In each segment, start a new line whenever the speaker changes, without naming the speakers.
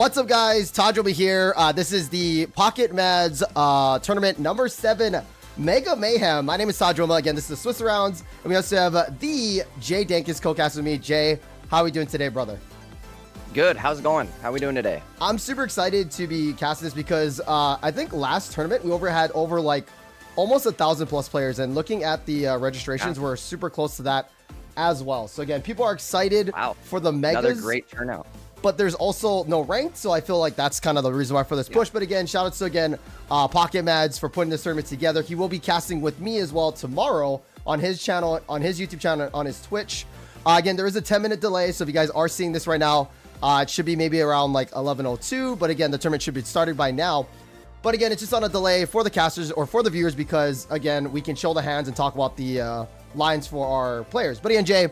What's up, guys? Tajoma here. This is the Pocket Mads tournament number 7 Mega Mayhem. My name is Tajoma. Again, this is the Swiss Rounds. And we also have the Jay Dankis co-cast with me. Jay, how are we doing today, brother?
Good. How's it going? How are we doing today?
I'm super excited to be casting this because I think last tournament we had over like almost 1,000 plus players. And looking at the registrations, we're super close to that as well. So again, people are excited for the Megas.
Another great turnout.
But there's also no ranked, so I feel like that's kind of the reason why for this push. But again, shout out to Pocket Mads for putting this tournament together. He will be casting with me as well tomorrow on his channel, on his YouTube channel, on his Twitch. Again, there is a 10-minute delay, so if you guys are seeing this right now, it should be maybe around like 11:02. But again, the tournament should be started by now. But again, it's just on a delay for the casters or for the viewers because again, we can show the hands and talk about the lines for our players. But again, Jay,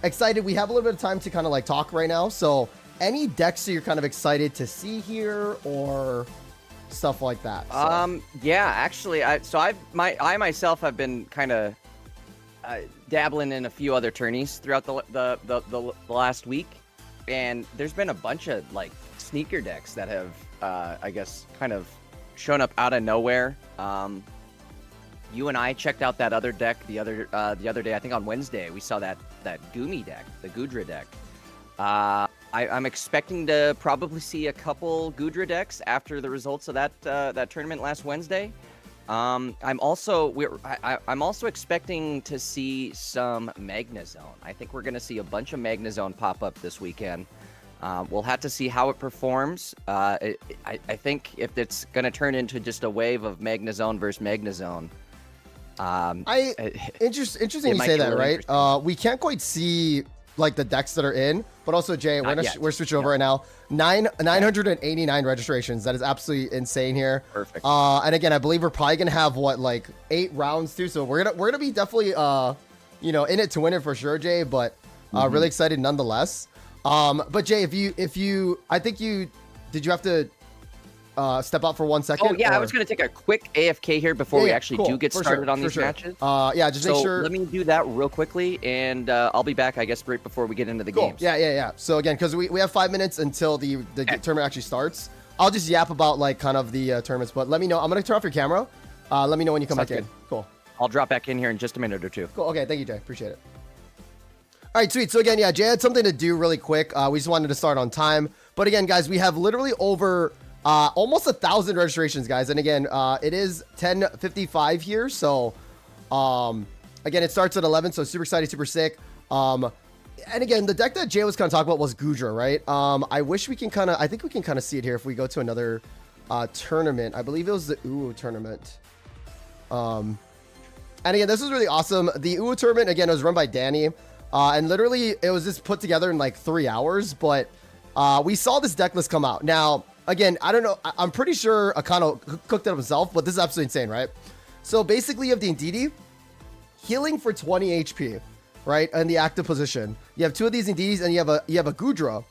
excited. We have a little bit of time to kind of like talk right now. So any decks that you're kind of excited to see here or stuff like that? So.
Yeah, actually, I myself have been kind of dabbling in a few other tourneys throughout the last week, and there's been a bunch of like sneaker decks that have I guess kind of shown up out of nowhere. You and I checked out that other deck the other day. I think on Wednesday we saw that Goomy deck, the Goodra deck. I'm expecting to probably see a couple Goodra decks after the results of that tournament last Wednesday. I'm also expecting to see some Magnezone. I think we're going to see a bunch of Magnezone pop up this weekend. We'll have to see how it performs. I think if it's going to turn into just a wave of Magnezone versus Magnezone.
Interesting you say that, right? We can't quite see like the decks that are in, but also Jay, we're switching over right now. 989 registrations. That is absolutely insane here.
Perfect.
And again, I believe we're probably gonna have what, like 8 rounds too. So we're gonna be definitely in it to win it for sure, Jay. But really excited nonetheless. But Jay, did you have to step out for 1 second?
Oh, yeah, I was going to take a quick AFK here before we actually do get started on these matches.
Yeah, just make sure.
Let me do that real quickly, and I'll be back, I guess, right before we get into the games.
Yeah. So again, because we have 5 minutes until the tournament actually starts, I'll just yap about like kind of the tournaments, but let me know. I'm going to turn off your camera. Let me know when you come back in. Cool.
I'll drop back in here in just a minute or two.
Cool. Okay, thank you, Jay. Appreciate it. All right, sweet. So again, yeah, Jay had something to do really quick. We just wanted to start on time. But again, guys, we have literally over almost 1,000 registrations, guys. And again, it is 10:55 here. So again, it starts at 11. So super excited, super sick. And again, the deck that Jay was kind of talking about was Goodra, right? I wish we can I think we can kind of see it here if we go to another tournament. I believe it was the UU tournament. And again, this was really awesome. The UU tournament, again, it was run by Danny. And literally, it was just put together in like 3 hours. But we saw this deck list come out. Now, again, I don't know. I'm pretty sure Akano cooked it up himself, but this is absolutely insane, right? So basically, you have the Indeedee healing for 20 HP, right? In the active position. You have 2 of these Indeedees, and you have a Goodra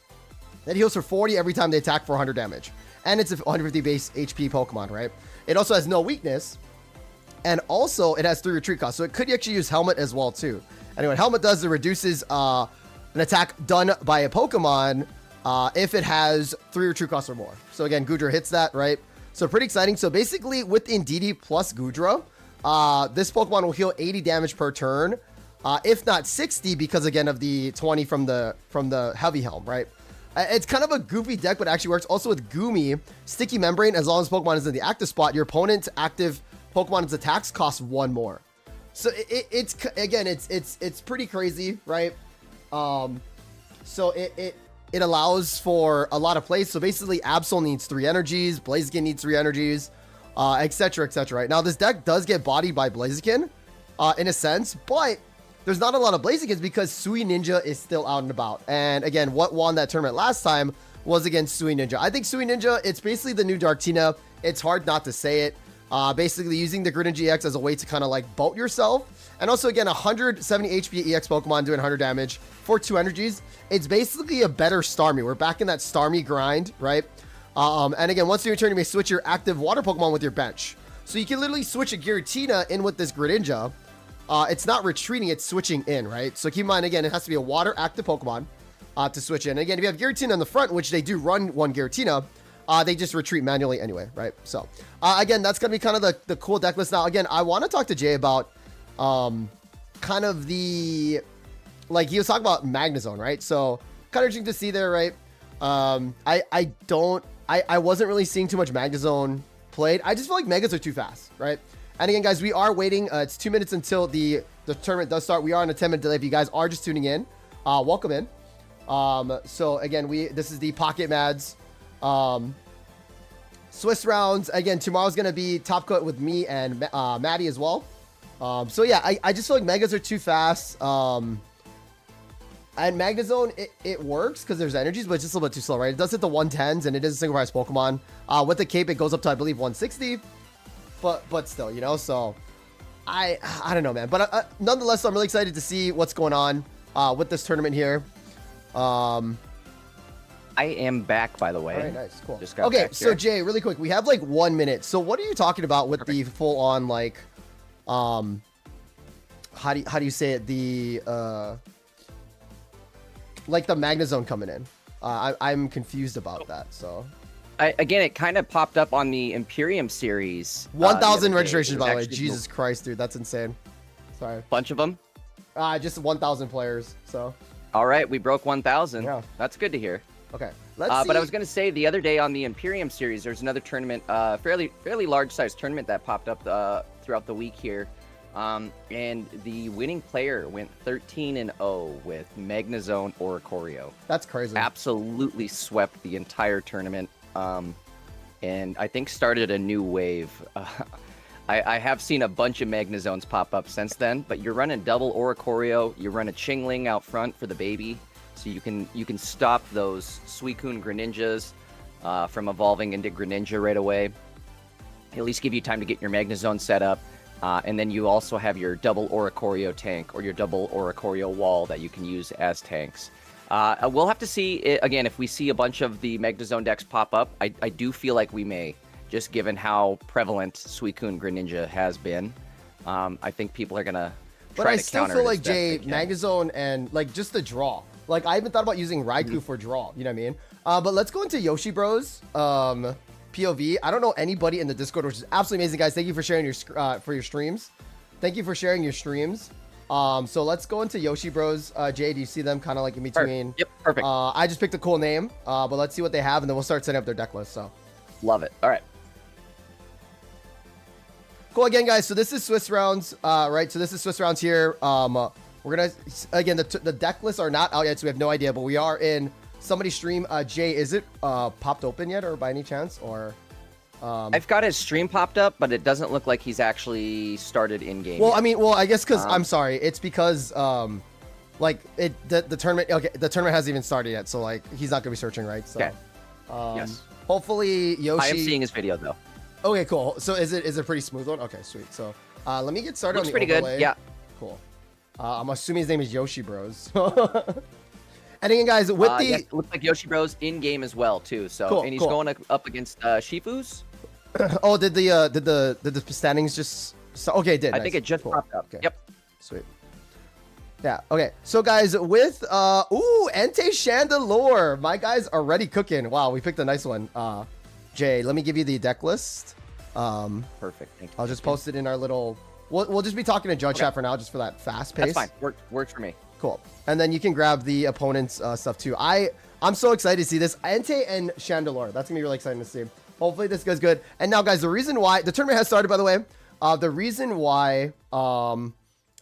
that heals for 40 every time they attack for 100 damage. And it's a 150 base HP Pokemon, right? It also has no weakness. And also, it has 3 retreat costs. So it could actually use Helmet as well, too. And what Helmet does, it reduces an attack done by a Pokemon if it has 3 retreat costs or more. So again, Goodra hits that, right? So pretty exciting. So basically, with Indeedee plus Goodra, this Pokemon will heal 80 damage per turn, if not 60, because again of the 20 from the Heavy Helm, right? It's kind of a goofy deck, but it actually works. Also with Goomy, Sticky Membrane, as long as Pokemon is in the active spot, your opponent's active Pokemon's attacks cost 1 more. So it's pretty crazy, right? So it allows for a lot of plays. So basically, Absol needs 3 energies, Blaziken needs 3 energies, etc., right? Now, this deck does get bodied by Blaziken, in a sense, but there's not a lot of Blazikens because Sui Ninja is still out and about. And again, what won that tournament last time was against Sui Ninja. I think Sui Ninja, it's basically the new Darktina. It's hard not to say it. Basically using the Greninja EX as a way to kind of like boat yourself. And also, again, 170 HP EX Pokemon doing 100 damage for 2 energies. It's basically a better Starmie. We're back in that Starmie grind, right? And again, once in your turn, you may switch your active water Pokemon with your bench. So you can literally switch a Giratina in with this Greninja. It's not retreating, it's switching in, right? So keep in mind, again, it has to be a water active Pokemon. to switch in. Again, if you have Giratina in the front, which they do run one Giratina, they just retreat manually anyway, right? So, again, that's going to be kind of the cool deck list. Now, again, I want to talk to Jay about kind of the, like, he was talking about Magnezone, right? So, kind of interesting to see there, right? I wasn't really seeing too much Magnezone played. I just feel like Megas are too fast, right? And again, guys, we are waiting. It's 2 minutes until the tournament does start. We are on a 10-minute delay. If you guys are just tuning in, welcome in. So again, this is the Pocket Mads Swiss rounds. Again, tomorrow's gonna be top cut with me and Maddie as well. So yeah, I just feel like Megas are too fast. And Magnezone, it works because there's energies, but it's just a little bit too slow, right? It does hit the 110s, and it is a single price Pokemon. With the cape, it goes up to, I believe, 160. But still, you know, so I don't know, man. But nonetheless, I'm really excited to see what's going on with this tournament here.
I am back, by the way.
All right, nice, cool.
Just got
okay,
back
so
here.
Jay, really quick, we have like 1 minute. So what are you talking about with the full on, like, how do you say it? The like the Magnezone coming in. I'm confused about that. So
again, it kind of popped up on the Imperium series.
1,000 registrations, by the way. Jesus Christ, dude, that's insane. Sorry.
Bunch of them.
Just 1,000 players. So.
All right, we broke 1,000.
Yeah.
That's good to hear.
Okay. Let's see.
But I was gonna say the other day on the Imperium series, there's another tournament, fairly large size tournament that popped up throughout the week here. And the winning player went 13-0 with Magnezone Oricorio.
That's crazy.
Absolutely swept the entire tournament, and I think started a new wave. I have seen a bunch of Magnezones pop up since then, but you're running double Oricorio. You run a Chingling out front for the baby, so you can stop those Suicune Greninjas from evolving into Greninja right away. At least give you time to get your Magnezone set up. And then you also have your double Oricorio tank or your double Oricorio wall that you can use as tanks. We'll have to see, again, if we see a bunch of the Magnezone decks pop up. I do feel like we may, just given how prevalent Suicune Greninja has been. I think people are going to try to counter it.
But I still feel like, Jay,
can.
Magnezone and, like, just the draw. Like, I even thought about using Raikou for draw. You know what I mean? But let's go into Yoshi Bros. POV. I don't know anybody in the Discord, which is absolutely amazing, guys. Thank you for sharing your for your streams. Thank you for sharing your streams. So let's go into Yoshi Bros. Jay, do you see them kind of like in between?
Yep, perfect.
I just picked a cool name, but let's see what they have, and then we'll start setting up their deck list. So
love it. All right.
Cool. Again, guys. So this is Swiss rounds, right? So this is Swiss rounds here. We're gonna again the deck lists are not out yet, so we have no idea, but we are in somebody's stream. Jay, is it popped open yet, or by any chance, or?
I've got his stream popped up, but it doesn't look like he's actually started in game.
Well,
yet.
I mean, I guess because I'm sorry, it's because like the tournament. Okay, the tournament hasn't even started yet, so like he's not gonna be searching, right? So,
okay.
Yes. Hopefully Yoshi.
I am seeing his video though.
Okay, cool. So is it a pretty smooth one? Okay, sweet. So let me get started.
Looks
on the
pretty
overlay.
good. Yeah.
Cool. I'm assuming his name is Yoshi Bros. And again, guys, with the
yes, it looks like Yoshi Bros in game as well too. So
cool,
and he's
cool.
going up against Shifu's.
Oh, did the standings just? Okay, it did.
I
Nice.
think it just
Cool.
popped up.
Okay.
Yep.
Sweet. Yeah. Okay. So guys, with Ente-Chandelure, my guys are already cooking. Wow, we picked a nice one. Jay, let me give you the deck list.
Perfect. Thank you.
I'll just post it in our little. We'll just be talking to Judge Chat for now, just for that fast pace.
That's fine. Works for me.
Cool. And then you can grab the opponent's stuff too. I'm so excited to see this. Ente and Chandelure. That's gonna be really exciting to see. Hopefully this goes good. And now, guys, the reason why the tournament has started, by the way, the reason why I'm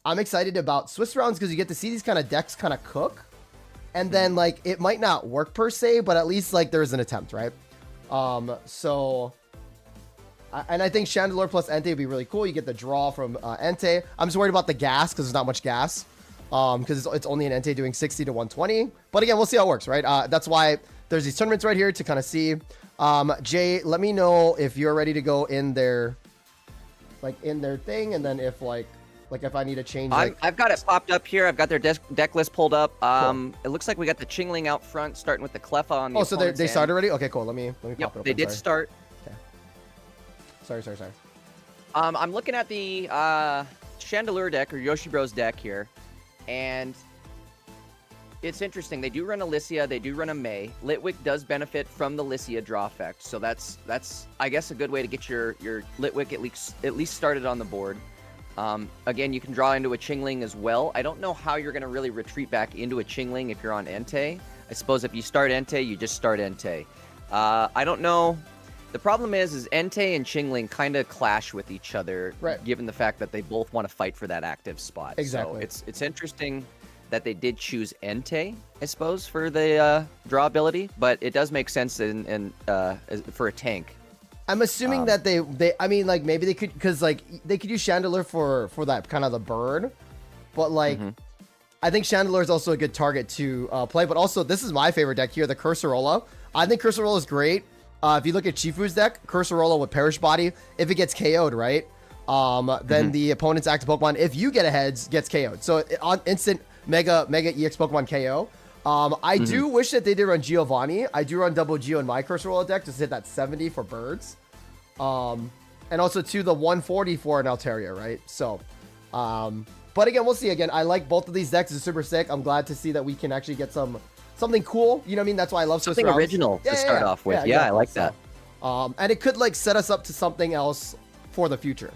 excited about Swiss rounds because you get to see these kind of decks kind of cook, and then like it might not work per se, but at least like there's an attempt, right? So. And I think Chandelure plus Ente would be really cool. You get the draw from Ente. I'm just worried about the gas because there's not much gas. Because it's only an Ente doing 60 to 120. But again, we'll see how it works, right? That's why there's these tournaments right here to kind of see. Jay, let me know if you're ready to go in their, like in their thing, and then if like if I need to change. Like...
I've got it popped up here. I've got their deck list pulled up.
Cool.
It looks like we got the Chingling out front, starting with the Cleffa on the.
Oh, so they started already? Okay, cool. Let me pop it up.
They did start.
Sorry.
I'm looking at the Chandelure deck or Yoshi Bros deck here, and it's interesting. They do run a Lycia, they do run a May. Litwick does benefit from the Lycia draw effect, so that's I guess a good way to get your Litwick at least started on the board. Again, you can draw into a Chingling as well. I don't know how you're going to really retreat back into a Chingling if you're on Entei. I suppose if you start Entei, you just start Entei. I don't know. The problem is Entei and Chingling kind of clash with each other,
right,
given the fact that they both want to fight for that active spot.
Exactly.
So it's interesting that they did choose Entei, I suppose, for the draw ability, but it does make sense for a tank.
I'm assuming that they I mean, like, maybe they could, because like they could use Chandelure for that kind of the burn, but like I think Chandelure is also a good target to play. But also, this is my favorite deck here, the Curserola. I think Curserola is great. If you look at Chifu's deck, Curserola with Perish Body, if it gets KO'd, right, then the opponent's active Pokemon, if you get a heads, gets KO'd. So on instant Mega EX Pokemon KO. I do wish that they did run Giovanni. I do run double Geo in my Curserola deck just to hit that 70 for birds. And also to the 140 for an Altaria, right? So, but again, we'll see. Again, I like both of these decks. It's super sick. I'm glad to see that we can actually get something cool. You know what I mean? That's why I love Swiss
something
rounds.
Original to start off with. Yeah, exactly. I like that.
And it could like set us up to something else for the future.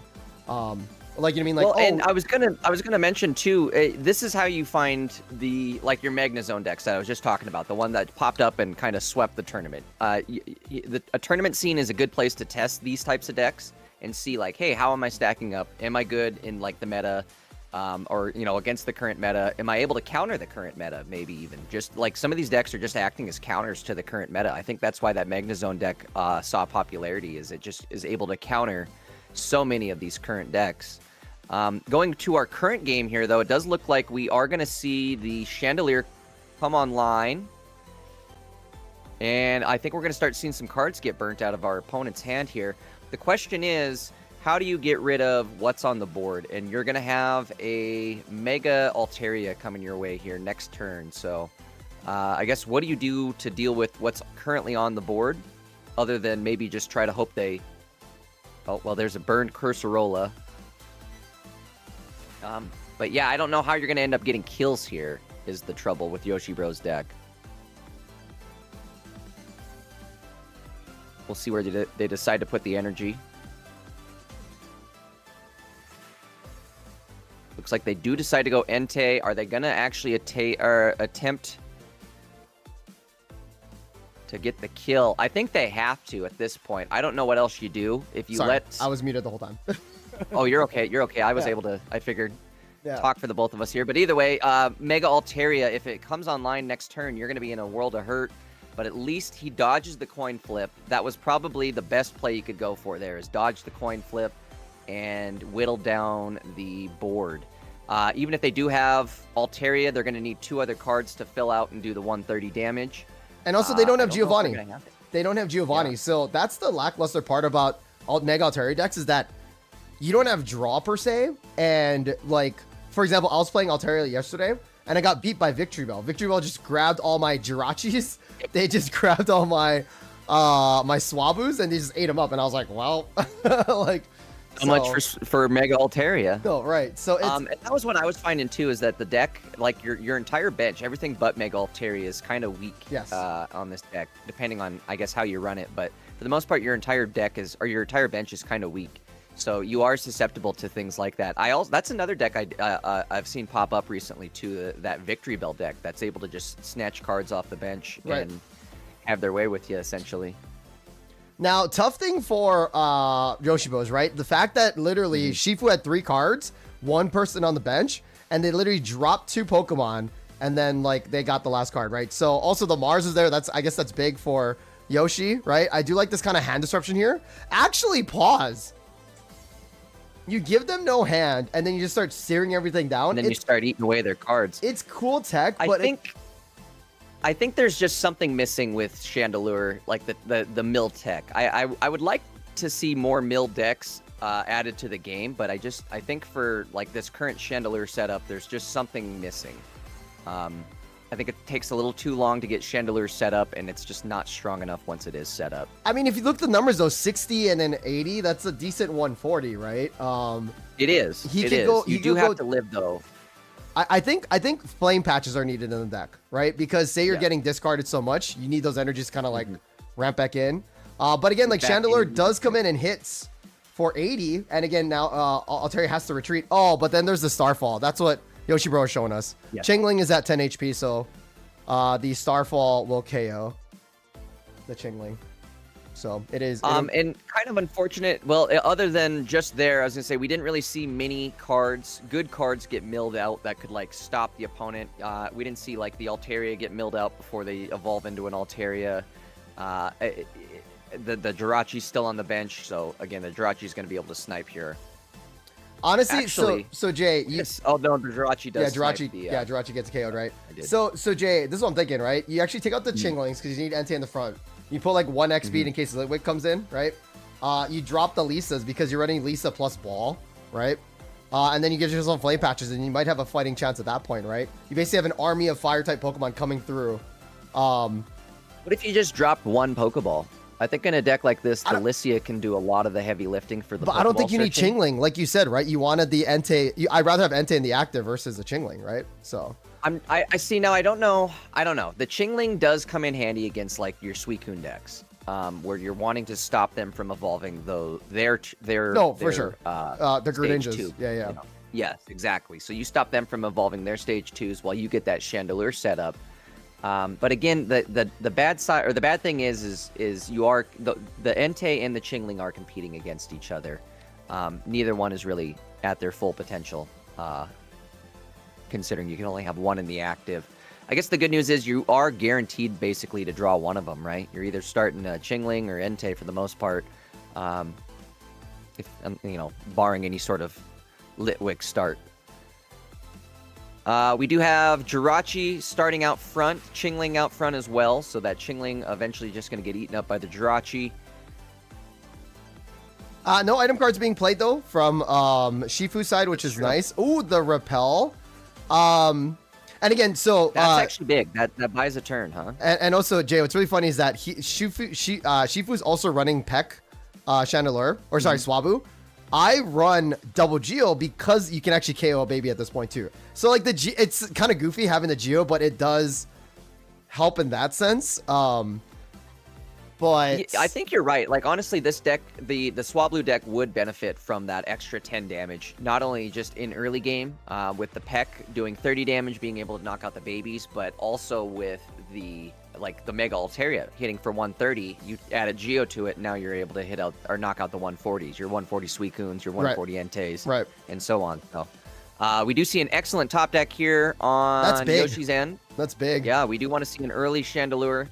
Like, you know what I mean? Like,
well, and I was gonna mention too. This is how you find your Magnezone decks that I was just talking about. The one that popped up and kind of swept the tournament. A tournament scene is a good place to test these types of decks and see like, hey, how am I stacking up? Am I good in like the meta, or against the current meta? Am I able to counter the current meta? Maybe even just like some of these decks are just acting as counters to the current meta. I think that's why that Magnezone deck saw popularity. Is it just is able to counter so many of these current decks. Going to our current game here, though, it does look like we are going to see the Chandelure come online. And I think we're going to start seeing some cards get burnt out of our opponent's hand here. The question is, how do you get rid of what's on the board? And you're going to have a Mega Altaria coming your way here next turn. So I guess what do you do to deal with what's currently on the board? Other than maybe just try to hope they... Oh, well, there's a burned Curserola. But yeah, I don't know how you're going to end up getting kills here, is the trouble with Yoshi Bros deck. We'll see where they decide to put the energy. Looks like they do decide to go Entei. Are they going to actually attempt to get the kill? I think they have to at this point. I don't know what else you do. If you
I was muted the whole time.
Oh, you're okay. You're okay. I was able to, I figured, talk for the both of us here. But either way, Mega Altaria, if it comes online next turn, you're going to be in a world of hurt. But at least he dodges the coin flip. That was probably the best play you could go for there, is dodge the coin flip and whittle down the board. Even if they do have Altaria, they're going to need 2 other cards to fill out and do the 130 damage.
And also, they don't have Giovanni. They don't have Giovanni. Yeah. So that's the lackluster part about Mega Altaria decks, is that you don't have draw per se. And like, for example, I was playing Altaria yesterday and I got beat by Victory Bell. Victory Bell just grabbed all my Jirachis. They just grabbed all my my Swabus and they just ate them up. And I was like, well, like,
so much for Mega Altaria.
No, right. So it's,
and that was what I was finding too, is that the deck, like your entire bench, everything but Mega Altaria is kind of weak.
Yes.
On this deck, depending on, I guess, how you run it. But for the most part, your entire deck is, or your entire bench is kind of weak. So you are susceptible to things like that. That's another deck I've seen pop up recently too. That Victory Bell deck that's able to just snatch cards off the bench and have their way with you essentially.
Now, tough thing for Yoshi Bros, right? The fact that literally Shifu had 3 cards, 1 person on the bench, and they literally dropped 2 Pokemon, and then like they got the last card, right? So also the Mars is there. I guess that's big for Yoshi, right? I do like this kind of hand disruption here. Actually, pause. You give them no hand, and then you just start searing everything down.
And then you start eating away their cards.
It's cool tech, but
I think there's just something missing with Chandelure, like the mill tech. I would like to see more mill decks added to the game, but I think for like this current Chandelure setup, there's just something missing. I think it takes a little too long to get Chandelure set up, and it's just not strong enough once it is set up.
I mean, if you look at the numbers, though, 60 and then 80, that's a decent 140, right?
It is. You do have to live, though.
I think flame patches are needed in the deck, right? Because say you're getting discarded so much, you need those energies kind of like ramp back in. But again, like Chandelure does come in and hits for 80, and again now Altaria has to retreat. Oh, but then there's the Starfall. That's what Yoshi Bros is showing us. Chingling is at 10 HP, so the Starfall will KO the Chingling. So it is.
And kind of unfortunate. Well, other than just there, I was gonna say we didn't really see many cards, good cards, get milled out that could like stop the opponent. We didn't see like the Altaria get milled out before they evolve into an Altaria. The Jirachi's still on the bench, so again, the Jirachi's gonna be able to snipe here.
Honestly,
actually,
so Jay,
oh no, the Jirachi does.
Jirachi gets KO'd, right? So Jay, this is what I'm thinking, right? You actually take out the Chinglings because you need Entei in the front. You put like 1 X speed in case Litwick comes in, right? You drop the Lisas because you're running Lisa plus Ball, right? And then you give yourself Flame Patches and you might have a fighting chance at that point, right? You basically have an army of Fire-type Pokemon coming through.
What if you just dropped 1 Pokeball? I think in a deck like this, the Licia can do a lot of the heavy lifting for the Pokeball.
But I don't think you need Chingling, like you said, right? You wanted the Entei. I'd rather have Entei in the active versus the Chingling, right? So...
I see now. I don't know. The Chingling does come in handy against like your Suicune decks, where you're wanting to stop them from evolving their
Greninjas. Yeah.
You know? Yes, exactly. So you stop them from evolving their stage 2s while you get that Chandelure set up. But again, the bad side or the bad thing is you are the Entei and the Chingling are competing against each other. Neither one is really at their full potential. Considering you can only have 1 in the active. I guess the good news is you are guaranteed basically to draw 1 of them, right? You're either starting a Chingling or Entei for the most part, if barring any sort of Litwick start. We do have Jirachi starting out front, Chingling out front as well, so that Chingling eventually just going to get eaten up by the Jirachi.
No item cards being played though from Shifu's side, which is nice. Ooh, the Repel. And again, so
that's actually big. That buys a turn, huh?
And also, Jay, what's really funny is that Shifu's also running Peck, Chandelure, or sorry, Swabu. I run Double Geo because you can actually KO a baby at this point too. So like it's kind of goofy having the Geo, but it does help in that sense. But
I think you're right. Like honestly, this deck, the Swablu deck would benefit from that extra 10 damage. Not only just in early game, with the Peck doing 30 damage, being able to knock out the babies, but also with the Mega Altaria hitting for 130. You add a Geo to it, and now you're able to hit out or knock out the 140s. Your 140 Suicunes, your 140 Enteis,
right, and
so on. So we do see an excellent top deck here on Yoshi's end.
That's big.
Yeah, we do want to see an early Chandelure.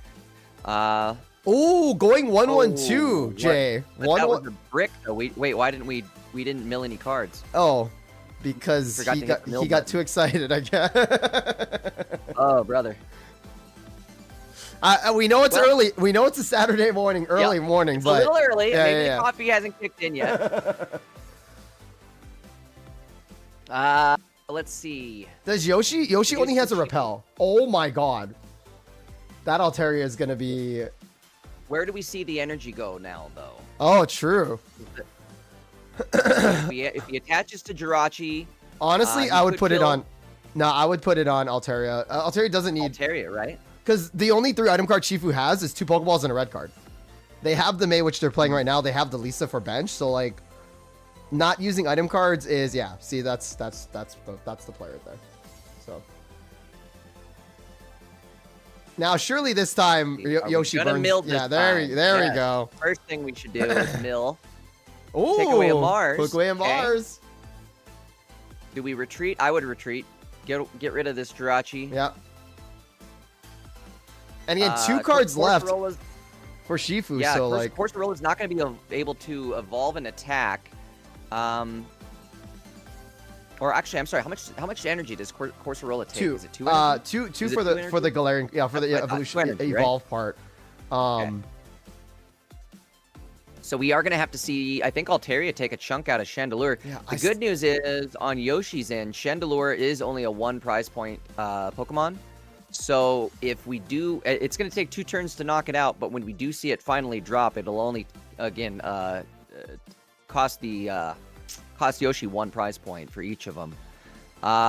Oh, going 1-1-2, Jay.
That was a brick. Oh, wait, why didn't we didn't mill any cards?
Oh, because he got too excited, I guess.
Oh, brother.
We know it's early. We know it's a Saturday morning, morning,
it's
but
a little early. Maybe the coffee hasn't kicked in yet. Let's see.
Does Yoshi only has a Repel? Oh my god. That Altaria is gonna be.
Where do we see the energy go now, though?
Oh, true.
If he attaches to Jirachi,
honestly, I would put it on. No, I would put it on Altaria. Altaria doesn't need
Altaria, right?
Because the only 3 item card Shifu has is 2 Pokeballs and a red card. They have the May, which they're playing right now. They have the Lisa for bench, so like, not using item cards is See, that's the play right there. So. Now, surely this time Yoshi burns. There we go.
First thing we should do is mill.
Oh,
take away a Mars.
Take away a Mars.
Do we retreat? I would retreat. Get rid of this Jirachi.
Yeah. And again, 2 cards left for Shifu.
Yeah,
so
Corsola is not going to be able to evolve an attack. Or actually, I'm sorry. How much energy does Corsola take?
2.
Is it 2 energy?
Two for the Galarian. Yeah, for the evolution energy, evolve right? part.
Okay. So we are going to have to see, I think, Altaria take a chunk out of Chandelure. Yeah, the good news is, on Yoshi's end, Chandelure is only a 1 prize point Pokemon. So if we do, it's going to take 2 turns to knock it out, but when we do see it finally drop, it'll only, again, cost Yoshi 1 prize point for each of them.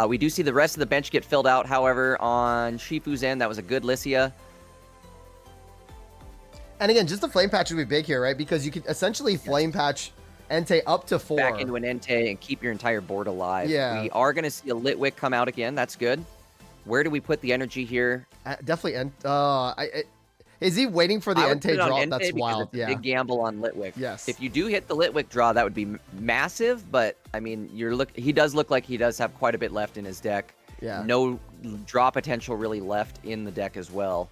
We do see the rest of the bench get filled out, however, on Shifu's end. That was a good Lycia.
And again, just the flame patch would be big here, right? Because you could essentially flame patch Entei up to 4.
Back into an Entei and keep your entire board alive.
Yeah.
We are going to see a Litwick come out again. That's good. Where do we put the energy here?
Definitely. Is he waiting for the Entei drop? That's wild.
It's a big gamble on Litwick.
Yes.
If you do hit the Litwick draw, that would be massive. But I mean, he does look like he does have quite a bit left in his deck.
Yeah.
No draw potential really left in the deck as well.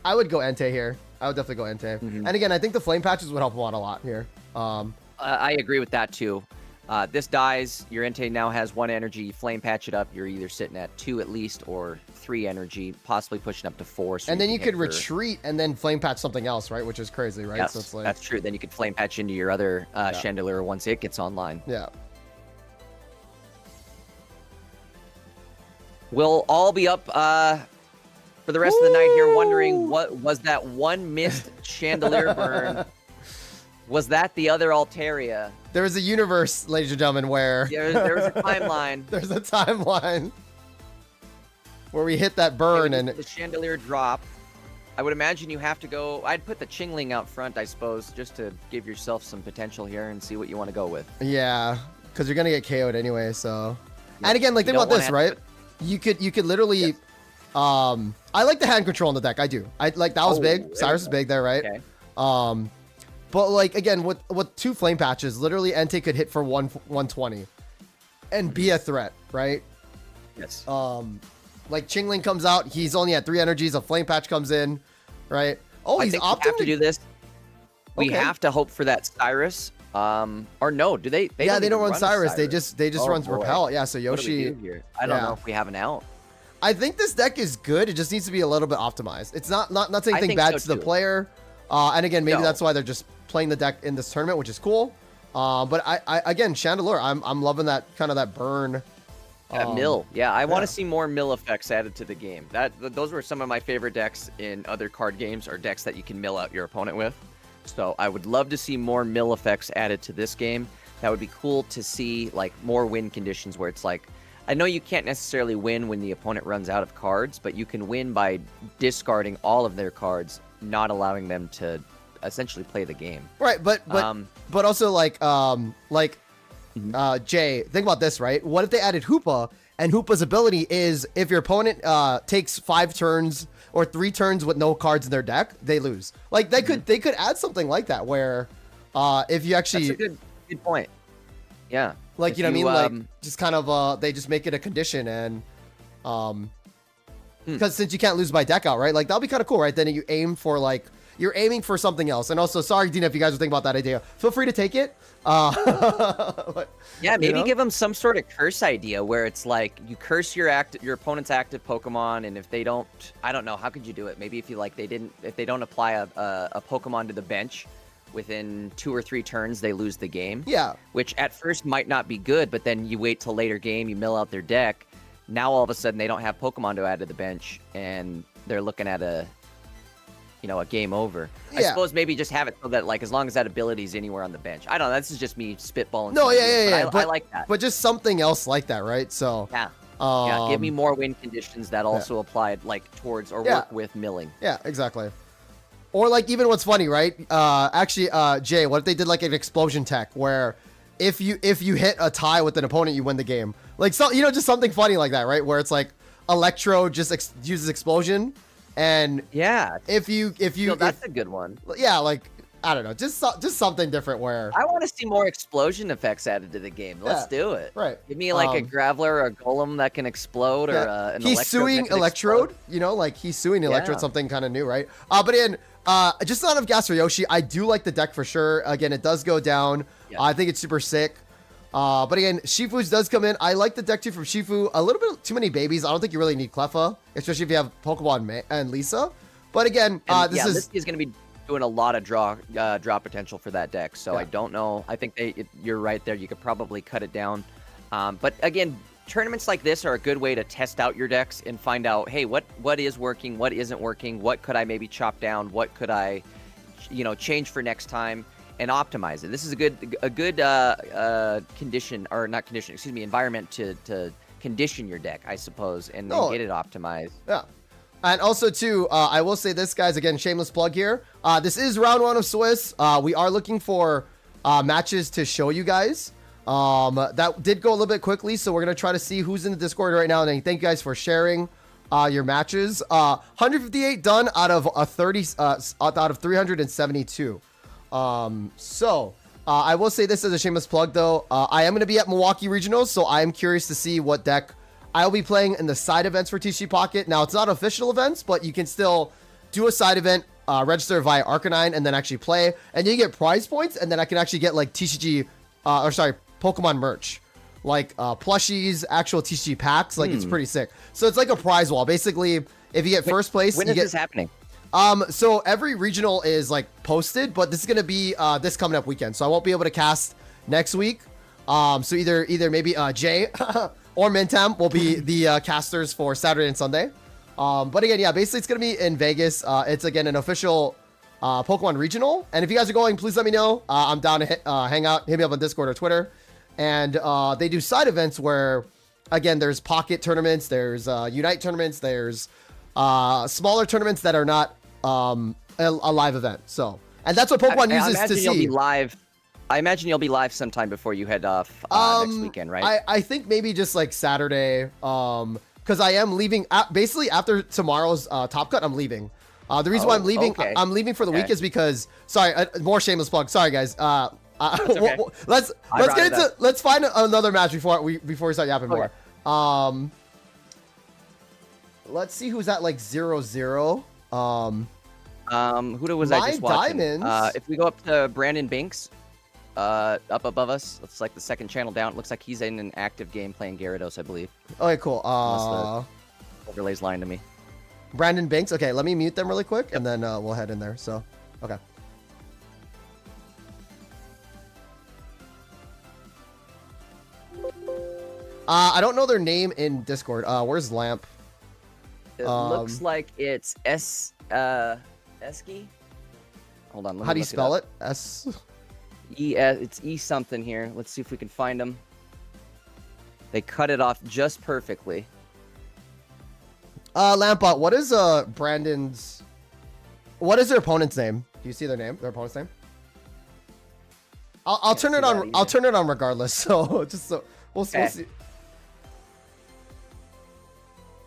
I would go Entei here. I would definitely go Entei. And again, I think the flame patches would help him out a lot here.
I agree with that too. This dies. Your Entei now has 1 energy. Flame patch it up. You're either sitting at 2 at least or 3 energy, possibly pushing up to 4. So
and then you could retreat and then flame patch something else, right? Which is crazy, right?
Yes,
So it's like,
that's true. Then you could flame patch into your other Chandelure once it gets online.
Yeah.
We'll all be up for the rest of the night here wondering what was that one missed Chandelure burn. Was that the other Altaria?
There is a universe, ladies and gentlemen, where
there was a timeline.
There's a timeline where we hit that burn and
the Chandelure drop. I would imagine you have to go. I'd put the Chingling out front, I suppose, just to give yourself some potential here and see what you want to go with.
yeah, because you're gonna get KO'd anyway. So, and again, like think about this, right? You could literally.
Yes.
I like the hand control in the deck. I do. I like that was big. Cyrus is big there, right?
Okay.
But like again, with 2 flame patches, literally Entei could hit for 120 and be a threat, right?
Yes.
Like Chingling comes out, he's only at 3 energies. A flame patch comes in, right? Oh,
I
he's
think we
opting
have to do this. We
Okay.
have to hope for that Cyrus. Or no? Do they?
Yeah, they don't run
run
Cyrus. They just run
boy.
Repel. Yeah. So
What do we
Yoshi.
do here? I don't know if we have an out.
I think this deck is good. It just needs to be a little bit optimized. It's not saying anything
think
bad
so
to the
too.
player. And again, maybe
No.
that's why they're just playing the deck in this tournament, which is cool. But I again, Chandelure, I'm loving that kind of that burn.
Mill. Yeah, I want
yeah.
to see more mill effects added to the game. Those were some of my favorite decks in other card games, or decks that you can mill out your opponent with. So I would love to see more mill effects added to this game. That would be cool to see, like more win conditions where it's like, I know you can't necessarily win when the opponent runs out of cards, but you can win by discarding all of their cards, not allowing them to essentially play the game.
Right, but also like Jay, think about this, right? What if they added Hoopa, and Hoopa's ability is if your opponent takes 5 turns or 3 turns with no cards in their deck, they lose. Like they could add something like that where if you actually
That's a good point. Yeah.
like
If
you know what I mean, like just kind of they just make it a condition and because since you can't lose by deck out, right? Like that'll be kind of cool, right? Then you aim for like you're aiming for something else. And also, sorry, Dina, if you guys are thinking about that idea, feel free to take it. But,
yeah, maybe
you know?
give them some sort of curse idea where it's like you curse your opponent's active Pokemon, and if they don't, I don't know, how could you do it? Maybe if you like if they don't apply a Pokemon to the bench within 2 or 3 turns, they lose the game.
Yeah.
Which at first might not be good, but then you wait till later game, you mill out their deck. Now all of a sudden they don't have Pokemon to add to the bench, and they're looking at a game over. I
Yeah.
suppose maybe just have it so that, like, as long as that ability's anywhere on the bench. I don't know. This is just me spitballing.
No,
some
yeah,
ideas,
yeah, yeah.
but I like that.
But just something else like that, right? So
Yeah. Yeah. Give me more win conditions that also applied, like, towards or
Yeah.
work with milling.
Yeah, exactly. Or like even what's funny, right? Actually, Jay, what if they did like an explosion tech where if you hit a tie with an opponent, you win the game? Like so, just something funny like that, right? Where it's like Electro just uses explosion, and
Yeah.
if you
That's a good one.
yeah, like I don't know, just something different where
I want to see more explosion effects added to the game. Let's do it.
right.
Give me like a Graveler or a Golem that can explode, or an
he's
Electrode
suing
that can
Electrode,
explode.
like he's suing Electrode,
Yeah.
something kind of new, right? But in just not enough gas for Yoshi. I do like the deck for sure. Again, it does go down.
Yeah.
I think it's super sick. But again, Shifu's does come in. I like the deck too from Shifu. A little bit too many babies. I don't think you really need Cleffa, especially if you have Pokemon and Lisa. But again, this is
Listy is going to be doing a lot of draw potential for that deck. So
Yeah.
I don't know. I think you're right there. You could probably cut it down. But again, tournaments like this are a good way to test out your decks and find out, hey, what is working, what isn't working, what could I maybe chop down, what could I, change for next time, and optimize it. This is a good condition, or not condition, excuse me, environment to condition your deck, I suppose, and then
No.
get it optimized.
Yeah. And also, too, I will say this, guys, again, shameless plug here. This is round 1 of Swiss. We are looking for matches to show you guys. That did go a little bit quickly, so we're going to try to see who's in the Discord right now. And thank you guys for sharing your matches. 158 done out of 372. I will say this as a shameless plug, though. I am going to be at Milwaukee Regionals, so I am curious to see what deck I'll be playing in the side events for TCG Pocket. Now, it's not official events, but you can still do a side event, register via Arcanine, and then actually play. And you get prize points, and then I can actually get, like, Pokemon merch. Like, plushies, actual TCG packs. Like, it's pretty sick. So, it's like a prize wall. Basically, if you get first place...
When is this happening?
So, every regional is, like, posted, but this is going to be this coming up weekend. So, I won't be able to cast next week. So, either maybe Jay... or Mintam will be the casters for Saturday and Sunday. But again, yeah, basically it's going to be in Vegas. It's, again, an official Pokemon regional. And if you guys are going, please let me know. I'm down to hang out. Hit me up on Discord or Twitter. And they do side events where, again, there's pocket tournaments. There's Unite tournaments. There's smaller tournaments that are not a live event. So, and that's what Pokemon uses to see.
You'll be live. I imagine you'll be live sometime before you head off next weekend, right?
I think maybe just like Saturday, because I am leaving basically after tomorrow's Top Cut. I'm leaving. The reason why I'm leaving, I'm leaving for the week is because more shameless plug. Sorry guys.
Okay.
Let's find another match before we start yapping more. Let's see who's at like 0-0.
Who was I just watching?
Diamonds.
If we go up to Brandon Binks. Up above us, it's like the second channel down. It looks like he's in an active game playing Gyarados, I believe.
Okay, cool.
Overlay's lying to me.
Brandon Binks. Okay, let me mute them really quick, and then we'll head in there. So, okay. I don't know their name in Discord. Where's Lamp?
It looks like it's Esky. Hold on.
How do you spell it? S.
It's E something here. Let's see if we can find them. They cut it off just perfectly.
Lampot, what is Brandon's? What is their opponent's name? Do you see their name? Their opponent's name? I'll turn it on. I'll turn it on regardless. So just so we'll see.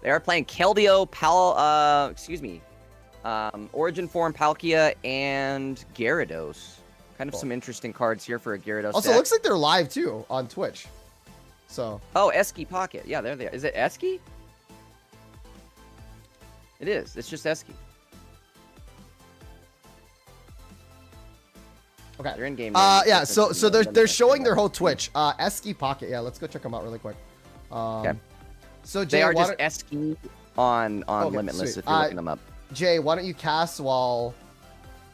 They are playing Keldeo, Origin Form, Palkia, and Gyarados. Kind of some interesting cards here for a Gyarados.
Also, it looks like they're live too on Twitch. So.
Oh, Esky Pocket. Yeah, there they are. Is it Esky? It is. It's just Esky.
Okay.
They're in game.
Yeah. So they're showing their whole Twitch. Esky Pocket. Yeah. Let's go check them out really quick.
Okay.
So Jay,
they are just Esky on Limitless.
Sweet.
If you're looking them up.
Jay, why don't you cast while?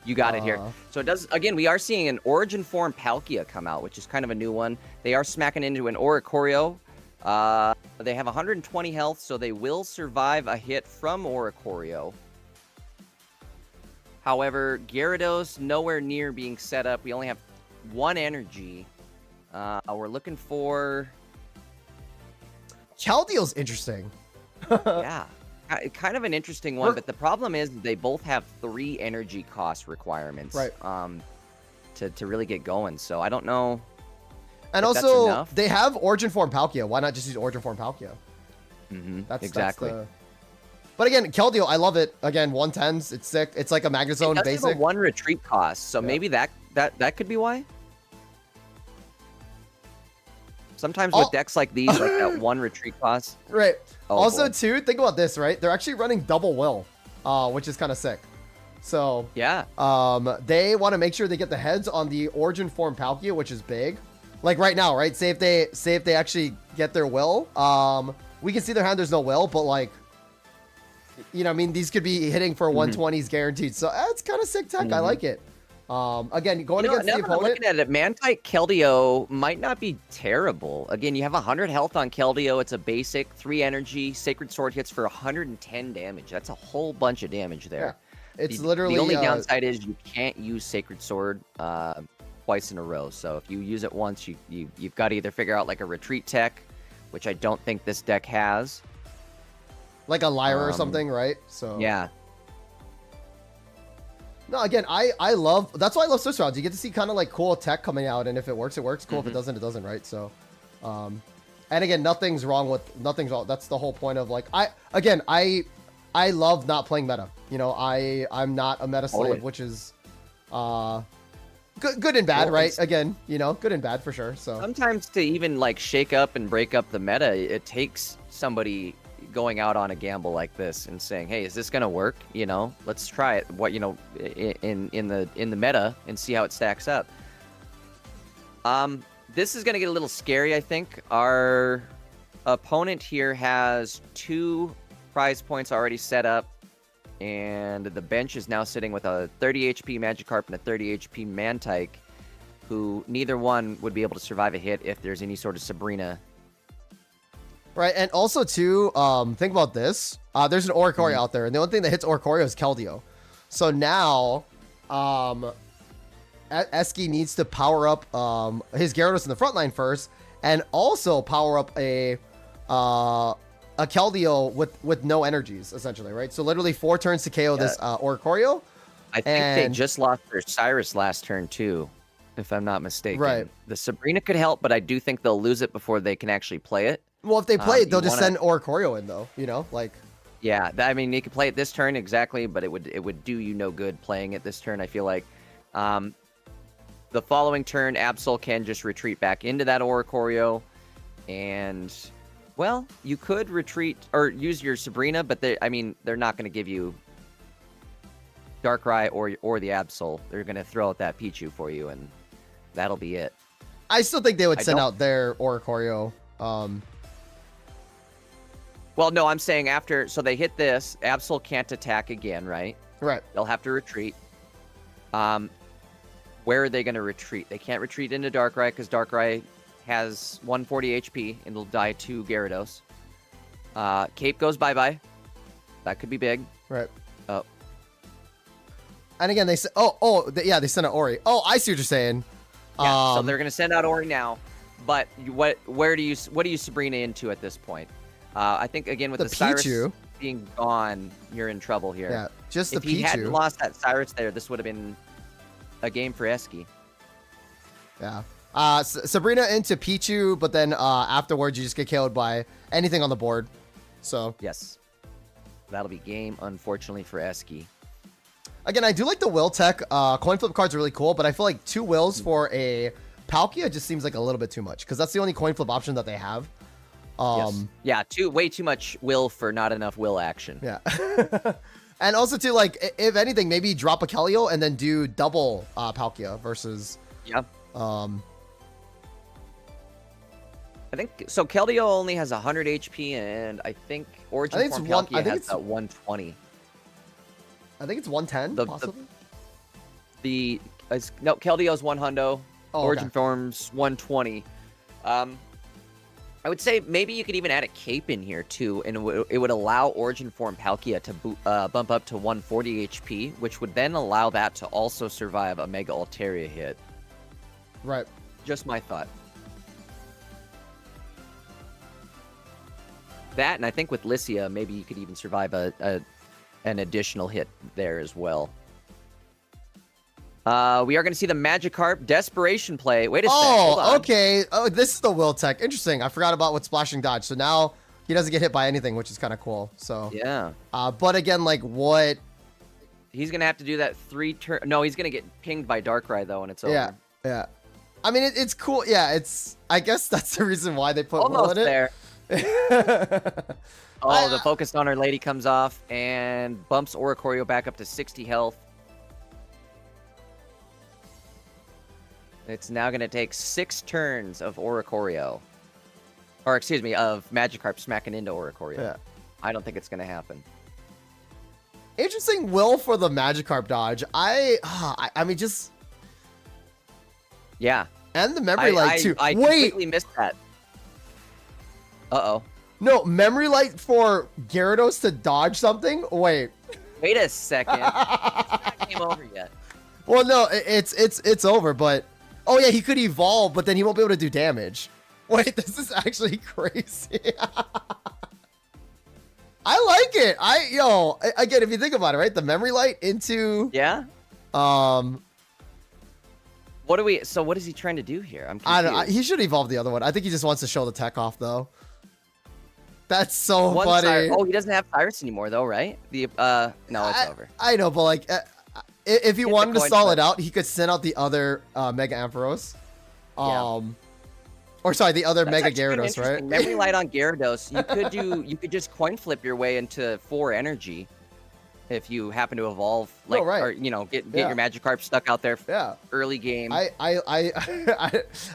You got it here. So it does, again, we are seeing an Origin Form Palkia come out, which is kind of a new one. They are smacking into an Oricorio. They have 120 health, so they will survive a hit from Oricorio. However, Gyarados nowhere near being set up. We only have 1 energy. We're looking for...
Chaldeo's interesting.
Yeah. Kind of an interesting one, but the problem is they both have 3 energy cost requirements,
right?
To really get going. So I don't know.
And also, they have Origin Form Palkia. Why not just use Origin Form Palkia?
Mm-hmm. Exactly.
But again, Keldeo, I love it. Again, 110s, it's sick. It's like a Magnezone basic.
Have a 1 retreat cost, so maybe that could be why. Sometimes with decks like these, like that 1 retreat cost.
Right. Also, too, think about this, right? They're actually running double will, which is kind of sick. So
yeah,
they want to make sure they get the heads on the Origin Form Palkia, which is big. Like right now, right? Say if they actually get their will, we can see their hand. There's no will, but like, you know, I mean, these could be hitting for 120s guaranteed. So it's kind of sick tech. I like it. Again, going against the opponent.
Looking at it, Mantite Keldeo might not be terrible. Again, you have 100 health on Keldeo. It's a basic 3 energy. Sacred Sword hits for 110 damage. That's a whole bunch of damage there.
Yeah. It's literally
the only downside is you can't use Sacred Sword twice in a row. So if you use it once, you've got to either figure out like a retreat tech which I don't think this deck has.
Like a Lyra or something, right? So
yeah.
No, again, I love, that's why I love Switch rounds. You get to see kind of like cool tech coming out, and if it works, it works. Cool. If it doesn't, it doesn't, right? So, and again, nothing's wrong. That's the whole point of like, I love not playing meta. You know, I'm not a meta slave, which is good and bad, right? Again, you know, good and bad for sure. So
sometimes to even like shake up and break up the meta, it takes somebody going out on a gamble like this and saying, hey, is this gonna work? You know, let's try it. What, you know, in the meta and see how it stacks up. This is gonna get a little scary. I think our opponent here has 2 prize points already set up, and the bench is now sitting with a 30 HP Magikarp and a 30 HP Mantike, who neither one would be able to survive a hit if there's any sort of Sabrina.
Right, and also too, think about this. There's an Oricorio out there, and the only thing that hits Oricorio is Keldeo. So now, Eski needs to power up his Gyarados in the front line first, and also power up a Keldeo with no energies, essentially, right? So literally 4 turns to KO this Oricorio.
I think they just lost their Cyrus last turn too, if I'm not mistaken.
Right.
The Sabrina could help, but I do think they'll lose it before they can actually play it.
Well, if they play it, they'll just send Oricorio in, though. You know, like.
Yeah, I mean, you could play it this turn exactly, but it would do you no good playing it this turn. I feel like, the following turn, Absol can just retreat back into that Oricorio, and well, you could retreat or use your Sabrina, but they're not going to give you Darkrai or the Absol. They're going to throw out that Pichu for you, and that'll be it.
I still think they would send out their Oricorio.
Well, no, I'm saying after, so they hit this, Absol can't attack again, right?
Right.
They'll have to retreat. Where are they going to retreat? They can't retreat into Darkrai because Darkrai has 140 HP and it'll die to Gyarados. Cape goes bye-bye. That could be big.
Right.
Oh.
And again, they said, they sent out Ori. Oh, I see what you're saying.
Yeah, so they're going to send out Ori now, but what do you Sabrina into at this point? I think, again, with the Cyrus being gone, you're in trouble here.
Yeah, just the Pichu.
If he hadn't lost that Cyrus there, this would have been a game for Eski.
Yeah. Sabrina into Pichu, but then afterwards you just get killed by anything on the board. So
yes, that'll be game, unfortunately, for Eski.
Again, I do like the will tech. Coin flip cards are really cool, but I feel like 2 wills for a Palkia just seems like a little bit too much because that's the only coin flip option that they have.
Yes. Yeah, way too much will for not enough will action.
Yeah. And also too, like, if anything, maybe drop a Keldeo and then do double Palkia versus.
Yeah. I think so. Keldeo only has 100 HP, and I think Origin Form Palkia has 120.
I think it's 110, possibly.
No, Keldeo's 100. Origin
okay.
Form's 120. I would say maybe you could even add a cape in here too, and it would allow Origin Form Palkia to bump up to 140 HP, which would then allow that to also survive a Mega Altaria hit.
Right.
Just my thought. That, and I think with Lycia, maybe you could even survive an additional hit there as well. We are going to see the Magikarp Desperation play. Wait a second.
Oh, okay. Oh, this is the will tech. Interesting. I forgot about what Splashing Dodge. So now he doesn't get hit by anything, which is kind of cool. So
yeah.
But again, like what?
He's going to have to do that 3 turn. No, he's going to get pinged by Darkrai though, and it's over.
Yeah. Yeah. I mean, it's cool. Yeah. I guess that's the reason why they put will in it.
There. The Focus on Our Lady comes off and bumps Oricorio back up to 60 health. It's now going to take 6 turns of Oricorio. Or, excuse me, of Magikarp smacking into Oricorio.
Yeah.
I don't think it's going to happen.
Interesting will for the Magikarp dodge. I mean, just...
Yeah.
And the Memory Light, too.
I completely missed that. Uh-oh.
No, Memory Light for Gyarados to dodge something? Wait.
Wait a second. It's not game over yet.
Well, no, it's over, but... Oh, yeah, he could evolve, but then he won't be able to do damage. Wait, this is actually crazy. I like it. Again, if you think about it, right? The memory light into
Yeah.
um
So what is he trying to do here? I'm
I
confused.
don't he should evolve the other one. I think he just wants to show the tech off though. That's so
One
funny.
Oh, he doesn't have Cyrus anymore though, right? The no, it's over.
I know, but like if he
Hit the
wanted to
coin
stall
flip.
it out, he could send out the other Mega Ampharos.
Yeah.
Or sorry, the other
That's
Mega
actually kinda
Gyarados, right?
interesting. Memory light on Gyarados. You could just coin flip your way into 4 energy if you happen to evolve, like,
right.
or get
Yeah.
your Magikarp stuck out there
Yeah.
early game.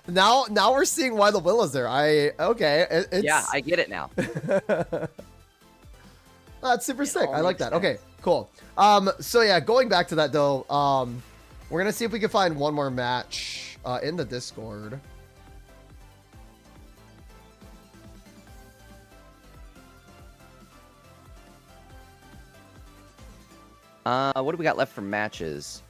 Now we're seeing why the will is there. It's
Yeah, I get it now.
That's super sick.
all
I like
makes
that. Okay, cool. So yeah, going back to that though, we're gonna see if we can find one more match in the Discord.
What do we got left for matches?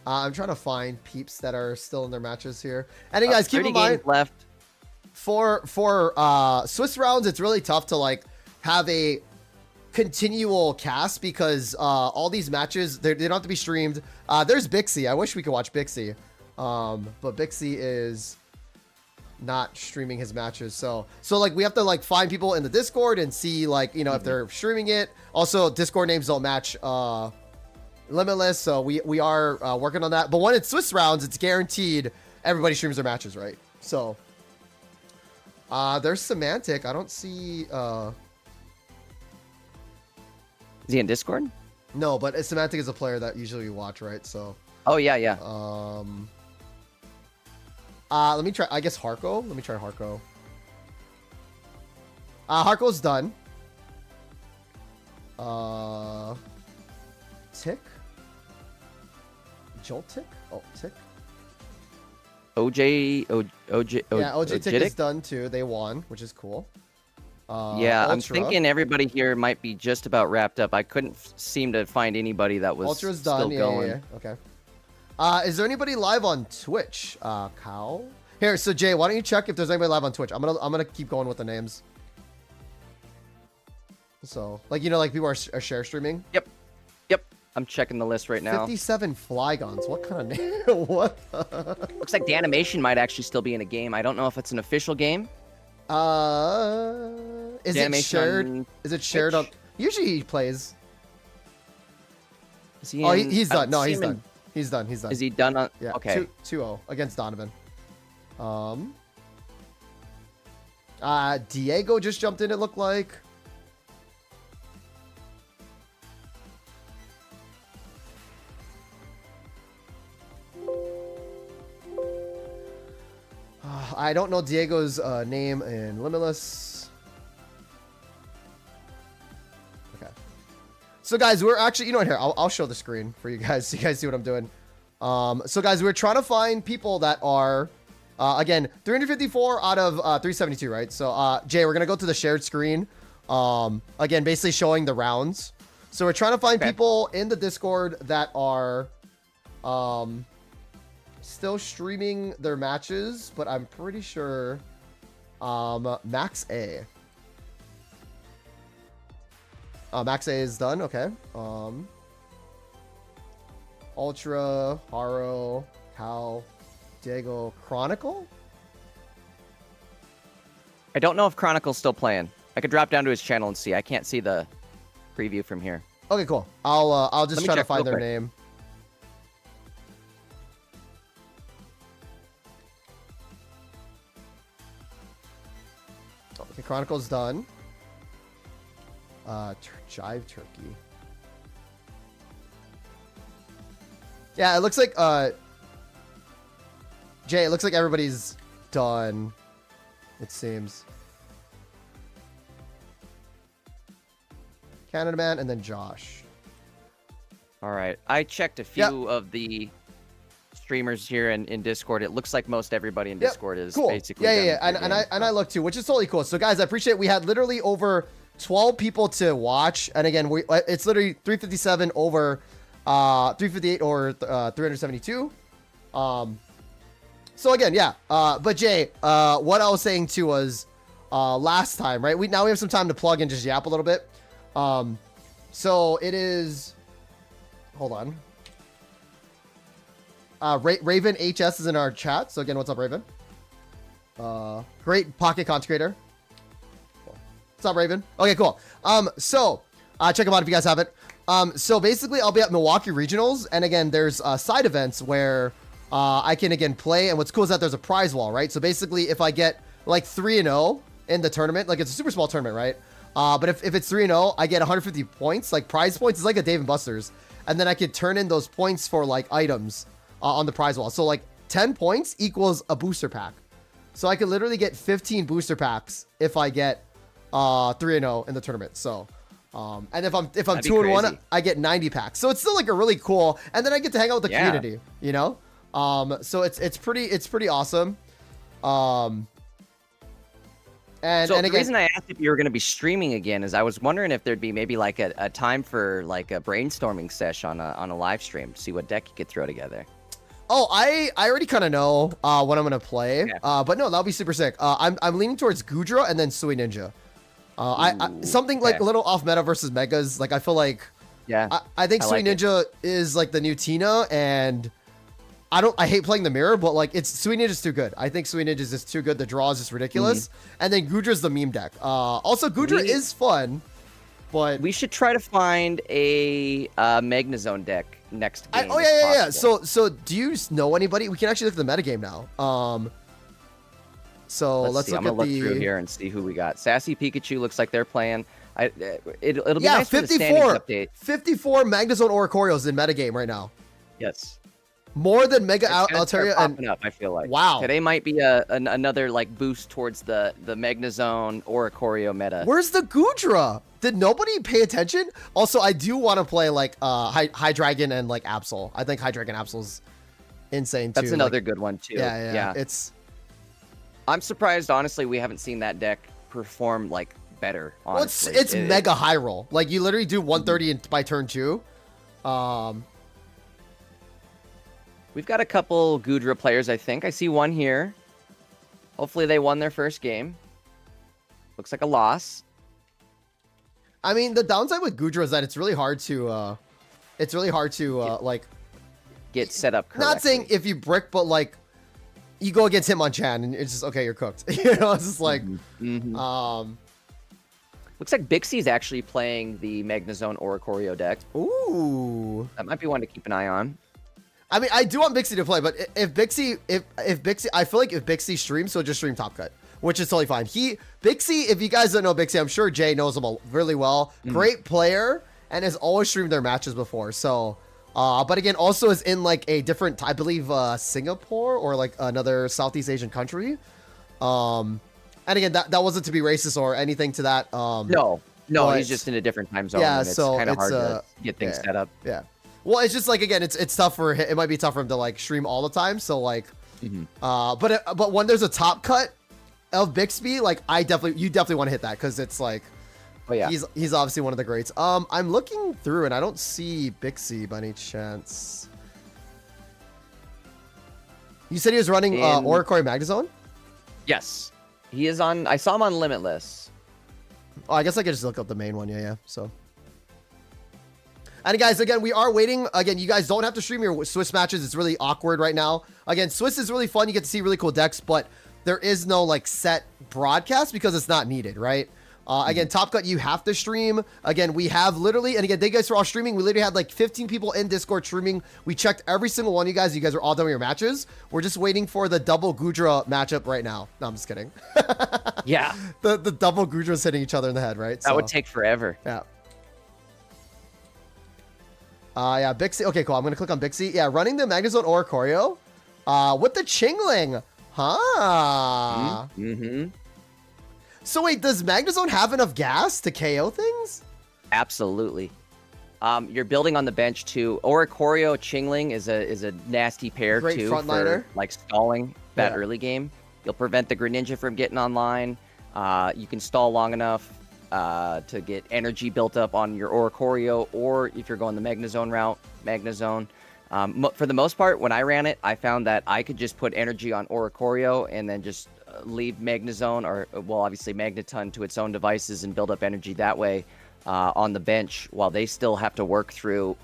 I'm trying to find peeps that are still in their matches here. And hey, guys, keep
30
in mind
games left.
for Swiss rounds, it's really tough to like have a continual cast because all these matches they don't have to be streamed. There's Bixie. I wish we could watch Bixie, but Bixie is not streaming his matches. So like we have to like find people in the Discord and see like if they're streaming it. Also, Discord names don't match Limitless, so we are working on that. But when it's Swiss rounds, it's guaranteed everybody streams their matches, right? So there's Semantic. I don't see
Is he in Discord?
no, but Semantic is a player that usually we watch, right? So
Oh yeah.
let me try, I guess Harko. Let me try Harko. Harko's done. Tick? Jolt Tick? Oh, Tick.
OJ.
Yeah, OJ Tick is
Ojitic?
done too. They won, which is cool.
Yeah, I'm
Ultra.
thinking everybody here might be just about wrapped up. I couldn't seem to find anybody that was
Ultra's
still
done. Yeah,
going.
yeah, yeah. Okay. Is there anybody live on Twitch? Cow? Here, so Jay, why don't you check if there's anybody live on Twitch? I'm gonna keep going with the names. So, like like people are share streaming.
Yep. I'm checking the list right now.
57 Flygons. What kind of name? What?
Looks like the animation might actually still be in a game. I don't know if it's an official game.
Is
The
it
animation
shared?
on
Is it shared on?
Twitch?
Usually he plays.
Is he
Oh,
in-
he's
I
done.
don't
No,
see
he's
him in-
done. He's done. He's done.
Is he done on?
Yeah.
Okay.
2-0 against Donovan. Diego just jumped in. It looked like. I don't know Diego's name in Limitless. Okay. So guys, we're actually, what, here, I'll show the screen for you guys so you guys see what I'm doing. So guys, we're trying to find people that are, again, 354 out of 372, right? So Jay, we're going to go to the shared screen. Again, basically showing the rounds. So we're trying to find people in the Discord that are still streaming their matches, but I'm pretty sure Max A. Max A is done. Okay. Ultra, Haro, Cal, Diego, Chronicle.
I don't know if Chronicle's still playing. I could drop down to his channel and see. I can't see the preview from here.
Okay, cool. I'll just
Let me
try to
check
find
real
their
quick.
name. Okay, Chronicle's done. Jive Turkey. Yeah, it looks like Jay, it looks like everybody's done. It seems. Canada Man and then Josh.
All right. I checked a few of the streamers here in Discord. It looks like most everybody in Discord is
Cool.
basically
Yeah.
done
And
with their
I look too, which is totally cool. So guys, I appreciate we had literally over 12 people to watch, and again, it's literally 357 over 358 or 372. So again, yeah. But Jay, what I was saying too was last time, right? Now we have some time to plug and just yap a little bit. So it is. Hold on. Raven HS is in our chat. So again, what's up, Raven? Great Pocket Content Creator. What's up, Raven? Okay, cool. So check them out if you guys haven't. So basically, I'll be at Milwaukee Regionals, and again, there's side events where I can again play. And what's cool is that there's a prize wall, right? So basically, if I get like 3-0 in the tournament, like it's a super small tournament, right? But if it's 3-0, I get 150 points, like prize points. It's like a Dave & Buster's, and then I could turn in those points for like items on the prize wall. So like 10 points equals a booster pack. So I could literally get 15 booster packs if I get 3-0 in the tournament. So and if I'm 2-1, I get 90 packs. So it's still like a really cool, and then I get to hang out with the community, you know? So it's pretty awesome. And
so
and
the
again,
reason I asked if you were going to be streaming again is I was wondering if there'd be maybe like a time for like a brainstorming sesh on a live stream to see what deck you could throw together.
Oh, I already kind of know what I'm gonna play.
Okay.
But no, that'll be super sick. I'm leaning towards Gudra and then Sui Ninja. I something like a little off meta versus Megas. Like I feel like I think Sui Ninja is like the new Tina, and I hate playing the mirror, but like Sui Ninja's too good. I think Sui Ninja's just too good. The draw is just ridiculous. And then Gudra's the meme deck. Also Gudra is fun, but
we should try to find a Magnezone deck next game.
Yeah. So do you know anybody? We can actually look at the metagame now. So let's
see.
look
I'm gonna
at
look through here and see who we got. Sassy Pikachu looks like they're playing. It'll be nice for the standings update.
54 Magnezone Oricorios in metagame right now.
Yes.
More than Mega Altaria
and up, I feel like.
Wow.
Today might be another like boost towards the Magnezone Oricorio meta.
Where's the Gudra? Did nobody pay attention? Also, I do want to play like Hydreigon and like Absol. I think Hydreigon Absol's insane too.
That's another good one too.
Yeah.
I'm surprised, honestly, we haven't seen that deck perform like better. Honestly,
well, it's mega high roll. Like you literally do 130 by turn 2.
We've got a couple Gudra players, I think. I see one here. Hopefully they won their first game. Looks like a loss.
I mean, the downside with Gudra is that it's really hard to like
get set up correctly.
Not saying if you brick, but like you go against Hitmonchan and it's just okay, you're cooked. You know, it's just like
looks like Bixie's actually playing the Magnezone Oricorio deck.
Ooh.
That might be one to keep an eye on.
I mean, I do want Bixie to play, but if Bixie, I feel like if Bixie streams, so just stream Top Cut, which is totally fine. Bixie, if you guys don't know Bixie, I'm sure Jay knows him really well. Great player, and has always streamed their matches before. So, but again, also is in like a different, I believe, Singapore or like another Southeast Asian country. And again, that wasn't to be racist or anything to that.
No, he's just in a different time zone.
Yeah,
and it's
so
kind of hard to get things set up.
Yeah. Well, it's just like, again, it's tough for it might be tough for him to like stream all the time. So like, but when there's a top cut of Bixby, like you definitely want to hit that because it's like, he's obviously one of the greats. I'm looking through and I don't see Bixby by any chance. You said he was running Oricorio Magnezone?
Yes, he is on. I saw him on Limitless.
Oh, I guess I could just look up the main one. Yeah. So. And guys, again, we are waiting. Again, you guys don't have to stream your Swiss matches. It's really awkward right now. Again, Swiss is really fun. You get to see really cool decks, but there is no like set broadcast because it's not needed, right? Again, Top Cut, you have to stream. Again, we have literally, and again, thank you guys for all streaming. We literally had like 15 people in Discord streaming. We checked every single one of you guys. You guys are all done with your matches. We're just waiting for the double Gudra matchup right now. No, I'm just kidding.
Yeah.
The double Gudras hitting each other in the head, right?
That would take forever.
Yeah. Yeah, Bixie. Okay, cool. I'm gonna click on Bixie. Yeah, running the Magnezone Oricorio, with the Chingling. Huh. So wait, does Magnezone have enough gas to KO things?
Absolutely. You're building on the bench too. Oricorio Chingling is a nasty pair
Great
too
frontliner.
For like stalling that early game. You'll prevent the Greninja from getting online. You can stall long enough to get energy built up on your Oricorio, or if you're going the Magnezone route, Magnezone. For the most part, when I ran it, I found that I could just put energy on Oricorio and then just leave Magnezone, or well, obviously Magneton, to its own devices and build up energy that way on the bench, while they still have to work through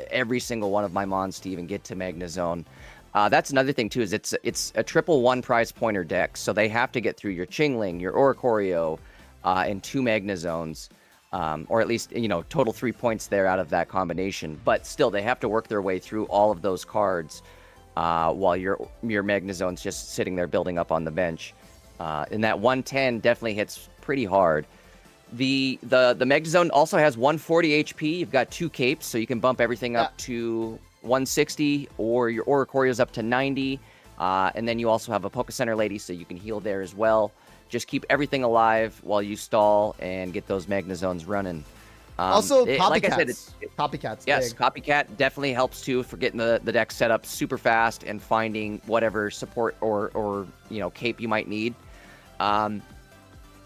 every single one of my mons to even get to Magnezone. That's another thing too, is it's a 1/1 prize pointer deck, so they have to get through your Chingling, your Oricorio, and 2 Magnezones. Or at least, total 3 points there out of that combination. But still, they have to work their way through all of those cards while your Magnezone's just sitting there building up on the bench. And that 110 definitely hits pretty hard. The Magnezone also has 140 HP. You've got 2 capes, so you can bump everything up to 160, or your Oricorio's up to 90. And then you also have a Poke Center Lady, so you can heal there as well. Just keep everything alive while you stall and get those Magnezones running.
Also, copycats.
Like I said,
Copycats.
Yes,
big.
Copycat definitely helps too for getting the deck set up super fast and finding whatever support or cape you might need.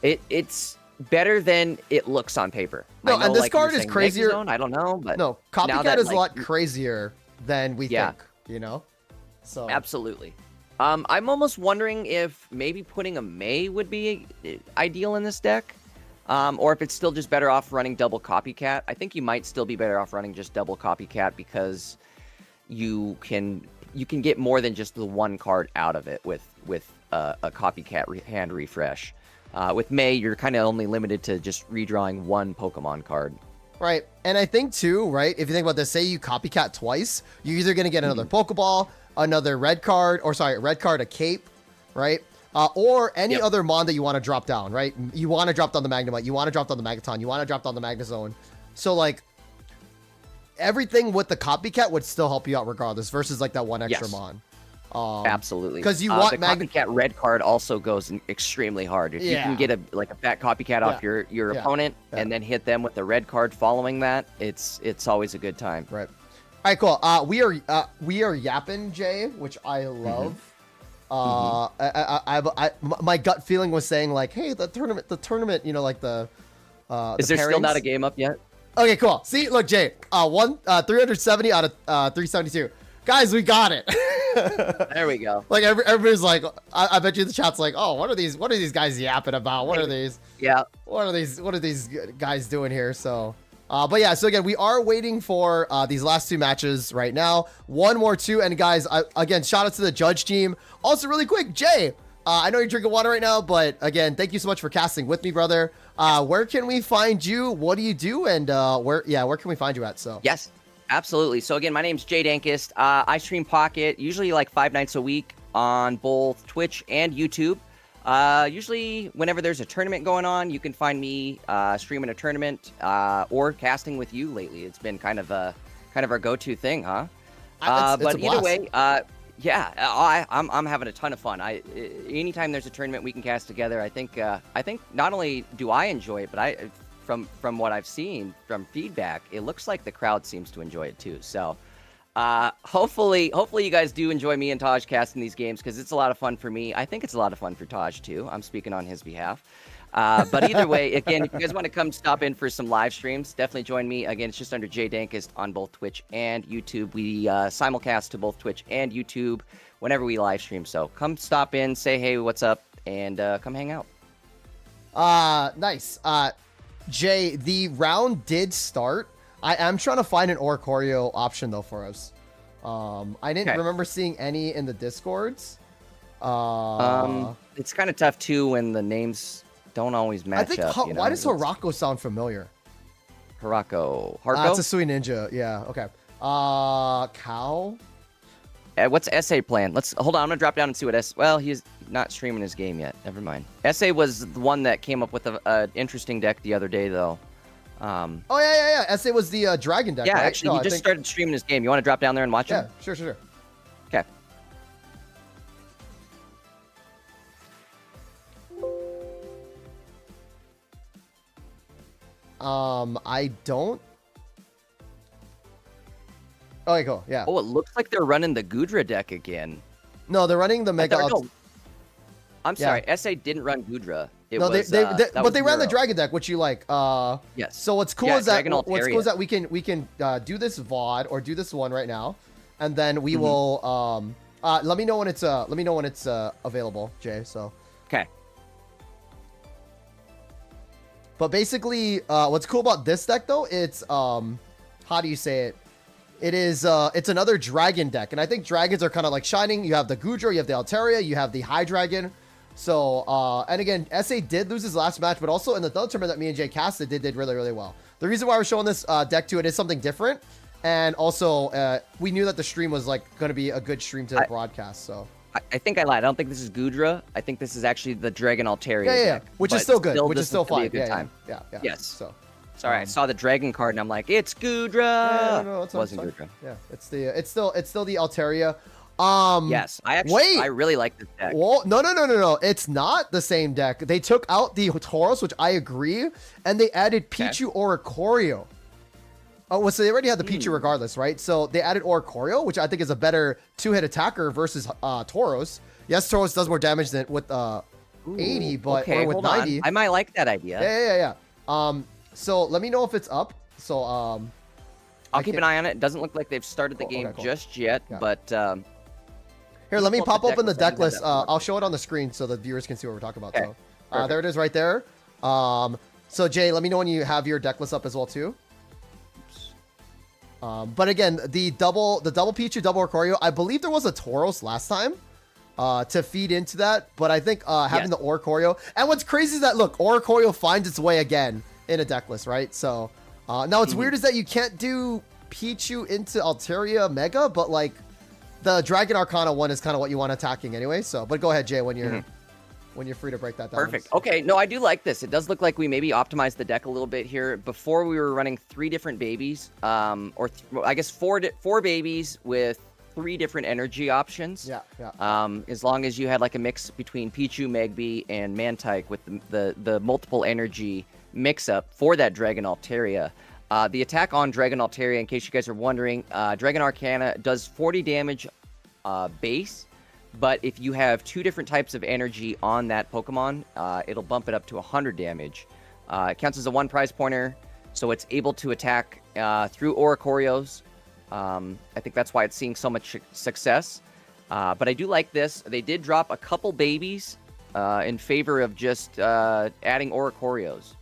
It's better than it looks on paper.
No,
I know,
and this
like,
card
you're
is
saying
crazier.
Magnezone, I don't know, but
no,
now
Copycat
that,
is a lot crazier than we think. So
absolutely. I'm almost wondering if maybe putting a May would be ideal in this deck, or if it's still just better off running double Copycat. I think you might still be better off running just double Copycat, because you can get more than just the one card out of it with a Copycat hand refresh. With May, you're kind of only limited to just redrawing one Pokemon card.
Right, and I think too, right, if you think about this, say you Copycat twice, you're either going to get another Pokeball, another red card, a cape, right? Or any other mon that you want to drop down, right? You want to drop down the Magnemite, you want to drop down the Magneton, you want to drop down the Magnezone. So, like, everything with the Copycat would still help you out regardless, versus, like, that one extra mon.
Absolutely.
Because you want
the Copycat red card also goes extremly hard. If you can get a fat Copycat off your opponent and then hit them with the red card following that, it's always a good time.
Right. All right, cool. We are yapping, Jay, which I love. My gut feeling was saying, like, hey, the tournament, like the
is there still not a game up yet?
Okay, cool. See, look, Jay, 370 out of 372. Guys, we got it.
There we go.
Like everybody's like, I bet you the chat's like, oh, what are these guys yapping about? What are these?
Yeah.
What are these guys doing here? So. But yeah, so again, we are waiting for these last 2 matches right now. One more 2, and guys, again, shout out to the judge team. Also, really quick, Jay, I know you're drinking water right now, but again, thank you so much for casting with me, brother. Where can we find you? What do you do? And where can we find you at? So
yes, absolutely. So again, my name's Jay Dankist. I stream Pocket usually like 5 nights a week on both Twitch and YouTube. Usually whenever there's a tournament going on, you can find me streaming a tournament or casting with you lately. It's been kind of our go-to thing, huh? But either way, I'm having a ton of fun. Anytime there's a tournament we can cast together, I think not only do I enjoy it, but from what I've seen from feedback, it looks like the crowd seems to enjoy it too. So hopefully you guys do enjoy me and Taj casting these games, because it's a lot of fun for me. I think it's a lot of fun for Taj too. I'm speaking on his behalf. But either way, again, if you guys want to come stop in for some live streams, definitely join me. Again, it's just under Jay Dankist on both Twitch and YouTube. We simulcast to both Twitch and YouTube whenever we live stream. So come stop in, say hey, what's up, and come hang out.
Nice. Jay, the round did start. I am trying to find an Oricorio option though for us. I didn't remember seeing any in the Discords.
It's kind of tough too when the names don't always match up.
Why does Horako sound familiar?
Horako.
It's a Sui Ninja. Yeah. Okay. Cow.
What's SA playing? Hold on. I'm gonna drop down and see what Well, he's not streaming his game yet. Never mind. SA was the one that came up with an interesting deck the other day though.
Oh yeah. SA was the dragon deck.
Yeah,
right?
actually, he just started streaming his game. You want to drop down there and watch him?
Yeah, sure.
Okay.
I don't. Okay, cool. Yeah.
Oh, it looks like they're running the Gudra deck again.
No, they're running the Mega.
I'm sorry. SA didn't run Gudra. They
ran the Dragon deck, which you like.
Yes.
So what's cool is that we can do this VOD or do this one right now, and then we will let me know when it's available, Jay. So
Okay.
but basically, what's cool about this deck though, it's how do you say it? It is it's another dragon deck, and I think dragons are kind of like shining. You have the Goodra, you have the Altaria, you have the High Dragon. So and again, SA did lose his last match, but also in the third tournament that me and Jay casted did really, really well. The reason why we're showing this deck to it is something different, and also we knew that the stream was like going to be a good stream to broadcast. So
I think I lied. I don't think this is Goodra. I think this is actually the Dragon Altaria.
Yeah.
deck,
Which is still good. Which
this
is still fine.
a good time.
Yeah.
Yes.
So.
Sorry, I saw the dragon card and I'm like, it's Goodra.
Yeah, no,
It wasn't Goodra.
Yeah, it's still the Altaria.
Yes, I really like this deck.
Well, no. It's not the same deck. They took out the Tauros, which I agree, and they added Pichu Oricorio. Oh, well, so they already had the Pichu regardless, right? So they added Oricorio, which I think is a better two-hit attacker versus Tauros. Yes, Tauros does more damage than with 80, but or with 90.
I might like that idea.
Yeah. So let me know if it's up. So
I'll keep an eye on it. It doesn't look like they've started the game just yet, but
here, let me pop open the deck list. I'll show it on the screen so the viewers can see what we're talking about.
Okay.
So there it is right there. So Jay, let me know when you have your deck list up as well too. But again, the double Pichu, double Oricorio, I believe there was a Tauros last time to feed into that, but I think having the Oricorio, and what's crazy is that look, Oricorio finds its way again in a deck list, right? So now what's weird is that you can't do Pichu into Altaria Mega, but like the Dragon Arcana one is kind of what you want attacking anyway. So, but go ahead, Jay, when you're free to break that down.
Perfect. Okay, no, I do like this. It does look like we maybe optimized the deck a little bit here. Before we were running 3 different babies, I guess four babies with 3 different energy options.
Yeah.
As long as you had like a mix between Pichu, Magby, and Mantike with the multiple energy mix-up for that Dragon Altaria. The attack on Dragon Altaria, in case you guys are wondering, Dragon Arcana does 40 damage base, but if you have 2 different types of energy on that Pokemon, it'll bump it up to 100 damage. It counts as a 1 prize pointer, so it's able to attack through Oricorios. I think that's why it's seeing so much success. But I do like this. They did drop a couple babies in favor of just adding Oricorios.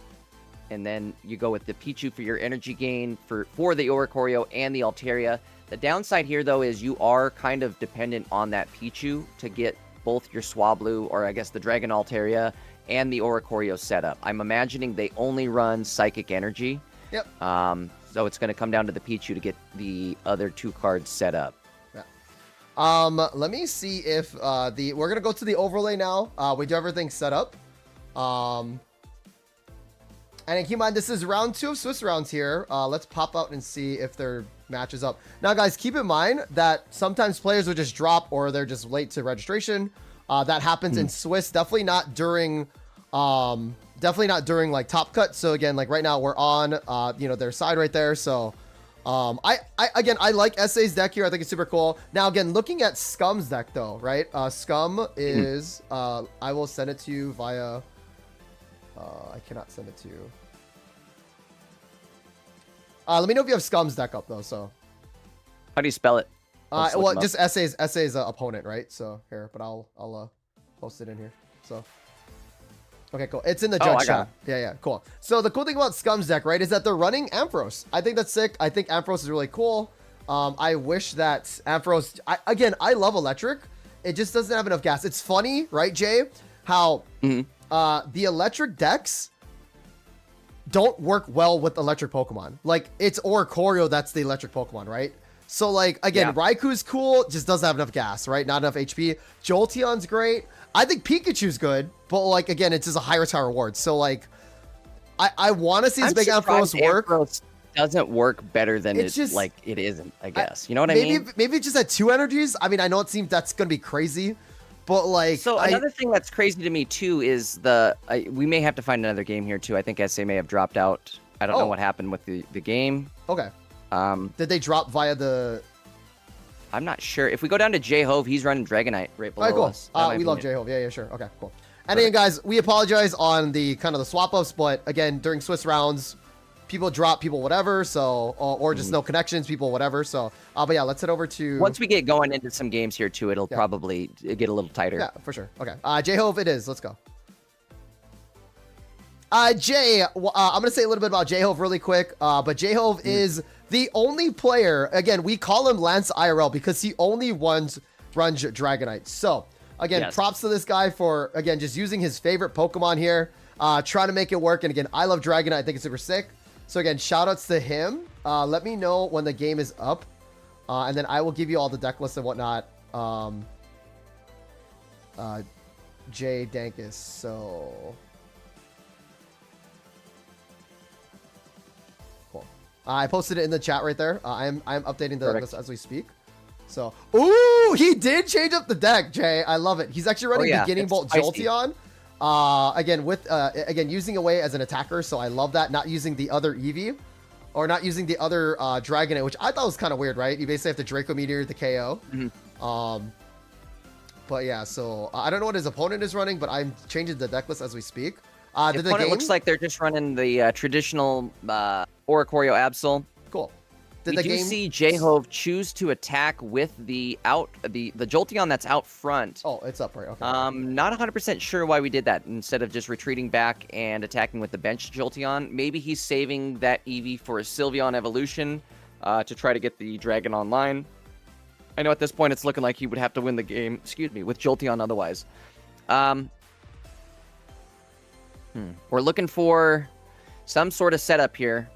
And then you go with the Pichu for your energy gain for the Oricorio and the Altaria. The downside here, though, is you are kind of dependent on that Pichu to get both your Swablu, or I guess the Dragon Altaria, and the Oricorio setup. I'm imagining they only run Psychic Energy.
Yep.
So it's going to come down to the Pichu to get the other 2 cards set up.
Yeah. Let me see if we're going to go to the overlay now. We do everything set up. And keep in mind, this is round 2 of Swiss rounds here. Let's pop out and see if their match is up. Now, guys, keep in mind that sometimes players will just drop or they're just late to registration. That happens in Swiss. Definitely not during like Top Cut. So again, like right now we're on their side right there. So I like SA's deck here. I think it's super cool. Now again, looking at Scum's deck though, right? Scum is I will send it to you via I cannot send it to you. Let me know if you have Scum's deck up though. So
how do you spell it?
Well, just SA's opponent, right? So here, but I'll post it in here. So okay, cool. It's in the judge chat. Yeah, cool. So the cool thing about Scum's deck, right, is that they're running Ampharos. I think that's sick. I think Ampharos is really cool. I wish that Ampharos. I love electric. It just doesn't have enough gas. It's funny, right, Jay? How the electric decks don't work well with electric Pokemon. Like, it's Oricorio that's the electric Pokemon, right? So, like, again, Raikou's cool, just doesn't have enough gas, right? Not enough HP. Jolteon's great. I think Pikachu's good, but, like, again, it's just a high retire reward. So, like, I want to see this big Ampharos work.
Ampharos doesn't work better than it isn't, I guess. You know what I mean?
Maybe it's just at 2 energies. I mean, I know it seems that's going to be crazy. But like,
so another thing that's crazy to me too is we may have to find another game here too. I think SA may have dropped out. I don't know what happened with the game.
Okay. Did they drop via the?
I'm not sure. If we go down to Jhov, he's running Dragonite right below us.
We love Jhov. Yeah, sure. Okay, cool. And again, guys, we apologize on the kind of the swap ups, but again, during Swiss rounds, people drop, people whatever. So or just no connections, people whatever. So but yeah, let's head over to.
Once we get going into some games here too, it'll probably get a little tighter.
Yeah, for sure. Okay, Jhov it is. Let's go. Jay, I'm going to say a little bit about Jhov really quick, but Jhov is the only player, again, we call him Lance IRL because he only runs Dragonite. So, again, props to this guy for, again, just using his favorite Pokemon here, trying to make it work. And again, I love Dragonite. I think it's super sick. So, again, shout outs to him. Let me know when the game is up, and then I will give you all the deck lists and whatnot. Jay Dankus, so... I posted it in the chat right there. I'm updating the list as we speak. So, ooh, he did change up the deck, Jay. I love it. He's actually running Beginning Bolt Jolteon. Again, with again using away as an attacker. So I love that. Not using the other Eevee, or not using the other Dragonite, which I thought was kind of weird, right? You basically have to Draco Meteor the KO. But yeah, so I don't know what his opponent is running, but I'm changing the deck list as we speak.
The opponent looks like they're just running the traditional Oricorio Absol.
Cool.
Did we see Jhov choose to attack with the Jolteon that's out front.
Oh, it's up, right? Okay.
Not 100% sure why we did that instead of just retreating back and attacking with the bench Jolteon. Maybe he's saving that Eevee for a Sylveon evolution to try to get the Dragon online. I know at this point it's looking like he would have to win the game, with Jolteon otherwise. We're looking for some sort of setup here.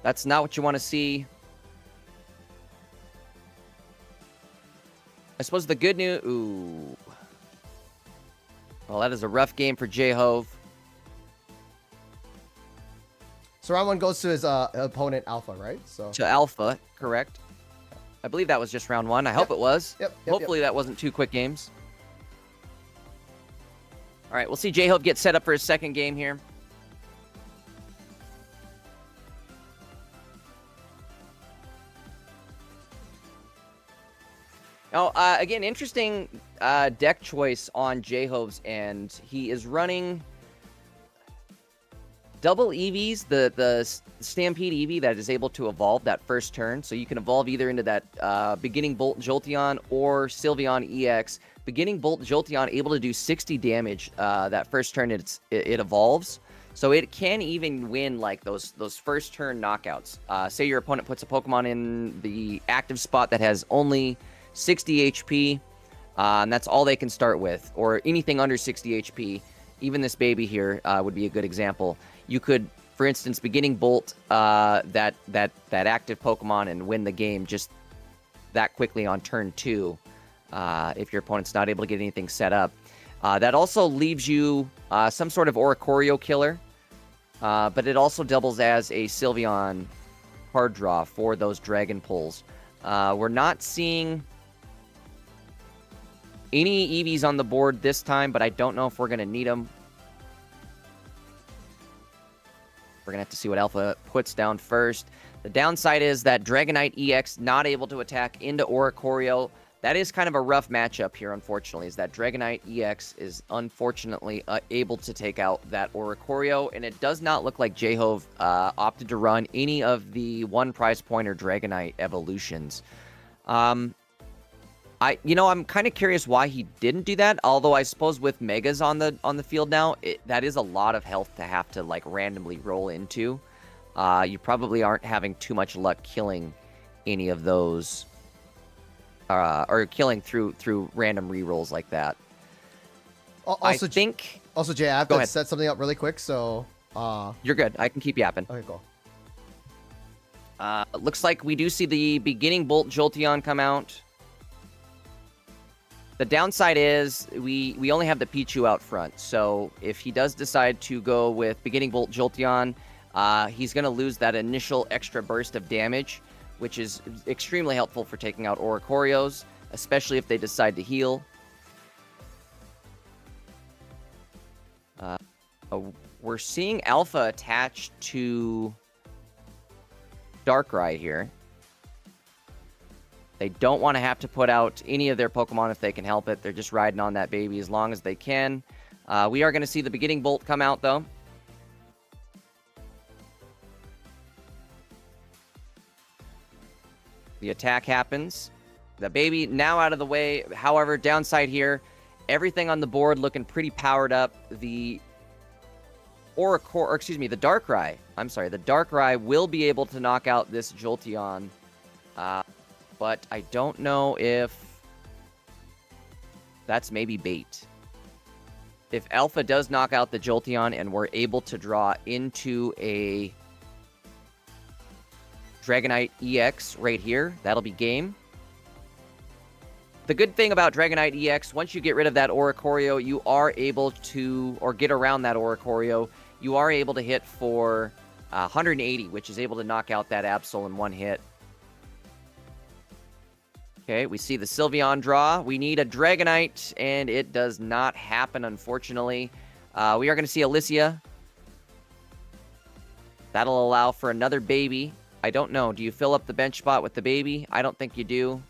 That's not what you want to see. I suppose the good news... Ooh. Well, that is a rough game for Jhov.
So round one goes to his opponent, Alpha, right? So
to Alpha, correct. I believe that was just round one. I hope it was. Hopefully that wasn't 2 quick games. All right, we'll see Jhov get set up for his second game here. Now, again, interesting deck choice on Jhov's end. He is running double EVs, the Stampede Eevee that is able to evolve that first turn. So you can evolve either into that Beginning Bolt Jolteon or Sylveon EX. Beginning Bolt Jolteon able to do 60 damage that first turn it evolves. So it can even win like those first turn knockouts. Say your opponent puts a Pokemon in the active spot that has only 60 HP, and that's all they can start with, or anything under 60 HP. Even this baby here would be a good example. You could, for instance, Beginning Bolt that active Pokemon and win the game just that quickly on turn 2. If your opponent's not able to get anything set up. That also leaves you some sort of Oricorio killer, but it also doubles as a Sylveon card draw for those Dragon pulls. We're not seeing any EVs on the board this time, but I don't know if we're going to need them. We're going to have to see what Alpha puts down first. The downside is that Dragonite EX not able to attack into Oricorio. That is kind of a rough matchup here, unfortunately, is that Dragonite EX is unfortunately able to take out that Oricorio, and it does not look like Jhov opted to run any of the 1 prize point or Dragonite evolutions. I'm kind of curious why he didn't do that, although I suppose with Megas on the field now, that is a lot of health to have to like randomly roll into. You probably aren't having too much luck killing any of those. Or killing through random rerolls like that.
Also, Jay, I have to set something up really quick, so...
You're good. I can keep yapping.
Okay, cool.
Looks like we do see the Beginning Bolt Jolteon come out. The downside is we only have the Pichu out front, so if he does decide to go with Beginning Bolt Jolteon, he's going to lose that initial extra burst of damage, which is extremely helpful for taking out Oricorios, especially if they decide to heal. We're seeing Alpha attached to Darkrai here. They don't want to have to put out any of their Pokemon if they can help it. They're just riding on that baby as long as they can. We are going to see the Beginning Bolt come out, though. The attack happens. The baby now out of the way. However, downside here, everything on the board looking pretty powered up. The the Darkrai. I'm sorry, the Darkrai will be able to knock out this Jolteon. But I don't know if that's maybe bait. If Alpha does knock out the Jolteon and we're able to draw into a Dragonite EX right here, that'll be game. The good thing about Dragonite EX, once you get rid of that Oricorio, you are able to, or get around that Oricorio, you are able to hit for 180, which is able to knock out that Absol in one hit. Okay, we see the Sylveon draw. We need a Dragonite, and it does not happen, unfortunately. We are going to see Alicia. That'll allow for another baby. I don't know. Do you fill up the bench spot with the baby? I don't think you do.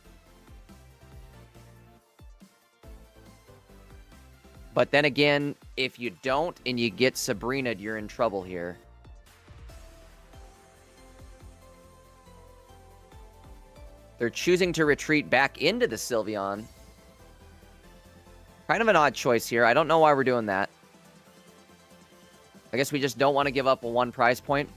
But then again, if you don't and you get Sabrina, you're in trouble here. They're choosing to retreat back into the Sylveon. Kind of an odd choice here. I don't know why we're doing that. I guess we just don't want to give up a 1 prize point.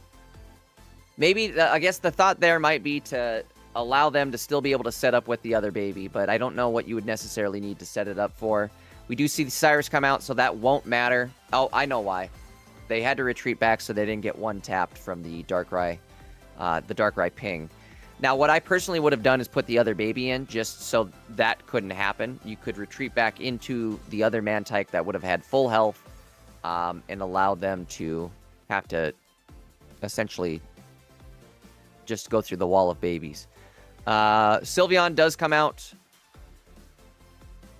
Maybe, I guess the thought there might be to allow them to still be able to set up with the other baby, but I don't know what you would necessarily need to set it up for. We do see the Cyrus come out, so that won't matter. Oh, I know why. They had to retreat back so they didn't get 1 tapped from the Darkrai ping. Now, what I personally would have done is put the other baby in, just so that couldn't happen. You could retreat back into the other Mantike that would have had full health, and allow them to have to essentially just go through the wall of babies. Sylveon does come out.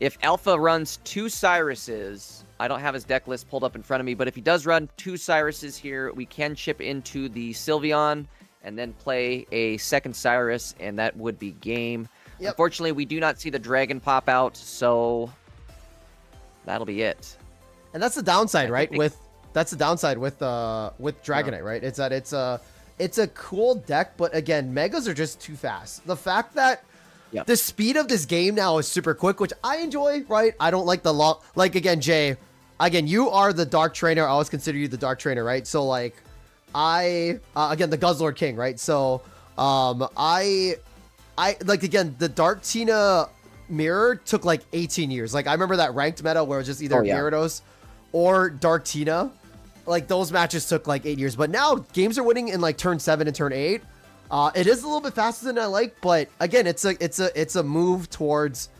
If Alpha runs 2 Cyruses, I don't have his deck list pulled up in front of me, but if he does run 2 Cyruses here, we can chip into the Sylveon and then play a second Cyrus, and that would be game. Yep. Unfortunately, we do not see the Dragon pop out, so that'll be it.
And that's the downside, right? That's the downside with Dragonite, right? It's that it's a cool deck, but again, Megas are just too fast. The fact that the speed of this game now is super quick, which I enjoy, right? I don't like the long, like, again, Jay, again, you are the Dark Trainer. I always consider you the Dark Trainer, right? So, like, again, the Guzzlord King, right? So, I like, again, the Dark Tina mirror took like 18 years. Like, I remember that ranked meta where it was just either Gyarados or Dark Tina. Like, those matches took like 8 years, but now games are winning in like turn 7 and turn 8. It is a little bit faster than I like, but again, it's a move towards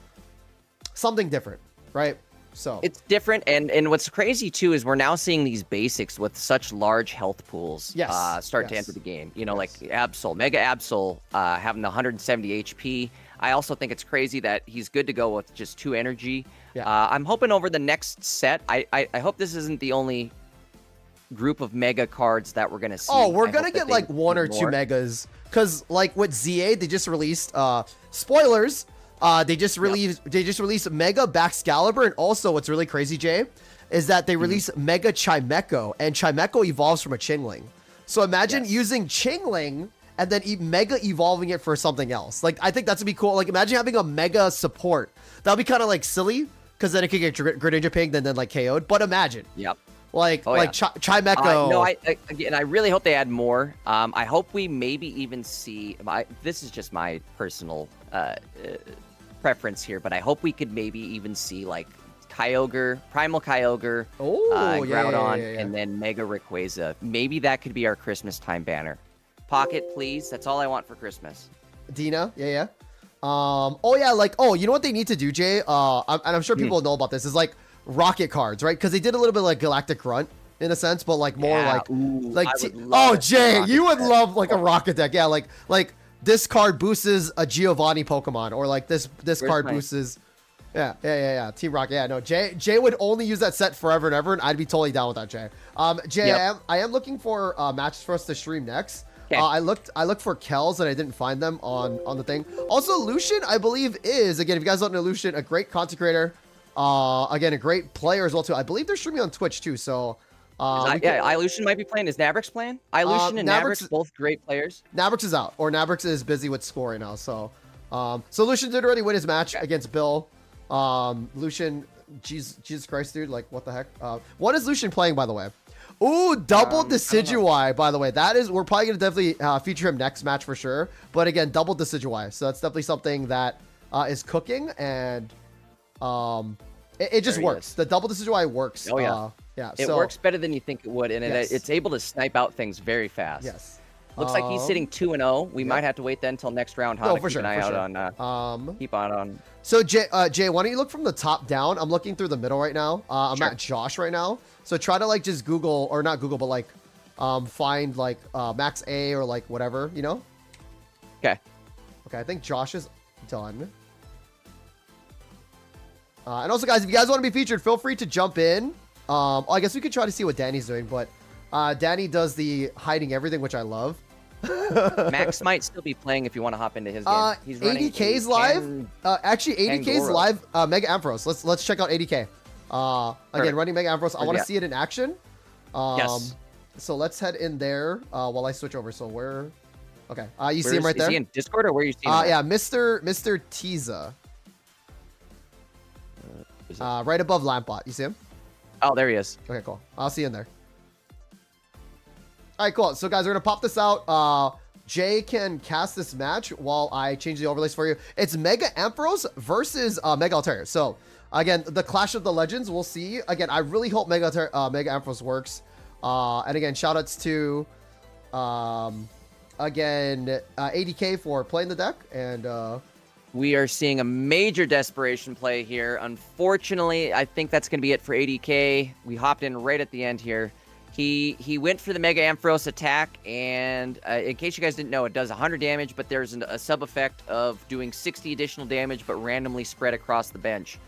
something different, right? So
it's different, and what's crazy too is we're now seeing these basics with such large health pools start to enter the game. You know, like Absol, Mega Absol, having the 170 HP. I also think it's crazy that he's good to go with just 2 energy. I'm hoping over the next set, I hope this isn't the only group of mega cards that we're gonna see.
Oh, we're gonna get like 1 or 2 megas, because like with ZA, they just released spoilers. They just released Mega Baxcalibur, and also what's really crazy, Jay, is that they released Mega Chimecho, and Chimecho evolves from a Chingling. So imagine using Chingling and then Mega evolving it for something else. Like, I think that's gonna be cool. Like, imagine having a Mega support. That'll be kind of like silly, because then it could get Greninja pinged and then like KO'd. But imagine. Chimecho.
No, I really hope they add more. I hope we maybe even see. This is just my personal preference here, but I hope we could maybe even see like Kyogre, Primal Kyogre, Groudon, and then Mega Rayquaza. Maybe that could be our Christmas time banner. Pocket, please. That's all I want for Christmas.
Dina, you know what they need to do, Jay? I'm sure people know about this. Is like rocket cards, right? Because they did a little bit like Galactic Grunt in a sense, but like more Jay, you would love like a rocket deck. Yeah, like this card boosts a Giovanni Pokemon, or like this card boosts. Team Rocket. Yeah, no, Jay would only use that set forever and ever, and I'd be totally down with that, Jay. Jay, I am looking for matches for us to stream next. Okay. I looked for Kells and I didn't find them on the thing. Also, Lucian, I believe, is, again, if you guys don't know Lucian, a great content creator. Again, a great player as well too. I believe they're streaming on Twitch too. So
Lucian might be playing. Is Nabrix playing? Lucian and Nabrix, both great players.
Nabrix is out, or Nabrix is busy with score right now. So Lucian did already win his match against Bill. Lucian, Jesus Christ, dude, like what the heck? What is Lucian playing, by the way? Ooh, double Decidueye, by the way. We're probably gonna definitely feature him next match for sure. But again, double Decidueye, so that's definitely something that is cooking, and it just works. The double Decidueye works.
Oh yeah.
Yeah,
it works better than you think it would, and it's able to snipe out things very fast.
Yes.
Looks like he's sitting 2-0. We might have to wait then until next round.
No, for sure.
Keep an eye out on. Keep on.
So Jay, why don't you look from the top down? I'm looking through the middle right now. I'm at Josh right now. So try to like just Google, or not Google, but like find like Max A or like whatever, you know?
Okay.
Okay, I think Josh is done. And also, guys, if you guys want to be featured, feel free to jump in. I guess we could try to see what Danny's doing, but Danny does the hiding everything, which I love.
Max might still be playing if you want to hop into his game. He's running
80K's live. Actually, 80K's live. Mega Ampharos. Let's check out 80K. Again, running Mega Ampharos. I want to see it in action.
Yes.
So let's head in there while I switch over. So where? Okay. You see him right there.
Is he in Discord or where are you seeing him?
Yeah, Mr. Tiza. Right above Lampot. You see him?
Oh, there he is.
Okay, cool. I'll see you in there. All right, cool. So, guys, we're going to pop this out. Jay can cast this match while I change the overlays for you. It's Mega Ampharos versus Mega Altaria. So, again, the Clash of the Legends, we'll see. Again, I really hope Mega Ampharos works. And, again, shout-outs to, again, 80K for playing the deck. And
we are seeing a major desperation play here. Unfortunately, I think that's going to be it for 80K. We hopped in right at the end here. He went for the Mega Ampharos attack, and in case you guys didn't know, it does 100 damage, but there's a sub-effect of doing 60 additional damage, but randomly spread across the bench.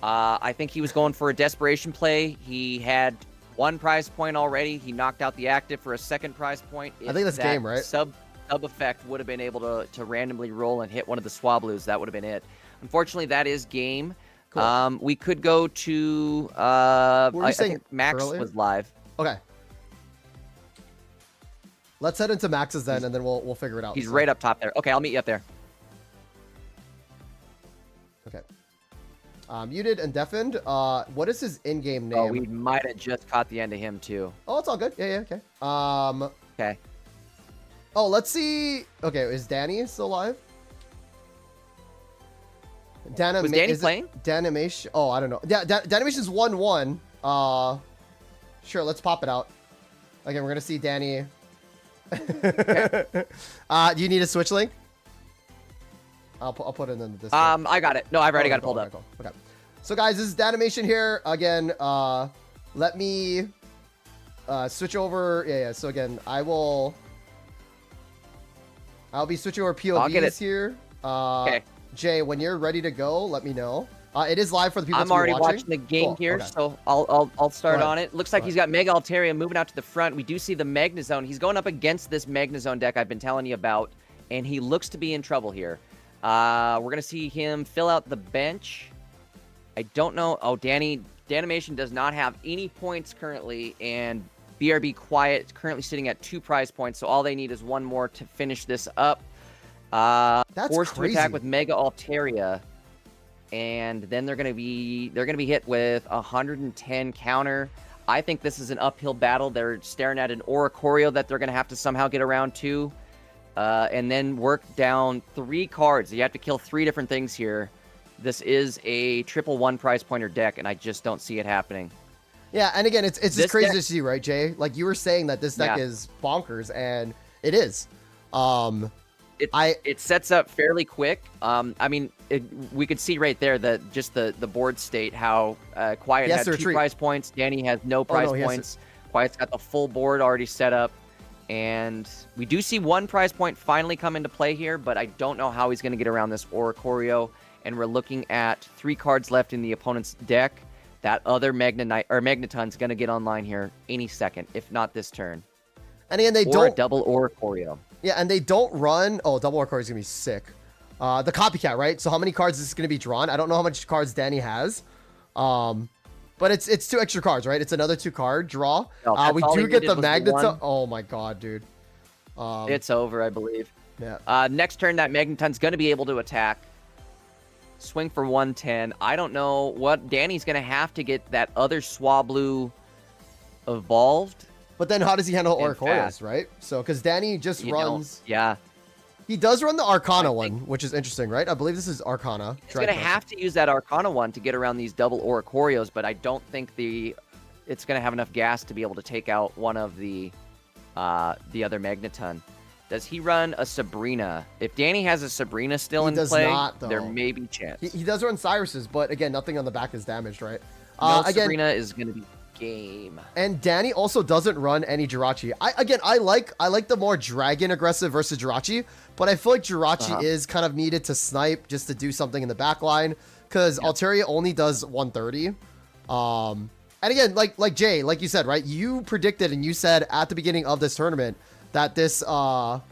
I think he was going for a desperation play. He had one prize point already. He knocked out the active for a second prize point.
I think that's game, right?
Sub-effect would have been able to randomly roll and hit one of the Swablues. That would have been it. Unfortunately, that is game. Cool. We could go to... I think Max was live.
Okay. Let's head into Max's then, and then we'll figure it out.
He's right up top there. Okay, I'll meet you up there.
Okay. Muted and deafened. What is his in-game name?
Oh, we might have just caught the end of him too.
Oh, it's all good. Yeah, okay.
Okay.
Oh, let's see. Okay, is Danny still alive?
Was Danny playing?
Danimation. Oh, I don't know. Danimation's 1-1. Sure, let's pop it out. Again, we're gonna see Danny. Okay. Do you need a switch link? I'll put it in the Discord.
I got it. No, I've already got it pulled up.
Cool. Okay. So guys, this is Danimation here. Again, let me switch over. Yeah. So again, I'll be switching over POVs here.
Okay.
Jay, when you're ready to go, let me know. It is live for the people
I'm already watching the game here, so I'll start on it. Looks like he's got Mega Altaria moving out to the front. We do see the Magnezone. He's going up against this Magnezone deck I've been telling you about, and he looks to be in trouble here. We're going to see him fill out the bench. I don't know. Oh, Danimation does not have any points currently, and BRB Quiet is currently sitting at 2 prize points, so all they need is one more to finish this up.
That's
forced
crazy.
to attack with Mega Altaria. And then they're gonna be hit with 110 counter. I think this is an uphill battle. They're staring at an Oricorio that they're gonna have to somehow get around to, and then work down 3 cards. You have to kill 3 different things here. This is a 1-1 prize pointer deck, and I just don't see it happening.
Yeah, and again, it's just crazy to see, right, Jay? Like you were saying that this deck is bonkers, and it is.
It sets up fairly quick. I mean, we could see right there that just the board state how Quiet had 2 prize points. Danny has no prize points. Quiet's got the full board already set up, and we do see 1 prize point finally come into play here, but I don't know how he's going to get around this Oricorio. And we're looking at 3 cards left in the opponent's deck. That other Magneton's going to get online here any second, if not this turn.
And again, they
don't a double Oricorio.
Yeah, and they don't run. Oh, double Oricorio is gonna be sick. The copycat, right? So how many cards is this gonna be drawn? I don't know how much cards Danny has. But it's 2 extra cards, right? It's another 2-card draw.
No,
We
all
do
he
get
needed
the
was the
Magnetone.
one.
Oh my god, dude.
It's over, I believe.
Yeah.
Next turn, that Magnetone's going to be able to attack. Swing for 110. I don't know what Danny's going to have to get that other Swablu evolved.
But then how does he handle
And
Oricorios,
fast.
right? So, because Danny just runs...
Yeah.
He does run the Arcana one, which is interesting, right? I believe this is Arcana.
He's going to have to use that Arcana one to get around these double Oricorios, but I don't think it's going to have enough gas to be able to take out one of the other Magneton. Does he run a Sabrina? If Danny has a Sabrina still in play, there may be chance.
He does run Cyrus's, but again, nothing on the back is damaged, right?
No, Sabrina is going to be game.
And Danny also doesn't run any Jirachi. I like the more dragon aggressive versus Jirachi, but I feel like Jirachi is kind of needed to snipe just to do something in the back line, because Altaria only does 130. And again, like Jay, like you said, right? You predicted and you said at the beginning of this tournament that this Magnetone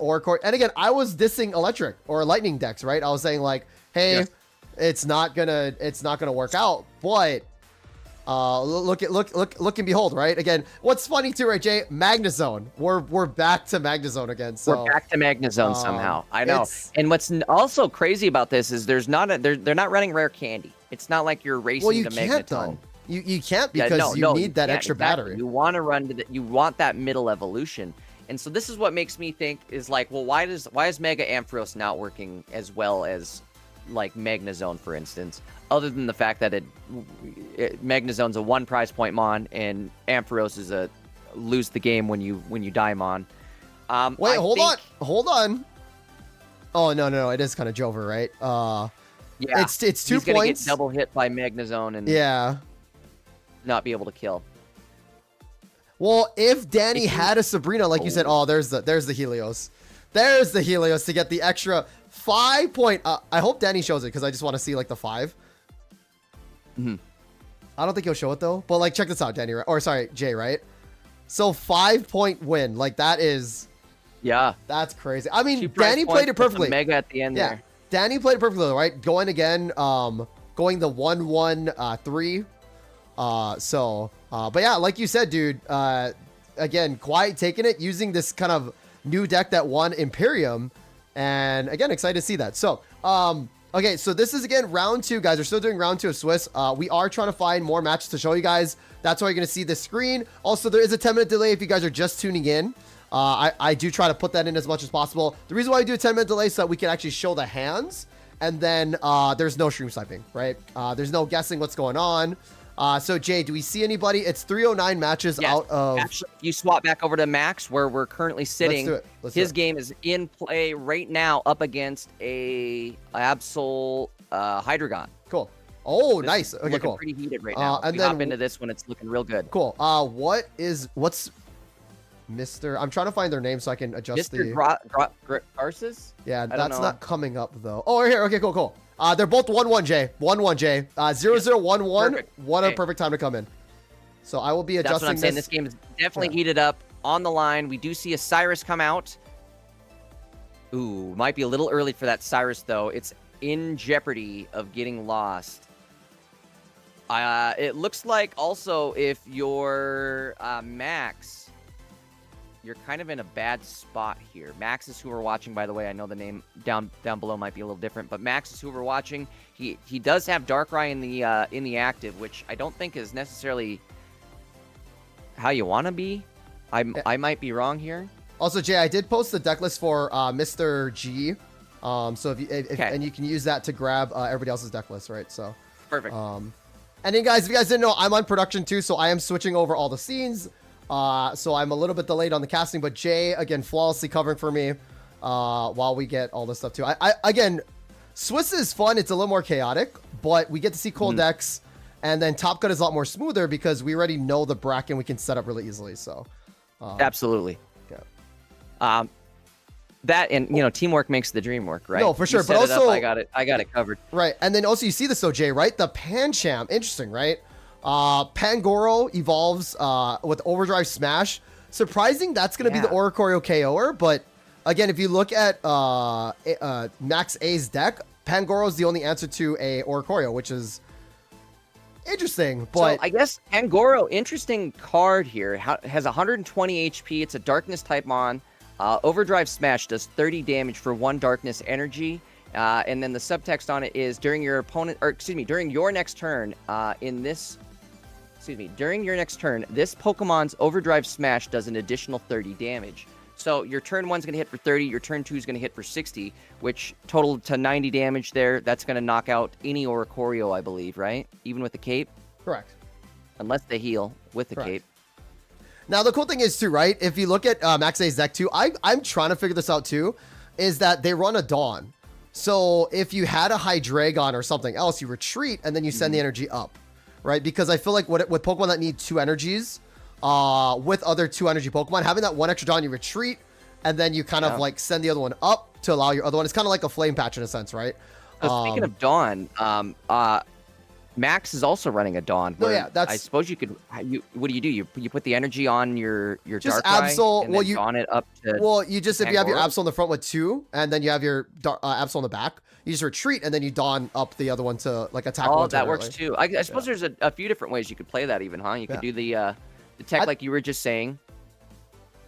Oricorio, and again, I was dissing electric or lightning decks, right? I was saying like, hey, it's not gonna work out, but look and behold, right? Again, what's funny too, right, Jay? Magnezone. We're back to Magnezone again. So
we're back to Magnezone somehow. I know. And what's also crazy about this is they're not running rare candy. It's not like you're racing to Magnetone.
You can't, because you need that extra battery.
You want to run to you want that middle evolution. And so this is what makes me think is like, well, why is Mega Ampharos not working as well as like Magnezone, for instance, other than the fact that Magnezone's a 1 prize point mon and Ampharos is a lose the game when you die mon.
Wait, hold on. Oh no, it is kind of Jover, right?
Yeah,
it's 2
He's
points.
Gonna get double hit by Magnezone and not be able to kill.
Well, if Danny had a Sabrina, like you said, there's the Helios. There's the Helios to get the extra 5 point. I hope Danny shows it, because I just want to see like the 5. I don't think he'll show it though. But like, check this out, Danny. Or sorry, Jay, right? So 5-point win, like that is.
Yeah,
that's crazy. I mean, Danny played it perfectly.
Mega at the end there.
Danny played it perfectly, right? Going again, going the 1-1-3. But yeah, like you said, dude, again, Quiet taking it, using this kind of new deck that won Imperium, and again, excited to see that. So, okay, so this is again round 2, guys. We're still doing round 2 of Swiss. We are trying to find more matches to show you guys. That's why you're going to see the screen. Also, there is a 10-minute delay if you guys are just tuning in. I do try to put that in as much as possible. The reason why we do a 10-minute delay is so that we can actually show the hands, and then there's no stream sniping, right? There's no guessing what's going on. So Jay, do we see anybody? It's 309 matches out of.
Actually, you swap back over to Max, where we're currently sitting.
Let's
His game is in play right now, up against a Absol Hydreigon.
Cool. Oh, nice. Okay, cool.
Pretty heated right now.
And
we
then
hop into this when it's looking real good.
Cool. What's Mr. I'm trying to find their name so I can adjust
Mr. Garces?
Yeah, that's not coming up though. Oh, right here. Okay, cool. They're both 1-1, Jay. 1-1, Jay. 0-0-1-1.
Perfect.
What a perfect time to come in. So I will be adjusting.
That's what I'm saying. This game is definitely heated up. On the line, we do see a Cyrus come out. Ooh, might be a little early for that Cyrus though. It's in jeopardy of getting lost. It looks like also if you're Max, you're kind of in a bad spot here. Max is who we're watching, by the way. I know the name down below might be a little different, but Max is who we're watching. He does have Darkrai in the active, which I don't think is necessarily how you want to be. I might be wrong here.
Also, Jay, I did post the deck list for Mr. G. So if and you can use that to grab everybody else's deck list, right? So
perfect.
And then guys, if you guys didn't know, I'm on production too, so I am switching over all the scenes. So I'm a little bit delayed on the casting, but Jay, again, flawlessly covering for me while we get all this stuff too. Again, Swiss is fun. It's a little more chaotic, but we get to see cool decks, and then Top Cut is a lot more smoother because we already know the bracket and we can set up really easily. So
absolutely.
Yeah.
That and teamwork makes the dream work, right?
No, for sure.
You
But
set it
also,
up, I got it covered.
Right, and then also you see this though, Jay, right? The Pancham, interesting, right? Pangoro evolves with Overdrive Smash. Surprising that's going to be the Oricorio KO'er, but again, if you look at Max A's deck, Pangoro is the only answer to a Oricorio, which is interesting. But
so I guess Pangoro, interesting card here, has 120 HP. It's a Darkness type mon. Overdrive Smash does 30 damage for 1 Darkness energy. And then the subtext on it is during your next turn, during your next turn, this Pokemon's Overdrive Smash does an additional 30 damage. So your turn 1's going to hit for 30, your turn 2 is going to hit for 60, which totaled to 90 damage there. That's going to knock out any Oricorio, I believe, right? Even with the cape?
Correct.
Unless they heal with the cape.
Now, the cool thing is, too, right? If you look at Max A's deck, too, I'm trying to figure this out, too, is that they run a Dawn. So if you had a Hydreigon or something else, you retreat, and then you send the energy up, right? Because I feel like with Pokemon that need 2 energies, with other 2 energy Pokemon, having that 1 extra Dawn, you retreat, and then you kind of like send the other one up to allow your other one. It's kind of like a Flame Patch in a sense, right?
Speaking of Dawn, Max is also running a Dawn.
No, yeah, that's.
I suppose you could. What do? You put the energy on your
just
Darkrai
Absol.
and
well,
then
you
Dawn it up to.
Well, you just if you have your
Pangoro?
Absol in the front with 2, and then you have your Absol in the back, you just retreat, and then you Dawn up the other one to like attack.
Oh,
one
that
turn
works
early.
too. I suppose there's a few different ways you could play that, even, huh? You could do the tech like you were just saying.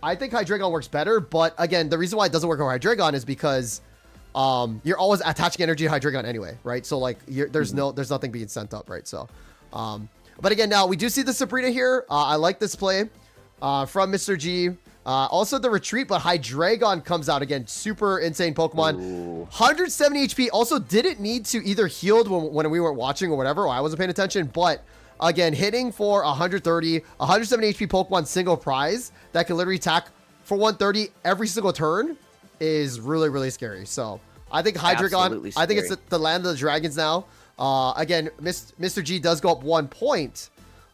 I think Hydreigon works better, but again, the reason why it doesn't work on Hydreigon is because you're always attaching energy to Hydreigon anyway, right? So like there's nothing being sent up, right? So but again, now we do see the Sabrina here. I like this play from Mr. G. Also the retreat, but Hydreigon comes out again. Super insane Pokemon.
Ooh.
170 HP. Also didn't need to either healed when we weren't watching or whatever, or I wasn't paying attention, but again, hitting for 130, 170 HP Pokemon single prize that can literally attack for 130 every single turn is really, really scary. So I think Hydreigon, I think it's the land of the dragons now. Again, Mr. G does go up 1 point.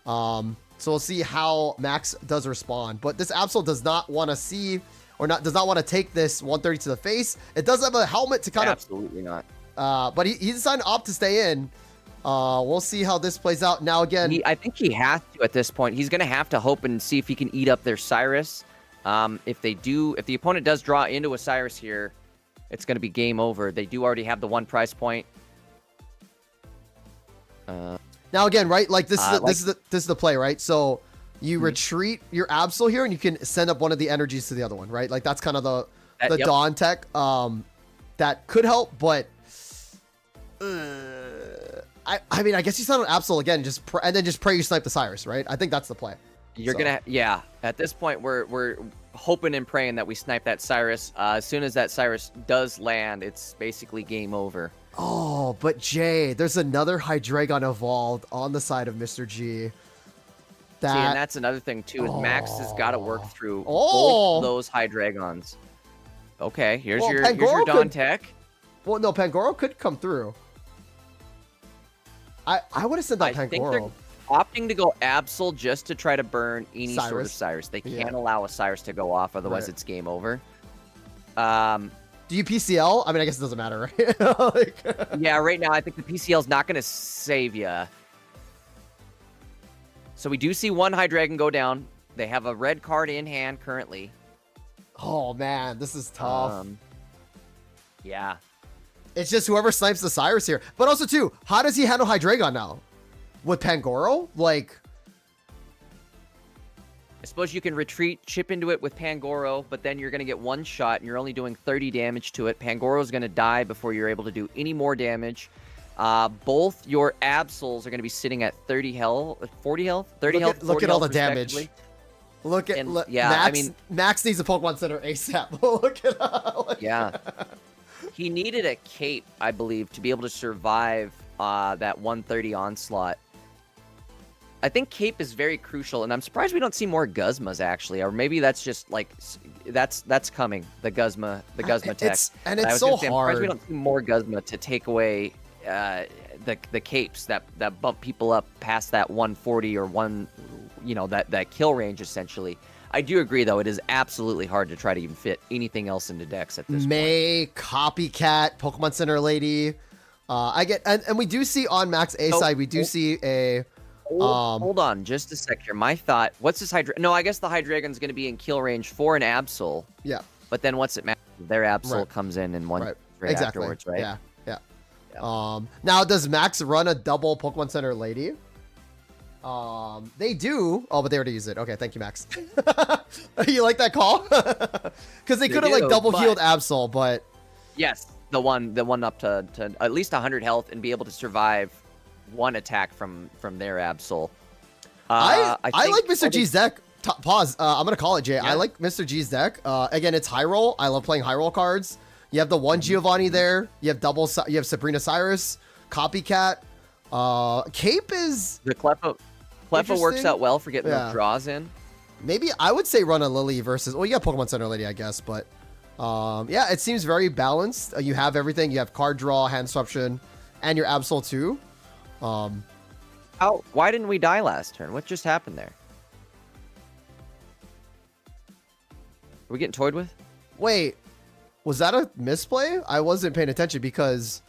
So we'll see how Max does respond. But this Absol does not want to see, or does not want to take this 130 to the face. It does have a helmet to kind
Absolutely not.
But he decided to opt to stay in. We'll see how this plays out. Now again,
I think he has to at this point. He's going to have to hope and see if he can eat up their Cyrus. If the opponent does draw into a Cyrus here, it's going to be game over. They do already have the 1 prize point.
now again, right? Like this is the play, right? So you retreat your Absol here, and you can send up one of the energies to the other one, right? Like that's kind of the Dawn tech. That could help, but I mean, I guess you send an Absol again, and then just pray you snipe the Cyrus, right? I think that's the play.
At this point, we're hoping and praying that we snipe that Cyrus. As soon as that Cyrus does land, it's basically game over.
Oh, but Jay, there's another Hydreigon evolved on the side of Mr. G.
And that's another thing too. Is Max has got to work through both those Hydreigons. Okay, here's your Dawn tech.
Well, no, Pangoro could come through. I would have said that Pangoro.
I think they're opting to go Absol just to try to burn any sort of Cyrus. They can't allow a Cyrus to go off, otherwise it's game over.
Do you PCL? I mean, I guess it doesn't matter, right?
Yeah, right now I think the PCL is not going to save you. So we do see 1 Hydreigon go down. They have a red card in hand currently.
Oh man, this is tough.
Yeah.
It's just whoever snipes the Cyrus here. But also, too, how does he handle Hydreigon now? With Pangoro? Like...
I suppose you can retreat, chip into it with Pangoro, but then you're going to get 1 shot, and you're only doing 30 damage to it. Pangoro's going to die before you're able to do any more damage. Both your Absols are going to be sitting at 30 health, 40 health, 30 health, 40
Look at all the
health,
damage. Look at...
yeah,
Max,
I mean...
Max needs a Pokemon Center ASAP. Look at...
Yeah. He needed a cape, I believe, to be able to survive that 130 onslaught. I think cape is very crucial, and I'm surprised we don't see more Guzmas actually, or maybe that's just like that's coming. The Guzma tech.
It's so hard.
I'm surprised we don't see more Guzma to take away the capes that bump people up past that 140 or that kill range essentially. I do agree, though, it is absolutely hard to try to even fit anything else into decks at this point.
Copycat, Pokemon Center Lady. And we do see on Max A side, we do see a...
Hold on just a sec here. My thought, what's this No, I guess the Hydreigon's going to be in kill range for an Absol.
Yeah.
But then what's it matter? Their Absol comes in and one
exactly.
afterwards, right?
Yeah. Now does Max run a double Pokemon Center Lady? They do. Oh, but they already used it. Okay, thank you, Max. You like that call? Because they could have like double healed Absol, but
yes, the one up to at least 100 health and be able to survive one attack from their Absol.
I like Mr. G's deck. Pause. I'm gonna call it, Jay. Yeah. I like Mr. G's deck. Again, it's high roll. I love playing high roll cards. You have the one Giovanni there. You have you have Sabrina Cyrus, Copycat. Cape is
the Cleffa works out well for getting those draws in.
Maybe I would say run a Lily versus. Well, you got Pokemon Center Lady, I guess, but yeah, it seems very balanced. You have everything. You have card draw, hand disruption, and your Absol too.
Why didn't we die last turn? What just happened there? Are we getting toyed with?
Wait, was that a misplay? I wasn't paying attention because.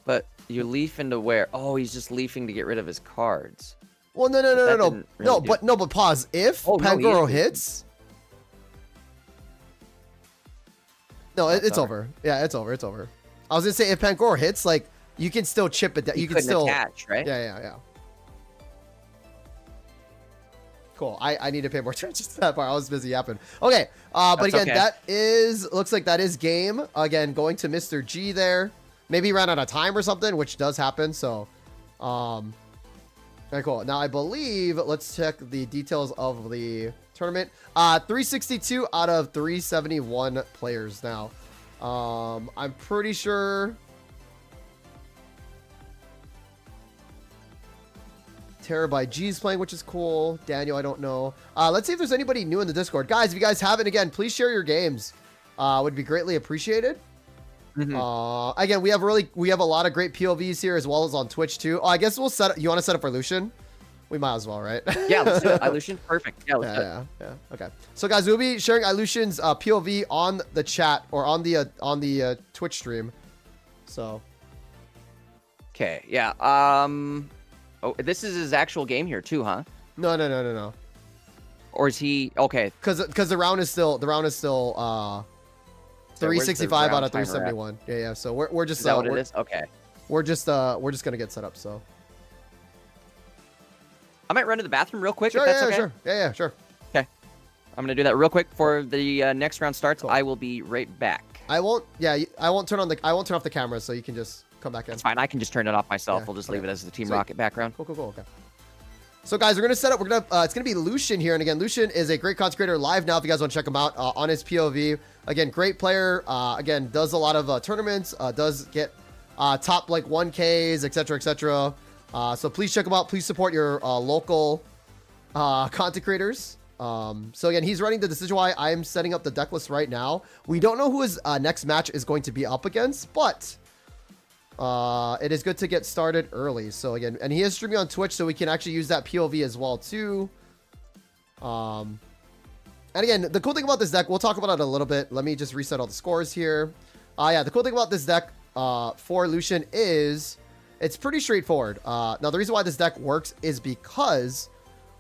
But you leaf into where? Oh, he's just leafing to get rid of his cards.
Well, no, but pause. If Pangoro hits. No, it's over. Yeah, it's over. It's over. I was gonna say if Pangoro hits, like you can still chip it down. You can still
attach, right?
Yeah. Cool. I need to pay more attention to that part. I was busy yapping. Okay. But again, that looks like that is game. Again, going to Mr. G there. Maybe he ran out of time or something, which does happen. So, very cool. Now I believe let's check the details of the tournament. 362 out of 371 players now. I'm pretty sure. Terror by G's playing, which is cool. Daniel, I don't know. Let's see if there's anybody new in the Discord. Guys, if you guys haven't, again, please share your games. Would be greatly appreciated. Again, we have a lot of great POVs here as well as on Twitch too. Oh, I guess we'll set up. You want to set up for Lucian? We might as well, right?
Yeah, let's do it. Lucian, perfect. Yeah, let's do it.
Yeah. Okay. So guys, we'll be sharing Lucian's POV on the chat or on the Twitch stream. So.
Okay. Yeah. Oh, this is his actual game here too, huh?
No.
Or is he okay?
Because the round is still 365 out of 371. Yeah. So we're just.
Is that what it is? Okay.
We're just gonna get set up. So.
I might run to the bathroom real quick.
Sure.
If that's okay.
Sure. Yeah. Sure.
Okay. I'm gonna do that real quick before the next round starts. Cool. I will be right back.
I won't. Yeah. I won't turn off the camera, so you can just come back in.
It's fine. I can just turn it off myself. We'll just leave it as the Team Rocket background.
Cool. Okay. So guys, we're gonna set up. It's gonna be Lucian here, and again, Lucian is a great content creator live now. If you guys want to check him out on his POV, again, great player. Again, does a lot of tournaments. Does get top like 1Ks, etc. So please check him out. Please support your local content creators. So again, he's running the Decision Why. I am setting up the deck list right now. We don't know who his next match is going to be up against, but it is good to get started early. So again, and he is streaming on Twitch, so we can actually use that POV as well too. And again, the cool thing about this deck, we'll talk about it a little bit. Let me just reset all the scores here. Yeah, the cool thing about this deck for Lucian is it's pretty straightforward. Now, the reason why this deck works is because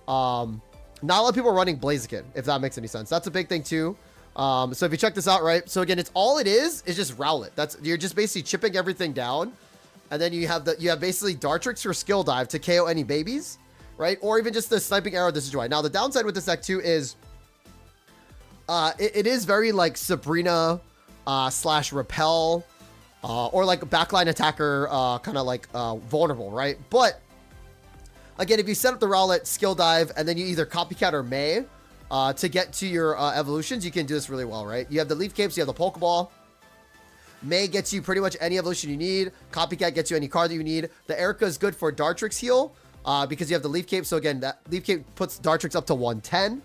not a lot of people are running Blaziken, if that makes any sense. That's a big thing too. So if you check this out, right? So again, it's just Rowlet. You're just basically chipping everything down. And then you have basically Dartrix for skill dive to KO any babies, right? Or even just the sniping arrow Decision Why. Now the downside with this deck too is it is very like Sabrina / repel or like backline attacker kind of like vulnerable, right? But again, if you set up the Rowlet skill dive and then you either copycat or May to get to your evolutions, you can do this really well, right? You have the Leaf Capes, you have the Pokeball. May gets you pretty much any evolution you need. Copycat gets you any card that you need. The Erica is good for Dartrix heal because you have the Leaf Cape. So again, that Leaf Cape puts Dartrix up to 110,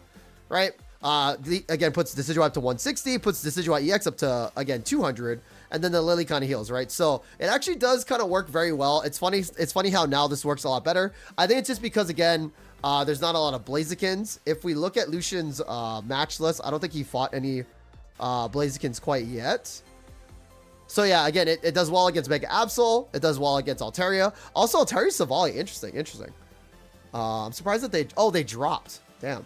right? Again, puts Decision Why up to 160, puts Decision Why EX up to, again, 200, and then the Lily kind of heals, right? So it actually does kind of work very well. It's funny how now this works a lot better. I think it's just because, again, there's not a lot of Blazikens. If we look at Lucian's match list, I don't think he fought any Blazikens quite yet. So yeah, again, it does well against Mega Absol. It does well against Altaria. Also, Altaria Savali, interesting. I'm surprised that they dropped. Damn.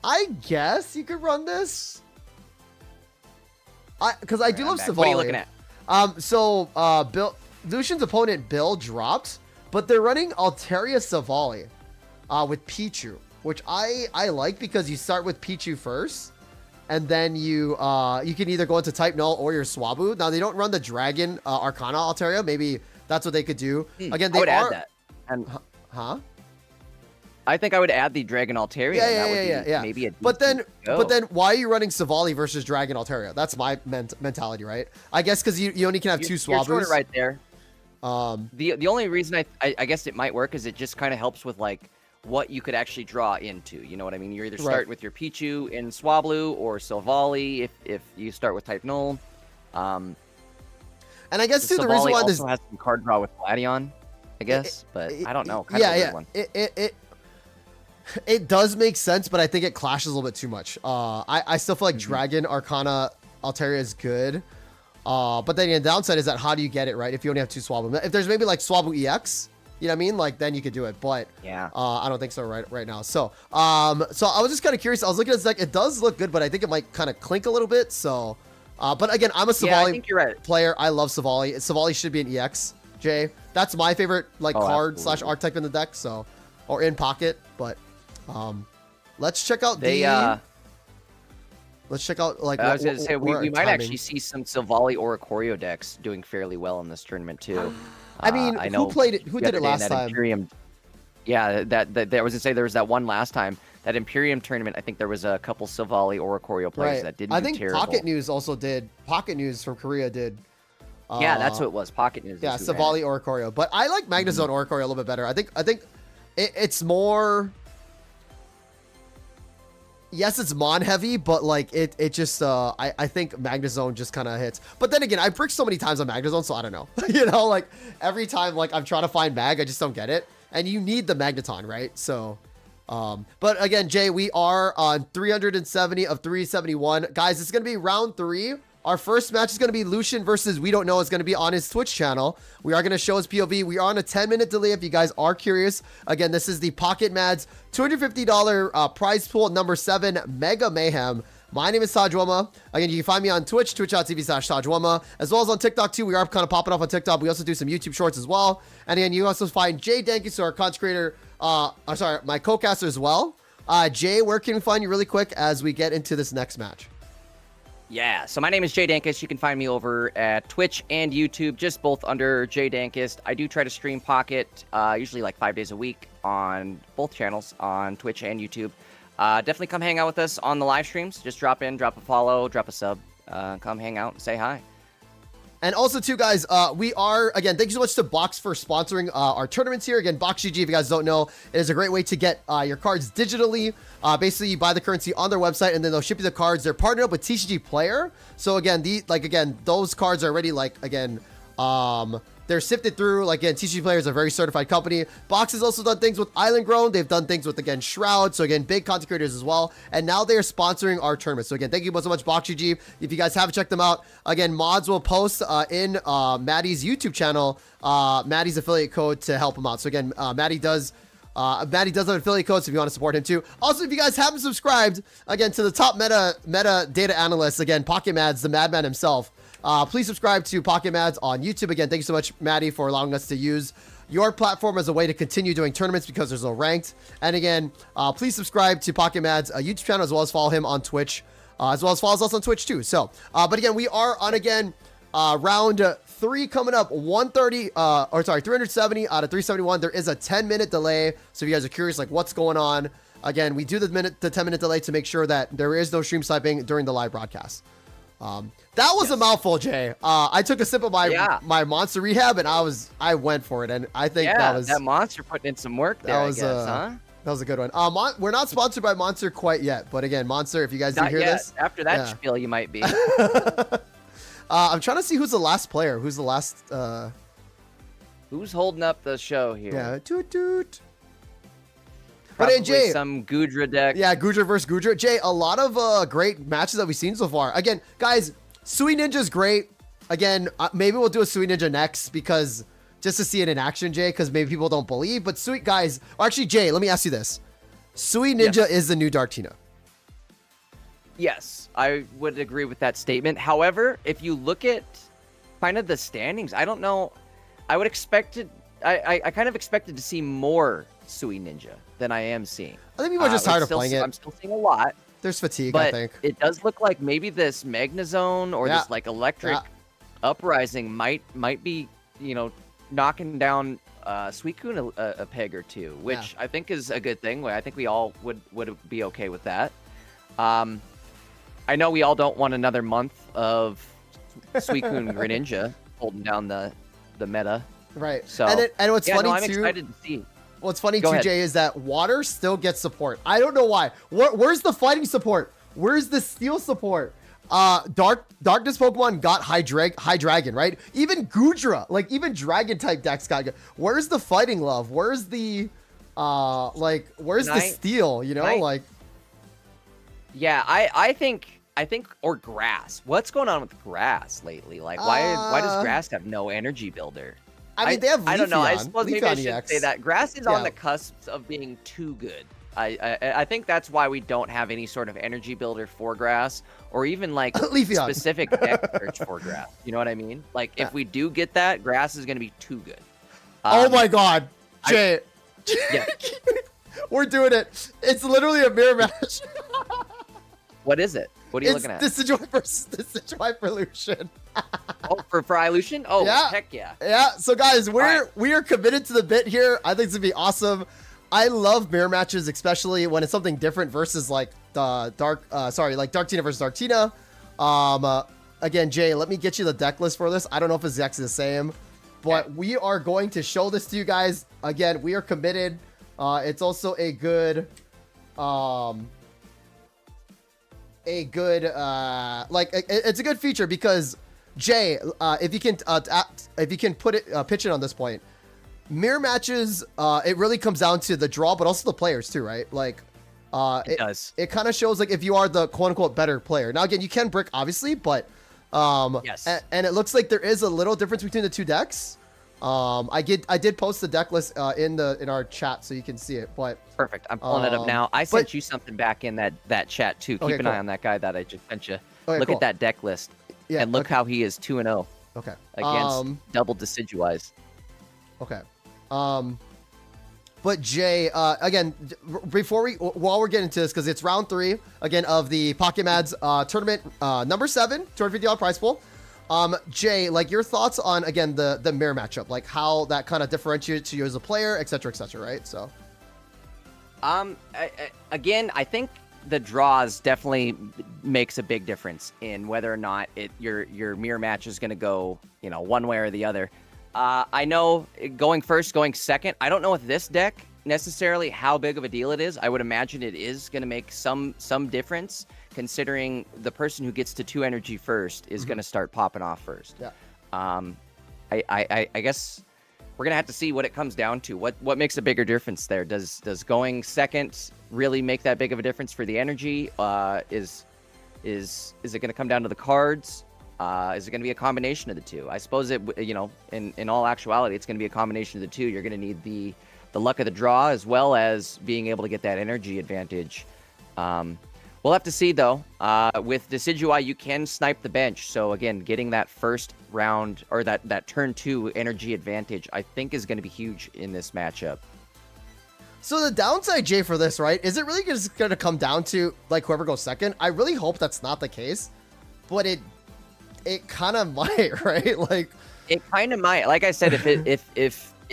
I guess you could run this. Because I do love Savali.
What are you looking at?
Bill, Lucian's opponent Bill dropped, but they're running Altaria Savali with Pichu, which I like because you start with Pichu first, and then you can either go into Type Null or your Swabu. Now they don't run the Dragon Arcana Altaria. Maybe that's what they could do. Again, they
add that. And I think I would add the Dragon Altaria.
Yeah.
Maybe a
but then why are you running Savali versus Dragon Altaria? That's my mentality, right? I guess because you only can have two Swabus.
You're right there. The only reason I guess it might work is it just kind of helps with like what you could actually draw into. You know what I mean? You're either starting with your Pichu in Swablu or Silvally if you start with Type Null.
And I guess too the reason why this
also has some card draw with Gladion, I guess, but I don't know.
It does make sense, but I think it clashes a little bit too much. I still feel like Dragon Arcana Altaria is good. But then the downside is that how do you get it, right? If you only have two Swabu. If there's maybe like Swabu EX, you know what I mean? Like then you could do it. But
yeah,
I don't think so right now. So I was just kind of curious. I was looking at this deck. It does look good, but I think it might kind of clink a little bit. So but again, I'm a Savali player. I love Savali. Savali should be an EX, Jay. That's my favorite card / archetype in the deck. So or in pocket, but let's check out let's check out like
I was gonna say we might actually see some Silvally Oricorio decks doing fairly well in this tournament too.
I mean, I know who played it? Who did it last time?
Imperium, yeah, that I was gonna say there was that one last time. That Imperium tournament, I think there was a couple Silvally Oricorio players that didn't.
I think
terrible.
Pocket News also did. Pocket News from Korea did.
Yeah, that's what it was. Pocket News.
Yeah, Savali Oricorio, but I like Magnezone Oricorio a little bit better. I think it's more. Yes, it's mon heavy, but like it just I think Magnezone just kind of hits. But then again, I bricked so many times on Magnezone, so I don't know. You know, like every time like I'm trying to find mag, I just don't get it. And you need the Magneton, right? So but again, Jay, we are on 370 of 371. Guys, it's gonna be round 3. Our first match is going to be Lucian versus We Don't Know. Is going to be on his Twitch channel. We are going to show his POV. We are on a 10-minute delay if you guys are curious. Again, this is the Pocket Mads $250 prize pool number 7 Mega Mayhem. My name is Tajwama. Again, you can find me on Twitch, twitch.tv/Tajwama, as well as on TikTok too. We are kind of popping off on TikTok. We also do some YouTube shorts as well. And again, you also find Jay Dankis, our content creator, my co-caster as well. Jay, where can we find you really quick as we get into this next match?
Yeah, so my name is Jay Dankist. You can find me over at Twitch and YouTube, just both under Jay Dankist. I do try to stream Pocket, usually like 5 days a week on both channels, on Twitch and YouTube. Definitely come hang out with us on the live streams. Just drop in, drop a follow, drop a sub. Come hang out and say hi.
And also, too, guys, we are, again, thank you so much to Box for sponsoring our tournaments here. Again, BoxGG, if you guys don't know, it is a great way to get your cards digitally. Basically, you buy the currency on their website, and then they'll ship you the cards. They're partnered up with TCG Player. So, again, those cards are already, they're sifted through. Again, TCG Player is a very certified company. Box has also done things with Island Grown. They've done things with, again, Shroud. So, again, big content creators as well. And now they are sponsoring our tournament. So, again, thank you so much, BoxGG. If you guys haven't checked them out, again, mods will post in Maddie's YouTube channel, Maddie's affiliate code to help him out. So, again, Maddie does have an affiliate code, so if you want to support him too. Also, if you guys haven't subscribed, again, to the top meta data analyst, again, Pocket Mads, the madman himself, please subscribe to Pocket Mads on YouTube. Again, thank you so much, Maddie, for allowing us to use your platform as a way to continue doing tournaments because there's no ranked. And again, please subscribe to Pocket Mads' YouTube channel, as well as follow him on Twitch, as well as follow us on Twitch too. So, but again, we are on, again, round 3 coming up, 370 out of 371. There is a 10-minute delay. So if you guys are curious, like what's going on, again, we do the 10-minute delay to make sure that there is no stream sniping during the live broadcast. That was a mouthful, Jay. I took a sip of my Monster Rehab, and I went for it, and I think that
Monster putting in some work there. That
was a good one. We're not sponsored by Monster quite yet, but again, Monster, if you guys didn't hear this,
after that spiel, you might be.
I'm trying to see who's the last player. Who's the last?
Who's holding up the show here?
Yeah, toot toot.
Probably but Jay, some Gudra deck.
Yeah, Gudra versus Gudra. Jay, a lot of great matches that we've seen so far. Again, guys, Sui Ninja's great. Again, maybe we'll do a Sui Ninja next because just to see it in action, Jay, because maybe people don't believe. But Sui guys, or actually, Jay, let me ask you this: Sui Ninja is the new Dark Tina.
Yes, I would agree with that statement. However, if you look at kind of the standings, I don't know. I would expect it. I kind of expected to see more Sui Ninja than I am seeing.
I think people are just tired of playing it.
I'm still seeing a lot.
There's fatigue,
but
I think.
It does look like maybe this Magnezone or this like electric uprising might be, you know, knocking down Suicune a peg or two, which I think is a good thing. I think we all would be okay with that. I know we all don't want another month of Suicune Greninja holding down the meta.
Right.
So
and what's funny
I'm
too.
excited to see.
What's funny
Go
too,
ahead.
Jay, is that water still gets support. I don't know why. Where's the fighting support? Where's the steel support? Darkness Pokemon got High Dragon, right? Even Goodra, like even Dragon type decks got good. Where's the fighting love? Where's the where's the steel? You know, like.
Yeah, I think or grass. What's going on with grass lately? Like why does grass have no energy builder?
I mean, they have Leafeon.
I don't know. I suppose maybe I should
EX.
say that grass is on the cusp of being too good. I think that's why we don't have any sort of energy builder for grass, or even like specific deck search for grass. You know what I mean? Like if we do get that, grass is going to be too good.
Oh my God, Jay!
Yeah.
We're doing it. It's literally a mirror match.
What is it? What are you looking at?
It's Decidueye versus Decidueye for Lucian.
Oh, for Lucian? Oh,
yeah.
Heck yeah.
Yeah. So guys, we are committed to the bit here. I think it's gonna be awesome. I love mirror matches, especially when it's something different versus like the Darktina versus Darktina. Again, Jay, let me get you the deck list for this. I don't know if it's exactly the same, but we are going to show this to you guys. Again, we are committed. It's also a good it's a good feature because Jay, if you can pitch it on this point, mirror matches, it really comes down to the draw, but also the players too, right? Like,
it does.
It kind of shows like if you are the quote unquote better player. Now again, you can brick obviously, but
yes.
And it looks like there is a little difference between the two decks. I did post the deck list in our chat so you can see it, but
perfect. I'm pulling it up now. I sent you something back in that chat too. Keep an eye on that guy that I just sent you.
Okay,
look at that deck list. Yeah, and look how he is 2-0.
Okay.
Against double Decidueyes.
Okay. But Jay, again, while we're getting to this, because it's round 3 again of the Pocket Mads tournament, number 7, $250 prize pool. Jay, like your thoughts on again the mirror matchup, like how that kind of differentiates you as a player, etc., right? So,
again, I think the draws definitely makes a big difference in whether or not your mirror match is going to go, you know, one way or the other. I know going first, going second, I don't know with this deck necessarily how big of a deal it is. I would imagine it is going to make some difference, considering the person who gets to 2 energy first is going to start popping off first.
Yeah.
I guess we're going to have to see what it comes down to. What makes a bigger difference there? Does going second really make that big of a difference for the energy? Is it going to come down to the cards? Is it going to be a combination of the two? I suppose in all actuality, it's going to be a combination of the two. You're going to need the luck of the draw as well as being able to get that energy advantage. We'll have to see though. With Decidueye, you can snipe the bench. So again, getting that first round or that turn 2 energy advantage, I think is going to be huge in this matchup.
So the downside, Jay, for this, right, is it really just going to come down to like whoever goes second? I really hope that's not the case, but it kind of might, right? Like
it kind of might. Like I said, if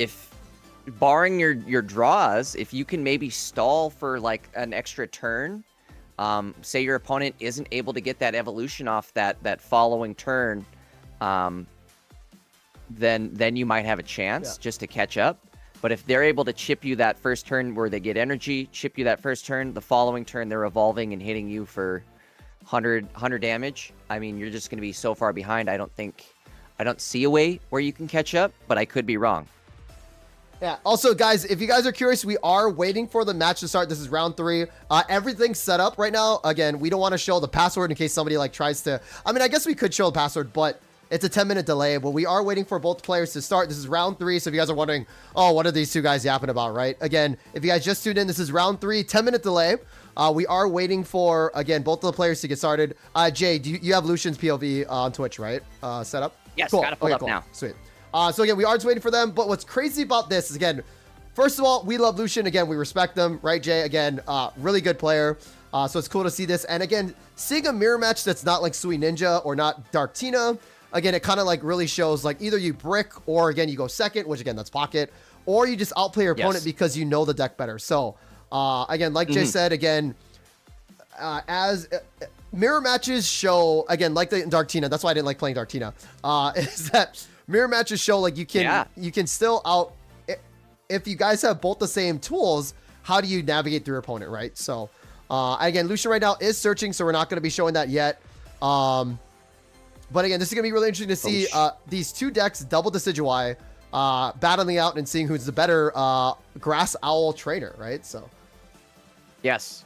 barring your draws, if you can maybe stall for like an extra turn, say your opponent isn't able to get that evolution off that following turn, then you might have a chance just to catch up. But if they're able to chip you that first turn where they get energy, chip you that first turn, the following turn they're evolving and hitting you for 100 damage, I mean, you're just going to be so far behind. I don't see a way where you can catch up, but I could be wrong.
Yeah. Also, guys, if you guys are curious, we are waiting for the match to start. This is round 3. Everything's set up right now. Again, we don't want to show the password in case somebody like tries to. I mean, I guess we could show the password, but it's a 10-minute delay. But we are waiting for both players to start. This is round 3. So if you guys are wondering, oh, what are these two guys yapping about, right? Again, if you guys just tuned in, this is round 3, 10-minute delay. We are waiting for, again, both of the players to get started. Jay, you have Lucian's POV on Twitch, right? Set up?
Yes,
cool.
got it pulled up now.
Sweet. So again, we are just waiting for them. But what's crazy about this is, again, first of all, we love Lucian. Again, we respect them, right, Jay? Again, really good player. So it's cool to see this. And again, seeing a mirror match that's not like Sui Ninja or not Dark Tina, again, it kind of like really shows like either you brick or again, you go second, which again, that's pocket, or you just outplay your opponent because you know the deck better. So again, like Jay said, again, as mirror matches show, again, like the Dark Tina, that's why I didn't like playing Dark Tina, is that mirror matches show like you can still out, if you guys have both the same tools, how do you navigate through your opponent, right? So again, Lucian right now is searching, so we're not going to be showing that yet. But again, this is going to be really interesting to see these two decks, double Decidueye, battling out and seeing who's the better Grass Owl trainer, right? So,
yes.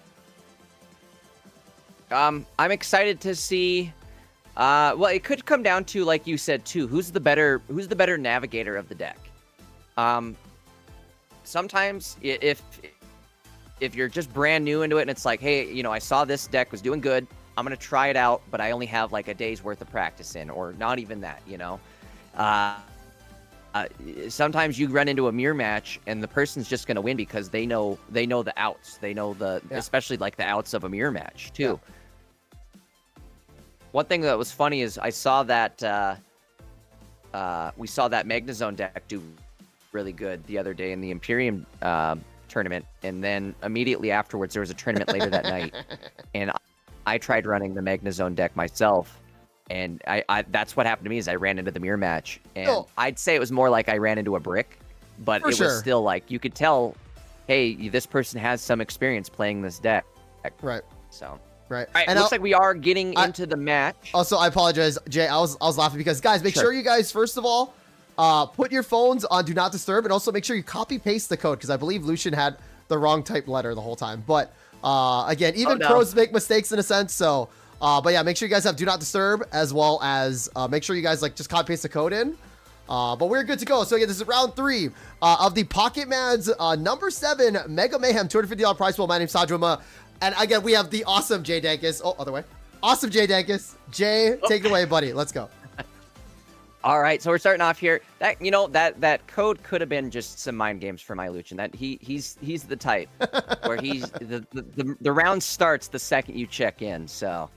I'm excited to see. Well, it could come down to, like you said too, who's the better navigator of the deck. Sometimes if you're just brand new into it and it's like, hey, you know, I saw this deck was doing good, I'm going to try it out, but I only have like a day's worth of practice in, or not even that, you know. Sometimes you run into a mirror match and the person's just going to win because they know the outs. They know especially like the outs of a mirror match too. One thing that was funny is I saw that we saw that Magnezone deck do really good the other day in the Imperium tournament, and then immediately afterwards there was a tournament later that night, and I tried running the Magnezone deck myself, and I that's what happened to me is I ran into the mirror match, and I'd say it was more like I ran into a brick, but was still like you could tell, hey, this person has some experience playing this deck,
right?
So.
Right.
All right, and looks like we are getting into the match.
Also, I apologize, Jay. I was laughing because, guys, make sure you guys, first of all, put your phones on Do Not Disturb, and also make sure you copy-paste the code, because I believe Lucian had the wrong type letter the whole time. But, again, even pros make mistakes in a sense, so... but yeah, make sure you guys have Do Not Disturb, as well as make sure you guys, like, just copy-paste the code in. But we're good to go. So, again, this is round 3 of the Pocket Mads number 7 Mega Mayhem $250 prize pool. My name's Sajwama. And again, we have the awesome Jay Dankus. Oh, other way. Awesome Jay Dankus. Jay, take it away, buddy. Let's go.
All right, so we're starting off here. That that code could have been just some mind games for my Lucian. That he's the type where he's the round starts the second you check in. So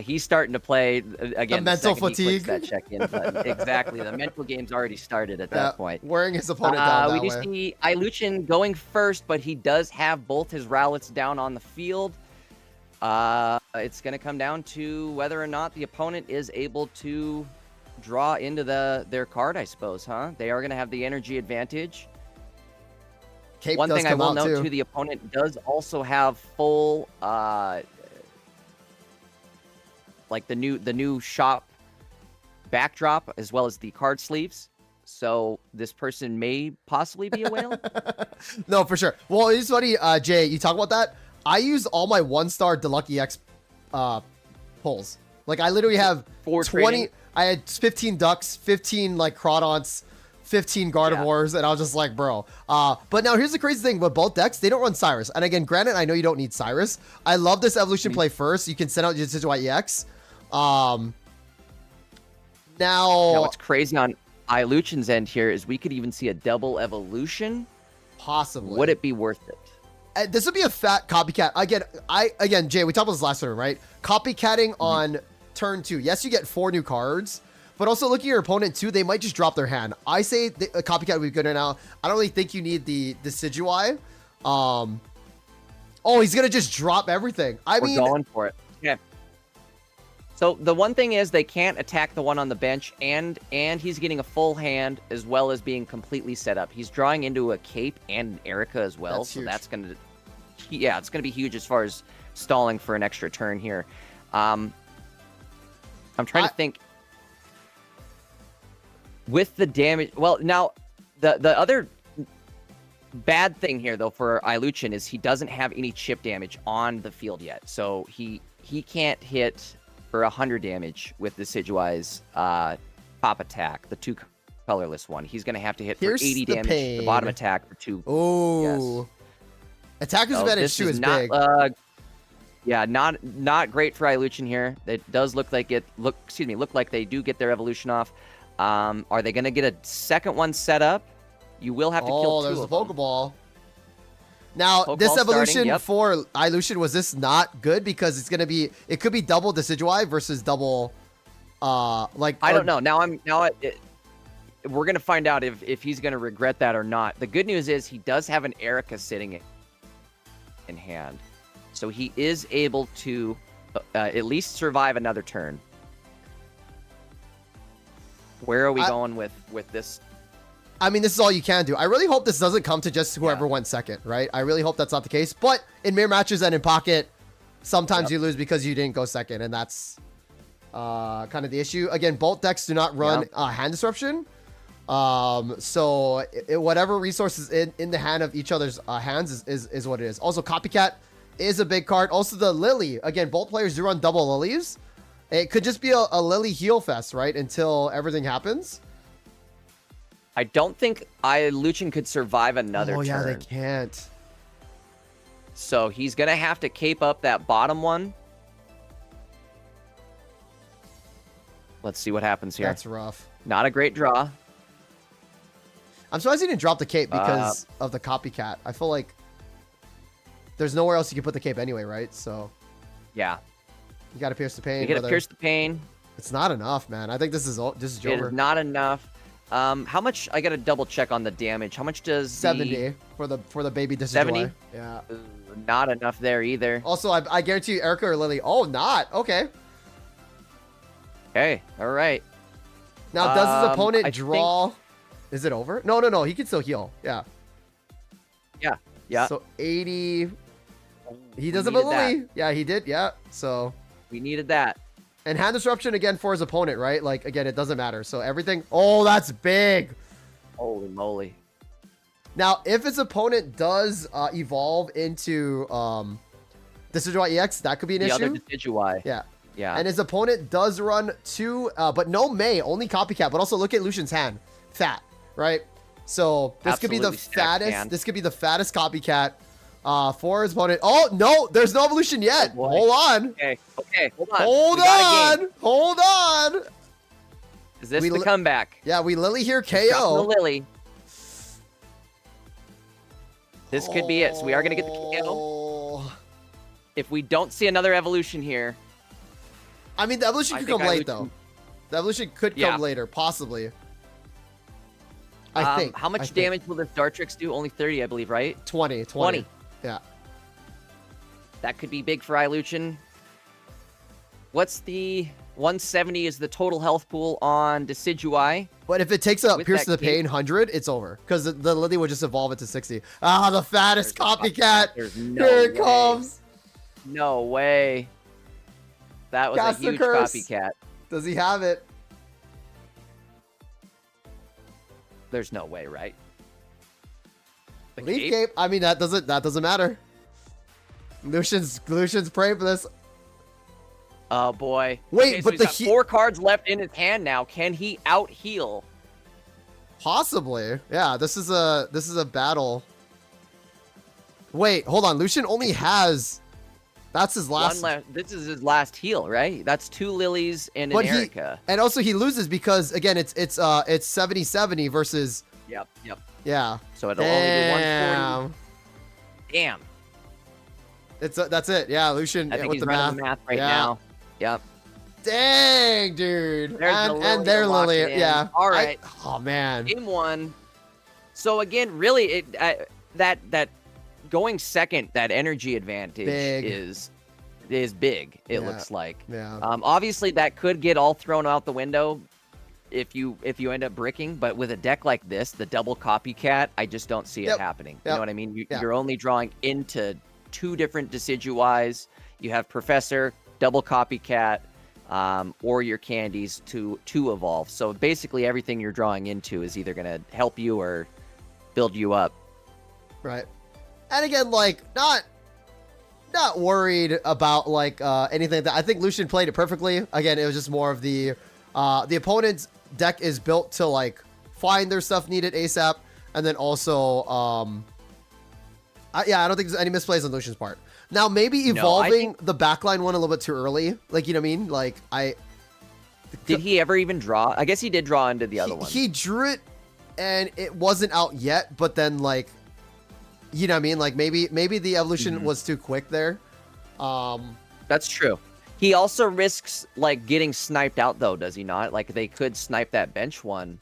he's starting to play again.
The mental fatigue.
That check in button. Exactly, the mental game's already started at that point.
Wearing his opponent down that
we do see Lucian going first, but he does have both his Rowlets down on the field. It's going to come down to whether or not the opponent is able to draw into their card, I suppose, huh? They are going to have the energy advantage. One thing I will note too, the opponent does also have full like the new shop backdrop as well as the card sleeves. So this person may possibly be a whale.
No, for sure. Well, it's funny, Jay, you talk about that. I use all my 1-star Deluxe EX pulls. Like I literally have 20. I had 15 ducks, 15 like Crawdonts, 15 Gardevoirs, and I was just like, bro. But now here's the crazy thing with both decks, they don't run Cyrus. And again, granted, I know you don't need Cyrus. I love this evolution play first. You can send out your Decidueye EX. Now
what's crazy on Lucian's end here is we could even see a double evolution.
Possibly.
Would it be worth it?
This would be a fat copycat. Again, Jay, we talked about this last turn, right? Copycatting on turn 2. Yes, you get 4 new cards, but also look at your opponent too. They might just drop their hand. I say a copycat would be good right now. I don't really think you need the Decidueye. Oh, he's gonna just drop everything. We're
going for it. Yeah. So the one thing is they can't attack the one on the bench, and he's getting a full hand as well as being completely set up. He's drawing into a Cape and an Erica as well, so that's gonna, it's gonna be huge as far as stalling for an extra turn here. I'm trying to think with the damage. Well, now the other bad thing here though for Lucian is he doesn't have any chip damage on the field yet, so he can't hit for 100 damage with the Decidueye's top attack, the 2 colorless one. He's going to have to hit for 80 damage, the bottom attack for 2.
Oh. Yes. Attacker's
So
advantage
this
2 is
not,
big.
Yeah, not great for Lucian here. It does look like look like they do get their evolution off. Are they gonna get a second one set up? You will have to kill 2
there's the
of them.
Pokeball. Now,
Pokeball
this evolution
starting, yep.
for Lucian, was this not good? Because it could be double Decidueye versus double, I
don't know. We're gonna find out if he's gonna regret that or not. The good news is he does have an Erica sitting in hand, so he is able to at least survive another turn. Where are we going with this?
I mean, this is all you can do. I really hope this doesn't come to just whoever went second, right? I really hope that's not the case. But in mirror matches and in pocket, sometimes you lose because you didn't go second, and that's kind of the issue. Again, both decks do not run hand disruption. So whatever resources in the hand of each other's hands is what it is. Also, Copycat is a big card. Also, the Lily. Again, both players do run double Lilies. It could just be a Lily heal fest, right? Until everything happens.
I don't think Lucian could survive another turn.
Oh, yeah, they can't.
So he's going to have to cape up that bottom one. Let's see what happens here.
That's rough.
Not a great draw.
I'm surprised he didn't drop the cape because of the Copycat. I feel like there's nowhere else you can put the cape anyway, right? So
yeah,
you got to pierce the pain.
You got to pierce the pain.
It's not enough, man. I think this is Jover.
It is not enough. How much? I got to double check on the damage. How much does
70 for the baby Decidueye?
70?
Yeah.
Not enough there either.
Also, I guarantee you, Erica or Lily. Oh, not okay.
Okay. All right.
Now, does his opponent draw? Is it over? No. He can still heal. Yeah.
Yeah.
So 80. He does have a Lily. Yeah, he did. Yeah. So
we needed that.
And hand disruption again for his opponent, right? Like, again, it doesn't matter. So everything. Oh, that's big.
Holy moly.
Now, if his opponent does evolve into Decidueye EX, that could be an issue.
The other Decidueye.
Yeah.
Yeah.
And his opponent does run 2, but no May, only Copycat. But also look at Lucian's hand. Fat, right? So this could be the fattest.
Hand.
This could be the fattest Copycat for his opponent. Oh, no, there's no evolution yet.
Oh,
hold on.
Okay, hold on.
Hold on.
Is this the comeback?
Yeah, we Lily here KO.
The Lily. This could be it. So we are going to get the KO. If we don't see another evolution here.
I mean, the evolution could come late, though. The evolution could come later, possibly. I think.
How much damage will this Dartrix do? Only 30, I believe, right?
20. Yeah.
That could be big for Lucian. What's the 170 is the total health pool on Decidueye.
But if it takes a Pierce to the Pain 100, it's over. Because the Lily would just evolve it to 60. Ah, the fattest Copycat. Here it comes.
No way. That was a huge Copycat.
Does he have it?
There's no way, right?
Leaf Cape? I mean, that doesn't matter. Lucian's praying for this.
Oh boy.
Wait,
okay,
but
so he's got 4 cards left in his hand now. Can he out heal?
Possibly. Yeah, this is a battle. Wait, hold on. Lucian only has. That's his last.
This is his last heal, right? That's 2 Lilies and an Erica.
And also he loses because again it's 70-70 versus.
Yep.
Yeah.
So it'll only be 140. Damn.
That's it. Yeah, Lucian.
I think
with
he's
the
running the math right now. Yep.
Dang, dude. And their Lily. Yeah.
All right.
Oh man.
Game 1. So again, really, that going second, that energy advantage is big. It looks like.
Yeah.
Obviously, that could get all thrown out the window if you end up bricking. But with a deck like this, the double Copycat, I just don't see it happening. You know what I mean? You're only drawing into 2 different Decidueyes. You have Professor, double Copycat, or your candies to evolve. So basically, everything you're drawing into is either going to help you or build you up.
Right. And again, like, not worried about like anything. I think Lucian played it perfectly. Again, it was just more of the opponent's deck is built to like find their stuff needed ASAP, and then also Yeah, I don't think there's any misplays on Lucian's part. Now, maybe evolving the backline one a little bit too early. Like, you know what I mean? Like,
Did he ever even draw? I guess he did draw into the other one.
He drew it, and it wasn't out yet, but then, like, you know what I mean? Like, maybe the evolution was too quick there.
That's true. He also risks, like, getting sniped out, though, does he not? Like, they could snipe that bench one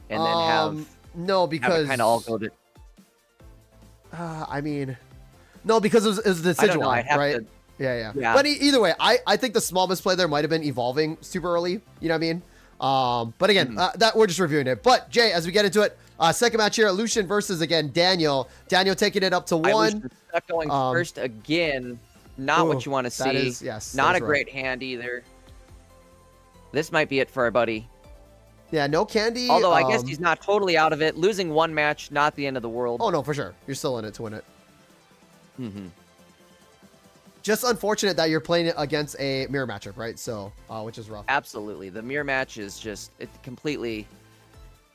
and then have...
No, because...
kind of all go to...
I mean... No, because it was the Decidueye, right? Yeah. But either way, I think the small misplay there might have been evolving super early. You know what I mean? But again, that we're just reviewing it. But, Jay, as we get into it, second match here, Lucian versus, again, Daniel. Daniel taking it up to 1.
Going first again. Not what you want to see. Not a great hand either. This might be it for our buddy.
Yeah, no candy.
Although I guess he's not totally out of it. Losing one match, not the end of the world.
Oh, no, for sure. You're still in it to win it. Just unfortunate that you're playing it against a mirror matchup, right? So, which is rough.
Absolutely. The mirror match is just completely...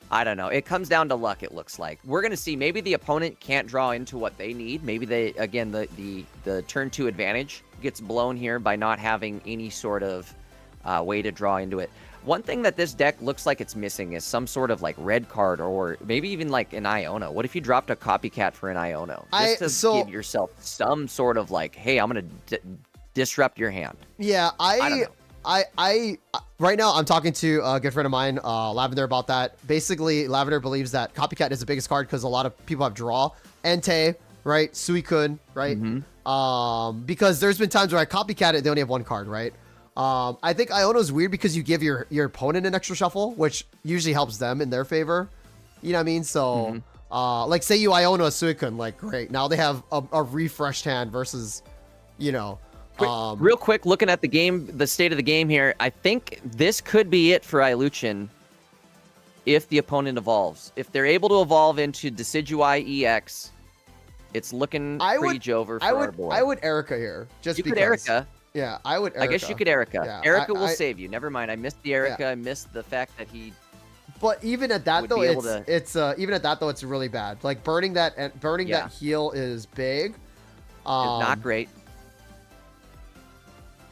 I don't know. It comes down to luck, it looks like. We're going to see. Maybe the opponent can't draw into what they need. Maybe they, again, the turn 2 advantage gets blown here by not having any sort of way to draw into it. One thing that this deck looks like it's missing is some sort of, like, red card or maybe even, like, an Iono. What if you dropped a copycat for an Iono? Just to give yourself some sort of, like, hey, I'm going to disrupt your hand.
Yeah, I right now I'm talking to a good friend of mine, Lavender, about that. Basically, Lavender believes that Copycat is the biggest card because a lot of people have draw. Entei, right? Suicune, right? Because there's been times where I Copycat it, they only have 1 card, right? I think Iono's weird because you give your opponent an extra shuffle, which usually helps them in their favor. You know what I mean? So, like, say you Iono a Suicune, like, great. Now they have a refreshed hand versus, you know...
Real quick, looking at the game, the state of the game here, I think this could be it for Lucian if the opponent evolves. If they're able to evolve into Decidueye EX, it's looking pretty Jover for our boy.
I would Erica here. Just because.
You could Erica.
Yeah, I would Erica.
I guess you could Erica.
Yeah,
Erica will save you. Never mind. I missed the Erica. Yeah. I missed the fact that he...
But even at that though, it's really bad. Like burning that heal is big.
It's not great.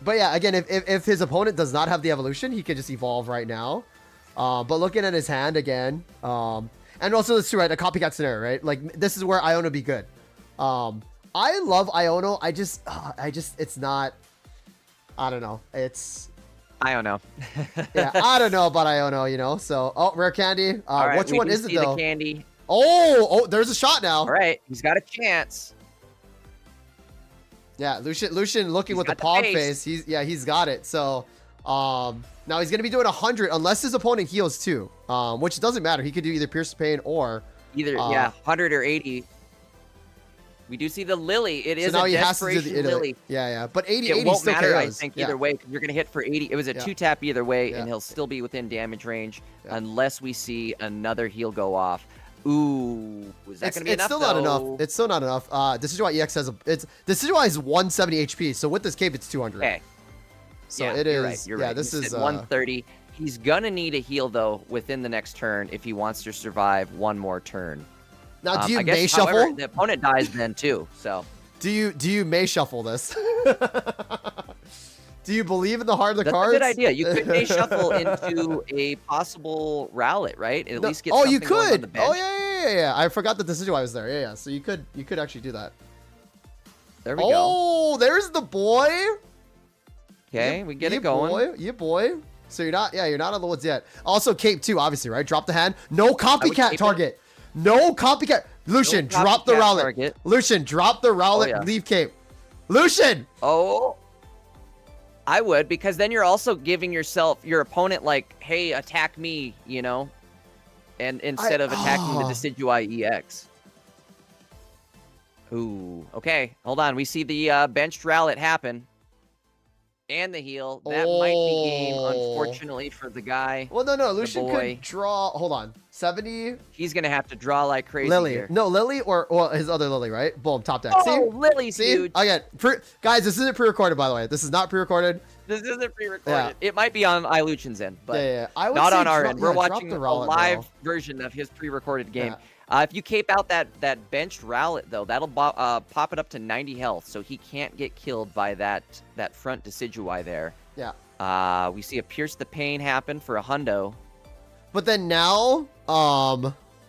But yeah, again, if his opponent does not have the evolution, he could just evolve right now. But looking at his hand again, and also let's do right a copycat scenario, right? Like this is where Iono would be good. I love Iono. I just it's not. I don't know.
I don't know.
Yeah, I don't know about Iono. You know. So rare candy.
Right,
which one is it though?
The candy.
Oh, there's a shot now.
All right, he's got a chance.
Yeah, Lucian looking with the pog face. He's got it. So, now he's going to be doing 100 unless his opponent heals too, which doesn't matter. He could do either Pierce Pain or...
100 or 80. We do see the Lily. It is a desperation Lily.
Yeah. But 80
it won't
still
matter,
KOs.
I think, either way, because you're going to hit for 80. It was a 2-tap either way, and he'll still be within damage range unless we see another heal go off. Ooh, is that going to be enough?
It's still not enough. It's still not enough. Decidueye EX has Decidueye is 170 HP, so with this cape, it's 200.
Okay.
So it is.
You're right. This is 130. He's gonna need a heal though within the next turn if he wants to survive one more turn.
Now, do you
May
shuffle?
However, the opponent dies then too. So.
Do you May shuffle this? Do you believe in the heart of the cards?
That's a good idea. You could May shuffle into a possible Rowlet, right? At least get something
you could.
On the bench.
Oh yeah. I forgot that the Decidueye was there. Yeah. So you could actually do that.
There we go.
Oh, there's the boy.
Okay, we get it going.
Boy. So you're not on the woods yet. Also cape too, obviously, right? Drop the hand. No copycat target. No copycat. Lucian, drop the Rowlet. Target. Lucian, drop the Rowlet. Leave cape. Lucian.
Oh. I would, because then you're also giving your opponent, like, hey, attack me, you know, and instead of attacking the Decidueye EX. Ooh, okay, hold on. We see the benched Rowlet happen. And the heal. That might be game, unfortunately, for the guy.
Well, no. Lucian could draw. Hold on. 70.
He's going to have to draw like crazy
Lily.
Here.
No, Lily or his other Lily, right? Boom, top deck.
Oh, Lily's huge.
Again, guys, this isn't pre-recorded, by the way. This is not pre-recorded.
This isn't pre-recorded. Yeah. It might be on Lucian's end, but
I would
not
say
on our end. We're watching
the
a live version of his pre-recorded game. If you cape out that benched Rowlet, though, that'll pop it up to 90 health, so he can't get killed by that front Decidueye there.
Yeah.
We see a Pierce the Pain happen for a hundo.
But then now,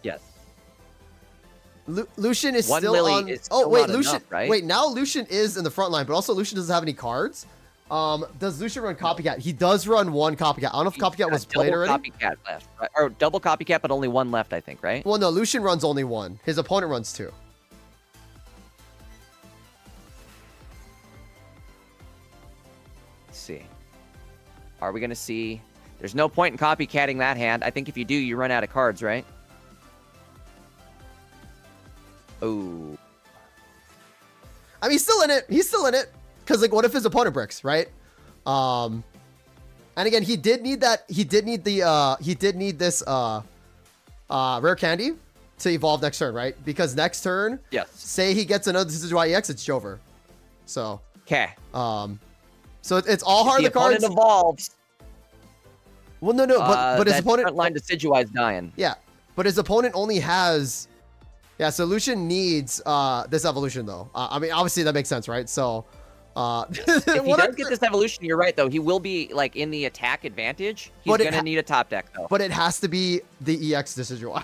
yes.
Lucian is
One
still
Lily
on.
is still
Wait,
not
Lucian.
enough, right?
Wait, now Lucian is in the front line, but also Lucian doesn't have any cards. Does Lucian run Copycat? He does run one Copycat. I don't know if Copycat was played already.
Copycat left, right? Or double Copycat, but only one left, I think, right?
Well, no, Lucian runs only one. His opponent runs two.
Let's see. Are we gonna see? There's no point in copycatting that hand. I think if you do, you run out of cards, right? Oh.
I mean, he's still in it. He's still in it. Because, like, what if his opponent bricks, right? And again, he did need that. He did need this rare candy to evolve next turn, right? Because next turn,
Yes.
say he gets another Decidueye EX, it's Jover. So,
Okay.
so it's all hard
The
the cards.
opponent evolves.
Well, no, but his opponent.
Frontline Decidueye is dying.
Yeah, but his opponent only has. Yeah, so Lucian needs this evolution though. I mean, obviously that makes sense, right? So,
If he does get this evolution, you're right though. He will be like in the attack advantage. He's gonna need a top deck though.
But it has to be the EX Decidueye.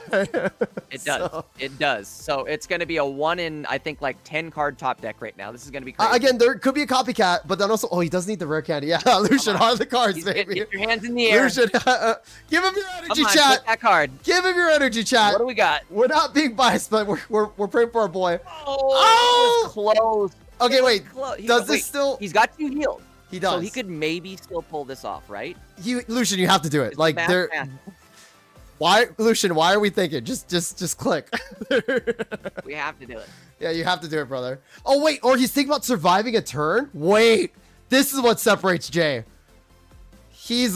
It does.
So,
It does. So it's gonna be a 1 in I think like 10 card top deck right now. This is gonna be crazy.
again, there could be a copycat, but then also, he does need the rare candy. Yeah, Lucian, hard the cards, baby.
Get your hands in the air.
Lucian, give him your energy,
Come on,
chat.
click that card.
Give him your energy, chat.
What do we got?
We're not being biased, but we're praying for our boy.
Oh, it was close.
Okay,
It was
wait.
close.
Does this still?
He's got 2 heals.
He does.
So he could maybe still pull this off, right?
Lucian, you have to do it.
It's
Like
math.
why, Lucian? Why are we thinking? Just click.
We have to do it.
Yeah, you have to do it, brother. Oh wait, or he's thinking about surviving a turn. Wait, this is what separates Jay. He's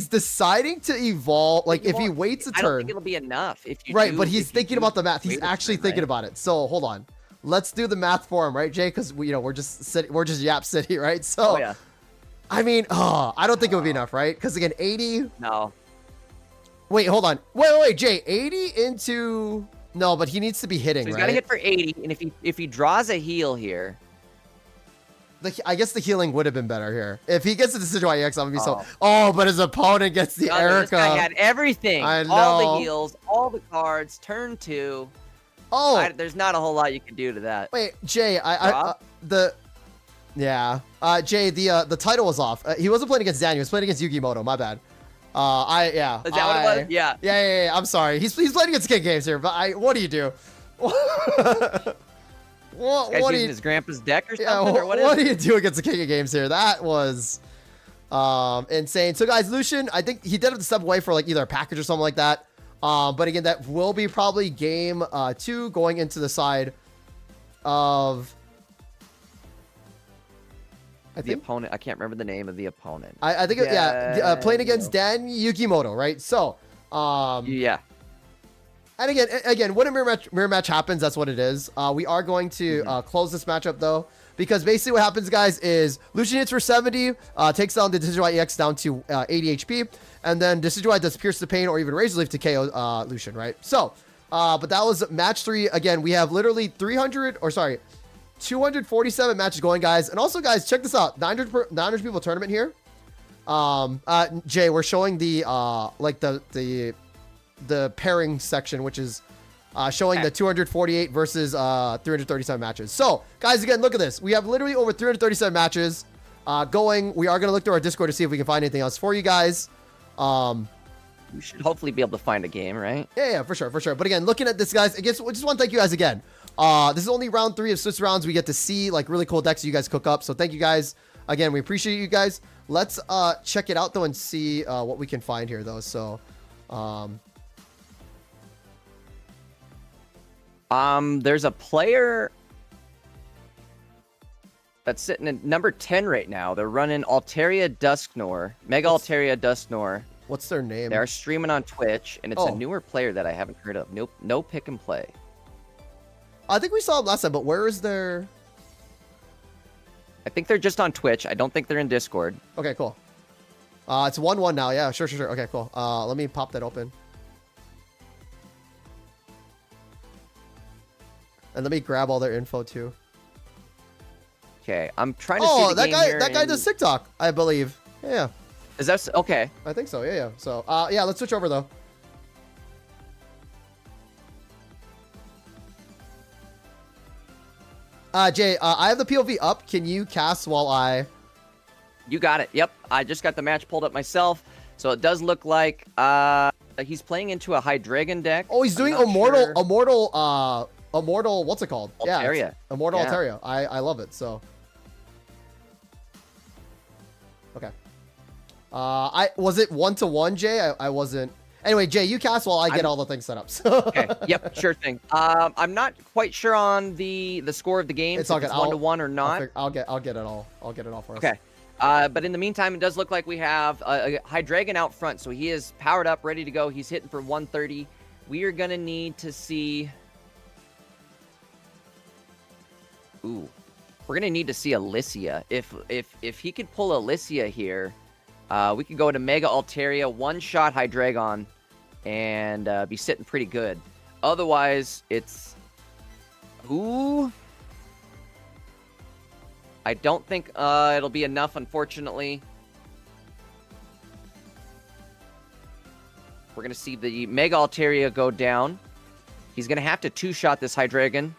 deciding to evolve. Like if he waits a
I don't
turn,
think it'll be enough. If you
right?
do-
But he's
if you
thinking
do
about the math. He's
wait a
actually
turn,
thinking
right?
about it. So hold on. Let's do the math for him, right, Jay? Because we're just Yap City, right? So
Oh yeah.
I mean, I don't think it would be enough, right? Because again, 80.
No.
Wait, hold on. Wait, Jay. 80 into no, but he needs to be hitting,
So he's
right?
got to hit for 80, and if he draws a heal here,
I guess the healing would have been better here. If he gets the Decidueye EX, I'm gonna be so. Oh, but his opponent gets the
This guy
Erica.
had everything.
I know.
All the heals, all the cards, turn 2.
Oh,
There's not a whole lot you can do to that.
wait, Jay. Jay, the title was off. He wasn't playing against Dan. He was playing against Yugimoto. My bad. Yeah.
Is that what it was? Yeah.
Yeah. I'm sorry. He's playing against King Games here, but what do you do? What
Guy's
do
using
you?
his grandpa's deck or
Yeah,
something, or what
what
is
do you do against the King of Games here? That was insane. So guys, Lucian, I think he did have to step away for like either a package or something like that. But again, that will be probably game 2 going into the side of
the opponent? I can't remember the name of the opponent.
I think playing against Dan Yukimoto, right? So
Yeah.
and again, when a mirror match happens, that's what it is. We are going to close this matchup though, because basically what happens, guys, is Lucian hits for 70, takes down the Decidueye EX down to 80 HP, and then Decidueye does Pierce the Pain or even Razor Leaf to KO Lucian, right? So, but that was match 3. Again, we have literally 247 matches going, guys. And also, guys, check this out: 900 people tournament here. Jay, we're showing the the pairing section, which is showing the 248 versus 337 matches. So, guys, again, look at this. We have literally over 337 matches going. We are going to look through our Discord to see if we can find anything else for you guys.
We should hopefully be able to find a game, right?
Yeah, for sure. But again, looking at this, guys, I just want to thank you guys again. This is only round 3 of 6 rounds. We get to see like really cool decks you guys cook up. So thank you guys. Again, we appreciate you guys. Let's check it out though and see what we can find here though. So,
there's a player that's sitting at number 10 right now. They're running Altaria Dusknoir, Mega Altaria Dusknoir.
what's their name?
They're streaming on Twitch, and it's a newer player that I haven't heard of. Nope, no pick and play.
I think we saw it last time, but where is their?
I think they're just on Twitch. I don't think they're in Discord.
Okay, cool. It's 1-1 now. Yeah, sure. Okay, cool. Let me pop that open. And let me grab all their info too.
Okay, I'm trying to see
Oh,
the game here
that guy does TikTok, I believe. Yeah.
Is that okay?
I think so. Yeah. So, yeah, let's switch over though. Jay, I have the POV up. Can you cast while I...
You got it. Yep. I just got the match pulled up myself. So it does look like he's playing into a Hydreigon deck.
Oh, he's doing Immortal, what's it called?
Altaria.
Yeah, Immortal Altaria. I love it, so. Okay. Was it 1-1, Jay? I wasn't. Anyway, Jay, you cast while I get all the things set up. So.
Okay. Yep. Sure thing. I'm not quite sure on the score of the game.
It's all good.
It's 1-1 or not.
I'll get it all. I'll get it all for us.
Okay. But in the meantime, it does look like we have a Hydreigon out front, so he is powered up, ready to go. He's hitting for 130. We are gonna need to see. Ooh, we're gonna need to see Alicia. If he could pull Alicia here, we could go into Mega Altaria, one-shot Hydreigon, and be sitting pretty good. Otherwise, it's ooh. I don't think it'll be enough, unfortunately. We're going to see the Mega Altaria go down. He's going to have to two-shot this Hydreigon.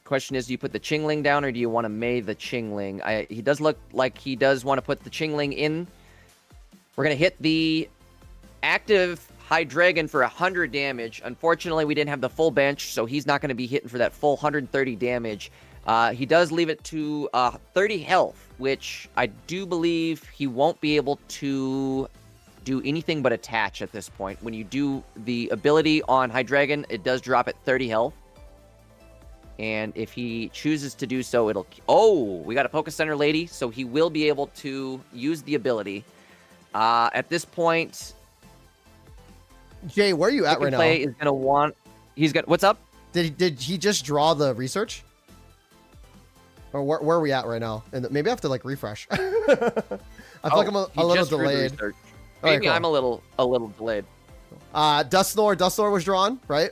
Question is, do you put the Chingling down, or do you want to May the Chingling? He does look like he does want to put the Chingling in. We're going to hit the active Hydreigon for 100 damage. Unfortunately, we didn't have the full bench, so he's not going to be hitting for that full 130 damage. He does leave it to 30 health, which I do believe he won't be able to do anything but attach at this point. When you do the ability on Hydreigon, it does drop at 30 health. And if he chooses to do so, it'll... Oh, we got a Focus Center Lady, so he will be able to use the ability. At this point...
Jay, where are you at right now?
Play is gonna want. He's got. What's up?
Did he just draw the research? Or where are we at right now? And maybe I have to like refresh. I feel like I'm a little delayed.
Maybe cool. I'm a little delayed.
Dusknoir was drawn, right?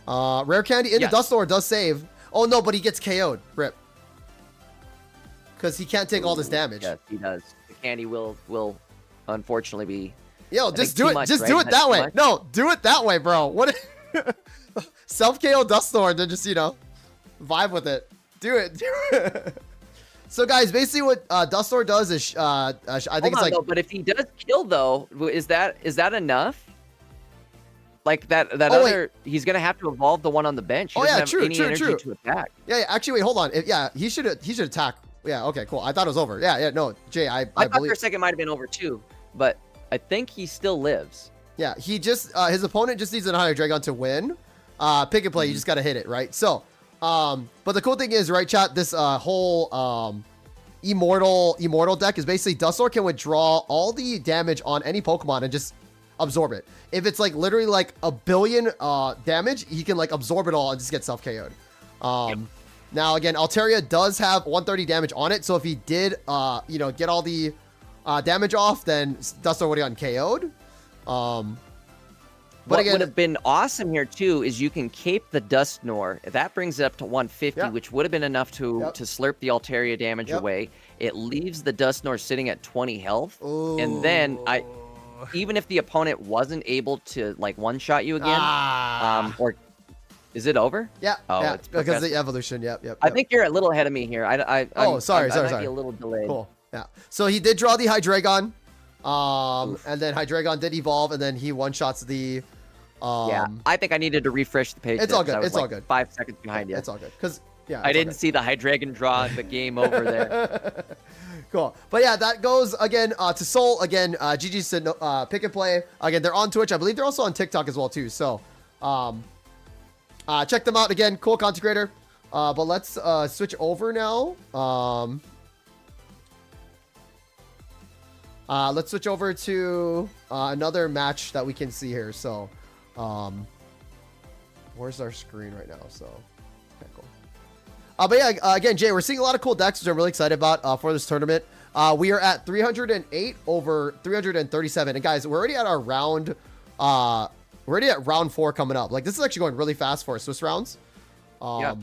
Rare Candy into Dusknoir does save. Oh no, but he gets KO'd. Rip. Because he can't take all this damage.
Yes, he does. The candy will unfortunately be.
Yo, just do it. Just do it that way. No, do it that way, bro. What? Self KO Dusknoir, then just vibe with it. Do it. So guys, basically what Dusknoir does is I think it's like.
Though, but if he does kill though, is that enough? Like that other, he's gonna have to evolve the one on the bench. He doesn't have any energy to attack.
Yeah, actually, wait, hold on. He should attack. Yeah, okay, cool. I thought it was over. Yeah, no, Jay, I
thought for a second it might have been over too, but I think he still lives.
Yeah, he just his opponent just needs an Hydreigon to win. Pick and play, you just gotta hit it, right? So, but the cool thing is, right, chat, this whole immortal deck is basically Dusknoir can withdraw all the damage on any Pokemon and just absorb it. If it's like literally like a billion damage, he can like absorb it all and just get self KO'd. Now again, Altaria does have 130 damage on it, so if he did get all the damage off, then Dusknoir would have gotten KO'd.
But what would have been awesome here too is you can cape the Dusknoir. That brings it up to 150, which would have been enough to slurp the Altaria damage away. It leaves the Dusknoir sitting at 20 health, and then even if the opponent wasn't able to like one-shot you again, or is it over?
Yeah.
Oh,
yeah,
it's
because of the evolution. Yep.
I think you're a little ahead of me here.
Sorry.
Be a little delayed.
Cool. Yeah. So he did draw the Hydreigon, and then Hydreigon did evolve, and then he one-shots the.
I think I needed to refresh the page.
It's all good. It's all good.
5 seconds behind you.
It's all good. Because
I didn't see the Hydreigon draw the game over there.
Cool. But yeah, that goes again to Soul. Again, GG's to Pick and Play. Again, they're on Twitch. I believe they're also on TikTok as well too. So check them out. Again, cool content creator. But let's switch over now. Let's switch over to another match that we can see here. So where's our screen right now? So okay, cool. But yeah, again, Jay, we're seeing a lot of cool decks, which I'm really excited about for this tournament. We are at 308 over 337. And guys, we're already at our round We're already at round 4 coming up. Like, this is actually going really fast for Swiss rounds.
Yeah.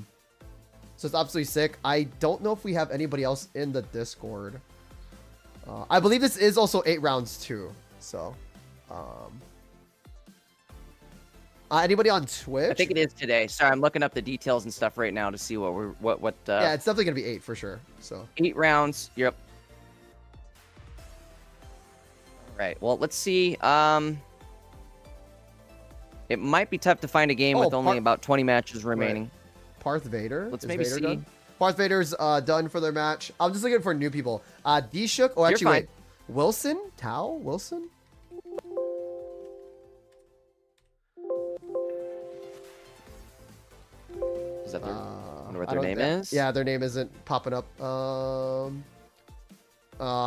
So it's absolutely sick. I don't know if we have anybody else in the Discord. I believe this is also 8 rounds too. So, anybody on Twitch?
I think it is today. Sorry, I'm looking up the details and stuff right now to see what we're what.
Yeah, it's definitely gonna be 8 for sure. So
8 rounds. Yep. All right. Well, let's see. It might be tough to find a game with only about 20 matches remaining.
Right. Parth Vader.
Let's
is
maybe
Vader
see.
Done? Parth Vader's done for their match. I'm just looking for new people. D-Shook. Oh,
You're
actually,
fine.
wait. Wilson? Tao? Wilson?
Is that their, I wonder what their name is?
Yeah, their name isn't popping up.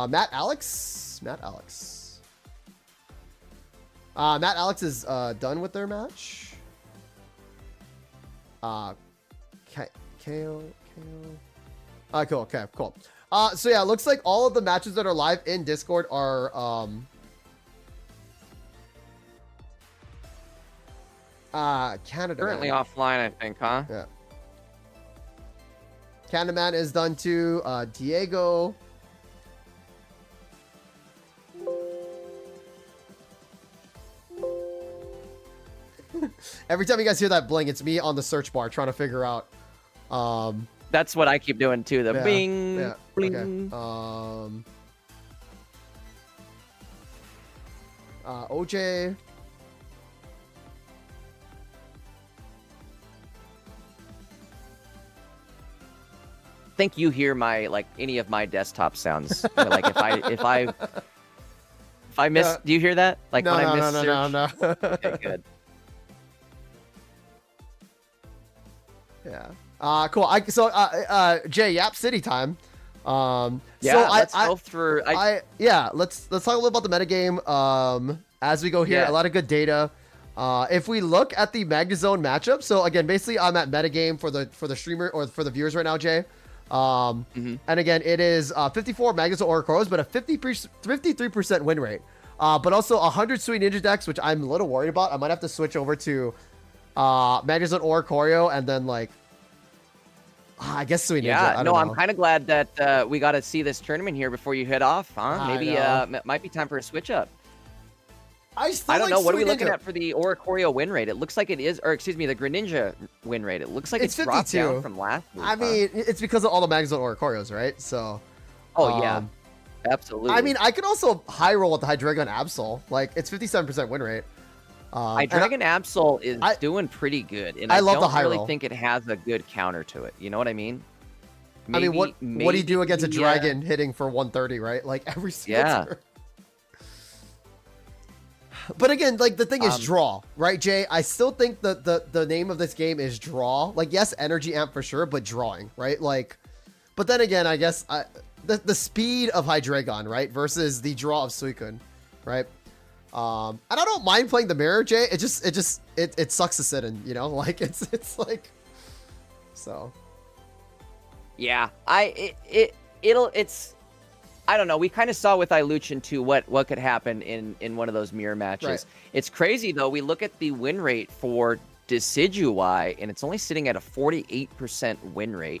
Matt Alex? Matt Alex. Matt Alex is done with their match. KO. Cool. Okay, cool. So yeah, it looks like all of the matches that are live in Discord are Canada.
Currently offline, I think, huh?
Yeah. Canada Man is done too. Diego. Every time you guys hear that bling, it's me on the search bar trying to figure out.
That's what I keep doing too. The
Yeah,
bing,
yeah,
bling.
okay. OJ.
Think you hear my any of my desktop sounds? You know, like if I miss, do you hear that? Like
No,
when I miss
no.
Okay, good.
Yeah. Cool. Jay, Yap City time.
Yeah,
so
let's go through.
Let's talk a little about the metagame. As we go here,
Yeah.
a lot of good data. If we look at the Magnezone matchup, so again, basically I'm at metagame for the streamer or for the viewers right now, Jay. And again, it is 54 Magnezone Oricorios, but a 53% win rate. But also 100 Sweet Ninja decks, which I'm a little worried about. I might have to switch over to Magnezone Oricorio and then I guess Sweet Ninja.
Yeah,
I don't know.
I'm kind of glad that we got to see this tournament here before you head off, huh? Maybe might be time for a switch up.
I
don't know. What are we
Sweet
looking
Ninja.
at for the Oricorio win rate? It looks like it is, or excuse me, the Greninja win rate. It looks like
It's
it's dropped
52.
down from last week.
I mean, it's because of all the Magnezone Oricorios, right? So.
Oh yeah, absolutely.
I mean, I could also high roll with the Hydreigon Absol. Like, it's 57% win rate.
Dragon Absol is doing pretty good, and
I love the
don't
high
really
roll.
think it has a good counter to it. You know what I mean?
I mean, what do you do against a
maybe,
dragon hitting for 130, right? Like every single turn. But again, like the thing is draw, right, Jay? I still think the name of this game is draw. Like, yes, energy amp for sure, but drawing, right? Like, but then again, I guess the speed of Hydreigon, right, versus the draw of Suicune, right? And I don't mind playing the mirror, Jay. It sucks to sit in, you know? Like it's like so.
Yeah, it's. I don't know. We kind of saw with Lucian too what could happen in one of those mirror matches.
Right.
It's crazy though. We look at the win rate for Decidueye, and it's only sitting at a 48% win rate.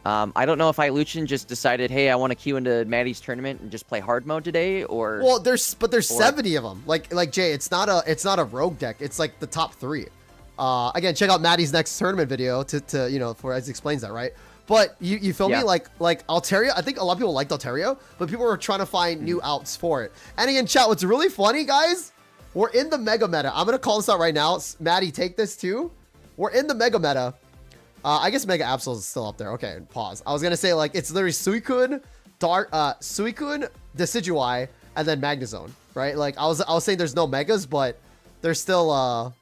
I don't know if Lucian just decided, hey, I want to queue into Maddie's tournament and just play hard mode today, or
well, there's 70 of them. Like Jay, it's not a rogue deck. It's like the top 3. Again, check out Maddie's next tournament video to you know, for as he explains that, right? But you feel me? Like Altaria, I think a lot of people liked Altaria, but people were trying to find new outs for it. And again, chat, what's really funny, guys, we're in the mega meta. I'm going to call this out right now. Maddie, take this too. We're in the mega meta. I guess Mega Absol is still up there. Okay, pause. I was going to say, like, it's literally Suicune, Suicune, Decidueye, and then Magnezone, right? Like, I was saying there's no Megas, but there's still,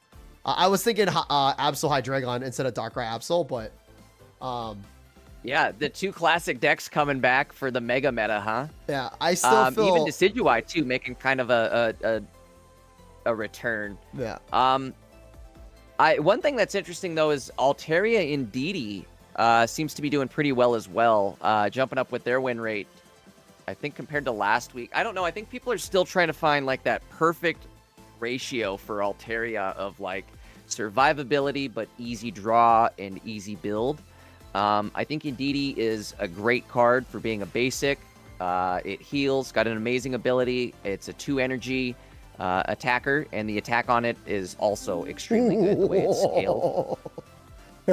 I was thinking Absol Hydreigon instead of Darkrai Absol, but,
yeah, the 2 classic decks coming back for the mega meta, huh?
Yeah, I still feel
even Decidueye too, making kind of a return.
Yeah.
One thing that's interesting though is Altaria Indeedee seems to be doing pretty well as well, jumping up with their win rate. I think compared to last week, I don't know. I think people are still trying to find like that perfect ratio for Altaria of like survivability, but easy draw and easy build. I think Indeedee is a great card for being a basic. It heals, got an amazing ability. It's a 2 energy attacker, and the attack on it is also extremely good the way it's scaled.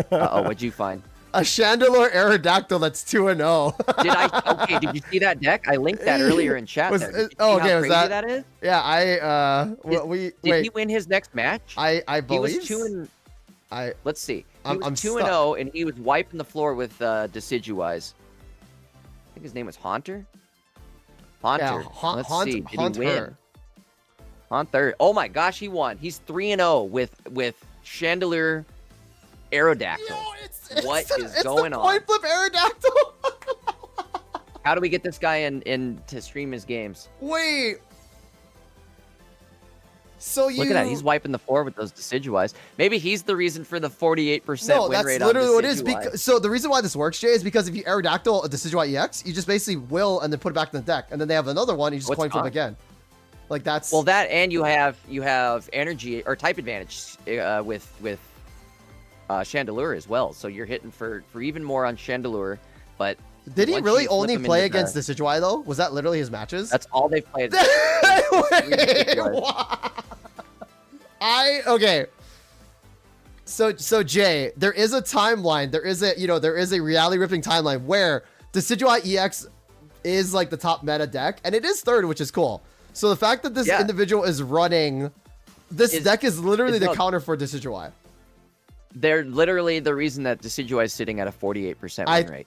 What'd you find?
A Chandelure Aerodactyl that's 2-0.
Okay, did you see that deck? I linked that earlier in chat. Did you see
okay,
how
was
crazy that is?
Yeah,
Did he win his next match?
I believe.
He was 2 let's see. He was
I'm
2-0, and he was wiping the floor with Decidueyes. I think his name was Haunter. Haunter.
Yeah,
Let's see. Did
Haunter.
he win? Haunter. Oh my gosh, he won. He's 3-0 with Chandelure Aerodactyl. What is going on?
Point flip Aerodactyl.
How do we get this guy in to stream his games?
Wait. So
Look at that. He's wiping the floor with those Decidueyes. Maybe he's the reason for the 48% win rate on Decidueye.
No, that's literally what it is. So the reason why this works, Jay, is because if you Aerodactyl a Decidueye EX, you just basically will and then put it back in the deck. And then they have another one, you just coin flip again. Like that's...
Well, that and you have energy or type advantage with Chandelure as well. So you're hitting for even more on Chandelure. But
did he really only play against Decidueye, though? Was that literally his matches?
That's all they've played.
Okay. So Jay, there is a timeline. There is a reality ripping timeline where Decidueye EX is like the top meta deck, and it is third, which is cool. So the fact that this individual is running this deck is literally the counter for Decidueye.
They're literally the reason that Decidueye is sitting at a 48% win rate.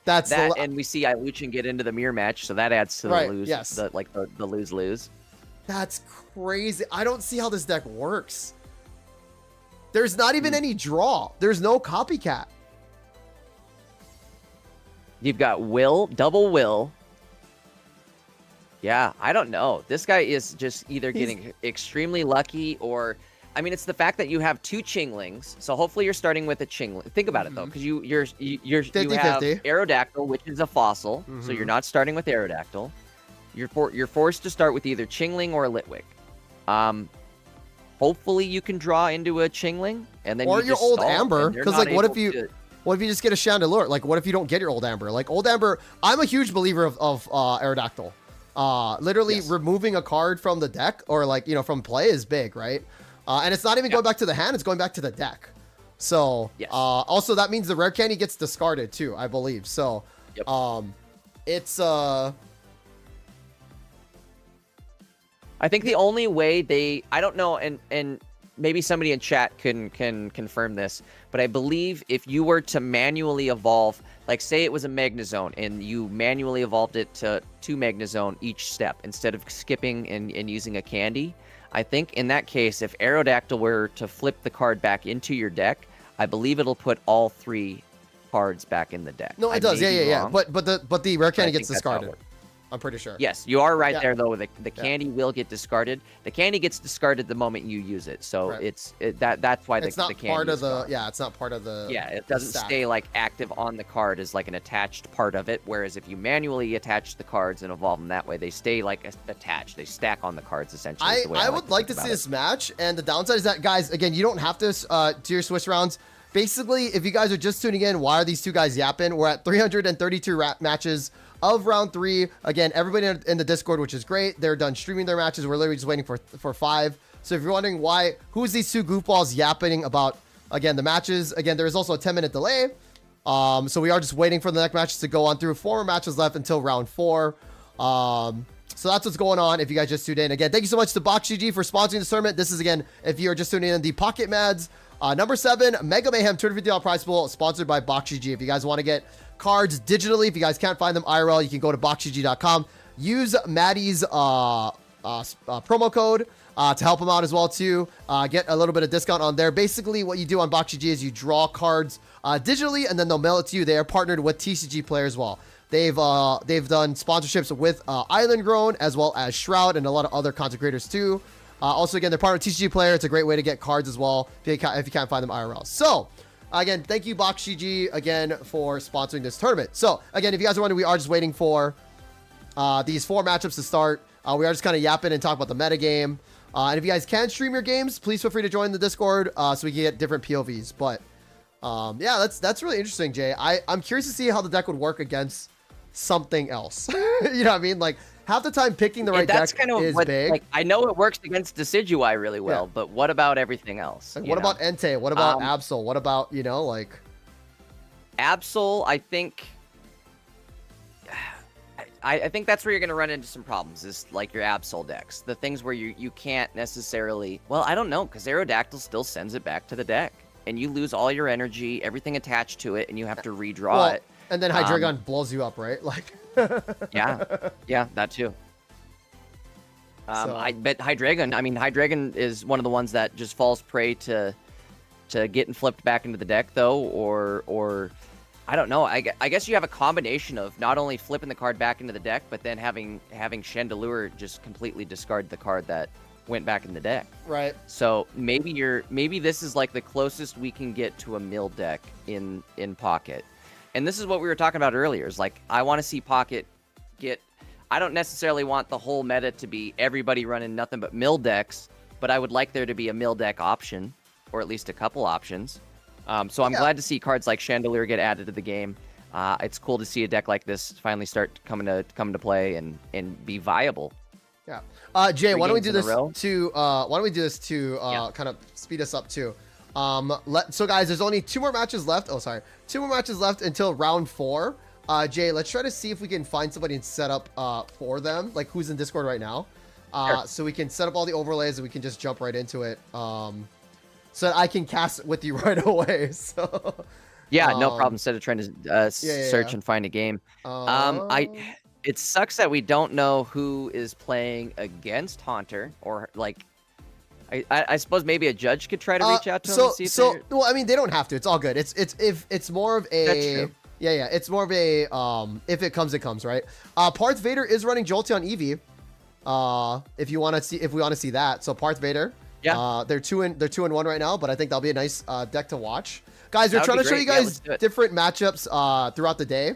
And we see Lucian get into the mirror match, so that adds to the lose.
Yes.
The lose-lose.
That's crazy. I don't see how this deck works. There's not even any draw. There's no copycat.
You've got double will. Yeah, I don't know. This guy is just either getting extremely lucky or... I mean, it's the fact that you have 2 Chinglings, so hopefully you're starting with a Chingling. Think about it though, because you have Aerodactyl, which is a fossil, so you're not starting with Aerodactyl. You're forced to start with either Chingling or a Litwick. Hopefully you can draw into a Chingling, and then
your old Amber, because like what if you just get a Chandelure? Like what if you don't get your old Amber? Like old Amber, I'm a huge believer of Aerodactyl. Literally removing a card from the deck or like from play is big, right? And it's not even going back to the hand, it's going back to the deck. So, also that means the rare candy gets discarded too, I believe. So, it's,
I think the only way I don't know, and maybe somebody in chat can confirm this, but I believe if you were to manually evolve, like say it was a Magnezone and you manually evolved it to Magnezone each step instead of skipping and using a candy, I think in that case, if Aerodactyl were to flip the card back into your deck, I believe it'll put all 3 cards back in the deck.
No, it does. Yeah. But the rare candy gets discarded. I'm pretty sure.
Yes, you are right there though. The candy will get discarded. The candy gets discarded the moment you use it. So that's why
it's not
the candy
part of
the
it's not part of the
it doesn't stay like active on the card as like an attached part of it. Whereas if you manually attach the cards and evolve them that way, they stay like attached. They stack on the cards essentially.
I would like to see this match, and the downside is that guys, again, you don't have to do your Swiss rounds. Basically, if you guys are just tuning in, why are these 2 guys yapping? We're at 332 matches of round 3. Again, everybody in the Discord, which is great. They're done streaming their matches. We're literally just waiting for 5. So if you're wondering who's these 2 goofballs yapping about, again, the matches, again, there is also a 10-minute delay. So we are just waiting for the next matches to go on through. 4 more matches left until round 4. So that's what's going on if you guys just tuned in. Again, thank you so much to BoxGG for sponsoring this tournament. This is, again, if you're just tuning in, the Pocket Mads. Number 7, Mega Mayhem $250 prize pool, sponsored by BoxGG. If you guys want to get cards digitally, if you guys can't find them IRL, you can go to boxgg.com. Use Maddie's promo code to help them out as well too. Get a little bit of discount on there. Basically, what you do on BoxGG is you draw cards digitally, and then they'll mail it to you. They are partnered with TCG Player as well. They've done sponsorships with Island Grown as well as Shroud and a lot of other content creators too. Also, again, they're part of TCG Player. It's a great way to get cards as well if you can't find them IRL. So, again, thank you, BoxGG, again, for sponsoring this tournament. So, again, if you guys are wondering, we are just waiting for these 4 matchups to start. We are just kind of yapping and talking about the metagame. And if you guys can stream your games, please feel free to join the Discord so we can get different POVs. But yeah, that's really interesting, Jay. I'm curious to see how the deck would work against something else. You know what I mean? Like half the time picking the right
that's
deck
kind of
is
what,
big.
Like, I know it works against Decidueye really well, but what about everything else?
Like, what about Entei? What about Absol? What about, you know, like
Absol? I think I think that's where you're going to run into some problems, is like your Absol decks. The things where you can't necessarily... Well, I don't know, because Aerodactyl still sends it back to the deck. And you lose all your energy, everything attached to it, and you have to redraw it.
And then Hydreigon blows you up, right? Like...
yeah, that too. I bet Hydreigon is one of the ones that just falls prey to getting flipped back into the deck, though, or I don't know. I guess you have a combination of not only flipping the card back into the deck, but then having Chandelure just completely discard the card that went back in the deck.
Right.
So maybe this is like the closest we can get to a mill deck in Pocket. And this is what we were talking about earlier. Is like, I want to see Pocket get... I don't necessarily want the whole meta to be everybody running nothing but mill decks, but I would like there to be a mill deck option, or at least a couple options. So I'm glad to see cards like Chandelure get added to the game. It's cool to see a deck like this finally start come to play and be viable.
Yeah. Jay, why don't we do this to kind of speed us up too? So guys, there's only 2 more matches left. Oh, sorry. 2 more matches left until round 4. Jay, let's try to see if we can find somebody and set up for them, like who's in Discord right now. Sure. So we can set up all the overlays and we can just jump right into it. So that I can cast it with you right away. So
yeah, no problem. Instead of trying to search and find a game. It sucks that we don't know who is playing against Haunter, or like, I suppose maybe a judge could try to reach out to him and see if
well, I mean, they don't have to. It's all good. It's more of a...
That's true.
Yeah, it's more of a if it comes, right? Parth Vader is running Jolteon Eevee. If we want to see that. So Parth Vader. Yeah. They're 2-1 right now, but I think that'll be a nice deck to watch. Guys, we're trying to show you guys different matchups throughout the day.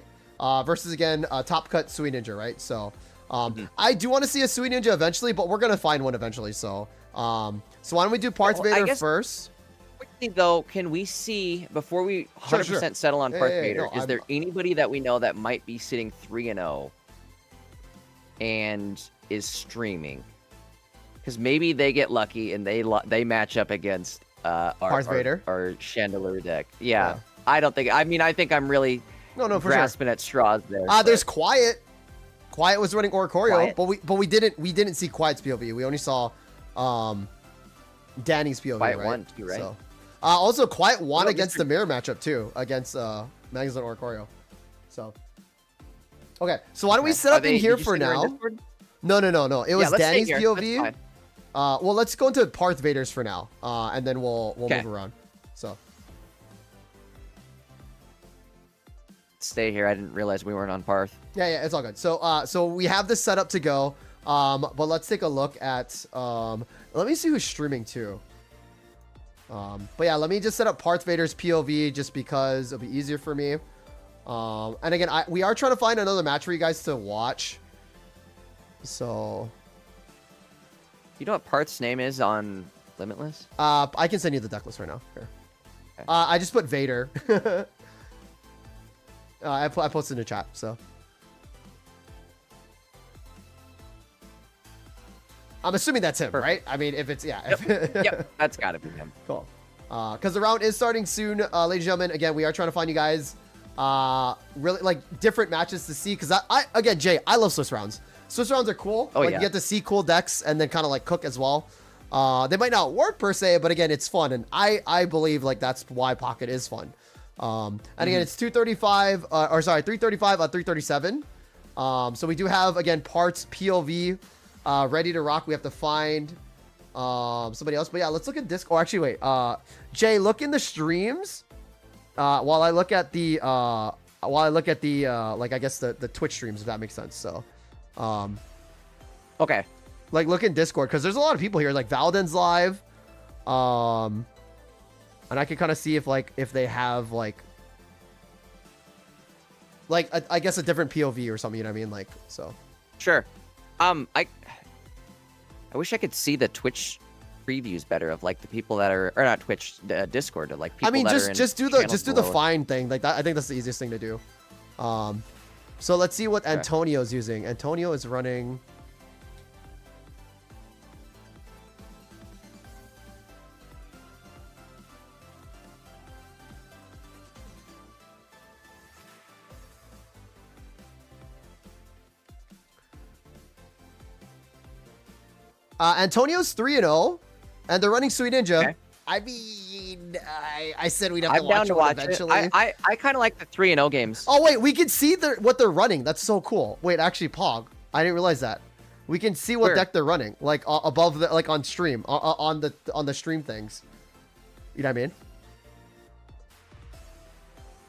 Versus again, Top Cut Sui Ninja, right? So I do want to see a Sui Ninja eventually, but we're gonna find one eventually. So why don't we do Parth Vader first?
Quickly though, can we see before we 100% settle on Parth Vader? Is there anybody that we know that might be sitting 3-0 and is streaming? Because maybe they get lucky and they match up against our Chandelure deck. Yeah, I don't think. I mean, I think I'm really for grasping at straws there.
There's Quiet. Quiet was running Oricorio, but we didn't see Quiet's POV. We only saw Danny's POV.
Quiet
right?
won too, right?
So, also, Quiet won against the mirror matchup too, against Magnezone Oricorio. So, okay. So why don't we set up in here for now? No. It was Danny's POV. Well, let's go into Parth Vader's for now, and then we'll move around. So,
stay here. I didn't realize we weren't on Parth.
Yeah, it's all good. So we have this set up to go. But let's take a look at. Let me see who's streaming too. But yeah, let me just set up Parth Vader's POV just because it'll be easier for me. And again, we are trying to find another match for you guys to watch. So,
you know what Parth's name is on Limitless?
I can send you the deck list right now. Here. Okay. I just put Vader. I posted in the chat. So, I'm assuming that's him, right? I mean, if it's
yep, that's got to be him.
Cool. Because the round is starting soon, ladies and gentlemen. Again, we are trying to find you guys really like different matches to see. Because again, Jay, I love Swiss rounds. Swiss rounds are cool. You get to see cool decks and then kind of like cook as well. They might not work per se, but again, it's fun, and I believe like that's why Pocket is fun. And again, it's 335 on 337. So we do have again Parth's POV ready to rock. We have to find somebody else, but yeah, let's look at Discord. Oh, actually, wait. Jay, look in the streams while I look at the like I guess the Twitch streams, if that makes sense. So.
Okay.
Like look in Discord because there's a lot of people here. Like Valden's live, and I can kind of see if they have like I guess a different POV or something. You know what I mean? Like so.
Sure. I wish I could see the Twitch previews better of like the people that are, or not Twitch, Discord, of like people
I mean,
that are in
just do the
below.
find thing. Like that, I think that's the easiest thing to do. So let's see what
Okay.
Antonio's using. Antonio is running. Antonio's 3-0, and they're running Sweet Ninja.
Okay.
I mean, I said we'd have
I'm
to
down
watch
to
one
watch
eventually.
it. I kind of like the 3-0 games.
Oh wait, we can see what they're running. That's so cool. Wait, actually, Pog, I didn't realize that. We can see what
Where?
deck they're running, like above the, like on stream, on the stream things. You know what I mean?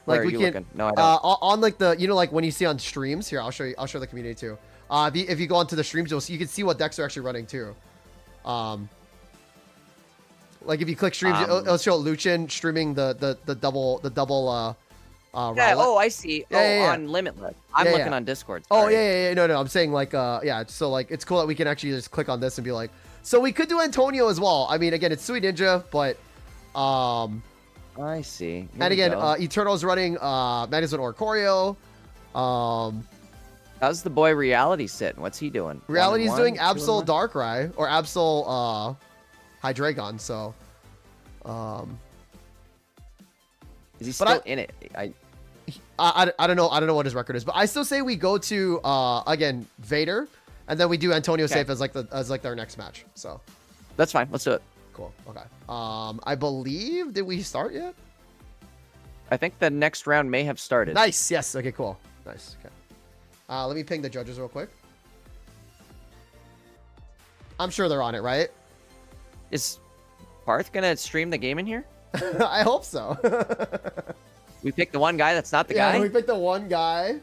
Where
Like
are
we
you
can
looking? No, I don't.
on like the, you know, like when you see on streams. Here, I'll show you. I'll show the community too. If you go onto the streams, you can see what decks are actually running too. Like if you click streams, it'll show Lucian streaming the double
yeah.
Rowlet.
Oh, I see.
Yeah.
On Limitless. I'm
Yeah,
looking
yeah.
on Discord.
Oh
Sorry.
yeah. No. I'm saying like yeah. So like it's cool that we can actually just click on this and be like, so we could do Antonio as well. I mean, again, it's Sweet Ninja, but
I see. Here
and
we
again,
go.
Eternal's running Magnezone Oricorio.
How's the boy Reality sitting? What's he doing?
Reality's
1-1,
doing
2-1?
Absol Darkrai or Absol Hydreigon. So
Is he
but
still in it?
I don't know. I don't know what his record is, but I still say we go to again Vader, and then we do Antonio
Okay.
safe as like our next match. So
That's fine. Let's do it.
cool. Okay. I believe, did we start yet?
I think the next round may have started.
Nice. Yes. Okay. Cool. Nice. Okay. Let me ping the judges real quick. I'm sure they're on it, right?
Is Parth gonna stream the game in here?
I hope so.
We picked the one guy that's not the
Yeah,
guy.
we picked the one guy.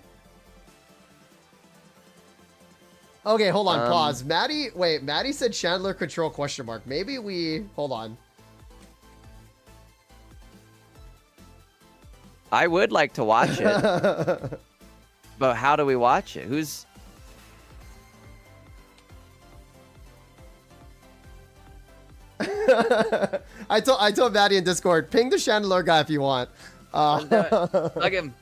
Okay, hold on, pause. Maddie said Chandler control question mark. Maybe we, hold on.
I would like to watch it, but how do we watch it? Who's?
I told Maddie in Discord, ping the Chandelure guy if you want.
Plug him.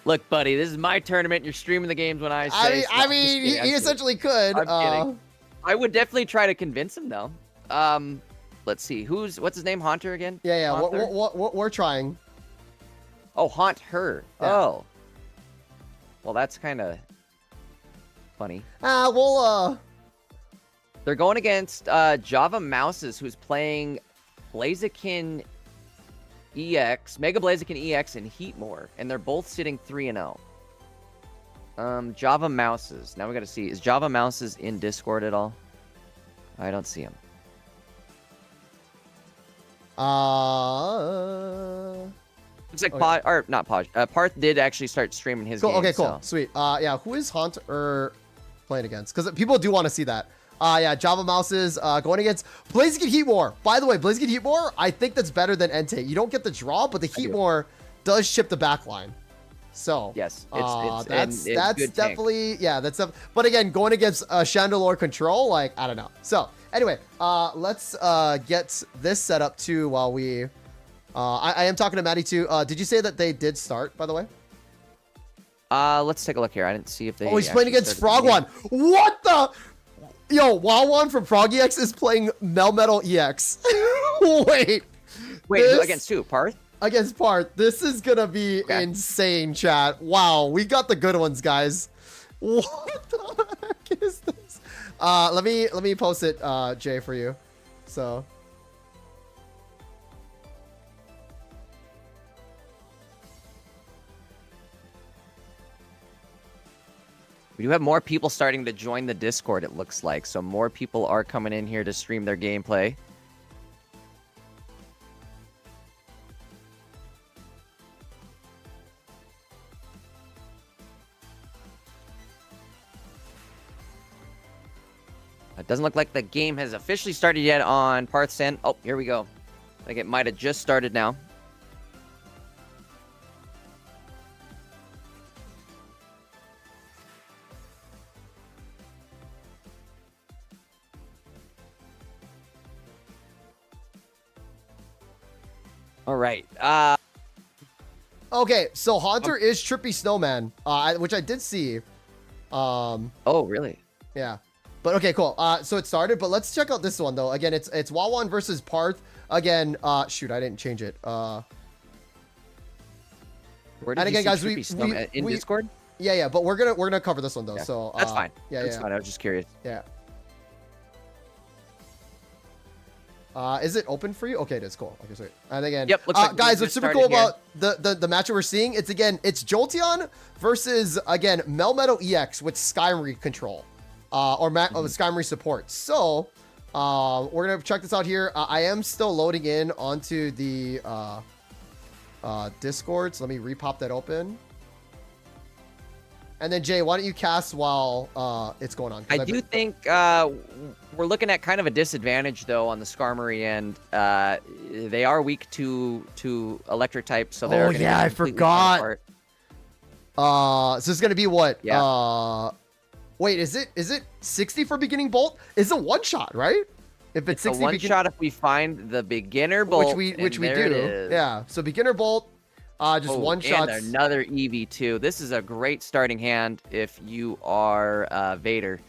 Look, buddy, this is my tournament. You're streaming the games when I say.
I mean, he essentially could.
I'm kidding. I would definitely try to convince him though. Let's see. What's his name? Haunter again?
Yeah.
Haunter?
We're trying.
Oh, haunt her.
Yeah.
Oh. Well, that's kind of funny. They're going against Java Mouses, who's playing Blaziken EX, Mega Blaziken EX, and Heatmore, and they're both sitting 3-0. Java Mouses. Now we got to see, is Java Mouses in Discord at all? I don't see him. Looks like
okay.
Parth did actually start streaming his
Cool.
game.
Okay, cool.
So.
Sweet. Yeah, who is Haunter playing against? Because people do want to see that. Yeah, Java Mouses going against Blaziken Heatmore. By the way, Blaziken Heatmore, I think that's better than Entei. You don't get the draw, but the Heatmore does ship the back line. So
Yes,
that's
good
definitely that's but again, going against Chandelure control, like I don't know. So anyway, let's get this set up too while we I am talking to Maddie too. Did you say that they did start, by the way?
Let's take a look here. I didn't see if they.
Oh, he's playing against Frogwan. What the? Yo, Wowon from Frog EX is playing Melmetal EX. Wait,
against who? Parth?
Against Parth. This is gonna be insane, chat. Wow, we got the good ones, guys. What the heck is this? Let me post it, Jay, for you. So.
We do have more people starting to join the Discord, it looks like. So more people are coming in here to stream their gameplay. It doesn't look like the game has officially started yet on Parth's end. Oh, here we go. I think it might have just started now. All right.
Okay, so Haunter is Trippy Snowman, which I did see.
Oh, really?
Yeah. But okay, cool. So it started, but let's check out this one though. Again, it's Wawan versus Parth. Again, shoot, I didn't change it.
Where did
and
you
again,
see
guys,
in Discord?
Yeah, but we're gonna cover this one though.
Yeah,
so
that's fine.
Yeah,
that's fine. I was just curious.
Yeah. Is it open for you? Okay, it is. Cool. Okay, sweet. And again,
yep, looks like
guys, what's super cool about the match that we're seeing, it's Jolteon versus, again, Melmetal EX with Skyrim control, or Skyrim support. So, we're going to check this out here. I am still loading in onto the Discord, so let me repop that open. And then, Jay, why don't you cast while it's going on?
I do think we're looking at kind of a disadvantage, though, on the Skarmory end. They are weak to electric type, so they're
yeah, I forgot. So it's going to be what? Yeah. Wait, is it 60 for beginning bolt? It's a one-shot, right? If it's 60
a one-shot if we find the beginner bolt,
which we do. Yeah, so beginner bolt. Just one shot.
And another EV2. This is a great starting hand if you are Vader.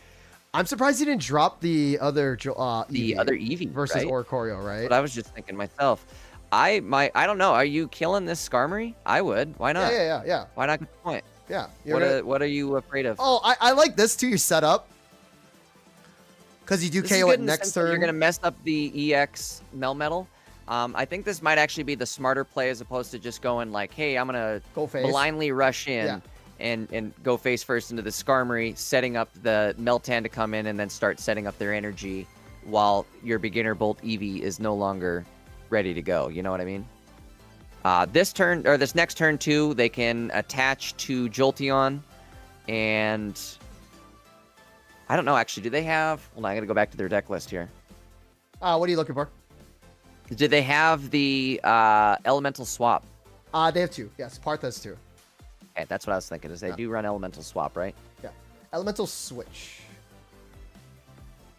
I'm surprised he didn't drop the other
EV
versus
right?
Oricorio, right?
But I was just thinking myself. I don't know. Are you killing this Skarmory? I would. Why not?
Yeah.
Why not get the point?
Yeah.
What are you afraid of?
Oh, I like this too. You set up because you do KO it next turn.
You're gonna mess up the EX Melmetal. I think this might actually be the smarter play as opposed to just going like, hey, I'm going to blindly rush in and go face first into the Skarmory, setting up the Meltan to come in and then start setting up their energy while your beginner Bolt Eevee is no longer ready to go. You know what I mean? This next turn too, they can attach to Jolteon, and I don't know actually. Do they have? Hold on, I got to go back to their deck list here.
What are you looking for?
Did they have the elemental swap?
They have two. Yes, Parth has two.
Okay, that's what I was thinking. Is they do run elemental swap, right?
Yeah, elemental switch.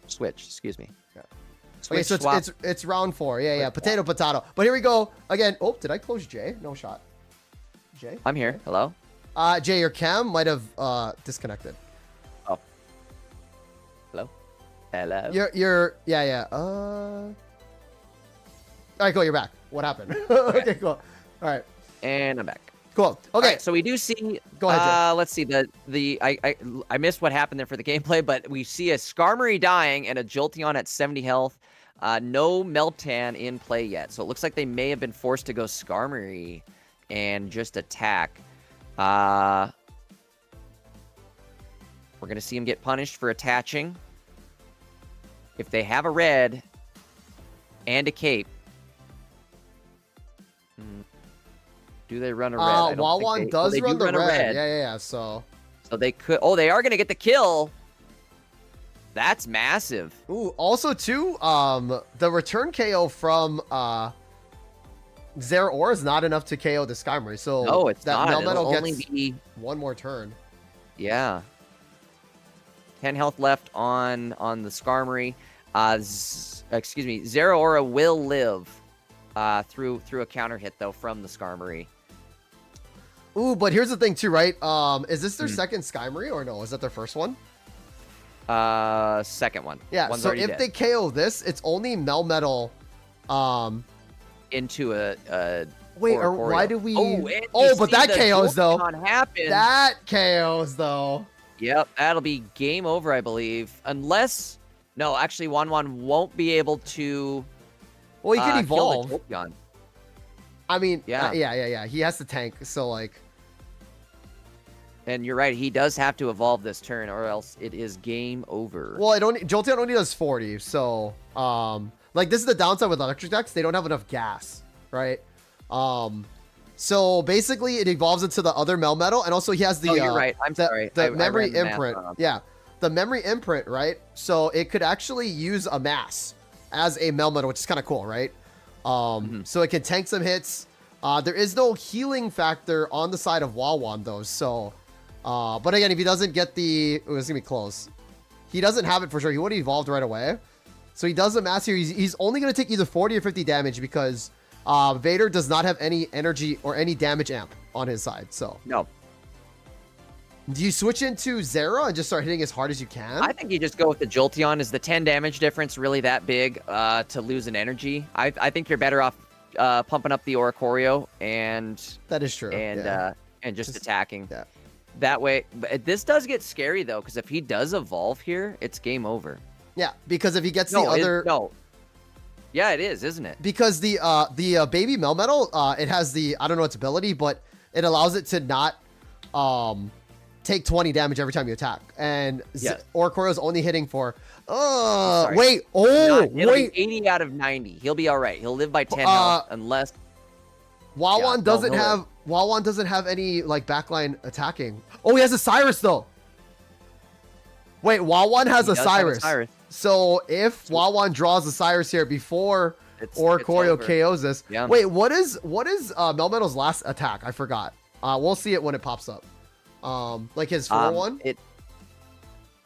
Excuse me.
Yeah. Okay, so it's round 4. Yeah. Potato. But here we go again. Oh, did I close Jay? No shot. Jay.
I'm here. Hello.
Jay, your cam might have disconnected.
Oh. Hello.
Yeah. All right, cool. You're back. What happened? Okay, cool. All right.
And I'm back.
Cool. Okay.
Right, so we do see.
Go ahead, Jay.
Let's see. I missed what happened there for the gameplay, but we see a Skarmory dying and a Jolteon at 70 health. No Meltan in play yet, so it looks like they may have been forced to go Skarmory and just attack. We're gonna see him get punished for attaching. If they have a red and a cape. Do they run a red?
Wawan does run the red. Yeah. So
they could. Oh, they are gonna get the kill. That's massive.
Ooh. Also, too, the return KO from Zeraora is not enough to KO the Skarmory. So
no, it's
that
not.
Melmetal
It'll
gets
only be
one more turn.
Yeah. 10 health left on the Skarmory. Excuse me. Zeraora will live through a counter hit though from the Skarmory.
Ooh, but here's the thing too, right? Is this their second Skarmory or no? Is that their first one?
Second one.
Yeah. So if they KO this, it's only Melmetal.
Into a
wait, or why do we? But that KOs though. That KOs though.
Yep, that'll be game over, I believe. Unless, no, actually, Wanwan won't be able to.
Well, he can evolve. I mean,
yeah.
He has to tank, so like.
And you're right, he does have to evolve this turn, or else it is game over.
Well, Jolteon only does 40, so like this is the downside with electric decks. They don't have enough gas, right? So basically, it evolves into the other Melmetal, and also he has the.
Oh, you're right. I'm sorry.
The memory imprint. Yeah, the memory imprint, right? So it could actually use a mass as a Melmetal, which is kind of cool, right? So it can tank some hits. There is no healing factor on the side of Wawan though, so. But again, if he doesn't get the, it's gonna be close. He doesn't have it for sure. He would have evolved right away. So he does the mass here. He's only gonna take either 40 or 50 damage because Vader does not have any energy or any damage amp on his side. So
No.
do you switch into Zera and just start hitting as hard as you can?
I think you just go with the Jolteon. Is the 10 damage difference really that big to lose an energy? I think you're better off pumping up the Oricorio and
that is true.
And just attacking.
Yeah.
That way, but this does get scary though, because if he does evolve here, it's game over.
Yeah, because if he gets the other
Yeah, it is, isn't it?
because the baby Melmetal, it has the, I don't know its ability, but it allows it to not take 20 damage every time you attack. And
Yes.
Oricorio is only hitting for
Sorry.
wait,
It'll
wait.
be 80 out of 90. He'll be all right. He'll live by 10 health unless
Wawan doesn't have any like backline attacking. Oh, he has a Cyrus though. Wait, Wawan has
he
a
does have
Cyrus. So if Wawan draws a Cyrus here before Oricorio
over.
KOs this.
Yeah.
Wait, what is Melmetal's last attack? I forgot. We'll see it when it pops up. Like his 4-1?
If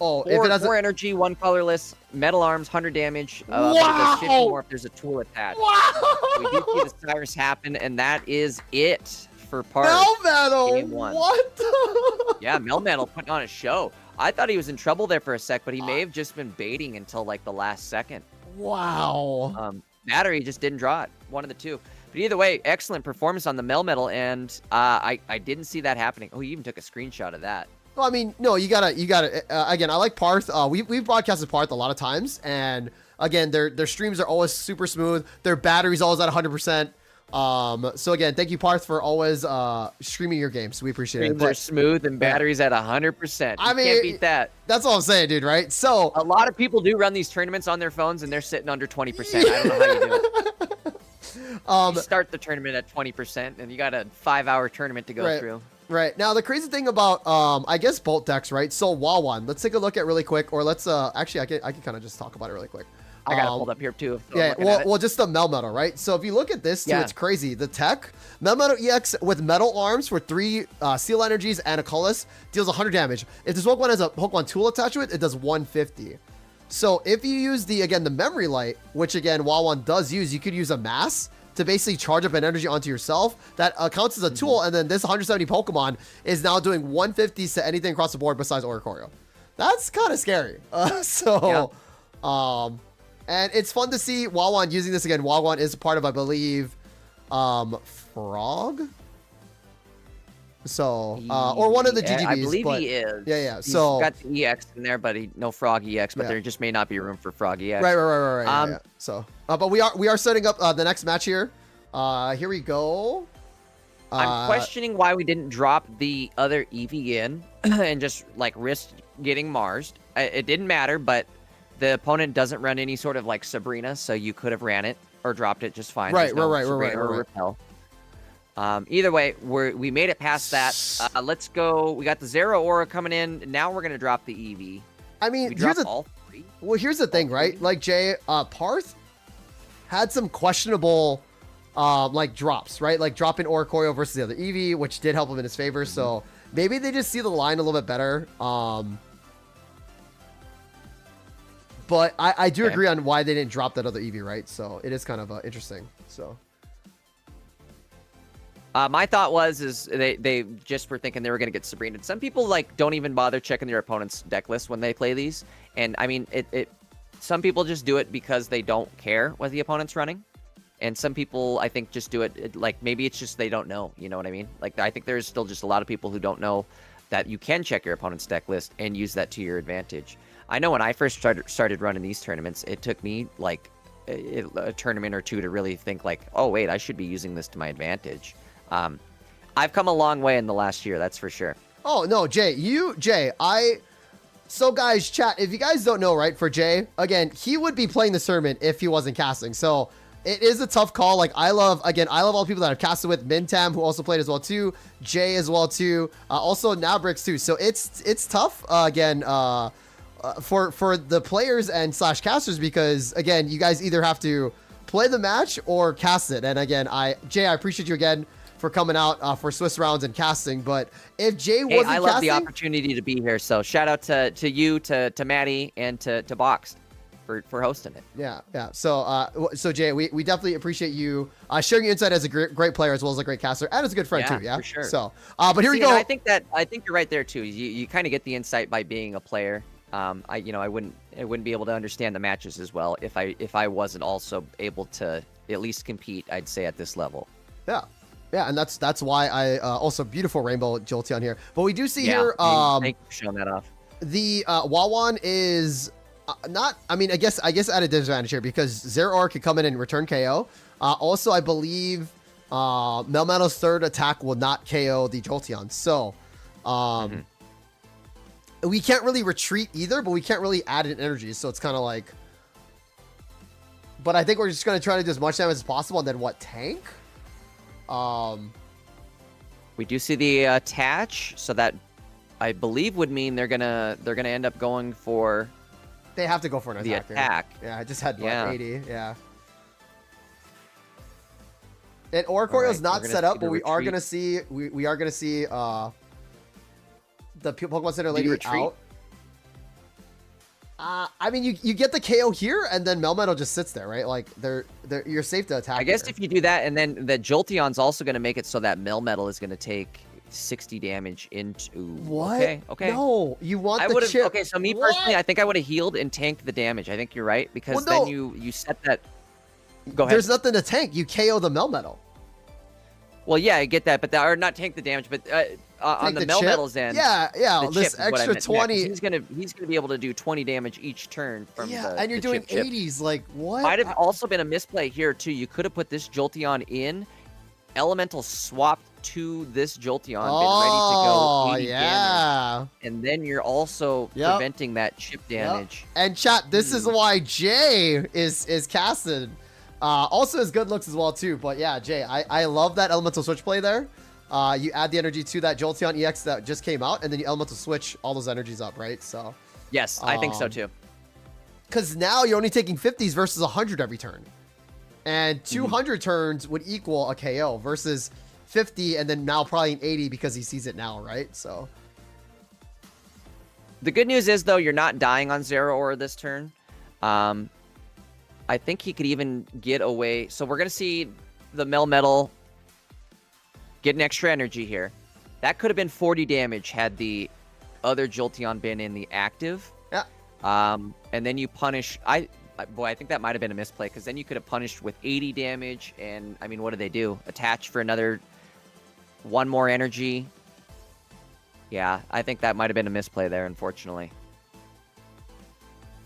it has
4 energy, 1 colorless, metal arms, 100 damage. But it
Wow!
does 50 more if there's a tool attached.
Wow!
We do see the Cyrus happen, and that is it for part
Melmetal!
Game 1.
What?
Yeah, Melmetal putting on a show. I thought he was in trouble there for a sec, but he may have just been baiting until like the last second.
Wow.
Battery just didn't draw it. One of the two. But either way, excellent performance on the Melmetal, and I didn't see that happening. Oh, he even took a screenshot of that.
Well, I mean, no, you gotta. Again, I like Parth. We've broadcasted Parth a lot of times, and again, their streams are always super smooth. Their battery's always at 100%. So again, thank you, Parth, for always streaming your games. We appreciate
Streams
it.
are smooth and batteries at 100%.
I
You
mean,
can't beat that.
That's all I'm saying, dude. Right? So
A lot of people do run these tournaments on their phones, and they're sitting under 20%. I don't know how you do it. You start the tournament at 20%, and you got a 5-hour tournament to go through.
Right. Now, the crazy thing about, I guess, Bolt decks, right? So, Wawan, let's take a look at really quick, or let's, actually, I can kind of just talk about it really quick.
I got it pulled up here, too. So
Yeah, well, just the Melmetal, right? So, if you look at this, too, it's crazy. The tech, Melmetal EX with metal arms for 3 seal energies and a colorless deals 100 damage. If this Pokemon has a Pokemon tool attached to it, it does 150. So, if you use the Memory Light, which, again, Wawan does use, you could use a Mass to basically charge up an energy onto yourself. That counts as a tool, and then this 170 Pokemon is now doing 150s to anything across the board besides Oricorio. That's kind of scary. And it's fun to see Wawan using this again. Wawan is part of, I believe, Frog? So, or one of the GGBs.
I believe he is.
Yeah.
He's
So
got the EX in there, but no Frog EX. But there just may not be room for Frog EX.
Right. Yeah. So, but we are setting up the next match here. Here we go.
I'm questioning why we didn't drop the other Eevee in and just like risk getting Marsed. It didn't matter, but the opponent doesn't run any sort of like Sabrina, so you could have ran it or dropped it just fine.
Right.
Repel. Either way, we made it past that. Let's go. We got the Zero Aura coming in. Now we're gonna drop the Eevee.
I mean,
all 3.
Well, here's the thing, right? Like Jay, Parth had some questionable like drops, right? Like dropping Oricorio versus the other Eevee, which did help him in his favor. So maybe they just see the line a little bit better. But I do agree on why they didn't drop that other Eevee, right? So it is kind of interesting. So
my thought is they just were thinking they were gonna get Sabrina. Some people like don't even bother checking their opponent's deck list when they play these, and I mean some people just do it because they don't care what the opponent's running. And some people, I think, just do it like maybe it's just they don't know. You know what I mean? Like, I think there's still just a lot of people who don't know that you can check your opponent's deck list and use that to your advantage. I know when I first started running these tournaments, it took me like a tournament or two to really think like, oh, wait, I should be using this to my advantage. I've come a long way in the last year, that's for sure.
Oh, no, Jay, so guys, chat, if you guys don't know, right, for Jay, again, he would be playing the tournament if he wasn't casting. So it is a tough call. Like, I love all the people that I've casted with. Mintam, who also played as well too. Jay as well too. Also Nabrix too. So it's tough for the players and / casters, because again, you guys either have to play the match or cast it. And again, Jay, I appreciate you again for coming out for Swiss rounds and casting. But if Jay wasn't
I love
casting,
the opportunity to be here. So shout out to you, to Maddie, and to Boxed for hosting it.
Yeah. So Jay, we definitely appreciate you sharing your insight as a great player as well as a great caster and as a good friend too. Yeah,
for sure.
So, but here we go.
I think you're right there too. You kind of get the insight by being a player. I wouldn't be able to understand the matches as well if I wasn't also able to at least compete, I'd say, at this level.
Yeah, and that's why I also beautiful rainbow Jolteon here. But we do see here
thank you for showing that off.
The Wawan is not, I mean, I guess at a disadvantage here because Zeraora could come in and return KO. Also, I believe Melmetal's third attack will not KO the Jolteon. So, we can't really retreat either, but we can't really add in energy. So it's kind of like, but I think we're just going to try to do as much damage as possible and then tank?
We do see the attach, so that I believe would mean they're gonna end up going for.
They have to go for an attack.
The attack.
Yeah, I just had 80. Yeah. And Oricorio's not set up, but we are gonna see we are gonna see the Pokemon Center lady out. I mean, you get the KO here, and then Melmetal just sits there, right? Like you're safe to attack.
I guess if you do that, and then the Jolteon's also going to make it so that Melmetal is going to take 60 damage into.
What?
Okay.
No, you want the chip.
Okay, so me personally, I think I would have healed and tanked the damage. I think you're right because then you set that. Go ahead.
There's nothing to tank. You KO the Melmetal.
Well, yeah, I get that, but or not tank the damage, but on the Melmetal's end,
this extra 20.
He's gonna be able to do 20 damage each turn from
and you're doing 80s. Like what?
Might have also been a misplay here too. You could have put this Jolteon in, Elemental swapped to this Jolteon, been ready to go 80 damage, and then you're also preventing that chip damage.
And chat, this is why Jay is casted. Also his good looks as well too, but yeah, Jay, I love that elemental switch play there. You add the energy to that Jolteon EX that just came out, and then you elemental switch all those energies up, right? So
yes, I think so too.
Because now you're only taking 50s versus 100 every turn, and 200 turns would equal a KO versus 50, and then now probably an 80 because he sees it now, right? So
the good news is though, you're not dying on Zeraora this turn. I think he could even get away. So we're going to see the Melmetal get an extra energy here. That could have been 40 damage had the other Jolteon been in the active.
Yeah.
And then you punish. I think that might have been a misplay because then you could have punished with 80 damage. And I mean, what do they do? Attach for another one more energy. Yeah, I think that might have been a misplay there, unfortunately.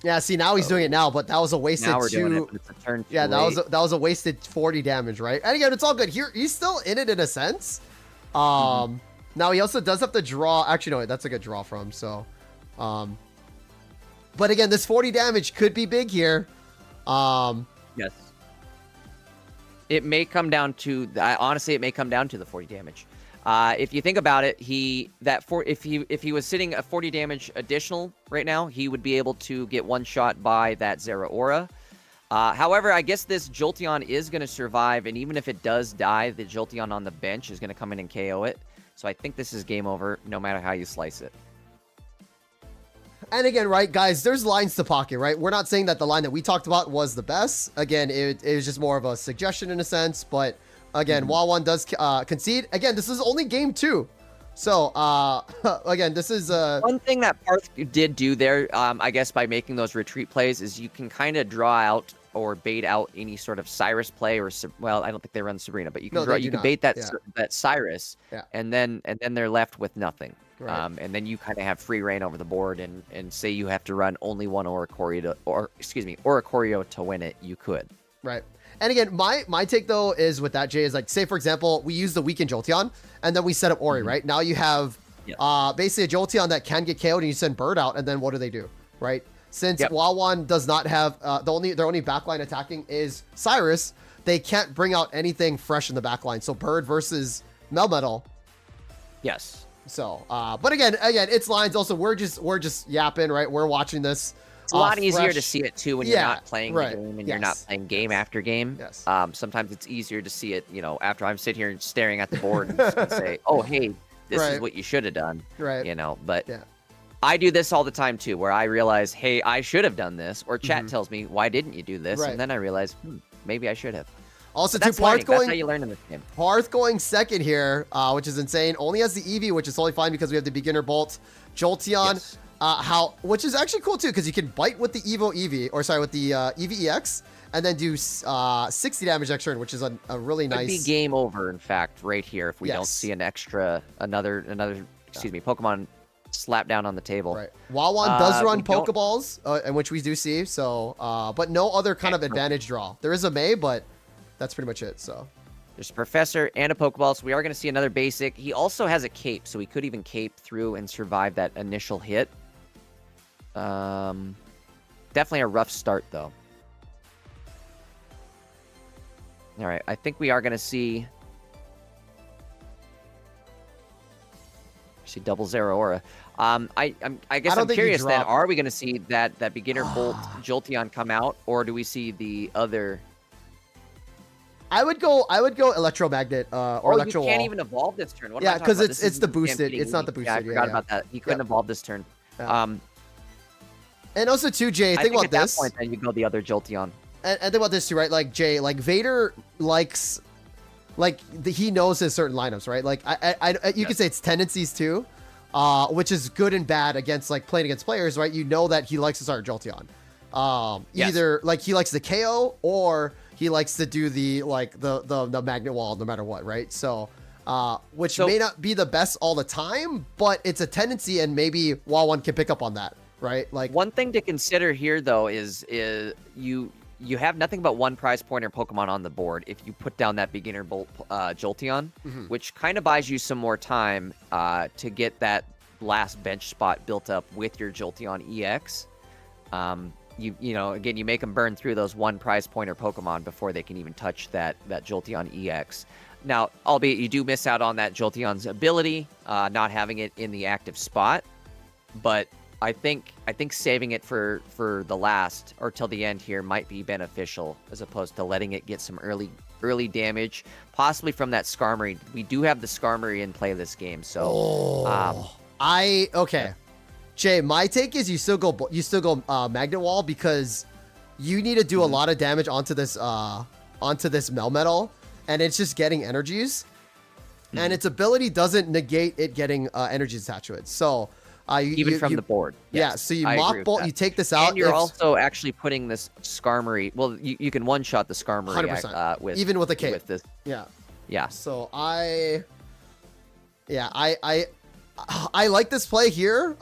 Yeah, see, now he's doing it now, but that was a wasted
now we're doing it, but it's a turn
yeah, that was a wasted 40 damage, right? And again, it's all good. Here, he's still in it in a sense. Now he also does have to draw. Actually, no, that's a good draw from him. So, but again, this 40 damage could be big here.
Yes. It may come down to honestly, it may come down to the 40 damage. If you think about it, if he was sitting a 40 damage additional right now, he would be able to get one shot by that Zeraora. However, I guess this Jolteon is going to survive, and even if it does die, the Jolteon on the bench is going to come in and KO it. So I think this is game over, no matter how you slice it.
And again, right, guys, there's lines to pocket, right? We're not saying that the line that we talked about was the best. Again, it was just more of a suggestion in a sense, but again, Wawan does concede. Again, this is only game 2. So, again, this is...
One thing that Parth did do there, I guess, by making those retreat plays is you can kind of draw out or bait out any sort of Cyrus play or... Well, I don't think they run Sabrina, but you can bait that Cyrus, and then they're left with nothing.
Right.
And then you kind of have free reign over the board, and say you have to run only one Oricorio to win it, you could.
Right. And again, my take though is with that, Jay, is like, say for example, we use the weakened Jolteon, and then we set up Ori, right? Now you have basically a Jolteon that can get KO'd, and you send Bird out, and then what do? Right? Since Wawan does not have their only backline attacking is Cyrus, they can't bring out anything fresh in the backline. So Bird versus Melmetal.
Yes.
So, but again, it's lines. Also, we're just yapping, right? We're watching this.
It's a lot easier to see it too when you're not playing the
right.
game and you're not playing game after game.
Yes.
Sometimes it's easier to see it, after I'm sitting here and staring at the board and say, "Oh, hey, this is what you should have done."
Right.
But I do this all the time too, where I realize, hey, I should have done this, or chat tells me, why didn't you do this?
Right.
And then I realize, maybe I should have.
Also,
That's
Parth
That's
going.
how you learn in this game.
Parth going second here, which is insane. Only has the Eevee, which is totally fine because we have the beginner bolt. Jolteon,
Yes.
which is actually cool too, because you can bite with the with the Eevee EX, and then do 60 damage next turn, which is a really
Could
nice.
be game over, in fact, right here if we don't
Yes.
see another Pokemon slap down on the table.
Right. Wawan does run
we don't-
Pokeballs, in which we do see. So, but no other kind of advantage draw. There is a May, but that's pretty much it. So.
There's a Professor and a Pokeball, so we are going to see another basic. He also has a cape, so he could even cape through and survive that initial hit. Definitely a rough start, though. All right, I think we are going to see double Zero Aura. I guess I'm curious then, are we going to see that beginner Bolt Jolteon come out, or do we see the other?
I would go Electromagnet or Electro
You can't
Wall.
even evolve this turn. What
Yeah,
am I talking about?
because it's the boosted. It's not the boosted.
Yeah, I forgot about that. He couldn't evolve this turn.
Yeah. And also too, Jay, think about
at
this.
That point, then you go the other Jolteon.
And think about this too, right? Like Jay, like Vader likes, he knows his certain lineups, right? Like you could say it's tendencies too, which is good and bad against playing against players, right? You know that he likes to start Jolteon. Either he likes the KO or he likes to do the magnet wall no matter what, right? So which may not be the best all the time, but it's a tendency, and maybe Wawan can pick up on that, right? Like
one thing to consider here though is you have nothing but one prize pointer Pokemon on the board if you put down that beginner Bolt Jolteon, which kind of buys you some more time to get that last bench spot built up with your Jolteon EX. Again, you make them burn through those one prize pointer Pokemon before they can even touch that Jolteon EX. Now, albeit you do miss out on that Jolteon's ability, not having it in the active spot, but I think saving it for the last or till the end here might be beneficial, as opposed to letting it get some early damage, possibly from that Skarmory. We do have the Skarmory in play this game, so
Jay, my take is you still go Magnet Wall, because you need to do a lot of damage onto this Melmetal, and it's just getting energies, and its ability doesn't negate it getting energies attached to it. So
even from the board.
Yes, yeah, so you Mock Bolt, you take this out.
And you're also actually putting this Skarmory. Well, you can one-shot the Skarmory
100%,
with
even with a cape.
With this.
Yeah.
Yeah.
So I like this play here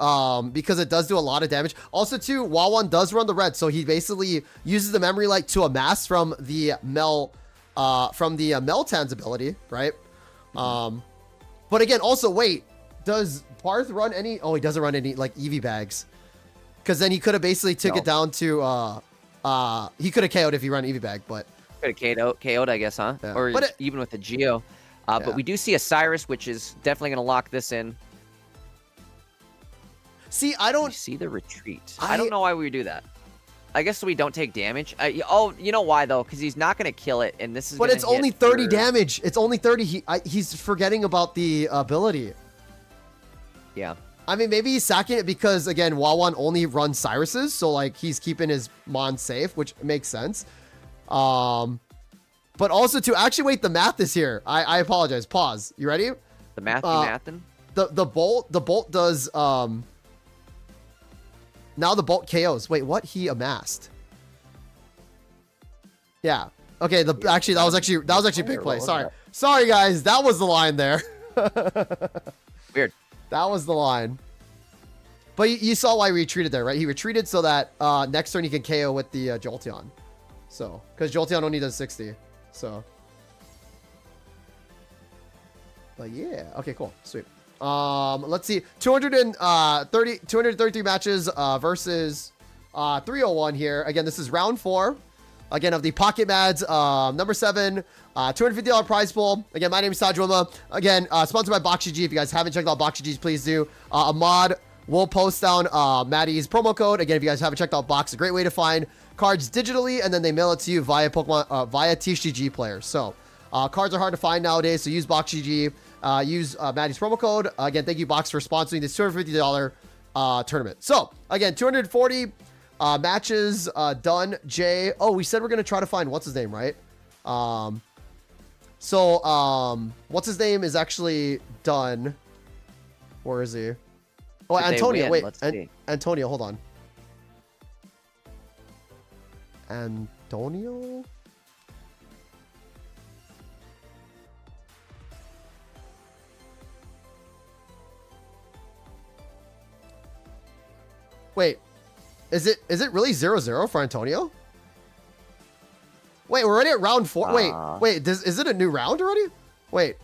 because it does do a lot of damage. Also, too, Wawan does run the red, so he basically uses the Memory Light to amass from the Meltan's ability, right? But again, also, wait, does Parth run any? Oh, he doesn't run any Eevee bags, because then he could have basically took it down to he could have KO'd if he ran Eevee bag, but
could have KO'd, I guess, huh?
Yeah.
Or even with the Geo. But we do see a Cyrus, which is definitely going to lock this in.
See, I don't
see the retreat. I don't know why we do that. I guess so we don't take damage. You know why though? Because he's not going to kill it, and this is.
But it's only 30 damage. It's only 30. He's forgetting about the ability.
Yeah.
I mean, maybe he's sacking it because again, Wawan only runs Cyruses, so he's keeping his Mon safe, which makes sense. But also to actually wait, the math is here. I apologize. Pause. You ready?
The math, mathin'?
The bolt does now the bolt KOs. Wait, what? He amassed. Yeah. Okay, that was actually a big play. Sorry guys, that was the line there.
Weird.
That was the line. But you saw why he retreated there, right? He retreated so that next turn he can KO with the Jolteon. So, because Jolteon only does 60. So. But yeah. Okay, cool. Sweet. Let's see. 233 matches versus 301 here. Again, this is round 4. Again, of the Pocket Mads, number 7, $250 prize pool. Again, my name is Sajwama. Again, sponsored by BoxGG. If you guys haven't checked out BoxGG, please do. A mod will post down Maddie's promo code. Again, if you guys haven't checked out Box, a great way to find cards digitally, and then they mail it to you via via TCG players. So, cards are hard to find nowadays, so use BoxGG. Use Maddie's promo code. Again, thank you, Box, for sponsoring this $250 tournament. So again, 240 matches done. Jay. Oh, we said we're gonna try to find what's his name, right? What's his name is actually done. Where is he? Oh,
Did
Antonio. Wait,
Let's see.
Antonio. Hold on. Antonio. Wait, is it really 0-0 for Antonio? Wait, we're already at round 4. Wait, is it a new round already? Wait.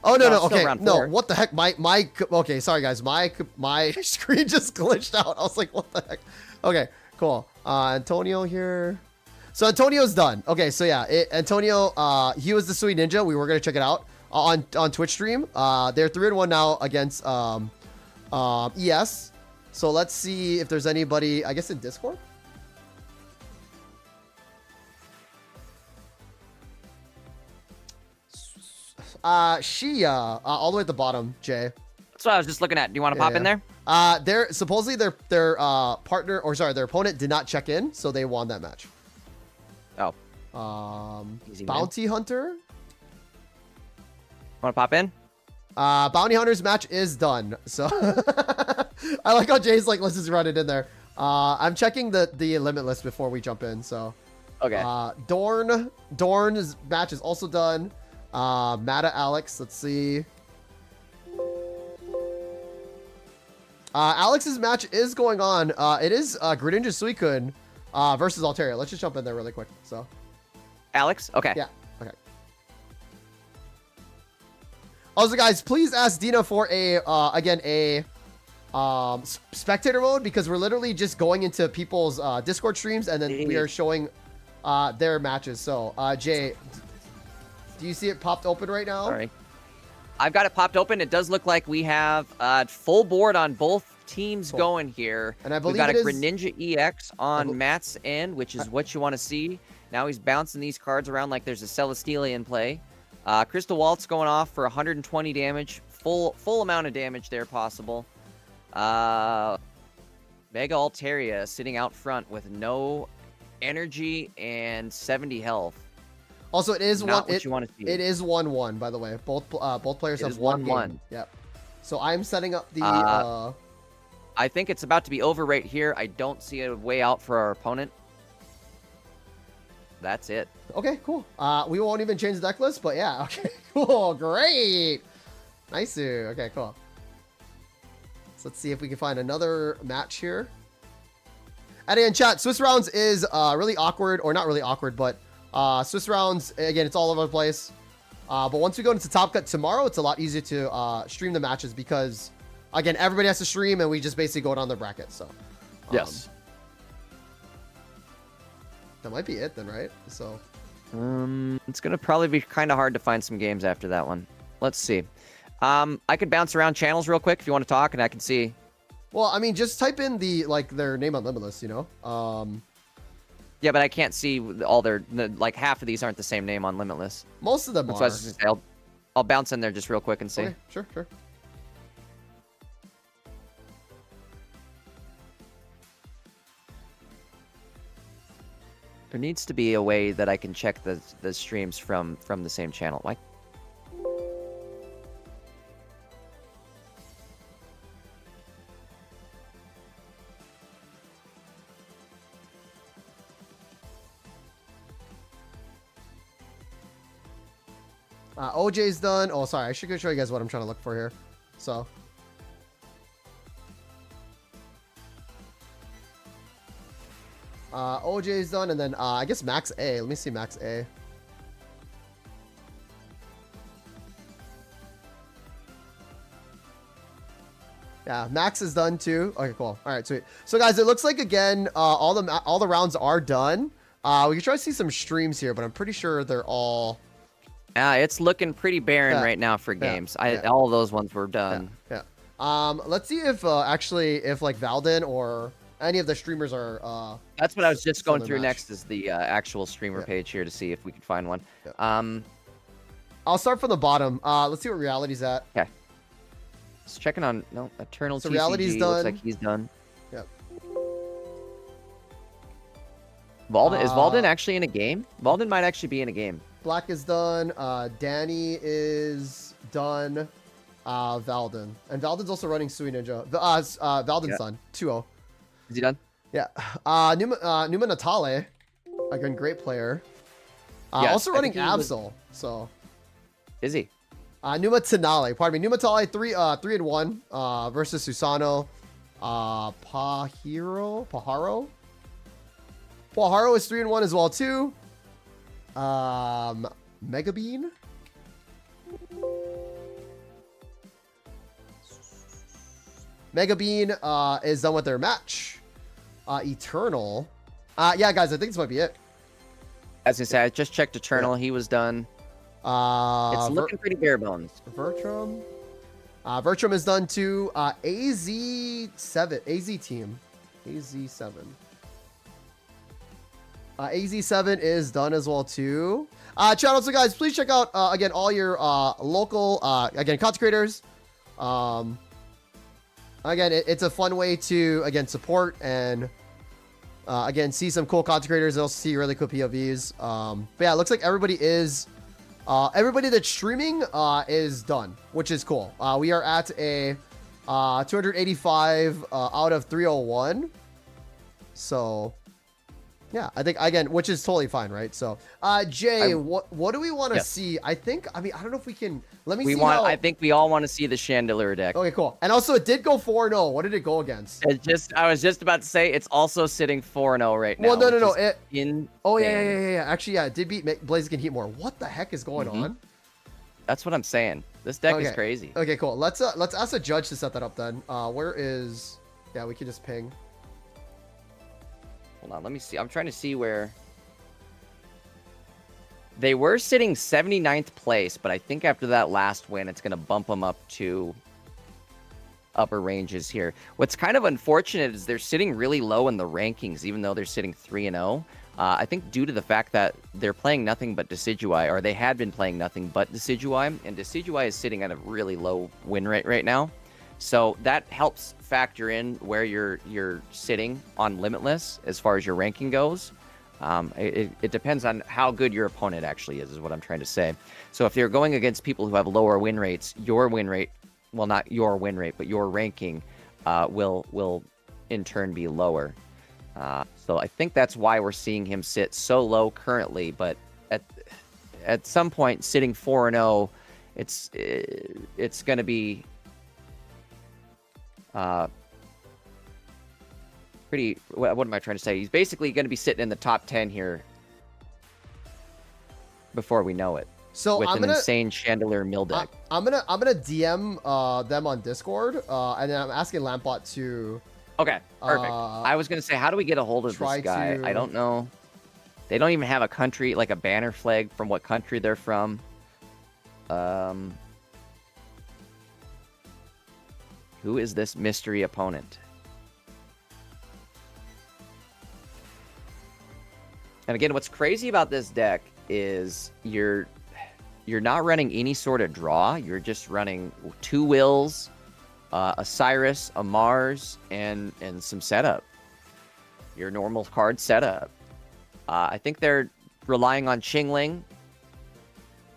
Oh no, okay, no. What the heck? My okay, sorry guys. My screen just glitched out. I was like, what the heck? Okay, cool. Antonio here. So Antonio's done. Okay, so yeah, Antonio. He was the Sweet Ninja. We were gonna check it out on Twitch stream. They're 3-1 now against ES. So let's see if there's anybody, I guess, in Discord. Shia, all the way at the bottom, Jay.
That's what I was just looking at. Do you want to pop in there?
They're supposedly their partner, or sorry, their opponent did not check in, so they won that match.
Oh. Easy
Bounty Hunter.
Want to pop in?
Bounty Hunter's match is done. So I like how Jay's like, let's just run it in there. I'm checking the limit list before we jump in. So
okay.
Dorn's match is also done. Mata Alex, let's see. Alex's match is going on. It is Greninja Suicune versus Altaria. Let's just jump in there really quick. So
Alex? Okay.
Yeah. Okay. Also, guys, please ask Dina for a spectator mode, because we're literally just going into people's Discord streams and then we are showing their matches. So, Jay, do you see it popped open right now?
Sorry. I've got it popped open. It does look like we have full board on both teams going here.
And I believe
we've got a Greninja EX on Matt's end, which is what you want to see. Now he's bouncing these cards around like there's a Celesteela in play. Crystal Waltz going off for 120 damage. Full amount of damage there possible. Mega Altaria sitting out front with no energy and 70 health.
Also, it is
Not what you want to see.
It is 1-1, by the way. Both players have 1-1. Yep. So I'm setting up the.
I think it's about to be over right here. I don't see a way out for our opponent. That's it.
Okay, cool. We won't even change the deck list, but yeah. Okay, cool. Great. Nice. Okay, cool. So let's see if we can find another match here. And in chat, Swiss rounds is really awkward, or not really awkward, but Swiss rounds, again, it's all over the place. But once we go into Top Cut tomorrow, it's a lot easier to stream the matches because, again, everybody has to stream and we just basically go down their bracket. So,
yes.
That might be it then, right? So,
it's going to probably be kind of hard to find some games after that one. Let's see. I could bounce around channels real quick if you want to talk, and I can see.
Well, I mean, just type in their name on Limitless, you know?
Yeah, but I can't see all their, like, half of these aren't the same name on Limitless.
Most of them
That's
are.
What I was just gonna say. I'll bounce in there just real quick and see.
Okay, sure.
There needs to be a way that I can check the streams from the same channel. Why?
OJ's done. Oh, sorry. I should go show you guys what I'm trying to look for here. So. OJ's done, and then I guess Max A. Let me see Max A. Yeah, Max is done too. Okay, cool. All right, sweet. So guys, it looks like again, all the rounds are done. We can try to see some streams here, but I'm pretty sure they're all.
It's looking pretty barren right now for games. All of those ones were done.
Yeah. Let's see if if like Valden or any of the streamers are.
That's what I was just going through next, is the actual streamer page here to see if we can find one.
Yeah. I'll start from the bottom. Let's see what reality's at.
Okay. Just checking on no Eternal
So
TCG.
Reality's
Looks
done.
like he's done.
Yep.
Is Valden actually in a game? Valden might actually be in a game.
Black is done. Danny is done. Valden. And Valden's also running Sui Ninja. Valden's done. 2-0.
Is he done?
Yeah. Numa Natale. Again, great player.
Yes,
Also
I
running
think he was-
Absol. So.
Is he?
Numa Tenale. Pardon me. Numa Tenale 3-1 versus Susano. Paharo. Paharo is 3-1 as well too. Mega Bean. Mega Bean is done with their match. Eternal. Yeah, guys, I think this might be it.
As I said, I just checked Eternal. He was done. It's looking pretty bare bones.
Vertram. Vertram is done too. AZ7. AZ team. AZ7. AZ7 is done as well too. Channel, so guys, please check out again all your local again content creators. Again, it's a fun way to again support and again see some cool content creators and also see really cool POVs. But yeah, it looks like everybody that's streaming is done, which is cool. We are at a 285 out of 301. So yeah, I think again, which is totally fine, right? So, Jay, what do we want to see? I mean, I don't know if we can. Let me see.
I think we all want to see the Chandelure deck.
Okay, cool. And also, it did go 4-0. What did it go against?
I was just about to say it's also sitting 4-0 right now.
Well, no. Yeah. Actually, yeah, it did beat Blaziken Heat more. What the heck is going on?
That's what I'm saying. This deck is crazy.
Okay, cool. Let's ask a judge to set that up then. Where is? Yeah, we can just ping.
Hold on, let me see. I'm trying to see where they were sitting 79th place, but I think after that last win, it's going to bump them up to upper ranges here. What's kind of unfortunate is they're sitting really low in the rankings, even though they're sitting 3-0. I think due to the fact that they're playing nothing but Decidueye, or they had been playing nothing but Decidueye, and Decidueye is sitting at a really low win rate right now. So that helps factor in where you're sitting on Limitless as far as your ranking goes. It depends on how good your opponent actually is what I'm trying to say. So if you're going against people who have lower win rates, your win rate, well, not your win rate, but your ranking will in turn be lower. So I think that's why we're seeing him sit so low currently. But at some point, sitting 4-0, it's going to be pretty. What am I trying to say? He's basically going to be sitting in the top 10 here before we know it.
So
with an insane Chandelure mill deck.
I'm gonna DM them on Discord, and then I'm asking Lampbot to.
Okay, perfect. I was gonna say, how do we get a hold of this guy? I don't know. They don't even have a country, like a banner flag from what country they're from. Who is this mystery opponent? And again, what's crazy about this deck is you're not running any sort of draw. You're just running 2 Wills, a Cyrus, a Mars, and some setup. Your normal card setup. I think they're relying on Chingling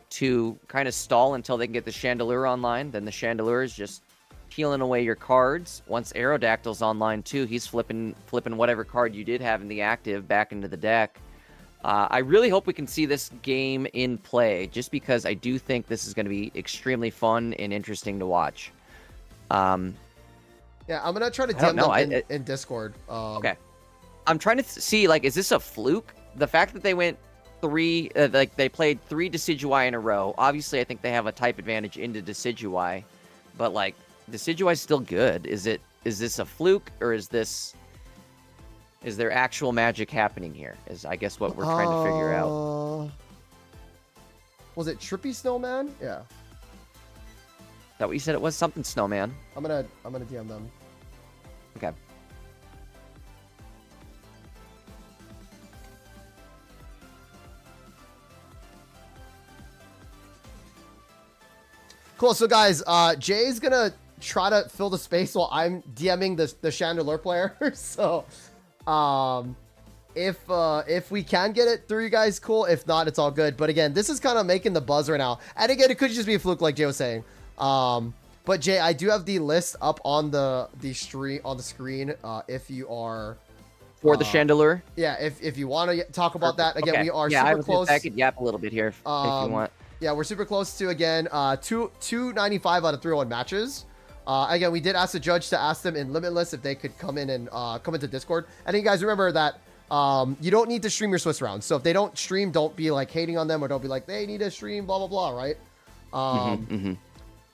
to kind of stall until they can get the Chandelure online. Then the Chandelure is just peeling away your cards. Once Aerodactyl's online too, he's flipping whatever card you did have in the active back into the deck. I really hope we can see this game in play, just because I do think this is going to be extremely fun and interesting to watch.
Yeah, I'm gonna try to DM them in Discord.
Okay. I'm trying to see, like, is this a fluke? The fact that they went they played 3 Decidueye in a row. Obviously, I think they have a type advantage into Decidueye, but like Decidueye's still good. Is this a fluke, or is there actual magic happening here? Is I guess what we're trying to figure out.
Was it Trippy Snowman? Yeah.
Is that what you said? It was something Snowman.
I'm gonna DM them.
Okay.
Cool. So guys, Jay's gonna try to fill the space while I'm DMing the Chandelure player. So, if we can get it through, you guys, cool. If not, it's all good. But again, this is kind of making the buzz right now. And again, it could just be a fluke, like Jay was saying. But Jay, I do have the list up on the screen. If you are
for the Chandelure.
Yeah, if you want to talk about that again, we are
super
close.
I could yap a little bit here if you want.
Yeah, we're super close to, again, 295 out of 301 matches. Again, we did ask the judge to ask them in Limitless if they could come in and come into Discord. And you guys remember that you don't need to stream your Swiss rounds. So if they don't stream, don't be like hating on them, or don't be like, they need to stream, blah, blah, blah, right?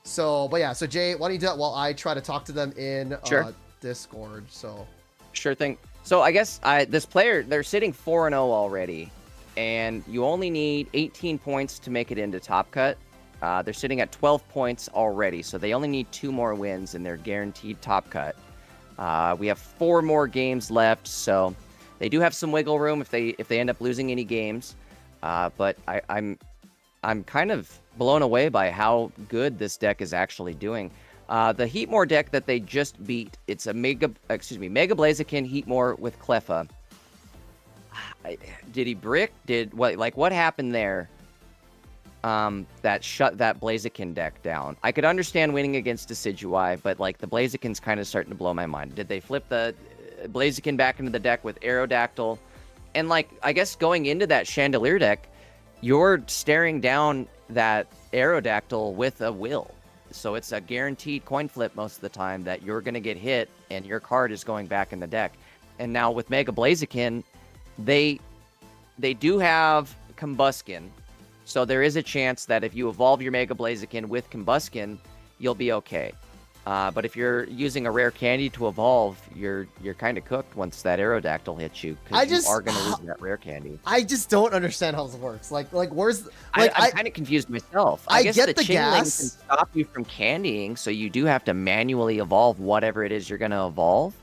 So, but yeah, so Jay, why don't you do that while I try to talk to them in Discord? So,
sure thing. So I guess this player, they're sitting 4-0 already, and you only need 18 points to make it into Top Cut. They're sitting at 12 points already, so they only need 2 more wins, and they're guaranteed Top Cut. We have 4 more games left, so they do have some wiggle room if they end up losing any games. But I'm kind of blown away by how good this deck is actually doing. The Heatmore deck that they just beat, it's a Mega Blaziken Heatmore with Cleffa. Did he brick? What happened there? That shut that Blaziken deck down. I could understand winning against Decidueye, but like the Blaziken's kind of starting to blow my mind. Did they flip the Blaziken back into the deck with Aerodactyl? And like, I guess going into that Chandelure deck, you're staring down that Aerodactyl with a will. So it's a guaranteed coin flip most of the time that you're going to get hit and your card is going back in the deck. And now with Mega Blaziken, they do have Combuskin. So there is a chance that if you evolve your Mega Blaziken with Combuskin, you'll be okay. But if you're using a rare candy to evolve, you're kind of cooked once that Aerodactyl hits you, because you are going to lose that rare candy.
I just don't understand how this works. Like where's
I'm kind of confused myself. I guess the Chingling can stop you from candying, so you do have to manually evolve whatever it is you're going to evolve.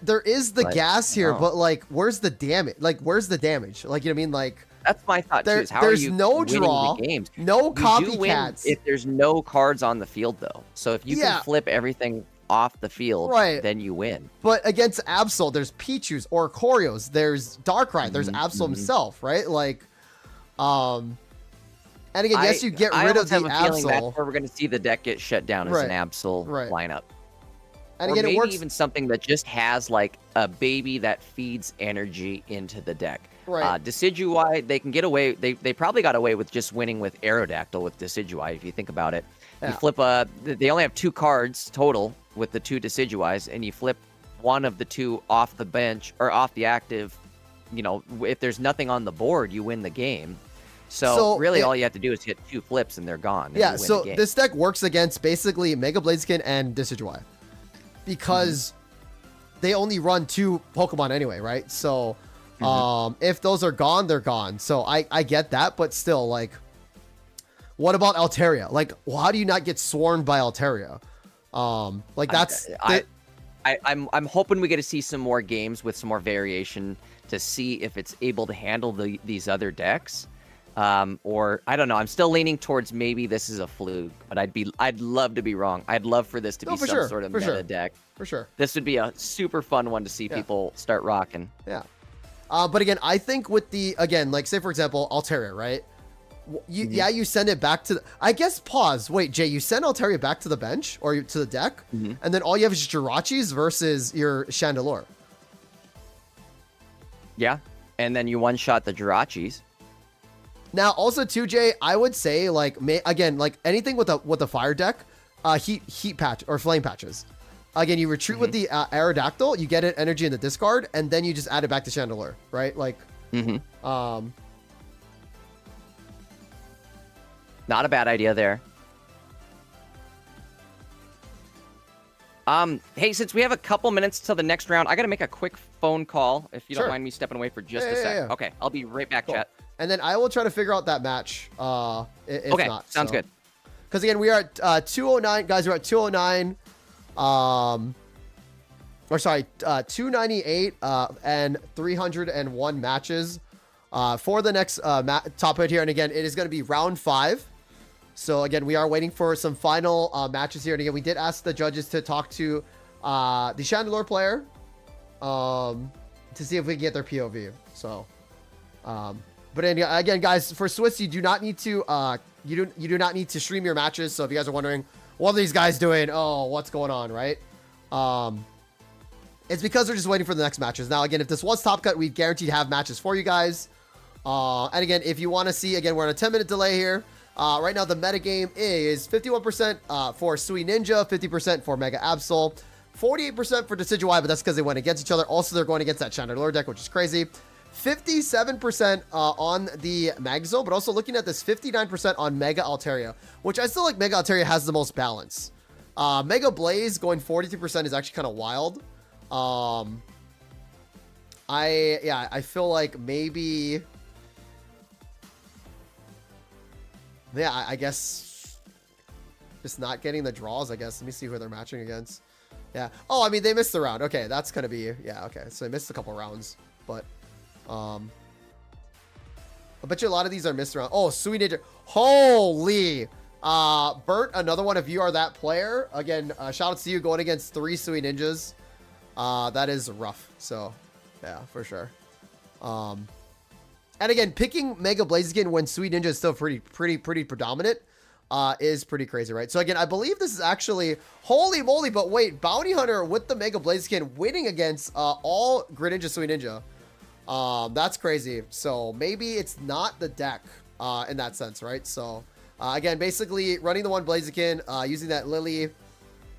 There is the gas here, but like, where's the damage? Like, where's the damage? Like, you know what I mean? Like,
that's my thought too. Is how
there's
are you
no draw,
the games?
No copycats.
If there's no cards on the field, though, so if you can flip everything off the field, then you win.
But against Absol, there's Pichus, Oricorios, there's Darkrai, there's Absol himself, right? Like, and again, yes, you get rid of the Absol.
That's where we're going to see the deck get shut down as an Absol lineup.
And
or
again,
maybe
it works
even something that just has like a baby that feeds energy into the deck.
Right.
Decidueye, they can get away. They probably got away with just winning with Aerodactyl with Decidueye, if you think about it. Yeah. You flip they only have 2 cards total with the 2 Decidueyes, and you flip one of the 2 off the bench or off the active. You know, if there's nothing on the board, you win the game. So really, all you have to do is hit 2 flips, and they're gone. And
yeah. So this deck works against basically Mega Blaziken and Decidueye, because they only run 2 Pokemon anyway, right? So if those are gone, they're gone. So I get that, but still, like, what about Altaria? Like, well, how do you not get swarmed by Altaria? Like, that's
I'm hoping we get to see some more games with some more variation to see if it's able to handle these other decks. Or I don't know. I'm still leaning towards maybe this is a fluke, but I'd love to be wrong. I'd love for this to be some sort of meta deck.
For sure.
This would be a super fun one to see people start rocking.
Yeah. But again, I think with the, again, like, say for example, Altaria, right? You send it back to I guess pause. Wait, Jay, you send Altaria back to the bench or to the deck, and then all you have is Jirachis versus your Chandelure.
Yeah. And then you one-shot the Jirachis.
Now, also too, Jay, I would say, like, again, like anything with a fire deck, heat patch or flame patches. Again, you retreat with the Aerodactyl, you get it energy in the discard, and then you just add it back to Chandelure, right? Like,
not a bad idea there. Hey, since we have a couple minutes till the next round, I got to make a quick phone call, if you don't mind me stepping away for just a sec. Yeah. Okay, I'll be right back, chat.
And then I will try to figure out that match, if
okay,
not.
Sounds good.
Because, again, we are at 209. Guys, we're at 209. Or sorry, 298 and 301 matches for the next top hit here. And again, it is going to be round 5. So again, we are waiting for some final matches here. And again, we did ask the judges to talk to the Chandelure player to see if we can get their POV. So, but again, guys, for Swiss, you do not need to you do not need to stream your matches. So if you guys are wondering, what are these guys doing? Oh, what's going on, right? It's because they're just waiting for the next matches. Now, again, if this was Top Cut, we guaranteed to have matches for you guys. And again, if you want to see, again, we're on a 10-minute delay here. Right now, the metagame is 51% for Sui Ninja, 50% for Mega Absol, 48% for Decidueye, but that's because they went against each other. Also, they're going against that Chandelure deck, which is crazy. 57% on the Magnezone, but also looking at this, 59% on Mega Altaria, which I still like Mega Altaria has the most balance. Mega Blaze going 42% is actually kind of wild. I feel like maybe... Yeah, I guess just not getting the draws, I guess. Let me see who they're matching against. Yeah. Oh, I mean, they missed the round. Okay, that's going to be... Yeah, okay. So they missed a couple rounds. But, I bet you a lot of these are missed around. Oh, Sui Ninja. Holy! Bert, another one. If you are that player, again, shout out to you going against 3 Sui Ninjas. That is rough. So, yeah, for sure. And again, picking Mega Blaziken when Sui Ninja is still pretty predominant is pretty crazy, right? So again, I believe this is actually, holy moly, but wait, Bounty Hunter with the Mega Blaziken winning against all Greninja, Sui Ninja. That's crazy. So maybe it's not the deck in that sense, right? So again, basically running the one Blaziken, using that Lily.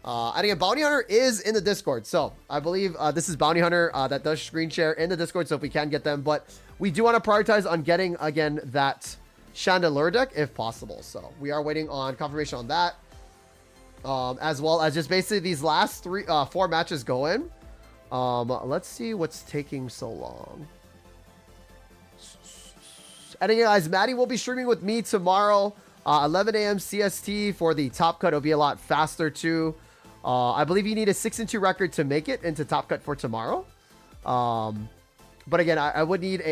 And again, Bounty Hunter is in the Discord. So I believe this is Bounty Hunter that does screen share in the Discord. So if we can get them, but we do want to prioritize on getting, again, that Chandelure deck if possible. So we are waiting on confirmation on that. As well as just basically these last 4 matches go in. Let's see what's taking so long. And again, guys, Maddie will be streaming with me tomorrow, 11 a.m. CST for the Top Cut. It'll be a lot faster too. I believe you need a 6-2 record to make it into Top Cut for tomorrow. But again, I would need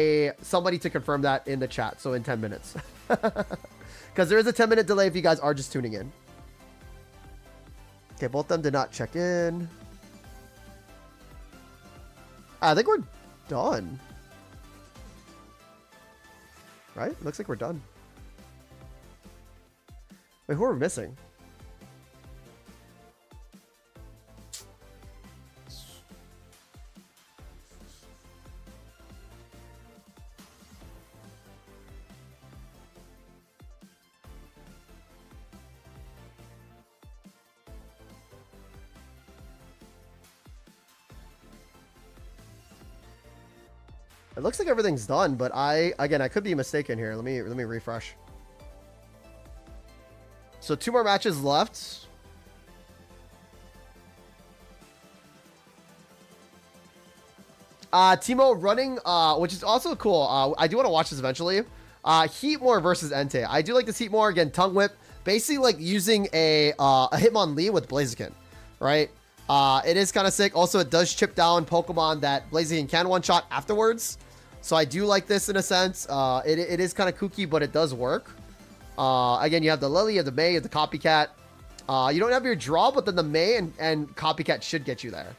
somebody to confirm that in the chat. So in 10 minutes, because there is a 10-minute delay if you guys are just tuning in. Okay, both of them did not check in. I think we're done. Right? Looks like we're done. Wait, who are we missing? It looks like everything's done, but I could be mistaken here. Let me refresh. So 2 more matches left. Timo running, which is also cool. I do want to watch this eventually. Heatmore versus Entei. I do like this Heatmore. Again, Tongue Whip. Basically like using a Hitmonlee with Blaziken, right? It is kind of sick. Also, it does chip down Pokemon that Blaziken can one-shot afterwards. So I do like this in a sense. It is kind of kooky, but it does work. Again, you have the Lily, you have the May, you have the Copycat. You don't have your draw, but then the May and Copycat should get you there.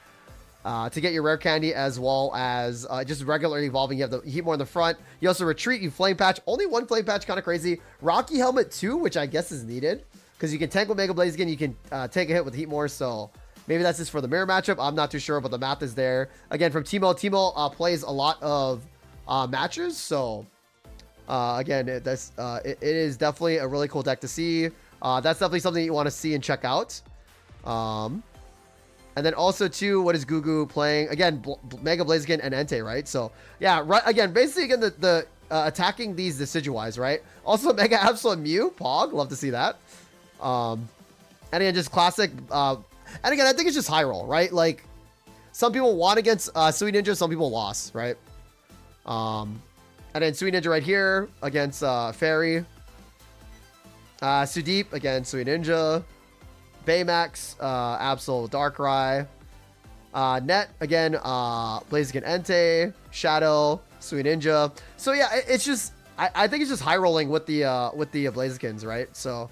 To get your rare candy, as well as just regularly evolving. You have the Heatmore in the front. You also retreat, you Flame Patch. Only 1 Flame Patch, kind of crazy. Rocky Helmet 2, which I guess is needed. Because you can tank with Mega Blaziken, you can take a hit with Heatmore, so... Maybe that's just for the mirror matchup. I'm not too sure, but the math is there. Again, from Timo. Timo plays a lot of matches. So, again, it is definitely a really cool deck to see. That's definitely something you want to see and check out. And then also, too, what is Gugu playing? Again, Mega Blaziken and Entei, right? So, yeah, right. Again, basically, again, the attacking these Decidueyes, right? Also, Mega Absol Mew. Pog. Love to see that. And again, just classic... And again, I think it's just high roll, right? Like, some people won against Sui Ninja, some people lost, right? And then Sui Ninja right here against Fairy. Sudeep against Sui Ninja. Baymax, Absol, Darkrai. Net, again, Blaziken Entei. Shadow, Sui Ninja. So, yeah, it's just... I think it's just high rolling with the Blazikens, right? So...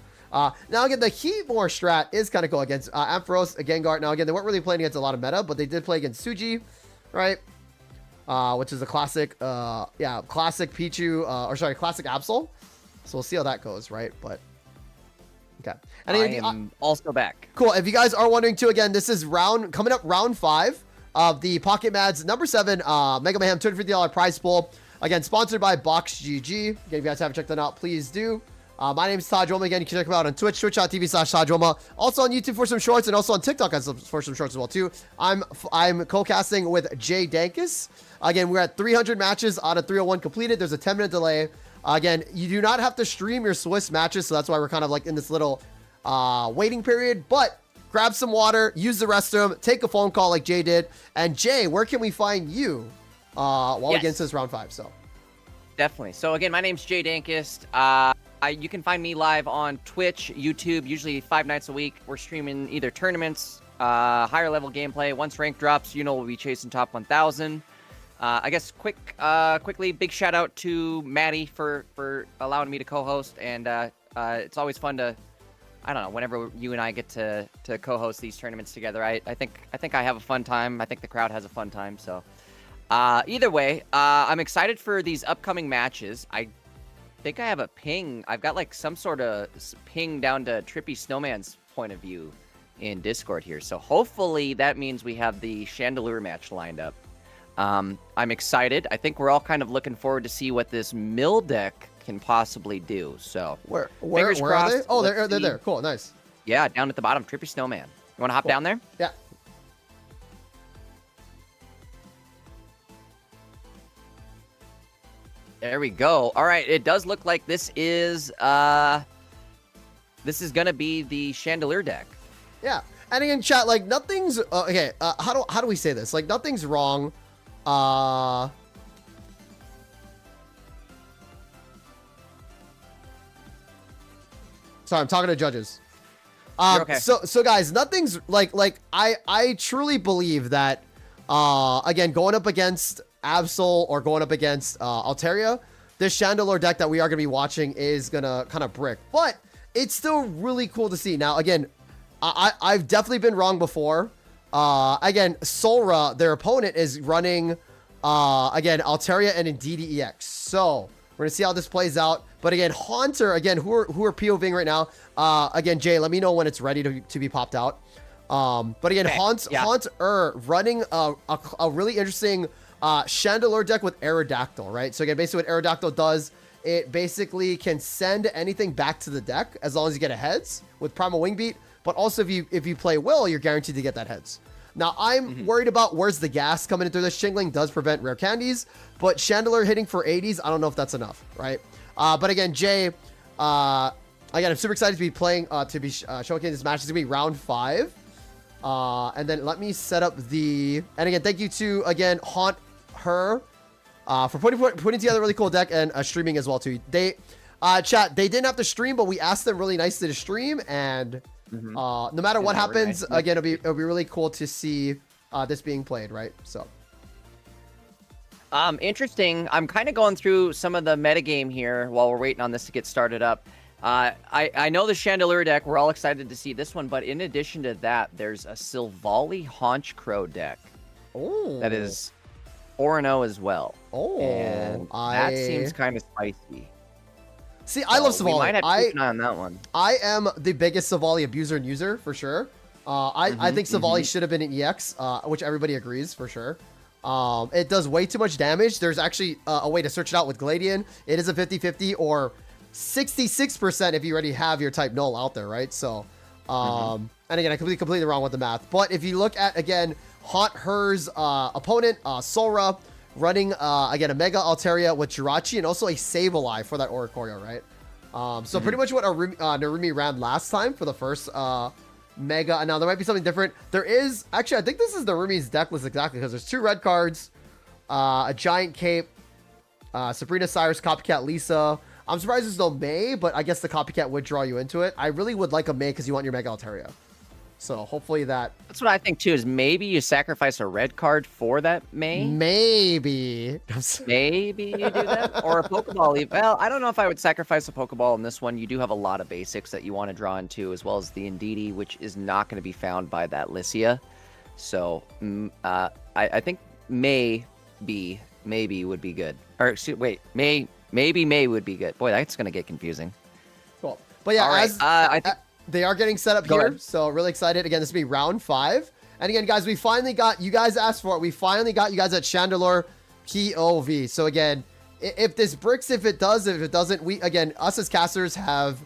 Now again, the Heatmore strat is kind of cool against Ampharos, Gengar. Now again, they weren't really playing against a lot of meta, but they did play against Suji, right? Which is a classic, classic Pichu, classic Absol. So we'll see how that goes, right? But okay. And
I am also back.
Cool. If you guys are wondering too, again, this is coming up round 5 of the Pocket Mads number 7 Mega Mayhem $250 prize pool. Again, sponsored by Box GG. Again, if you guys haven't checked that out, please do. My name is Todd Roma. Again, you can check me out on Twitch, twitch.tv/Todd Roma. Also on YouTube for some shorts, and also on TikTok for some shorts as well too. I'm co-casting with Jay Dankus. Again, we're at 300 matches out of 301 completed. There's a 10-minute delay. Again, you do not have to stream your Swiss matches, so that's why we're kind of like in this little waiting period. But grab some water, use the restroom, take a phone call like Jay did. And Jay, where can we find you while we get into this round 5? So
definitely. So again, my name's Jay Dankist. You can find me live on Twitch, YouTube, usually 5 nights a week. We're streaming either tournaments, higher level gameplay. Once rank drops, we'll be chasing top 1,000. I guess quickly, big shout out to Maddie for allowing me to co-host, and it's always fun to, I don't know, whenever you and I get to co-host these tournaments together. I think I have a fun time. I think the crowd has a fun time. So either way, I'm excited for these upcoming matches. I think I have a ping. I've got like some sort of ping down to Trippy Snowman's point of view in Discord here. So hopefully that means we have the Chandelure match lined up. I'm excited. I think we're all kind of looking forward to see what this mill deck can possibly do. So
where are they? Oh, they're there. Cool, nice.
Yeah, down at the bottom, Trippy Snowman. You want to hop down there?
Yeah.
There we go. All right, it does look like this is gonna be the Chandelure deck.
Yeah, and again, chat, like nothing's okay. How do we say this? Like nothing's wrong. Sorry, I'm talking to judges.
You're okay.
So guys, nothing's like I truly believe that again, going up against Absol or going up against Altaria, this Chandelure deck that we are going to be watching is going to kind of brick. But it's still really cool to see. Now, again, I've definitely been wrong before. Again, Solra, their opponent, is running, again, Altaria and Indeedee EX. So we're going to see how this plays out. But again, Haunter, again, who are POVing right now. Again, Jay, let me know when it's ready to be popped out. But again,
okay.
Haunter running a really interesting Chandelure deck with Aerodactyl, right? So again, basically what Aerodactyl does, it basically can send anything back to the deck as long as you get a heads with Primal Wing Beat. But also if you play Will, you're guaranteed to get that heads. Now I'm worried about where's the gas coming in through this. Shingling does prevent rare candies, but Chandelure hitting for 80s, I don't know if that's enough, right? But again, Jay, again, I'm super excited to be playing, showcasing this match. It's gonna be round 5. And then let me set up and again, thank you to, again, Haunt Her, for putting together a really cool deck and streaming as well too. Chat, they didn't have to stream, but we asked them really nicely to stream, and no matter what happens, again, it'll be really cool to see this being played, right? So
interesting. I'm kind of going through some of the metagame here while we're waiting on this to get started up. I know the Chandelure deck, we're all excited to see this one, but in addition to that, there's a Silvally Haunch Crow deck.
Oh,
that is 4-0 as well.
Oh,
and that seems kind of spicy.
See, I love Silvally.
We might have to keep an eye on that one.
I am the biggest Silvally abuser and user for sure. I think Silvally should have been an EX, which everybody agrees for sure. It does way too much damage. There's actually a way to search it out with Gladian. It is a 50-50 or 66% if you already have your type null out there, right? So, and again, I could be completely wrong with the math. But if you look at, again, Haunt Her's opponent, Solra, running, again, a Mega Altaria with Jirachi and also a Sableye for that Oricorio, right? So pretty much what Narumi ran last time for the first Mega. Now, there might be something different. There is, actually, I think this is Narumi's deck list exactly, because there's 2 red cards, a Giant Cape, Sabrina Cyrus, Copycat Lisa. I'm surprised there's no May, but I guess the Copycat would draw you into it. I really would like a May because you want your Mega Altaria. So hopefully that.
That's what I think too. Is maybe you sacrifice a red card for that May.
Maybe.
Maybe you do that, or a Pokeball. Well, I don't know if I would sacrifice a Pokeball in this one. You do have a lot of basics that you want to draw into, as well as the Indeedee, which is not going to be found by that Lycia. So I think maybe would be good. Or wait, maybe May would be good. Boy, that's going to get confusing.
Cool. But yeah,
right. I think
they are getting set up
Go
here.
ahead.
So really excited. Again, this will be round 5. And again, guys, we finally got, you guys asked for it. We finally got you guys at Chandelure POV. So again, if this bricks, if it doesn't, we, again, us as casters have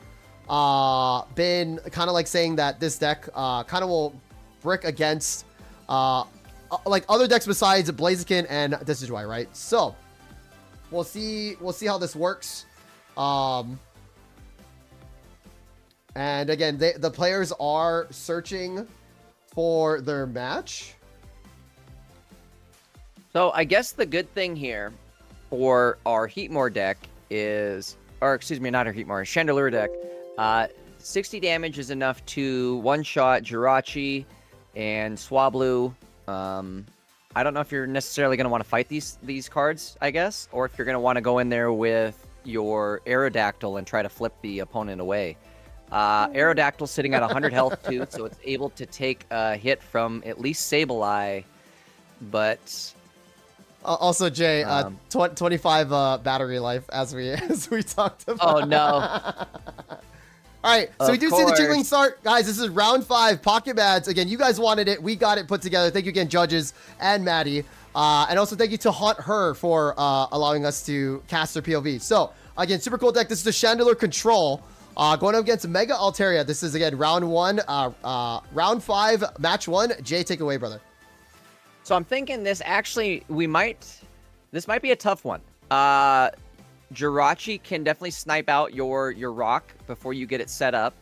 been kind of like saying that this deck kind of will brick against like other decks besides Blaziken and Decidueye, right? So we'll see how this works. And again, the players are searching for their match.
So I guess the good thing here for our Heatmore deck is, or excuse me, not our Heatmore, Chandelure deck. 60 damage is enough to one-shot Jirachi and Swablu. I don't know if you're necessarily going to want to fight these cards, I guess, or if you're going to want to go in there with your Aerodactyl and try to flip the opponent away. Aerodactyl sitting at 100 health too, so it's able to take a hit from at least Sableye, but
also Jay, 25 battery life as we talked about.
Oh no.
All right, so
Of
we do see the
course.
jingling start. Guys, this is round 5, Pocket Bads. Again, you guys wanted it. We got it put together. Thank you again, judges and Maddie. And also thank you to Hunt Her for allowing us to cast her POV. So, again, super cool deck. This is the Chandelure Control. Going up against Mega Altaria. This is, again, round 5, match 1. Jay, take it away, brother.
So I'm thinking this actually, this might be a tough one. Jirachi can definitely snipe out your rock before you get it set up.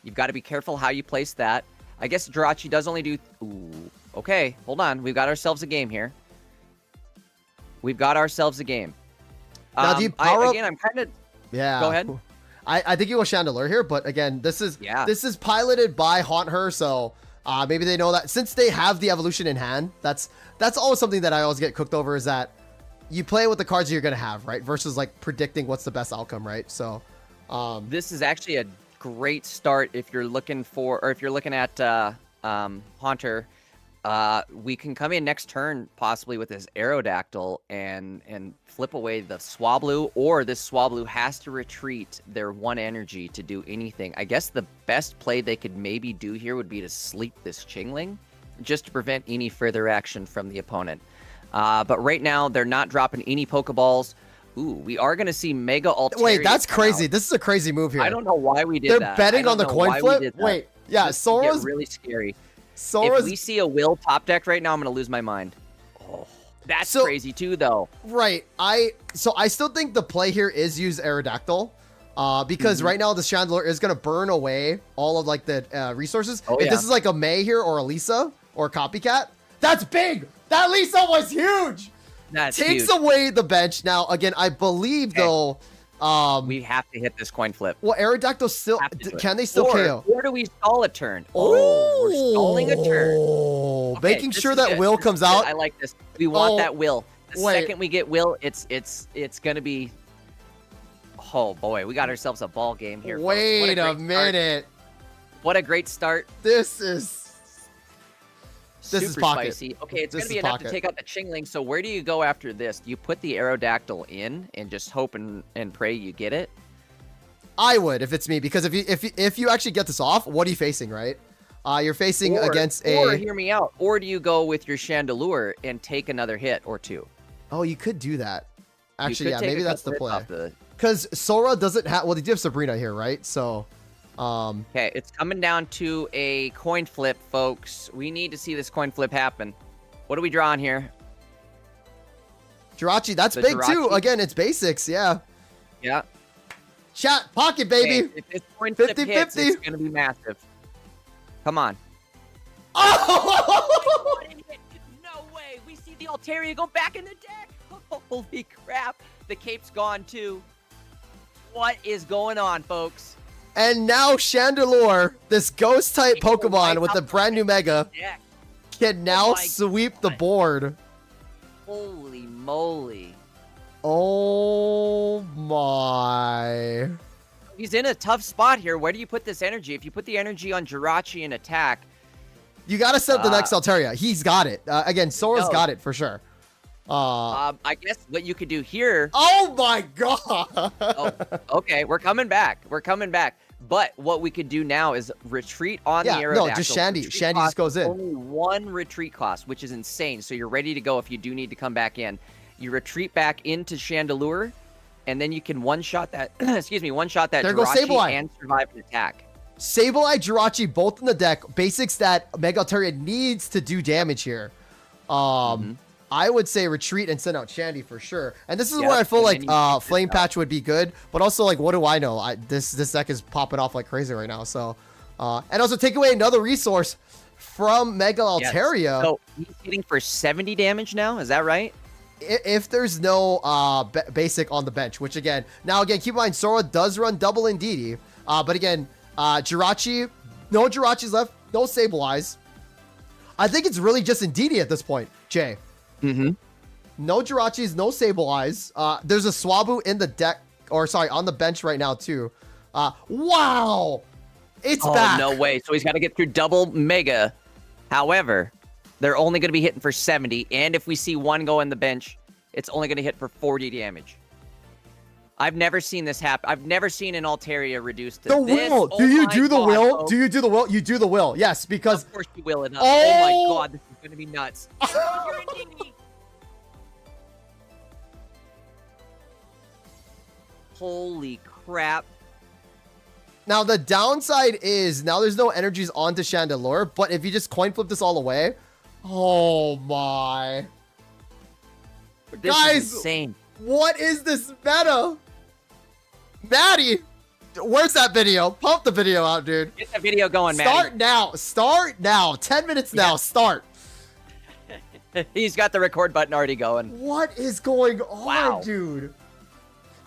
You've got to be careful how you place that. I guess Jirachi does only do... Ooh, okay, hold on. We've got ourselves a game here.
Now, do you power up...
Again, I'm kind of...
Yeah.
Go ahead.
I think you go Chandelure here, but again, this is piloted by Haunt Her, so maybe they know that since they have the evolution in hand. That's always something that I always get cooked over, is that you play with the cards you're gonna have, right? Versus like predicting what's the best outcome, right? So
this is actually a great start if you're looking for, or if you're looking at Haunter. We can come in next turn possibly with this Aerodactyl and flip away the Swablu, or this Swablu has to retreat their 1 energy to do anything. I guess the best play they could maybe do here would be to sleep this Chingling, just to prevent any further action from the opponent. But right now, they're not dropping any Pokeballs. Ooh, we are going to see Mega Altaria.
wait, that's crazy.
out.
This is a crazy move here.
I don't know why we did
They're
that.
betting
I
on the
don't know
coin
why we
flip?
did that.
Wait, yeah,
This could get
Sora's...
really scary.
Sora's...
If we see a Will top deck right now, I'm going to lose my mind. Oh, that's crazy too, though.
Right. I still think the play here is use Aerodactyl. Because right now the Chandelure is going to burn away all of like the resources.
Oh,
if this is like a May here or a Lisa or a Copycat, that's big. That Lisa was huge.
That's
Takes
huge.
away the bench. Now, again, I believe though,
we have to hit this coin flip.
well, Aerodactyl still, can they still KO?
Or do we stall a turn? Oh, we're stalling a turn. Okay,
Making
this
sure
is
that
good.
Will
This
comes
is good.
out.
I like this. We want
Oh,
that Will. The
wait.
second we get Will, it's gonna be. Oh boy, we got ourselves a ball game here. folks. What
Wait a
great start.
minute.
What a great start.
This is
Super
pocket.
spicy. Okay, it's
This
gonna be
is
enough
pocket.
to take out the Chingling. So where do you go after this? Do you put the Aerodactyl in and just hope and pray you get it?
I would if it's me, because if you actually get this off, what are you facing, right? You're facing against a...
Or hear me out. Or do you go with your Chandelure and take another hit or two?
Oh, you could do that. Actually,
You
yeah,
could take
maybe
a
that's the
couple hits
play.
off
Because Sora doesn't have... Well, they do have Sabrina here, right? So,
Okay, it's coming down to a coin flip, folks. We need to see this coin flip happen. What are we drawing here?
Jirachi, that's
The
big too.
Jirachi?
Again, it's basics, yeah.
Yeah.
Chat, pocket, baby.
Okay, if this coin flip
50-50.
hits, it's going to be massive. Come on.
Oh!
No way. We see the Altaria go back in the deck. Holy crap. The cape's gone too. What is going on, folks?
And now Chandelure, this ghost type Pokemon with a brand new Mega, can now sweep the board.
Holy moly.
Oh my.
He's in a tough spot here. Where do you put this energy? If you put the energy on Jirachi and attack,
you got to set up the next Altaria. He's got it. Again, Sora's got it for sure.
I guess what you could do here.
Oh my god.
Oh, okay, we're coming back. We're coming back. But what we could do now is retreat on the Aerodactyl.
No, just Shandy. Shandy just goes in.
Only one retreat cost, which is insane. So you're ready to go if you do need to come back in. You retreat back into Chandelure, and then you can one-shot that, excuse me, one-shot that Jirachi and survive an attack.
Sableye, Jirachi, both in the deck. Basics that Mega Altaria needs to do damage here. I would say retreat and send out Shandy for sure. And this is where I feel like Flame Patch would be good. But also, like, what do I know? This deck is popping off like crazy right now. So, and also take away another resource from Mega Altaria.
So he's hitting for 70 damage now. Is that right?
If there's no basic on the bench, which again, keep in mind, Sora does run double Indeedee. But again, Jirachi, no Jirachis left, no Sableyes. I think it's really just Indeedee at this point, Jay. No Jirachis, no Sableyes. There's a Swablu in the deck, or sorry, on the bench right now too. Wow, it's back.
Oh, no way. So he's got to get through double Mega. However, they're only going to be hitting for 70, and if we see one go in the bench, it's only going to hit for 40 damage. I've never seen this happen. I've never seen an Altaria reduced to
the
this.
will. Do you do the will? Do you do the will? You do the will. Yes, because
of course you will it up. Oh my god, this is going to be nuts. Holy crap.
Now, the downside is now there's no energies onto Chandelure, but if you just coin flip this all away, oh my.
This
Guys,
is insane.
What is this meta? Maddie, where's that video? Pump the video out, dude.
Get the video going, Maddie.
Start now. Start now. 10 minutes now. Start.
He's got the record button already going.
What is going on, dude?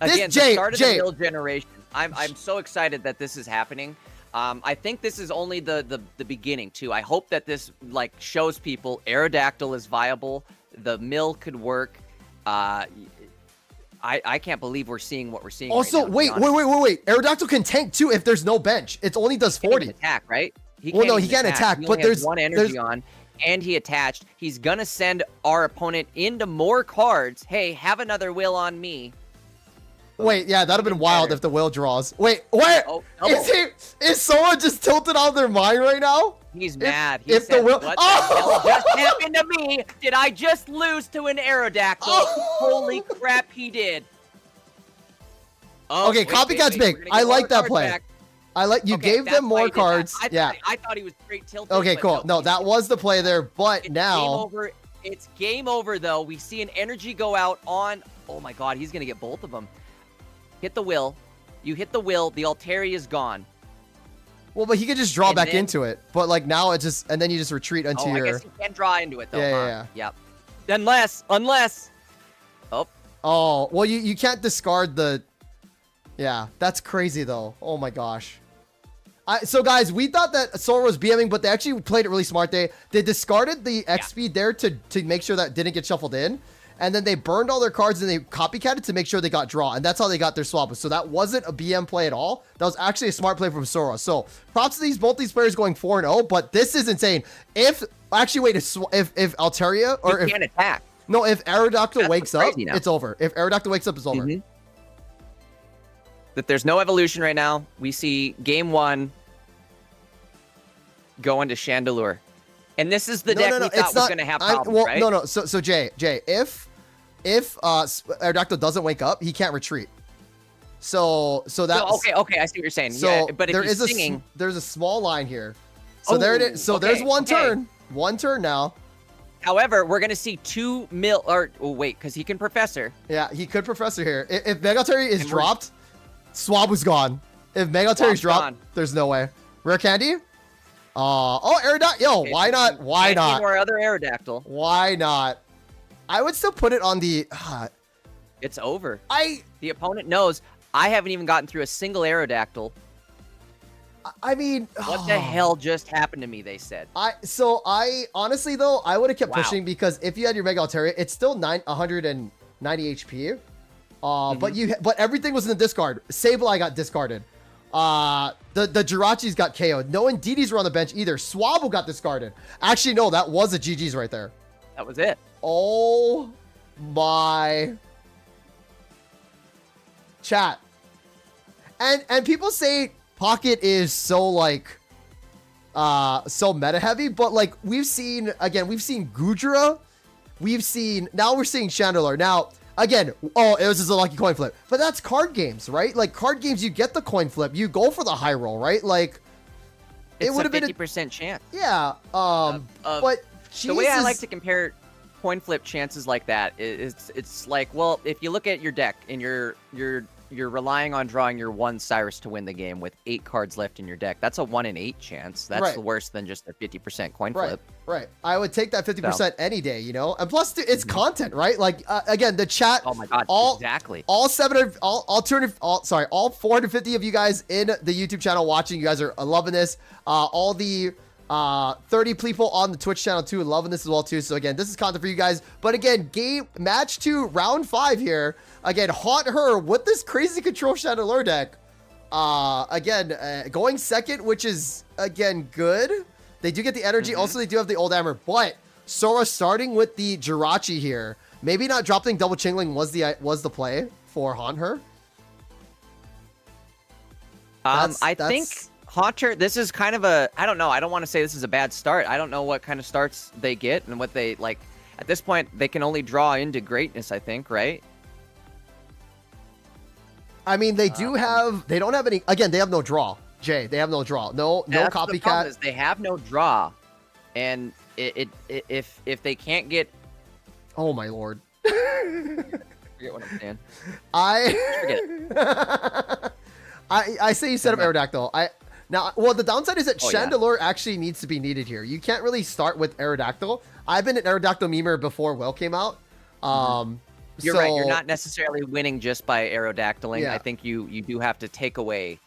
Again, the start of the mill generation. I'm so excited that this is happening. I think this is only the beginning too. I hope that this like shows people Aerodactyl is viable. The mill could work. I can't believe we're seeing what we're seeing.
Also,
right now,
wait. Aerodactyl can tank too if there's no bench. It only does 40.
He attack, right?
He can't attack, but there's
one energy on, and he attached. He's gonna send our opponent into more cards. Hey, have another will on me.
Wait, yeah, that'd have been wild if the will draws. Wait, what? Is someone just tilted out of their mind right now?
He's mad.
What the
hell just happened to me? Did I just lose to an Aerodactyl? Holy crap, he did.
Okay, Copycat's big. I like that play. I like you gave them more cards.
I thought he was straight tilted.
Okay, cool. No, that was the play there, but now
it's game over though. We see an energy go out on. Oh my god, he's gonna get both of them. Hit the will. You hit the will. The Altaria is gone.
Well, but he could just draw back into it. But like now it just, and then you just retreat into your.
I guess he can draw into it though.
Yeah.
Yep. Unless.
Oh, well, you can't discard the. Yeah, that's crazy though. Oh my gosh. So guys, we thought that Sora was BMing, but they actually played it really smart. They discarded the X speed there to make sure that didn't get shuffled in. And then they burned all their cards and they copycatted to make sure they got draw. And that's how they got their swap. So that wasn't a BM play at all. That was actually a smart play from Sora. So props to both these players going 4-0. But this is insane. If Altaria or
if can't attack.
No, if Aerodactyl wakes up, it's over. If Aerodactyl wakes up, it's over.
That there's no evolution right now. We see game 1 going to Chandelure. And this is the deck we thought was going to have problems, right?
No. So Jay, if Aerodactyl doesn't wake up, he can't retreat. So that's
okay. I see what you're saying.
So
yeah, but if
there
he's
is
singing,
there's a small line here. So there it is. So there's one turn now.
However, we're gonna see 2 mil. Or wait, because he can Professor.
Yeah, he could Professor here. If Mega Altaria is dropped, Swab was gone. If Mega Altaria is dropped, there's no way. Rare Candy. Aerodactyl. Yo, why not? Why not?
Or other Aerodactyl.
Why not? I would still put it on the.
It's over. The opponent knows I haven't even gotten through a single Aerodactyl.
I mean,
What the hell just happened to me? They said.
I honestly though, I would have kept
Wow.
pushing because if you had your Mega Altaria, it's still 190 HP. But everything was in the discard. Sableye got discarded. The Jirachis got KO'd. No Indeedis were on the bench either. Swabble got discarded. Actually, no, that was a GG's right there.
That was it.
Oh my chat. And people say Pocket is so like so meta heavy, but like we've seen Gudra, now we're seeing Chandelure. Now again, it was just a lucky coin flip, but that's card games, right? Like card games, you get the coin flip, you go for the high roll, right? Like
it would have been a 50% chance.
Yeah. But
the way I like to compare coin flip chances like that is it's like, well, if you look at your deck and you're relying on drawing your one Cyrus to win the game with 8 cards left in your deck. That's a 1 in 8 chance. That's worse than just a 50% coin flip.
Right. I would take that 50% any day, you know? And plus, it's content, right? Like, again, the chat.
Oh my God, exactly.
All 450 of you guys in the YouTube channel watching, you guys are loving this. All the 30 people on the Twitch channel too, loving this as well too. So again, this is content for you guys. But again, match 2, round 5 here. Again, Haunt Her with this crazy control Chandelure deck. Going second, which is again good. They do get the energy. Also, they do have the old hammer. But Sora starting with the Jirachi here. Maybe not dropping double Chingling was the play for Haunt Her.
I think Haunter, this is kind of a, I don't know. I don't want to say this is a bad start. I don't know what kind of starts they get and what they like. At this point, they can only draw into greatness, I think, right?
I mean, they don't have any, again, they have no draw. Jay, they have no draw. No copycat.
The problem is they have no draw. And if they can't get.
Oh my Lord.
Forget what I'm saying.
Forget it. I say you set up Aerodactyl. The downside is that Chandelure actually needs to be needed here. You can't really start with Aerodactyl. I've been an Aerodactyl memer before Will came out.
You're right. You're not necessarily winning just by Aerodactyling. Yeah. I think you do have to take away,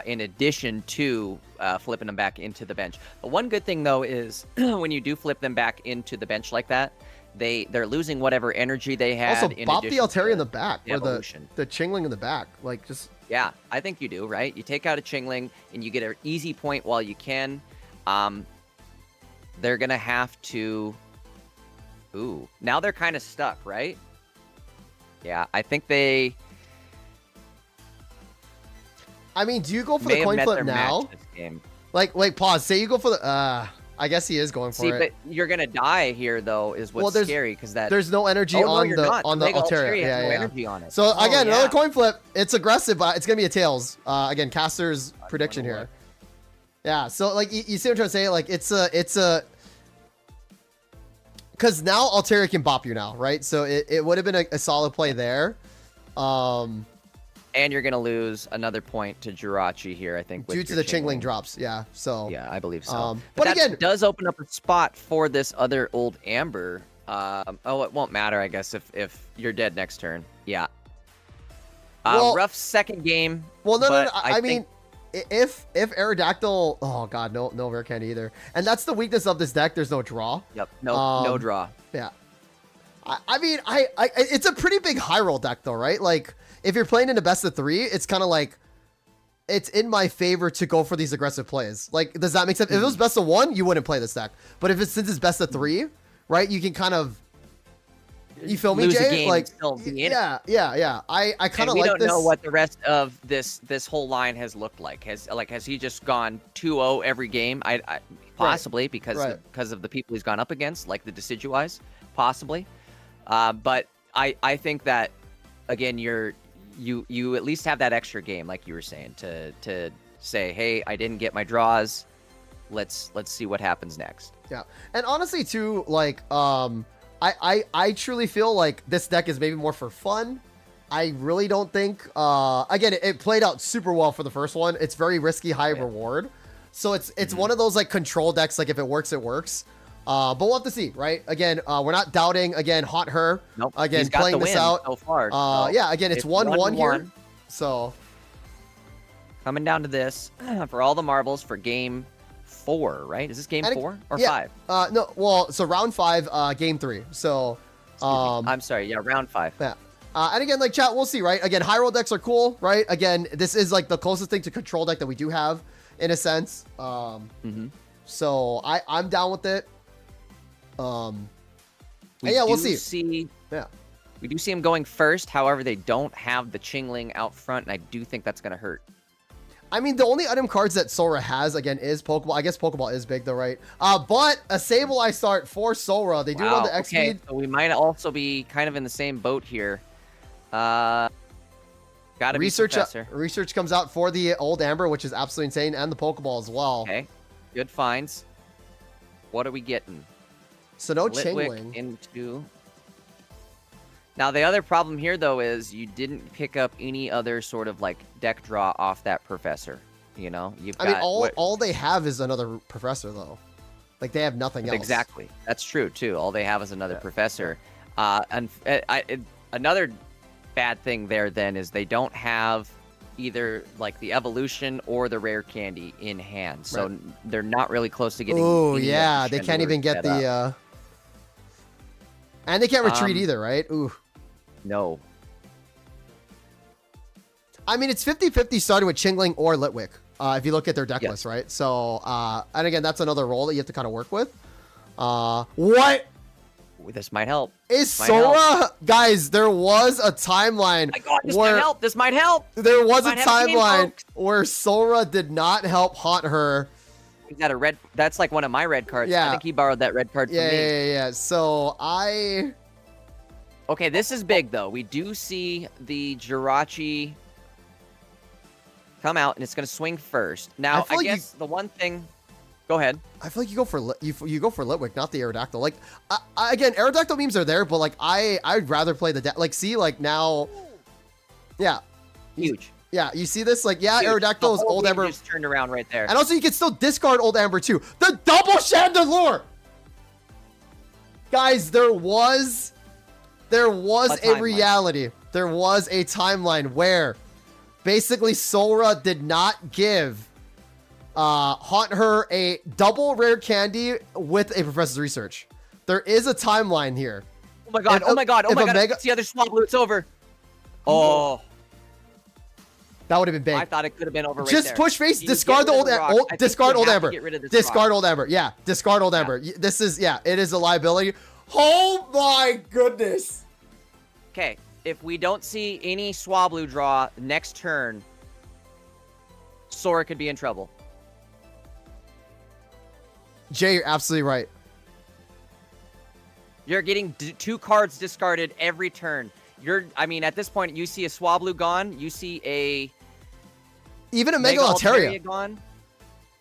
in addition to flipping them back into the bench. The one good thing, though, is when you do flip them back into the bench like that, they're losing whatever energy they had.
Also, bop the Altaria in the back, or the Chingling in the back. Like, just...
Yeah, I think you do, right? You take out a Chingling, and you get an easy point while you can. They're going to have to... Ooh, now they're kind of stuck, right? Yeah, I think they...
I mean, do you go for the coin flip now? Like, wait, pause. Say you go for the... I guess he is going for it.
But you're going to die here, though, is what's scary, because that...
There's no energy on the Altaria.
Yeah, no energy on it.
So, again, another coin flip. It's aggressive, but it's going to be a Tails. Again, Caster's prediction here. Yeah, so, like, you see what I'm trying to say? Like, it's a... Because now Altaria can bop you now, right? So it would have been a solid play there.
And you're going to lose another point to Jirachi here, I think.
Due to the Chingling drops, yeah. So
yeah, I believe so.
But again,
it does open up a spot for this other old Amber. It won't matter, I guess, if you're dead next turn. Yeah. Rough second game.
Well, no. I mean, if Aerodactyl, oh god, no rare candy either. And that's the weakness of this deck. There's no draw.
Yep. No draw.
Yeah. I mean, it's a pretty big high roll deck though, right? Like, if you're playing in a best of 3, it's kind of like, it's in my favor to go for these aggressive plays. Like, does that make sense? If it was best of 1, you wouldn't play this deck. But since it's best of 3, right? You can kind of, you feel me, Jay? Like, yeah. I kind of like this.
We don't know what the rest of this whole line has looked like. Has he just gone 2-0 every game? I possibly because of the people he's gone up against, like the Decidueyes, possibly. But I think that, again, you at least have that extra game, like you were saying, to say, hey, I didn't get my draws. Let's see what happens next.
Yeah, and honestly, too, like, I truly feel like this deck is maybe more for fun. I really don't think. Again, it played out super well for the first one. It's very risky, high reward. So it's one of those like control decks. Like if it works, it works. But we'll have to see, right? Again, we're not doubting. Again, Haunt Her.
Nope.
Again,
he's got
playing
the
this
win
out.
So far. So
yeah. Again, it's 1-1 here. So
Coming down to this for all the marbles for game 4, right? Is this game 4 or 5?
No, well, so round 5, game 3. So,
I'm sorry, yeah, round 5.
Yeah. And again, like chat, we'll see, right? Again, high roll decks are cool, right? Again, this is like the closest thing to control deck that we do have, in a sense. So I'm down with it. Yeah, we'll see. Yeah.
We do see him going first. However, they don't have the Chingling out front, and I do think that's going to hurt.
I mean, the only item cards that Sora has, again, is Pokeball. I guess Pokeball is big, though, right? But a Sableye start for Sora. They do run the X speed.
So we might also be kind of in the same boat here. Gotta be Professor.
Research comes out for the Old Amber, which is absolutely insane, and the Pokeball as well.
Okay, good finds. What are we getting?
So no
Litwick
Chingling.
Into... Now, the other problem here, though, is you didn't pick up any other sort of, like, deck draw off that Professor, you know?
I mean, all they have is another Professor, though. Like, they have nothing else.
Exactly. That's true, too. All they have is another Professor. And another bad thing there, then, is they don't have either, like, the Evolution or the Rare Candy in hand. So they're not really close to getting...
Oh, yeah. They can't even get the... And they can't retreat either, right? Ooh.
No.
I mean, it's 50-50 starting with Chingling or Litwick, if you look at their deck list, right? So, and again, that's another role that you have to kind of work with. What?
This might help.
Is Sora... Guys, there was a timeline...
Oh my God, this might help. This might help.
There was a timeline where Sora did not help haunt her.
Is that a red? That's like one of my red cards.
Yeah.
I think he borrowed that red card from me.
Yeah. So
Okay, this is big, though. We do see the Jirachi come out, and it's going to swing first. Now, I guess the one thing... Go ahead.
I feel like you go for Litwick, not the Aerodactyl. Like, again, Aerodactyl memes are there, but, like, I'd rather play the... Like, see, like, now... Yeah.
Huge.
Yeah, you see this? Like, yeah, Aerodactyl is Old Amber.
Just turned around right there.
And also, you can still discard Old Amber, too. The double Chandelure! Guys, there was a reality. There was a timeline where basically Sora did not give Haunt her a double Rare Candy with a Professor's Research. There is a timeline here.
Oh my God, oh my God, oh my God. It's the other Swablu. It's over. Oh.
That would have been big.
I thought it could have been over right
there. Just push face, discard the Old Amber. Discard Old Amber. Discard Old Amber. Yeah, discard Old Amber. This is, it is a liability. Oh my goodness.
Okay, if we don't see any Swablu draw next turn, Sora could be in trouble.
Jay, you're absolutely right.
You're getting 2 cards discarded every turn. I mean, at this point, you see a Swablu gone. You see
even a Mega Altaria
gone.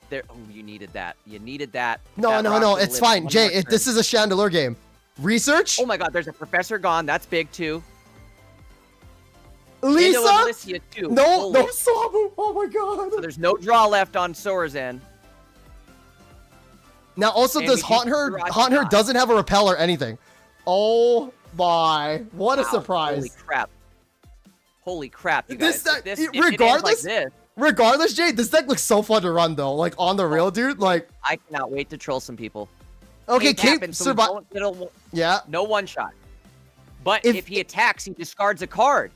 There, oh, you needed that. You needed that.
No, it's fine. Jay, this is a Chandelure game. Research?
Oh my God, there's a Professor gone. That's big too.
Lisa?
Too.
No Swablu. Oh my God.
So there's no draw left on Sora's end.
Now, also, does Haunt Her doesn't have a repel or anything. Oh my! What a surprise!
Holy crap! You guys.
Regardless, Jay, this deck looks so fun to run though. Like on the real, dude. Like
I cannot wait to troll some people.
Okay, Cape survive. Yeah.
No one shot. But if he attacks, he discards a card.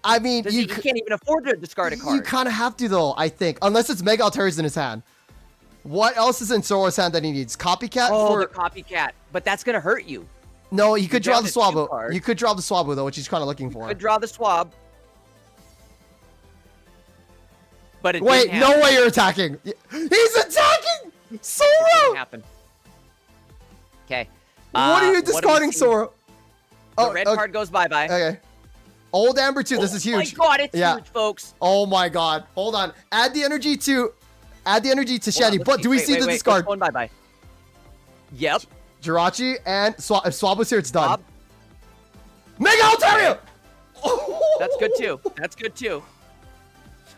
I mean,
he can't even afford to discard a card.
You kind of have to though, I think, unless it's Mega Altaria's in his hand. What else is in Sora's hand that he needs? Copycat?
Oh, the Copycat. But that's going to hurt you.
No, you could draw the Swablu. You could draw the Swablu, though, which he's kind of looking for.
You could draw the Swab. But it
Wait, no way you're attacking. He's attacking! Sora!
It didn't happen. Okay.
What are you discarding, Sora?
The red card goes bye-bye.
Okay. Old Amber 2, this is huge.
Oh my God, it's huge, folks.
Oh my God. Hold on. Add the energy to Shandy. But do we see the discard?
Going bye-bye. Yep.
Jirachi and Swablu's here. It's done. Mega Altaria!
That's good too. That's good too.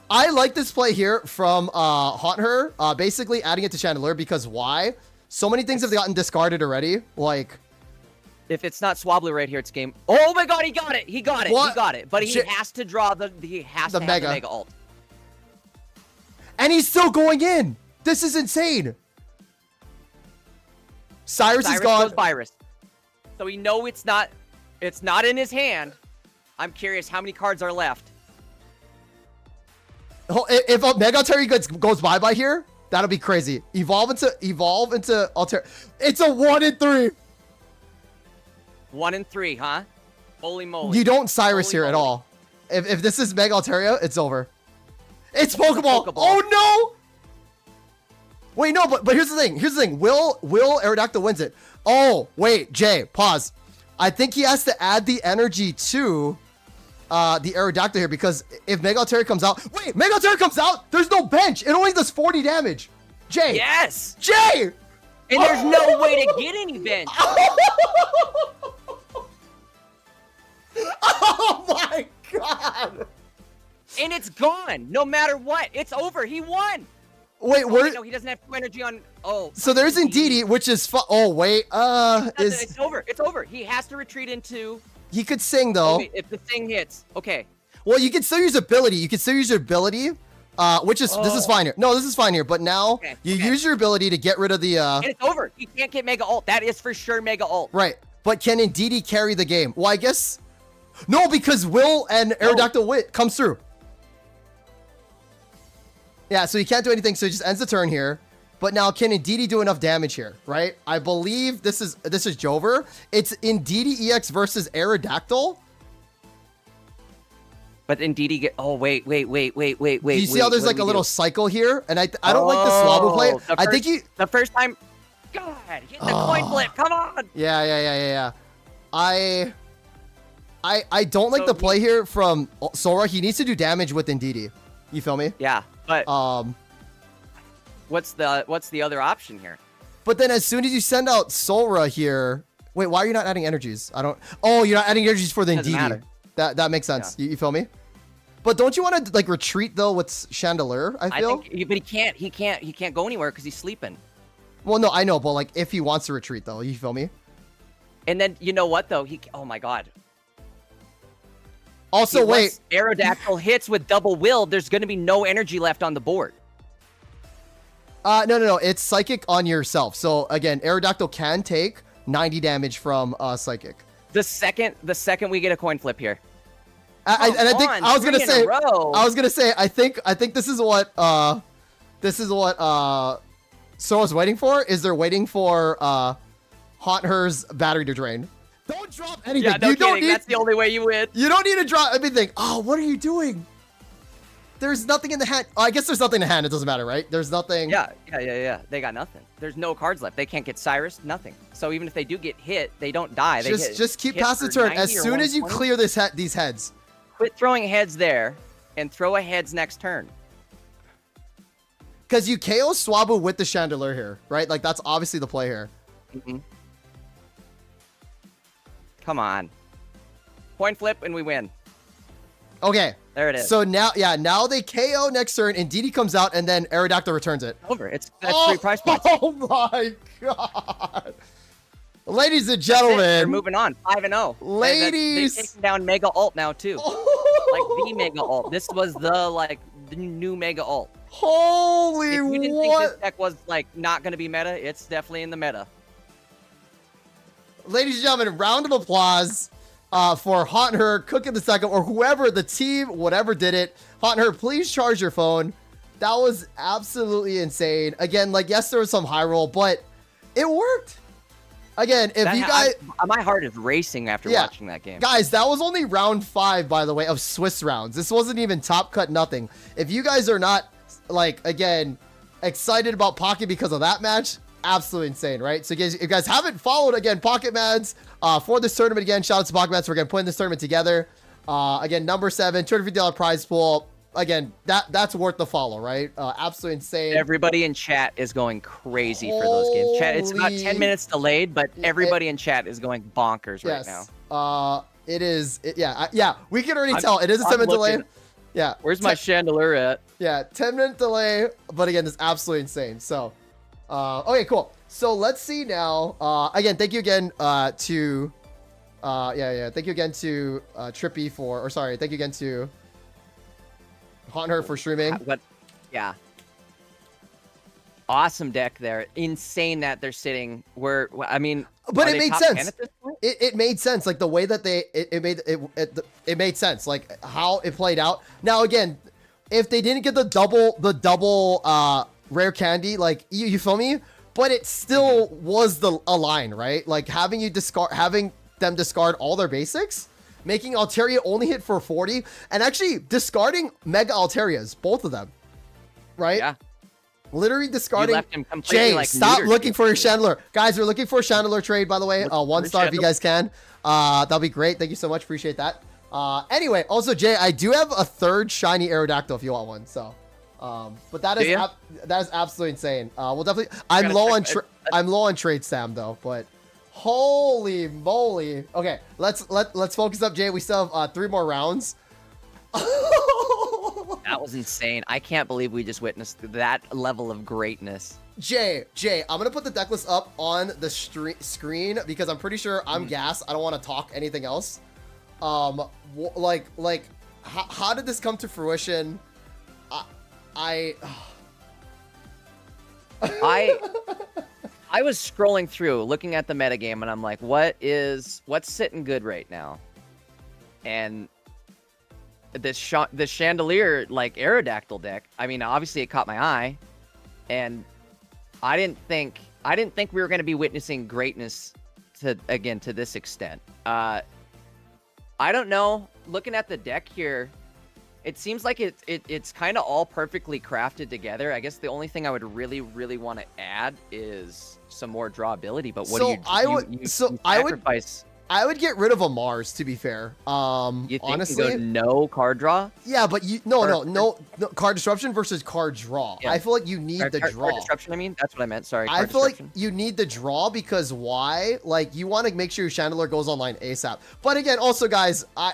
I like this play here from Haunt Her. Basically adding it to Chandelure because why? So many things have gotten discarded already. Like,
if it's not Swablu right here, it's game. Oh my God, he got it. He got it. What? He got it. But he has to draw the Mega Alt.
And he's still going in. This is insane. Cyrus is gone.
Goes Virus. So we know it's not in his hand. I'm curious how many cards are left.
Oh, if a Mega Altaria goes bye-bye here, that'll be crazy. Evolve into Altaria. It's a 1 in 3.
1 in 3, huh? Holy moly.
You don't Cyrus here at all. If this is Mega Altaria, it's over. It's Pokeball. Oh no! Wait, no, but here's the thing. Here's the thing. Will Aerodactyl wins it? Oh, wait, Jay, pause. I think he has to add the energy to the Aerodactyl here, because if Mega Altaria comes out, wait, Mega Altaria comes out, there's no bench. It only does 40 damage. Jay.
Yes.
Jay.
And there's no way to get any bench.
Oh my god.
And it's gone. No matter what. It's over. He won.
Wait,
no, he doesn't have 2 energy on. Oh.
So there's Indeedee, which is oh wait,
it's over. It's over. He has to retreat into.
He could sing though.
Okay, if the thing hits. Okay.
Well, you can still use ability. You can still use your ability, which is this is fine here. No, this is fine here. But now you use your ability to get rid of the.
And it's over. He can't get Mega Ult. That is for sure Mega Ult.
Right. But can Indeedee carry the game? Well, I guess no, because Will and Aerodactyl Wit comes through. Yeah, so he can't do anything, so he just ends the turn here. But now, can Indeedee do enough damage here, right? I believe this is Jover. It's Indeedee EX versus Aerodactyl.
But Indeedee get. Oh wait.
Do you see how there's like a little cycle here? And I don't like the Swablu play. I think
the first time. God, hit the coin flip. Come on.
Yeah. I don't like the play here from Sora. He needs to do damage with Indeedee. You feel me?
Yeah, but what's the other option here?
But then as soon as you send out Sora here, wait, why are you not adding energies? Oh, you're not adding energies for the Indeedee. That makes sense. Yeah. You feel me? But don't you want to like retreat though with Chandelure? I feel.
But he can't go anywhere because he's sleeping.
Well, no, I know, but like if he wants to retreat though, you feel me?
And then you know what though? Oh my god.
Also, wait.
Aerodactyl hits with double will. There's going to be no energy left on the board.
No. It's Psychic on yourself. So again, Aerodactyl can take 90 damage from Psychic.
The second we get a coin flip here.
I was gonna say I think this is what Sora's waiting for. Is they're waiting for Haunt Her's battery to drain. Don't drop anything.
Yeah, no kidding. That's the only way you win.
You don't need to drop anything. Oh, what are you doing? There's nothing in the hand. Oh, I guess there's nothing in the hand. It doesn't matter, right? There's nothing.
Yeah. They got nothing. There's no cards left. They can't get Cyrus. Nothing. So even if they do get hit, they don't die.
Just keep past the turn. As soon as you clear these heads.
Quit throwing heads there and throw a heads next turn.
Because you KO Swablu with the Chandelure here, right? Like that's obviously the play here.
Mm-hmm. Come on. Coin flip and we win.
Okay.
There it is.
So now they KO next turn, Indeedee comes out, and then Aerodactyl returns it.
Over. That's 3 prize points.
Oh my god. Ladies and gentlemen.
They're moving on. 5-0.
Ladies.
They're taking down Mega Ult now too. Like the Mega Ult. This was the new Mega Ult.
Holy
If you didn't think this deck was not going to be meta, it's definitely in the meta.
Ladies and gentlemen, round of applause for Haunt Her, Cook in the second, or whoever, the team, whatever did it. Haunt Her, please charge your phone. That was absolutely insane. Again, yes, there was some high roll, but it worked. Again, if you guys...
my heart is racing after watching that game.
Guys, that was only round 5, by the way, of Swiss rounds. This wasn't even top cut, nothing. If you guys are not, again, excited about Pocket because of that match, absolutely insane, right? So guys, if you guys haven't followed, again, Pocket Mads for this tournament, again, shout out to Pocket Mads for, again, putting this tournament together. Again, number 7, $250 prize pool. Again, that's worth the follow, right? Absolutely insane.
Everybody in chat is going crazy for those games. Chat, it's about 10 minutes delayed, but everybody in chat is going bonkers right now.
It is. Yeah. We can already tell. It is a 10-minute delay. Yeah.
Where's my Chandelure at?
Yeah, 10-minute delay. But again, it's absolutely insane. So, okay, cool. So let's see now. Again, thank you again to, thank you again to Trippy thank you again to Haunt Her for streaming.
But yeah, awesome deck there. Insane that they're sitting where, I mean,
but
are
it
they
made
top 10
sense.
at this point?
It made sense, like the way that it made sense, like how it played out. Now again, if they didn't get the double rare candy, like you feel me? But it still was a line, right? Like having them discard all their basics, making Altaria only hit for 40, and actually discarding Mega Altarias, both of them, right?
Yeah.
Literally discarding.
You left him completely,
Jay,
like,
stop
neutered
looking for your
you.
Chandelure. Guys, we're looking for a Chandelure trade, by the way.
Looking
1
for
star if you
Chandelure.
guys can. That'll be great. Thank you so much. Appreciate that. Anyway, also, Jay, I do have a third shiny Aerodactyl if you want one. So, but that is that is absolutely insane. We'll definitely. I'm low on trade Sam though, but holy moly. Okay, let's focus up, Jay. We still have 3 more rounds.
That was insane. I can't believe we just witnessed that level of greatness.
Jay, I'm gonna put the deck list up on the screen because I'm pretty sure I'm gassed. I don't want to talk anything else. How did this come to fruition? I was scrolling through, looking at the metagame, and I'm like, what's sitting good right now? And this Chandelure, like, Aerodactyl deck, I mean, obviously it caught my eye, and I didn't think we were going to be witnessing greatness to this extent. I don't know. Looking at the deck here, it seems like it's kind of all perfectly crafted together. I guess the only thing I would really, really want to add is some more drawability. But what do you sacrifice? I would get rid of a Mars, to be fair.
You think
honestly,
you go no card draw?
Yeah, but no card disruption versus card draw.
Yeah.
I feel like you need the draw.
Card disruption, I mean, that's what I meant. Sorry.
I feel like you need the draw because why? Like you want to make sure your Chandelure goes online ASAP. But again, also guys, I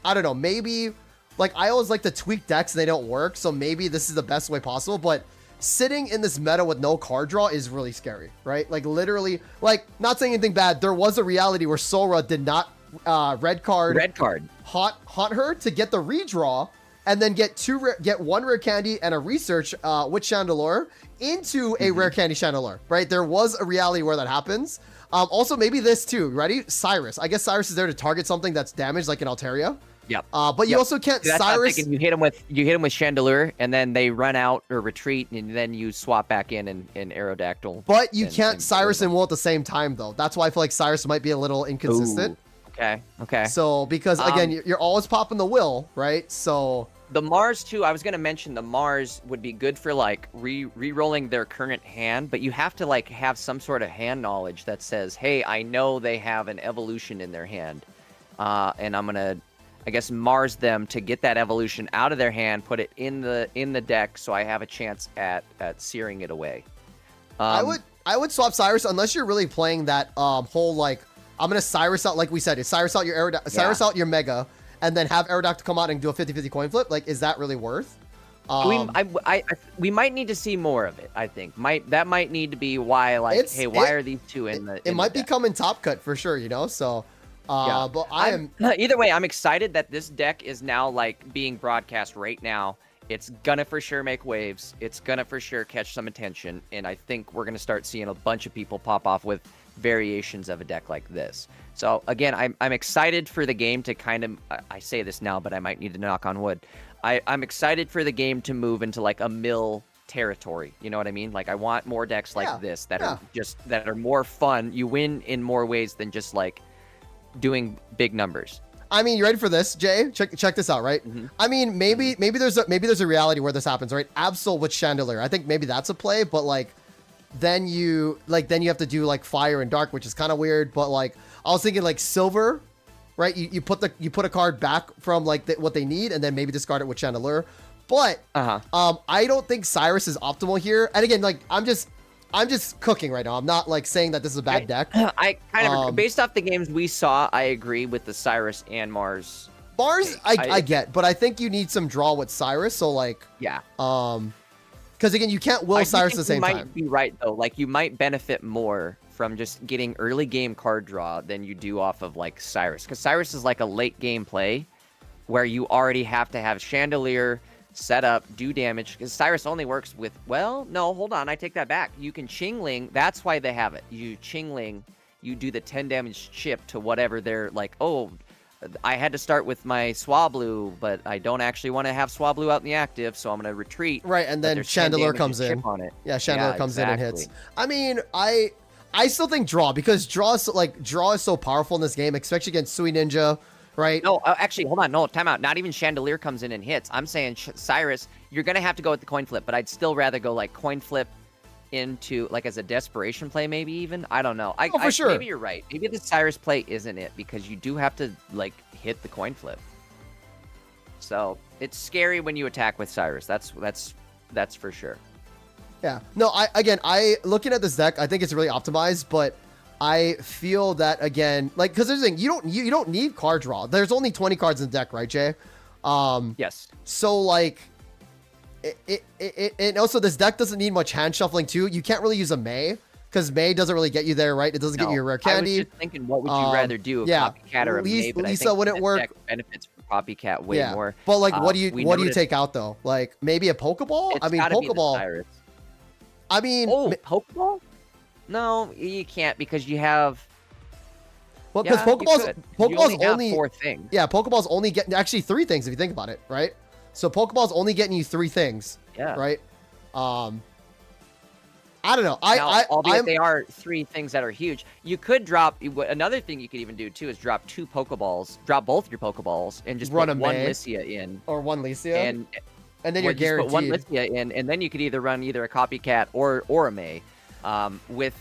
don't know. Maybe like I always like to tweak decks and they don't work. So maybe this is the best way possible. But sitting in this meta with no card draw is really scary, right? Like literally, like not saying anything bad. There was a reality where Sora did not red card haunt her to get the redraw and then get one rare candy and a research with Chandelure into a rare candy Chandelure, right? There was a reality where that happens. Also maybe this too, ready? Cyrus. I guess Cyrus is there to target something that's damaged like an Altaria.
Yep.
But you also can't Cyrus.
You hit him with Chandelure, and then they run out or retreat, and then you swap back in Aerodactyl.
But you can't Cyrus and Will at the same time, though. That's why I feel like Cyrus might be a little inconsistent.
Ooh. Okay.
So because again, you're always popping the Will, right? So
the Mars too. I was gonna mention the Mars would be good for like re-rolling their current hand, but you have to like have some sort of hand knowledge that says, "Hey, I know they have an evolution in their hand, and I'm gonna." I guess Mars them to get that evolution out of their hand, put it in the deck, so I have a chance at searing it away.
I would swap Cyrus unless you're really playing that whole like I'm gonna Cyrus out, like we said, Cyrus out your Cyrus out your Mega, and then have Aerodactyl come out and do a 50-50 coin flip. Like, is that really worth?
We might need to see more of it. I think that might need to be why. Like, hey, why are these two in the?
It might become in Top Cut for sure. You know, so.
Yeah.
But
either way, I'm excited that this deck is now like being broadcast right now. It's gonna for sure make waves. It's gonna for sure catch some attention, and I think we're gonna start seeing a bunch of people pop off with variations of a deck like this. So again, I'm excited for the game to kind of. I say this now, but I might need to knock on wood. I'm excited for the game to move into like a mill territory. You know what I mean? Like I want more decks like this that are more fun. You win in more ways than just like doing big numbers.
I mean, you ready for this, Jay? Check this out, right? I mean, maybe there's a reality where this happens, right? Absol with Chandelure. I think maybe that's a play, but like then you have to do like Fire and Dark, which is kind of weird. But like I was thinking like Silver, right? You put a card back from like what they need, and then maybe discard it with Chandelure. But I don't think Cyrus is optimal here. And again, like I'm just cooking right now. I'm not like saying that this is a bad deck.
I kind of based off the games we saw, I agree with the Cyrus and Mars.
I get, but I think you need some draw with Cyrus. So like, because again, you can't will Cyrus at the same time.
You might be right though. Like you might benefit more from just getting early game card draw than you do off of like Cyrus, because Cyrus is like a late game play where you already have to have Chandelure, set up, do damage, because Cyrus only works with, well, no, hold on, I take that back. You can Chingling, that's why they have it. You Chingling, you do the 10 damage chip to whatever they're like, oh, I had to start with my Swablu, but I don't actually want to have Swablu out in the active, so I'm going to retreat.
Right, and then Chandelure comes in. Yeah, Chandelure comes in and hits. I mean, I still think draw, because draw is so powerful in this game, especially against Sui Ninja, right?
No, actually, hold on. No, time out. Not even Chandelure comes in and hits. I'm saying Cyrus, you're going to have to go with the coin flip, but I'd still rather go like coin flip into like as a desperation play, maybe even. I don't know.
For sure.
Maybe you're right. Maybe the Cyrus play isn't it, because you do have to like hit the coin flip. So it's scary when you attack with Cyrus. That's for sure.
Yeah. No, I looking at this deck, I think it's really optimized, but I feel that again, like, because there's a thing, you don't need card draw. There's only 20 cards in the deck, right, Jay?
Yes.
So like, and also this deck doesn't need much hand shuffling too. You can't really use a May, because May doesn't really get you there, right? It doesn't get you a rare candy.
I was just thinking, what would you rather do, a copycat or a May? But
Lisa wouldn't work.
Deck benefits from copycat way more.
But like, what do you take out though? Like maybe a Pokeball?
I mean, Pokeball.
I mean,
Pokeball? No, you can't, because you have.
Well, because Pokeball's only
4 things.
Yeah, Pokeball's only getting actually 3 things if you think about it, right? So Pokeball's only getting you 3 things.
Yeah.
Right. I don't know.
Albeit they are 3 things that are huge. You could drop another thing. You could even do too is drop 2 Pokeballs. Drop both your Pokeballs and just
run
put one
May,
Licia in,
or one Licia, and then you're guaranteed
put one Licia in, and then you could either run either a copycat or a May. With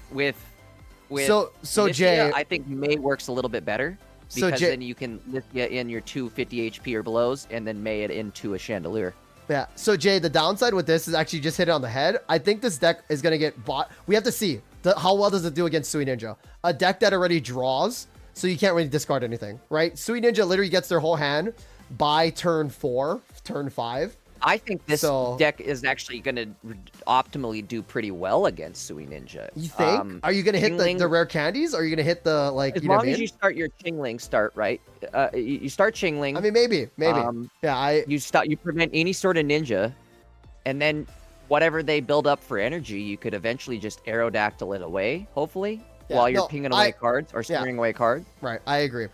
so Licia,
Jay,
I think May works a little bit better, because then you can Licia in your 250 HP or belows, and then May it into a Chandelure.
Yeah. So Jay, the downside with this is actually just hit it on the head. I think this deck is gonna get bought. We have to see how well does it do against Sui Ninja, a deck that already draws, so you can't really discard anything, right? Sui Ninja literally gets their whole hand by turn 4, turn 5.
I think this deck is actually going to optimally do pretty well against Sui Ninja.
You think? Are you going to hit the rare candies? Or are you going to hit the, like,
as long as you start your Chingling right? You start Chingling.
I mean, maybe.
You prevent any sort of ninja, and then whatever they build up for energy, you could eventually just Aerodactyl it away, hopefully, while you're pinging away cards or steering away cards.
Right, I agree.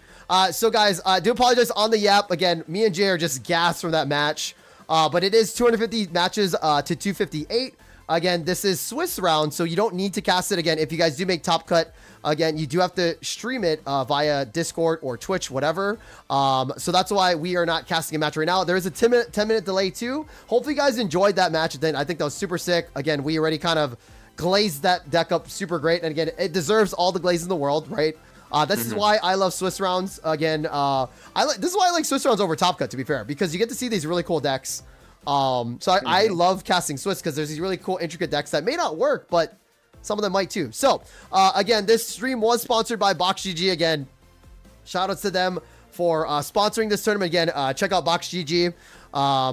So, guys, I do apologize on the yap. Again, me and Jay are just gassed from that match. But it is 250 matches to 258. Again, this is Swiss round, so you don't need to cast it. Again, if you guys do make top cut, again, you do have to stream it via Discord or Twitch, whatever. So that's why we are not casting a match right now. There is a 10-minute delay too. Hopefully you guys enjoyed that match. Then I think that was super sick. Again, we already kind of glazed that deck up super great. And again, it deserves all the glaze in the world, right? This is why I love Swiss rounds. Again, this is why I like Swiss rounds over Top Cut, to be fair, because you get to see these really cool decks. I love casting Swiss because there's these really cool, intricate decks that may not work, but some of them might too. So, again, this stream was sponsored by BoxGG. Again, shout outs to them for sponsoring this tournament. Again, check out BoxGG.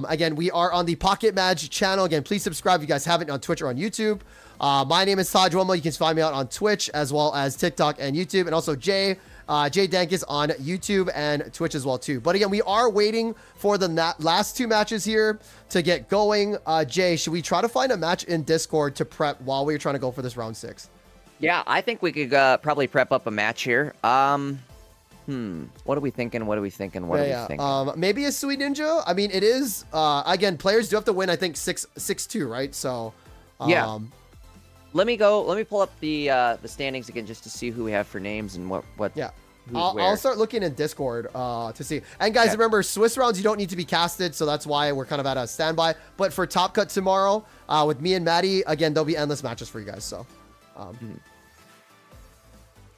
Again, we are on the Pocket Maj channel. Again, please subscribe if you guys haven't on Twitch or on YouTube. My name is Taj Womo. You can find me out on Twitch as well as TikTok and YouTube, and also Jay Dankis on YouTube and Twitch as well too. But again, we are waiting for the last 2 matches here to get going. Jay, should we try to find a match in Discord to prep while we're trying to go for this round 6?
Yeah, I think we could probably prep up a match here. What are we thinking? What are we thinking?
Maybe a Sui Ninja. I mean, it is again, players do have to win, I think 6-2, right? So
yeah. Let me pull up the standings again just to see who we have for names and what.
Yeah. I'll start looking in Discord to see. And guys, remember, Swiss rounds, you don't need to be casted, so that's why we're kind of at a standby. But for Top Cut tomorrow, with me and Maddie, again, there'll be endless matches for you guys. So,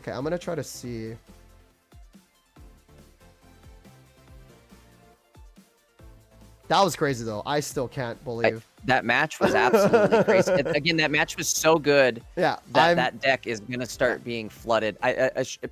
okay, I'm gonna try to see. That was crazy though. I still can't believe.
That match was absolutely crazy. Again, that match was so good.
Yeah,
that deck is gonna start being flooded.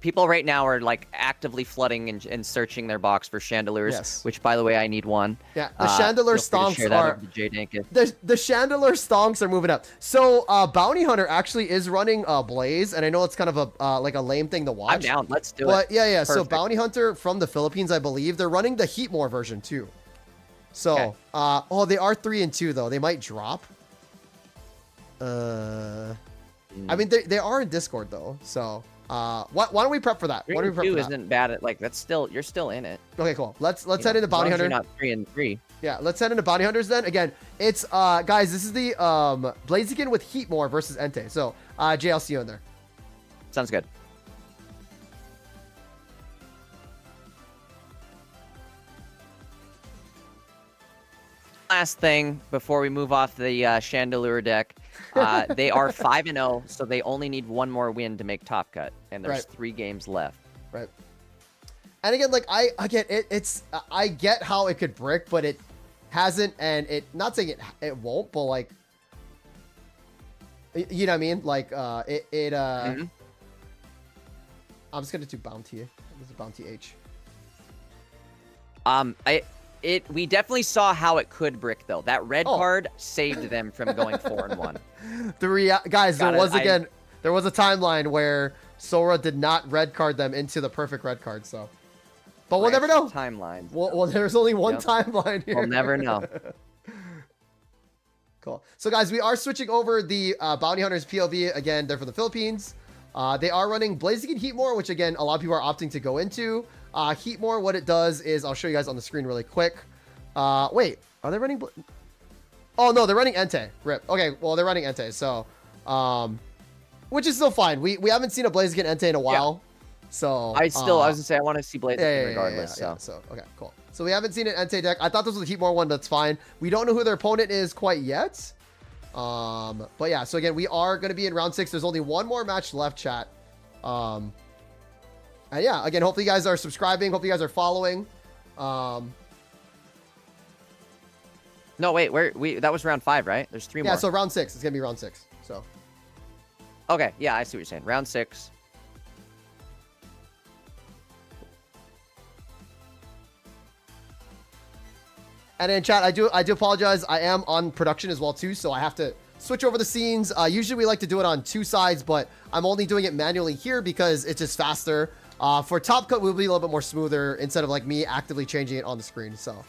People right now are like actively flooding and searching their box for Chandelures, which, by the way, I need one.
Yeah, the Chandelure stonks are. The Chandelure stonks are moving up. So Bounty Hunter actually is running Blaze, and I know it's kind of a like a lame thing to watch.
I'm down. Let's do it.
But yeah. Perfect. So Bounty Hunter from the Philippines, I believe, they're running the Heatmore version too. So,
Okay.
oh, they are 3 and 2 though. They might drop. I mean, they are in Discord though. So, why don't we prep for that? Why don't we prep for that?
Isn't bad at like that's still you're still in it.
Okay, cool. Let's
You
head
know,
into
as
Bounty
long as
Hunter.
You're not 3 and 3.
Yeah, let's head into Bounty Hunters then. Again, it's guys, this is the Blaziken with Heatmore versus Entei. So, Jay, I'll see you in there.
Sounds good. Last thing before we move off the Chandelure deck, they are 5 and 0, so they only need one more win to make top cut, and there's 3 games left.
Right. And again, like I get how it could brick, but it hasn't, and it not saying it won't, but like you know what I mean? Like I'm just gonna do Bounty. This is Bounty H.
We definitely saw how it could brick though. That red card saved them from going 4 and 1.
Guys, there was a timeline where Sora did not red card them into the perfect red card, so. But we'll never know.
Timeline.
Well, there's only one timeline here.
We'll never know.
Cool. So, guys, we are switching over the Bounty Hunters POV. Again, they're from the Philippines. They are running Blaziken Heatmore, which, again, a lot of people are opting to go into. Heatmore, what it does is, I'll show you guys on the screen really quick. Wait, are they running... Oh, no, they're running Entei. RIP. Okay, well, they're running Entei, so... which is still fine. We haven't seen a Blaziken Entei in a while. Yeah. So
I was gonna say I want to see Blaziken regardless.
So okay, cool. So we haven't seen an Entei deck. I thought this was a Heatmore one. That's fine. We don't know who their opponent is quite yet. But yeah. So again, we are going to be in round 6. There's only one more match left, chat. And yeah, again, hopefully you guys are subscribing. Hopefully you guys are following.
No, wait. That was round 5, right? There's 3 more.
Yeah. So round 6. It's gonna be round 6. So.
Okay. Yeah, I see what you're saying. Round 6.
And in chat, I do apologize. I am on production as well too, so I have to switch over the scenes. Usually we like to do it on 2 sides, but I'm only doing it manually here because it's just faster. For Top Cut, we'll be a little bit more smoother instead of like me actively changing it on the screen. So,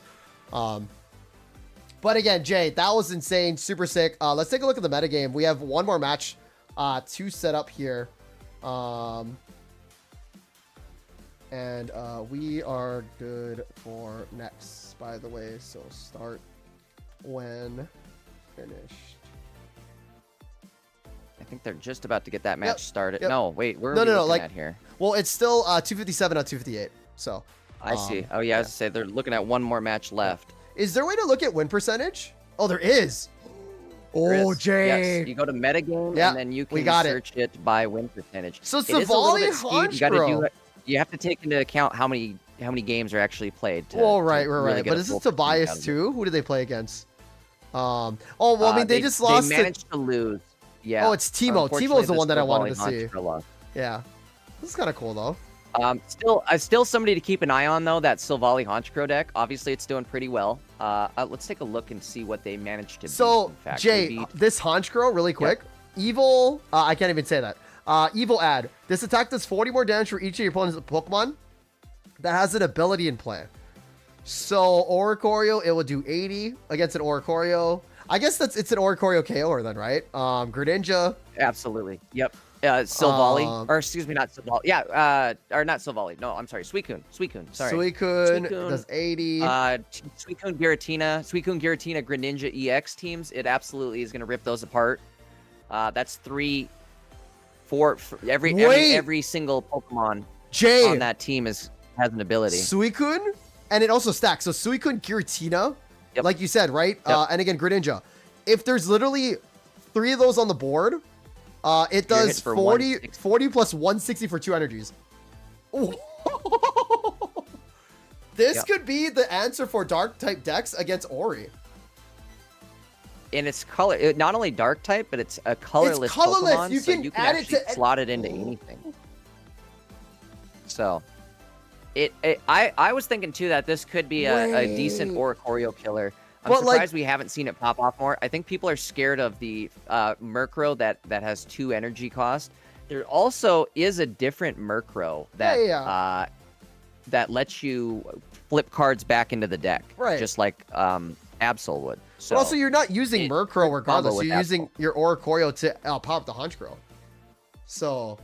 but again, Jay, that was insane, super sick. Let's take a look at the metagame. We have one more match to set up here. And we are good for next, by the way. So start when finished.
I think they're just about to get that match started. Yep. No, wait, we're
no,
looking
like,
at here.
Well, it's still 257 out 258. So
I see. Oh yeah, I was gonna say they're looking at one more match left.
Is there a way to look at win percentage? Oh, there is. Oh, Jay.
Yes, you go to Metagame and then you can search it by win percentage.
So it's the volley Honchkrow.
You have to take into account how many games are actually played.
Right. But is this Tobias too? Who did they play against? Oh, well, I mean, they just lost.
They managed to lose. Yeah.
Oh, it's Timo. Timo's the one that I wanted to see. Yeah. This is kind of cool though.
Still somebody to keep an eye on though. That Silvally Honchkrow deck. Obviously, it's doing pretty well. Let's take a look and see what they managed to.
So, Jay, this Honchkrow, really quick. Yep. Evil. I can't even say that. Evil ad. This attack does 40 more damage for each of your opponent's Pokemon that has an ability in play. So Oricorio, it will do 80 against an Oricorio. I guess it's an Oricorio KO'er then, right? Greninja.
Absolutely. Yep. Silvally, or excuse me, not Silvally. Yeah, or not Silvally. No, I'm sorry. Suicune. Sorry.
Suicune does 80.
Suicune, Giratina, Greninja EX teams. It absolutely is going to rip those apart. That's 3, 4 every single Pokemon on that team has an ability.
Suicune, and it also stacks. So Suicune, Giratina, like you said, right?
Yep.
And again, Greninja. If there's literally 3 of those on the board, it does 40 plus 160 for 2 energies. This could be the answer for dark type decks against Ori.
And it's not only dark type, but it's a colorless.
It's colorless.
Pokemon,
you can add it to
slot it into anything. So, I was thinking too that this could be a decent Oricorio killer. I'm surprised we haven't seen it pop off more. I think people are scared of the Murkrow that has 2 energy cost. There also is a different Murkrow that that lets you flip cards back into the deck,
Right.
just like Absol would. So
But also, you're not using Murkrow regardless.
with
You're using your Oricorio to power up the Honchkrow. So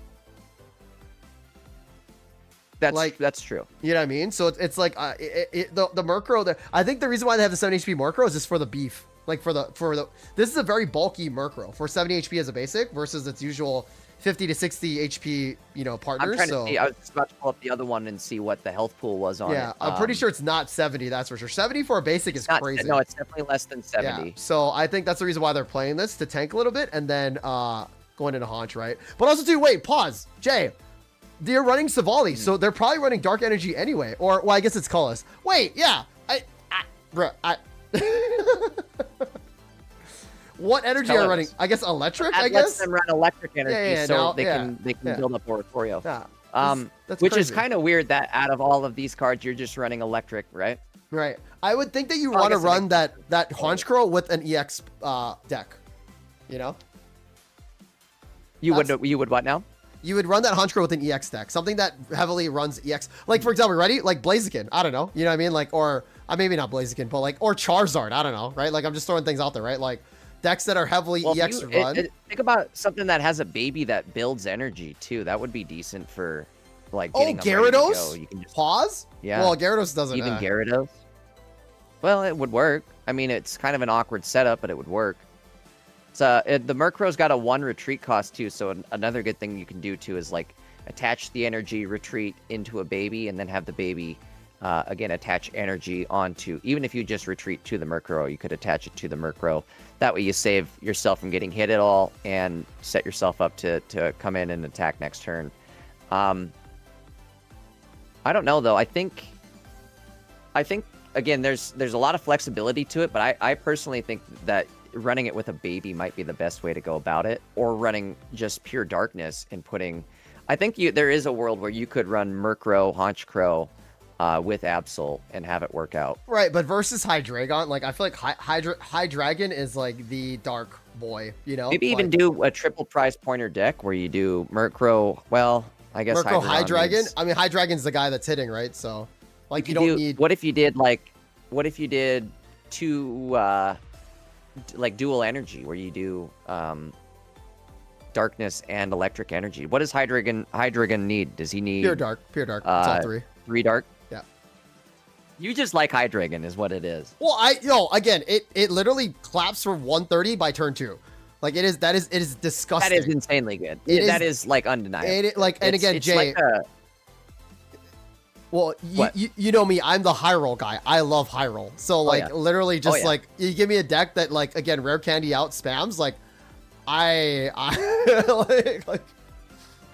that's true.
You know what I mean? So it's like the Murkrow. I think the reason why they have the 7 HP Murkrow is just for the beef. Like for the this is a very bulky Murkrow for 70 HP as a basic versus its usual 50 to 60 HP, partners.
I'm trying to see. I was just about to pull up the other one and see what the health pool was on it.
Yeah, I'm pretty sure it's not 70. That's for sure. 70 for a basic is crazy.
No, it's definitely less than 70.
Yeah, so I think that's the reason why they're playing this, to tank a little bit and then going into Haunch, right? But also too, wait, pause, Jay. They're running Savali, so they're probably running Dark Energy anyway. Or, well, I guess it's Colorless. Wait, yeah. What energy are you running? I guess Electric, I guess?
Lets them run Electric Energy they can build up Oricorio.
Yeah. That's
which
crazy.
is kind of weird that out of all of these cards, you're just running Electric, right?
Right. I would think that you want to run that Honchkrow with an EX deck.
You would what now?
You would run that Honchkrow with an EX deck, something that heavily runs EX. Like, for example, ready? Like Blaziken. I don't know. You know what I mean? Like, or maybe not Blaziken, but or Charizard. I don't know, right? Like, I'm just throwing things out there, right? Like, decks that are heavily EX run.
Think about something that has a baby that builds energy, too. That would be decent for, getting them ready to
Gyarados?
go. You can just...
Pause?
Yeah.
Well, Gyarados doesn't.
Even Gyarados? Well, it would work. I mean, it's kind of an awkward setup, but it would work. The Murkrow's got a 1 retreat cost too, so another good thing you can do too is attach the energy retreat into a baby and then have the baby again attach energy onto, even if you just retreat to the Murkrow, you could attach it to the Murkrow. That way you save yourself from getting hit at all and set yourself up to come in and attack next turn. I don't know though. I think again there's a lot of flexibility to it, but I personally think that running it with a baby might be the best way to go about it, or running just pure darkness and putting... I think there is a world where you could run Murkrow, Honchkrow with Absol and have it work out.
Right, but versus Hydreigon, I feel like Hydreigon is the dark boy,
Maybe even do a triple prize pointer deck where you do Murkrow, well, I guess
Murkrow, Hydreigon? I mean, Hydreigon's the guy that's hitting, right? So, you don't need...
What if you did two... dual energy where you do darkness and electric energy? What does Hydreigon need? Does he need
pure dark? It's all 3.
3 dark?
Yeah.
You just like Hydreigon is what it is.
Well, again, it literally claps for 130 by turn 2. It is disgusting.
That is insanely good. That is undeniable.
And again, Jay. Well, you know me, I'm the high roll guy. I love high roll. So literally just you give me a deck that again, rare candy out spams,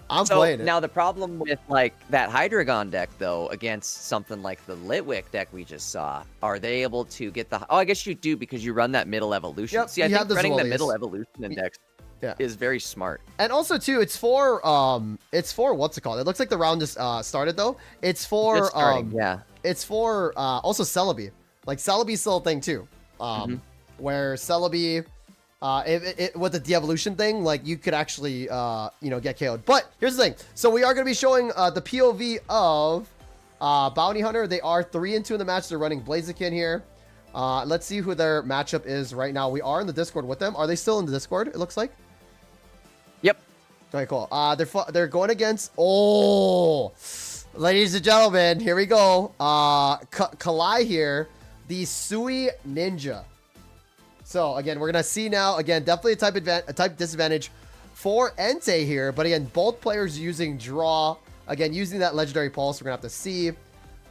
I'm playing it.
Now the problem with that Hydreigon deck though, against something like the Litwick deck we just saw, are they able to get the... Oh, I guess you do because you run that middle evolution.
Yep,
see, I think running the middle evolution index is very smart.
And also too, it's for what's it called? It looks like the round just started though. It's for It's for also Celebi. Celebi's still a thing too. Where Celebi with the de-evolution thing, you could actually get KO'd. But here's the thing. So we are going to be showing the POV of Bounty Hunter. They are 3-2 in the match. They're running Blaziken here. Let's see who their matchup is right now. We are in the Discord with them. Are they still in the Discord? It looks like.
Yep.
Okay, cool. They're going against... Oh, ladies and gentlemen, here we go. Kalai here, the Sui Ninja. So again, we're gonna see now. Again, definitely a type disadvantage for Entei here. But again, both players using draw. Again, using that legendary pulse. We're gonna have to see.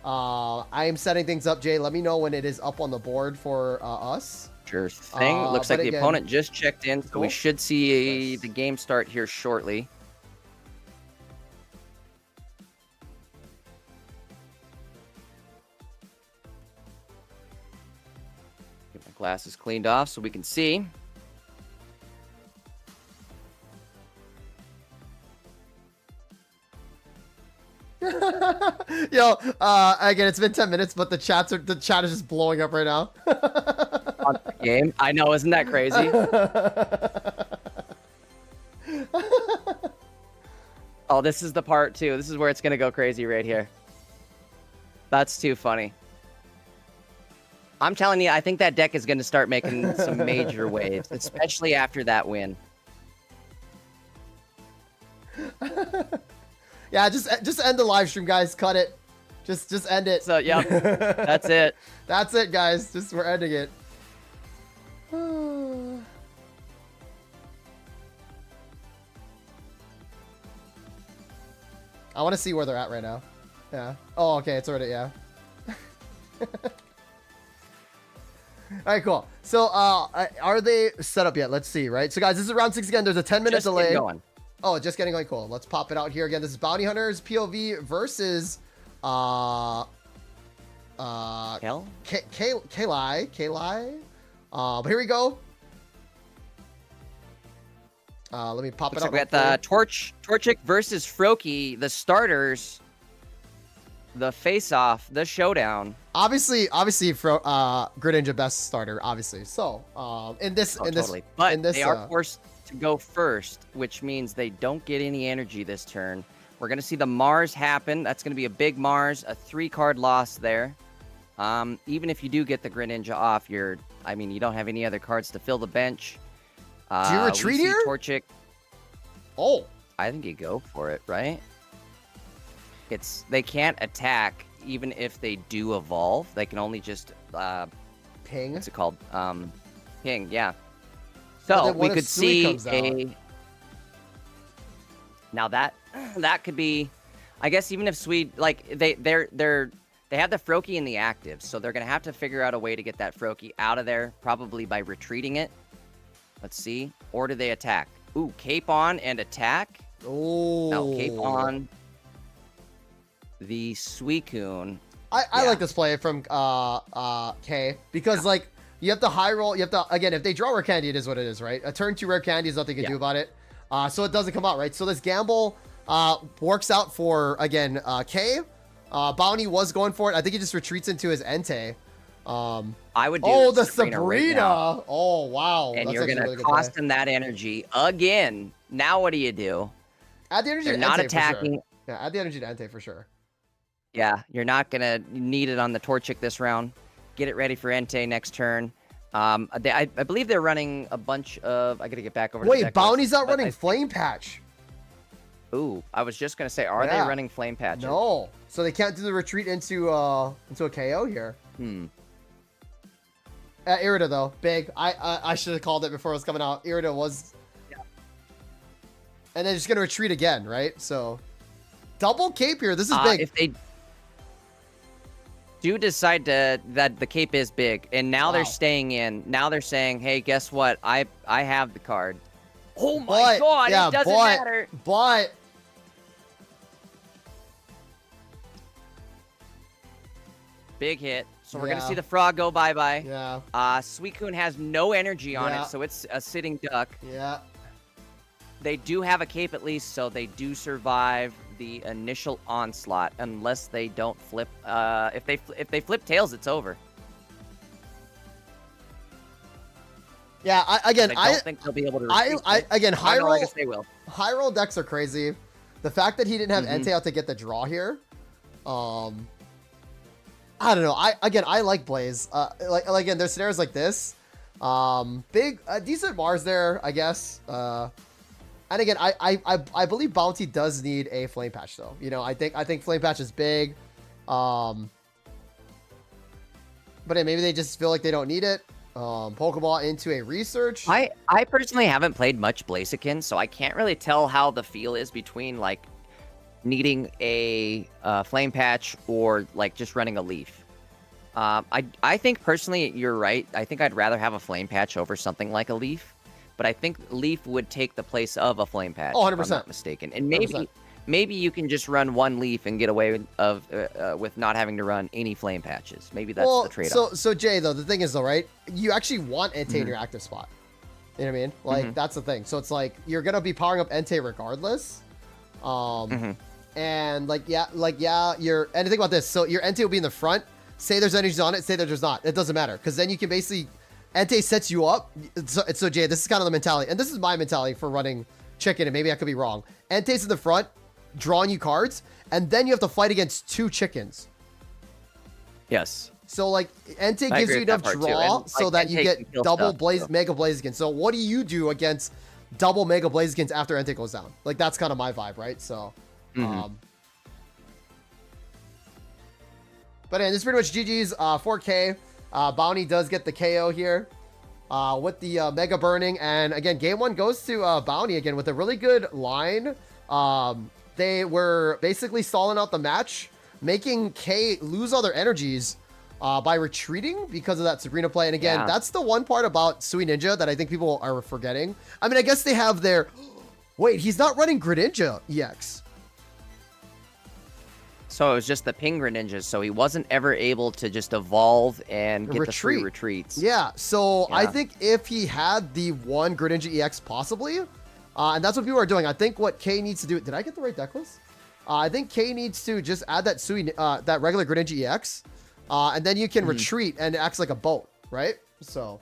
I am setting things up, Jay. Let me know when it is up on the board for us.
Sure thing. Looks like the opponent just checked in, so we should see the game start here shortly. Get my glasses cleaned off so we can see.
Yo, again, it's been 10 minutes, but the chat is just blowing up right now.
On the game, I know, isn't that crazy? Oh, this is the part too. This is where it's gonna go crazy right here. That's too funny. I'm telling you, I think that deck is going to start making some major waves, especially after that win.
Yeah, just end the live stream, guys. Cut it. Just end it.
So, yep, that's it.
That's it, guys. We're ending it. I want to see where they're at right now. Yeah. Oh, okay. It's already, yeah. All right, cool. So, are they set up yet? Let's see, right? So, guys, this is round 6 again. There's a 10-minute delay.
Going.
Oh, just getting going. Cool. Let's pop it out here again. This is Bounty Hunters POV versus
Kel?
Kali. But here we go. Let me pop it
Looks
up.
like we got the Torchic versus Froakie, the starters, the face-off, the showdown.
Obviously, Greninja best starter, obviously. So, in this,
but they are forced to go first, which means they don't get any energy this turn. We're gonna see the Mars happen. That's gonna be a big Mars, a 3-card loss there. Even if you do get the Greninja off, you don't have any other cards to fill the bench.
Do you retreat here?
Torchic.
Oh,
I think you go for it, right? They can't attack even if they do evolve. They can only just
ping.
What's it called? Ping. Yeah. So we could see now that could be, I guess, even if Swede, like they have the Froakie in the active, so they're gonna have to figure out a way to get that Froakie out of there, probably by retreating it. Let's see. Or do they attack? Ooh, cape on and attack.
Oh.
Now cape on the Suicune.
I like this play from K because like you have to high roll. You have to, again, if they draw rare candy, it is what it is, right? A turn 2 rare candy is nothing you can do about it. So it doesn't come out, right? So this gamble works out for, again, K. Bounty was going for it. I think he just retreats into his Entei.
I would do
the Sabrina. Right, oh, wow.
And you're going to really cost him that energy again. Now what do you do?
Add the energy
They're
to
not
Entei
attacking.
For sure. Yeah, add the energy to Entei for sure.
Yeah, you're not going to need it on the Torchic this round. Get it ready for Entei next turn. I believe they're running a bunch of... I got to get back over to the deck
Bounty's not running Flame Patch.
Ooh, I was just going to say, are they running Flame Patch?
No. So they can't do the retreat into a KO here. Irida, though. Big. I should have called it before it was coming out. Irida was... Yeah. And they're just going to retreat again, right? So... Double cape here. This is big.
If they do decide that the cape is big, and now they're staying in. Now they're saying, hey, guess what? I have the card. Oh my god, it doesn't matter.
But...
Big hit. So we're going to see the frog go bye-bye.
Yeah.
Suicune has no energy on it, so it's a sitting duck.
Yeah.
They do have a cape at least, so they do survive the initial onslaught unless they don't flip. If they flip tails, it's over.
Yeah, I
don't think they'll be able to.
High roll.
I guess they will.
High roll decks are crazy. The fact that he didn't have Entei out to get the draw here, I don't know. I like Blaze. Again, there's scenarios like this. Big, decent Mars there, I guess. And again, I believe Bounty does need a Flame Patch though. You know, I think Flame Patch is big. But maybe they just feel like they don't need it. Pokeball into a research.
I personally haven't played much Blaziken, so I can't really tell how the feel is between like needing a Flame Patch or like just running a Leaf. I think personally you're right. I think I'd rather have a Flame Patch over something like a Leaf. But I think Leaf would take the place of a Flame Patch.
Oh, 100%.
If I'm not mistaken. And
100%.
maybe you can just run one Leaf and get away with not having to run any Flame Patches. Maybe that's the trade-off.
So Jay, though, the thing is, though, right? You actually want Entei in your active spot. You know what I mean? Like, that's the thing. So it's like, you're going to be powering up Entei regardless. And, like, you're... And think about this. So your Entei will be in the front. Say there's energies on it. Say that there's not. It doesn't matter. Because then you can basically... Entei sets you up. So Jay, this is kind of the mentality. And this is my mentality for running chicken, and maybe I could be wrong. Entei's in the front, drawing you cards, and then you have to fight against 2 chickens.
Yes.
So like Entei
I
gives
agree
you
with that
enough
part, too.
draw
And,
so
like,
that you
Entei
get
can kill
double
stuff,
blaze
so.
Mega Blaziken. So what do you do against double Mega Blazikens after Entei goes down? Like that's kind of my vibe, right? So, but yeah, this is pretty much GG's 4K. Bounty does get the KO here with the Mega Burning, and again, game one goes to Bounty again with a really good line. They were basically stalling out the match, making K lose all their energies by retreating because of that Sabrina play. And again, that's the one part about Sui Ninja that I think people are forgetting. I mean, I guess they have their... Wait, he's not running Greninja EX.
So it was just the ping Greninjas, so he wasn't ever able to just evolve and get the free retreats.
Yeah, so I think if he had the one Greninja EX possibly, and that's what people are doing. I think what K needs to do... Did I get the right deck list? I think K needs to just add that that regular Greninja EX, and then you can retreat and it acts like a boat, right? So...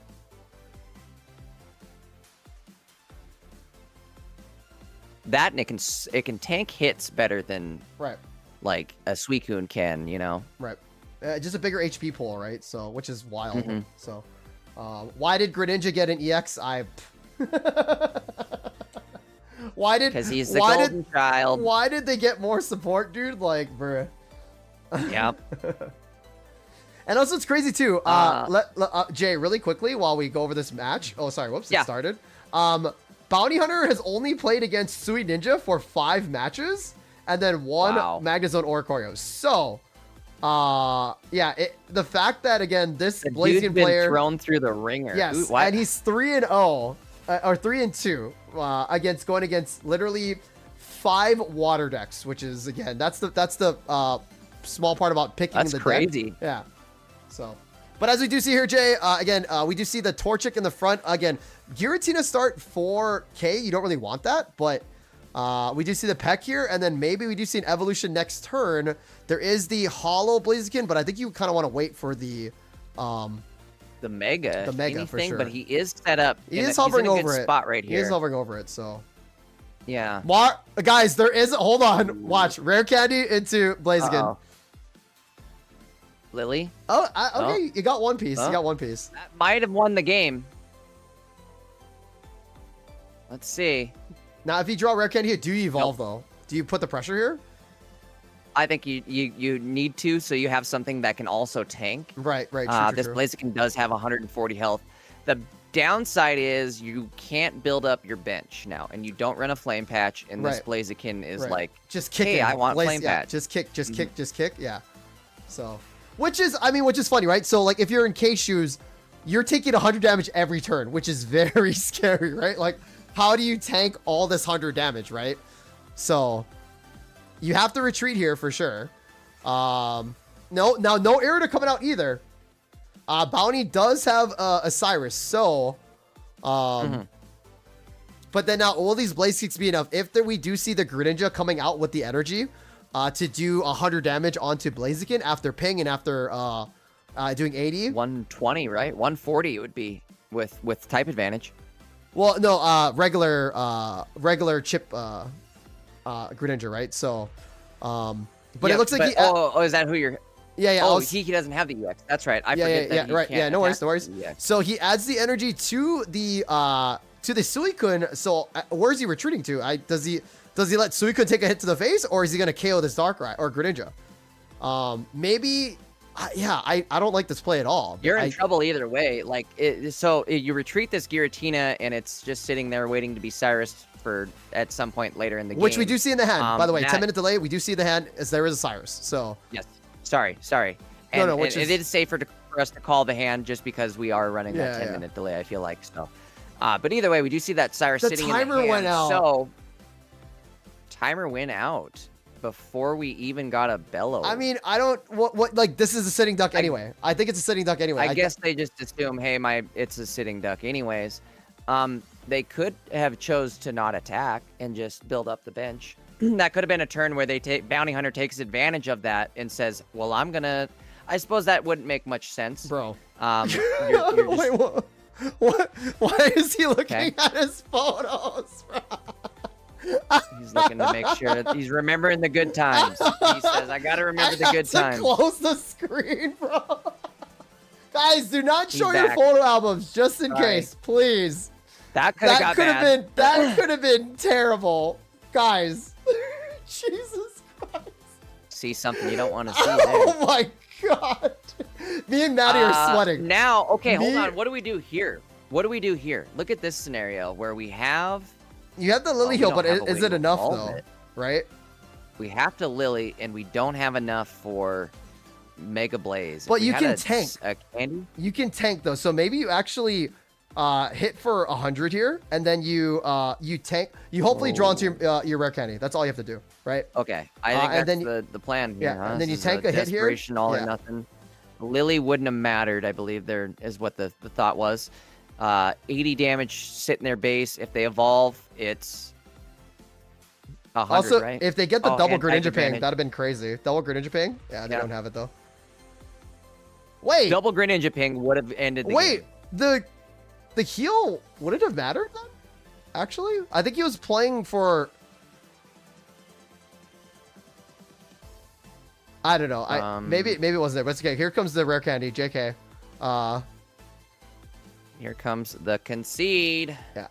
That, and it can tank hits better than like a Suicune can, you know?
Right. Just a bigger HP pool, right? So, which is wild. So, why did Greninja get an EX? Why did?
Because he's the golden child.
Why did they get more support, dude? Like, bruh.
Yep.
And also, it's crazy too. Jay, really quickly while we go over this match. Oh, sorry. Whoops. It started. Bounty Hunter has only played against Sui Ninja for 5 matches, and then one Magnezone Oricorio. So, the fact that again this Blaziken player
thrown through the ringer.
Yes,
Ooh,
and he's 3-0 or 3-2 going against literally 5 water decks, which is again that's the small part about picking the
crazy.
deck. Yeah. So, but as we do see here, Jay, again, we do see the Torchic in the front. Again, Giratina start 4K. You don't really want that, but we do see the Peck here, and then maybe we do see an evolution next turn. There is the Hollow Blaziken, but I think you kind of want to wait for the
Mega.
For sure.
But he is set up.
He is hovering over it.
Spot right here.
He is hovering over it. So.
Yeah.
Guys, there is. Hold on. Watch. Rare Candy into Blaziken.
Lily.
Oh, okay. You got one piece. You got one piece.
That might have won the game. Let's see.
Now, if you draw Rare Candy here, do you evolve though? Do you put the pressure here?
I think you need to, so you have something that can also tank.
Right. True,
this Blaziken does have 140 health. The downside is you can't build up your bench now, and you don't run a flame patch, and this Blaziken is like,
just kick.
Hey, I want flame patch.
Just kick. Yeah. So, which is funny, right? So, like, if you're in K shoes, you're taking 100 damage every turn, which is very scary, right? Like, how do you tank all this 100 damage, right? So, you have to retreat here for sure. No Irida coming out either. Bounty does have a Cyrus, so but then now all these Blaze Kicks be enough. If we do see the Greninja coming out with the energy to do 100 damage onto Blaziken after ping and after doing 80.
120, right? 140 it would be with type advantage.
Well, no, regular chip Greninja, right? So but it looks like he
is that who you're...
Yeah.
Oh, he doesn't have the UX. That's right. I forget that.
Right. Yeah, no worries.
EX.
So he adds the energy to the Suicune. So where's he retreating to? Does he let Suicune take a hit to the face, or is he gonna KO this Darkrai or Greninja? Maybe. I don't like this play at all.
You're in trouble either way. Like you retreat this Giratina, and it's just sitting there waiting to be Cyrus for at some point later in the game.
Which we do see in the hand. By the way, 10-minute delay. We do see the hand as there is a Cyrus. So
yes. Sorry. And,
no,
it is safer for us to call the hand just because we are running that 10-minute delay, I feel like. So, but either way, we do see that Cyrus sitting in the hand.
The timer went out.
So, timer went out before we even got a bellow.
I mean, I don't... What like, this is a sitting duck anyway. I think it's a sitting duck anyway.
I guess they just assume, hey, it's a sitting duck anyways. They could have chose to not attack and just build up the bench. That could have been a turn where Bounty Hunter takes advantage of that and says, well, I'm gonna... I suppose that wouldn't make much sense.
Bro.
You're just...
Wait, what? Why is he looking at his photos, bro?
He's looking to make sure that he's remembering the good times. He says, I gotta remember the good times.
Close the screen, bro. Guys, do not show
He's
your
back.
photo albums just in
Sorry.
case, please.
That could have got bad.
That could have been terrible. Guys. Jesus Christ.
See something you don't want to see there.
Oh my god. Me and Maddie are sweating.
Now, okay, hold on. What do we do here? What do we do here? Look at this scenario where we have...
You have the Lily Heal, but is it enough though? Right?
We have to Lily, and we don't have enough for Mega Blaze.
But you can tank.
A candy?
You can tank though, so maybe you actually hit for 100 here, and then you tank. You hopefully draw into your rare candy. That's all you have to do, right?
Okay, I think that's the plan here.
Yeah, and then you tank a hit here.
Desperation, all or nothing. Lily wouldn't have mattered, I believe. There is what the thought was. 80 damage sitting their base. If they evolve, it's 100,
also,
right?
if they get the double Greninja Ping,
advantage.
that'd have been crazy. Double Greninja Ping? Yeah, they don't have it though. Wait.
Double Greninja Ping would have ended the game.
The heal, would it have mattered then? Actually? I think he was playing for... I don't know. Maybe it wasn't there, but it's okay. Here comes the rare candy, JK.
Here comes the concede.
Yeah.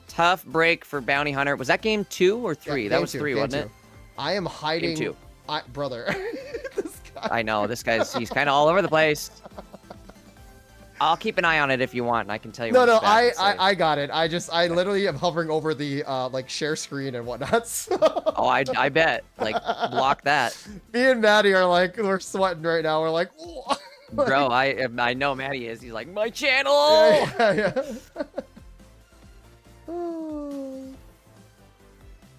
Tough break for Bounty Hunter. Was that game 2 or 3?
Yeah,
that was
two,
3, wasn't it?
I am hiding.
Game 2.
Brother. This guy.
I know. This guy's, he's kind of all over the place. I'll keep an eye on it if you want, and I can tell you.
No, I got it. I literally am hovering over the like share screen and whatnot. So.
Oh, I bet. Like, block that.
Me and Maddie are like, we're sweating right now. We're like, oh.
Bro, I know Maddie is. He's like, my channel.
Yeah.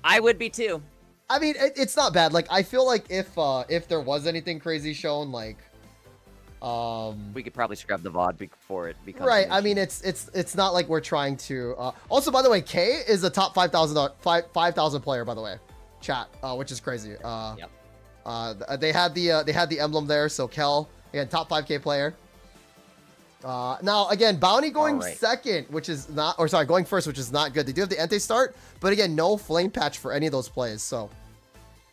I would be too.
I mean, it's not bad. Like, I feel like if there was anything crazy shown, like,
we could probably scrub the VOD before it becomes
right. I mean, it's not like we're trying to. Also, by the way, K is a top 5,000 player, by the way, chat, which is crazy.
Yep.
They had the emblem there, so Kel again, top 5K player. Now again, Bounty going second, which is not, or sorry, going first, which is not good. They do have the Entei start, but again, no flame patch for any of those plays. So.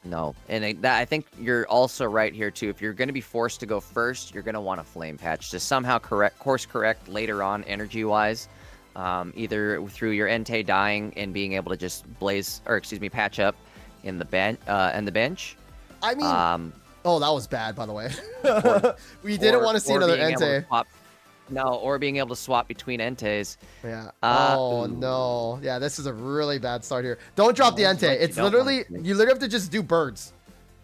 No, and I think you're also right here too. If you're going to be forced to go first, you're going to want a flame patch to somehow course correct later on energy wise, either through your Entei dying and being able to just patch up in the bench.
I mean, oh, that was bad, by the way. We didn't want to see another Entei.
Or being able to swap between Enteis.
Yeah. Oh, no. Yeah, this is a really bad start here. Don't drop the Entei. It's literally, you literally have to just do birds.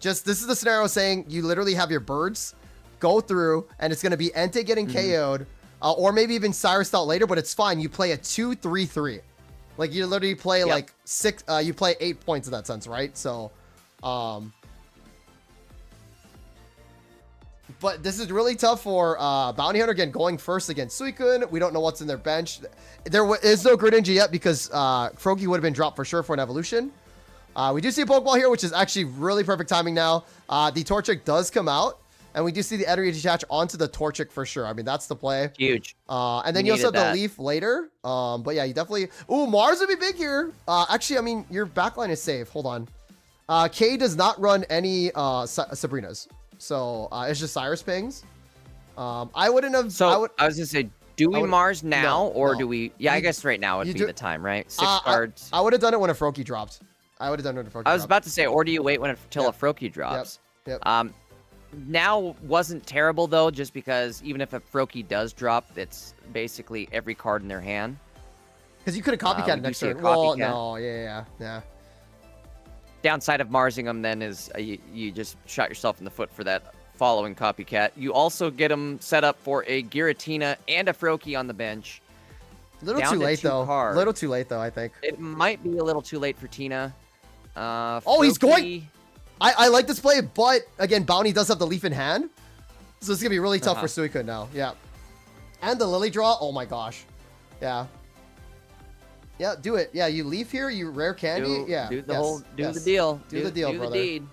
This is the scenario saying you literally have your birds go through, and it's going to be Entei getting KO'd, or maybe even Cyrus out later, but it's fine. You play a 2-3-3. Like, you literally play like 6, you play 8 points in that sense, right? So, but this is really tough for Bounty Hunter, again, going first against Suicune. We don't know what's in their bench. There is no Greninja yet because Froakie would have been dropped for sure for an evolution. We do see a Pokeball here, which is actually really perfect timing now. The Torchic does come out, and we do see the energy attach onto the Torchic for sure. I mean, that's the play.
Huge.
And then you also have the Leaf later. But yeah, you definitely... Ooh, Mars would be big here. Actually, I mean, your backline is safe. Hold on. K does not run any Sabrinas. So it's just Cyrus pings. I wouldn't have.
So I was gonna say, do we Mars now or do we? Yeah, I guess right now would be the time, right? 6 cards.
I would have done it when a Froakie dropped. I would have done it when a Froakie dropped.
I was about to say, or do you wait until a Froakie drops?
Yep.
Now wasn't terrible though, just because even if a Froakie does drop, it's basically every card in their hand.
Because you could have copycat next turn. Well, no, yeah.
Downside of Marsing them then is you just shot yourself in the foot for that following copycat. You also get them set up for a Giratina and a Froakie on the bench.
Little too late though. Little too late though, I think.
It might be a little too late for Tina.
Oh, he's going. I like this play, but again, Bounty does have the Leaf in hand, so it's gonna be really tough for Suicune now. Yeah, and the Lily draw. Oh my gosh. Yeah. Yeah, do it. Yeah, you leave here, you rare candy.
Do the deal.
Do the deal,
do
brother.
the deed.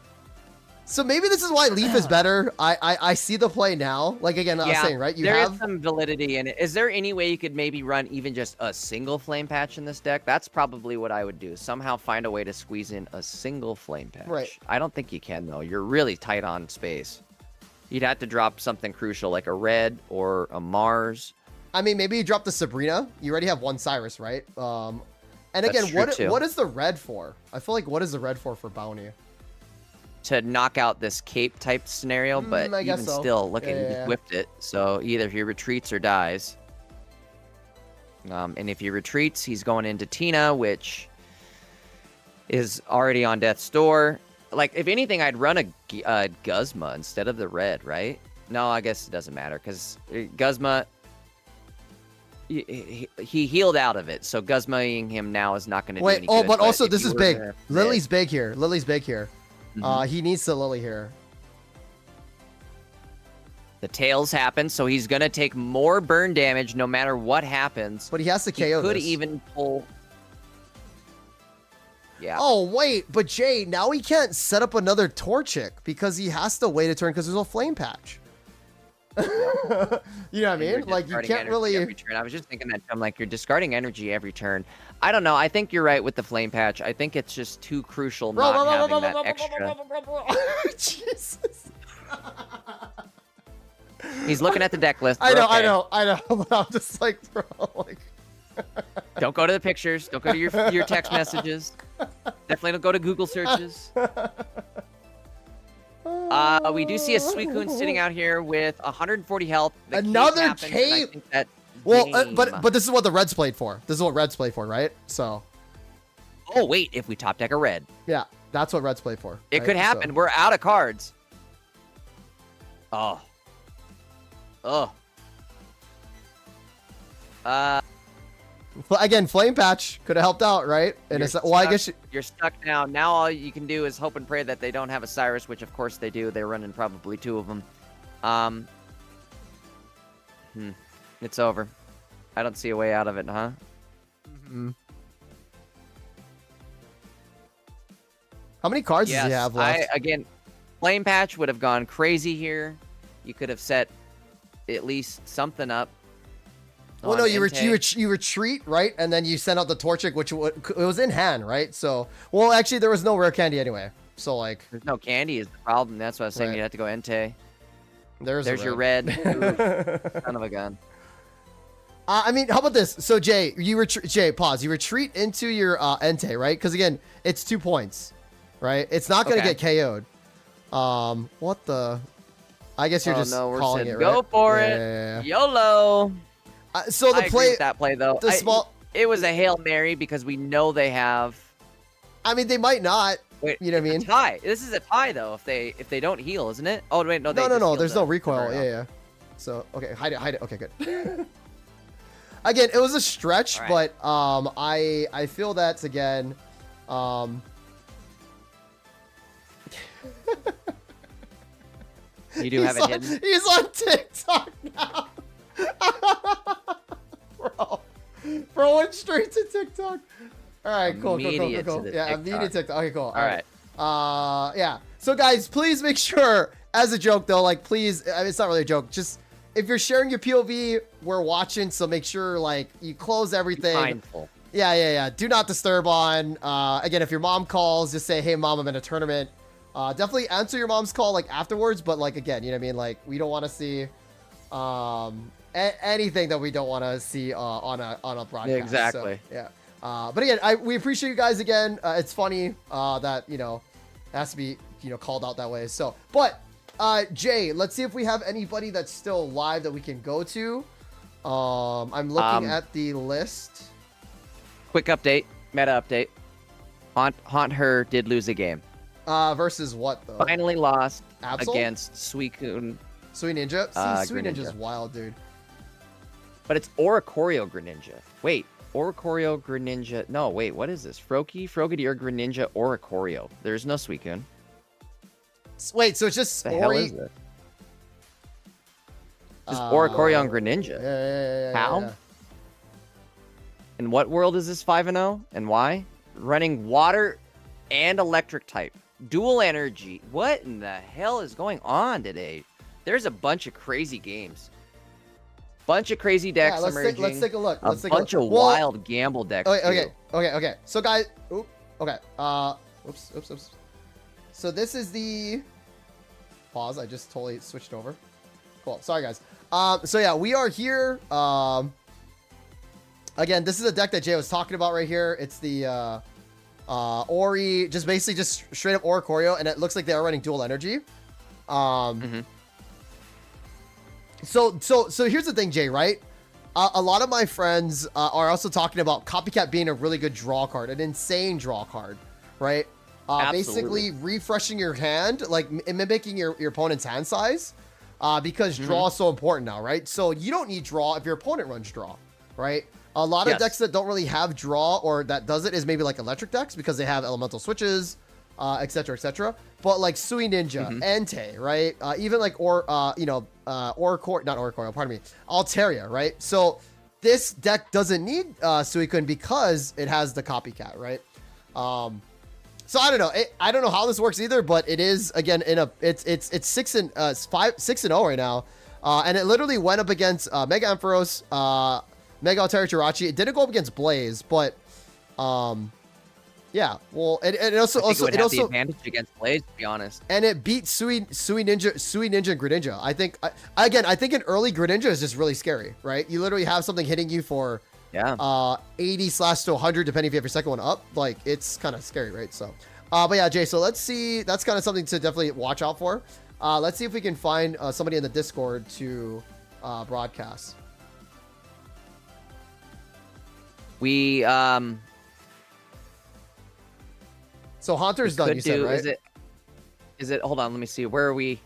So maybe this is why Leaf is better. I see the play now. Like, again, I was saying, right?
There is some validity in it. Is there any way you could maybe run even just a single Flame Patch in this deck? That's probably what I would do. Somehow find a way to squeeze in a single Flame Patch.
Right.
I don't think you can, though. You're really tight on space. You'd have to drop something crucial like a red or a Mars.
I mean, maybe you drop the Sabrina. You already have one Cyrus, right? And again, what is the red for? I feel like what is the red for Bounty?
To knock out this cape type scenario, but even still, look at he whipped it. So either he retreats or dies. And if he retreats, he's going into Tina, which is already on death's door. Like, if anything, I'd run a Guzma instead of the red, right? No, I guess it doesn't matter because Guzma, he healed out of it. So Guzma-ing him now is not going to do any good.
But also this is big. Lily's big here. Lily's big here. He needs to Lily here.
The tails happen, so he's gonna take more burn damage no matter what happens.
But he has to KO
Could
this.
even pull. Yeah.
Oh wait, but Jay, now he can't set up another Torchic because he has to wait a turn because there's no Flame Patch. You know what I mean? Like, you can't really.
Every turn. I was just thinking that I'm like, you're discarding energy every turn. I don't know. I think you're right with the Flame Patch. I think it's just too crucial not having that extra.
Jesus.
He's looking at the deck list.
I know. But I'm just like, bro, like.
Don't go to the pictures. Don't go to your text messages. Definitely don't go to Google searches. We do see a Suicune sitting out here with 140 health.
Another cape. But this is what the Reds played for. This is what Reds played for, right? So.
Oh wait, if we top deck a red.
Yeah, that's what Reds played for.
It
right?
could happen.
So.
We're out of cards. Oh.
Again, Flame Patch could have helped out, right? And it's well, I guess
you're stuck now. Now all you can do is hope and pray that they don't have a Cyrus, which of course they do. They're running probably 2 of them. It's over. I don't see a way out of it, huh?
How many cards does he have left?
Again, Flame Patch would have gone crazy here. You could have set at least something up.
Well, no, you retreat, right? And then you send out the Torchic, which it was in hand, right? So, well, actually, there was no rare candy anyway. So, like...
There's no candy is the problem. That's why I was saying you have to go Entei.
There's
your red. Ooh, son of a gun.
I mean, how about this? So, Jay, pause. You retreat into your Entei, right? Because, again, it's 2 points, right? It's not going to get KO'd. What the... I guess you're just calling it, right?
Go for it. YOLO.
So the
I agree with that play though. It was a Hail Mary because we know they have.
I mean, they might not.
Wait,
you know what I mean?
Tie. This is a tie though. If they don't heal, isn't it? Oh wait, no.
No. There's no recoil. Yeah. So okay, hide it. Okay, good. Again, it was a stretch, but I feel that's again.
You do have it hidden.
He's on TikTok now. Bro went straight to TikTok. All right, cool. Yeah, immediate TikTok. Okay, cool. All right. Yeah. So guys, please make sure, as a joke though, like please, I mean, it's not really a joke. Just if you're sharing your POV, we're watching, so make sure like you close everything.
Be mindful.
Yeah. Do not disturb on. Again, if your mom calls, just say, "Hey, mom, I'm in a tournament." Definitely answer your mom's call like afterwards, but like again, you know what I mean? Like we don't want to see anything that we don't want to see on a broadcast.
Exactly.
So, yeah. But again, we appreciate you guys again. It's funny that it has to be called out that way. So, but Jay, let's see if we have anybody that's still live that we can go to. I'm looking at the list.
Quick update, meta update. Haunt Her did lose a game.
Versus what though?
Finally lost
Absol?
Against Suicune.
Sweet Ninja? See, Sweet Ninja's wild, dude.
But it's Oricorio Greninja. Wait, Oricorio Greninja. No, wait, what is this? Frogadier Greninja Oricorio. There's no Suicune.
Wait, so it's just
What the hell is it? Just Oricorio and Greninja.
Yeah.
How?
Yeah.
In what world is this 5-0? And why? Running water and electric type. Dual energy. What in the hell is going on today? There's a bunch of crazy games. Bunch of crazy decks emerging.
Let's take a look.
A bunch of wild gamble decks.
Okay. So guys, okay. Oops. So this is the pause. I just totally switched over. Cool. Sorry guys. So yeah, we are here. Again, this is a deck that Jay was talking about right here. It's the Ori, just basically just straight up Oricorio, and it looks like they are running dual energy. So here's the thing, Jay, right? A lot of my friends are also talking about Copycat being a really good draw card, an insane draw card, right? Basically refreshing your hand, like mimicking your opponent's hand size, because draw is so important now, right? So you don't need draw if your opponent runs draw, right? A lot of decks that don't really have draw or that does it is maybe like electric decks because they have elemental switches, etc., etc. But like Sui Ninja, Entei, right? Even like Altaria, right? So this deck doesn't need Suicune because it has the Copycat, right? So I don't know. I don't know how this works either, but it is again it's 6-0 right now, and it literally went up against Mega Ampharos, Mega Altaria Jirachi. It didn't go up against Blaze, but yeah. Well, it also
the advantage against Blaze, to be honest.
And it beat Sui Ninja, and Greninja. I think an early Greninja is just really scary, right? You literally have something hitting you for 80/100, depending if you have your second one up. Like, it's kind of scary, right? So, but yeah, Jay. So let's see. That's kind of something to definitely watch out for. Let's see if we can find somebody in the Discord to broadcast.
We
So Haunter's done, you said, right?
Is it? Hold on, let me see. Where are we?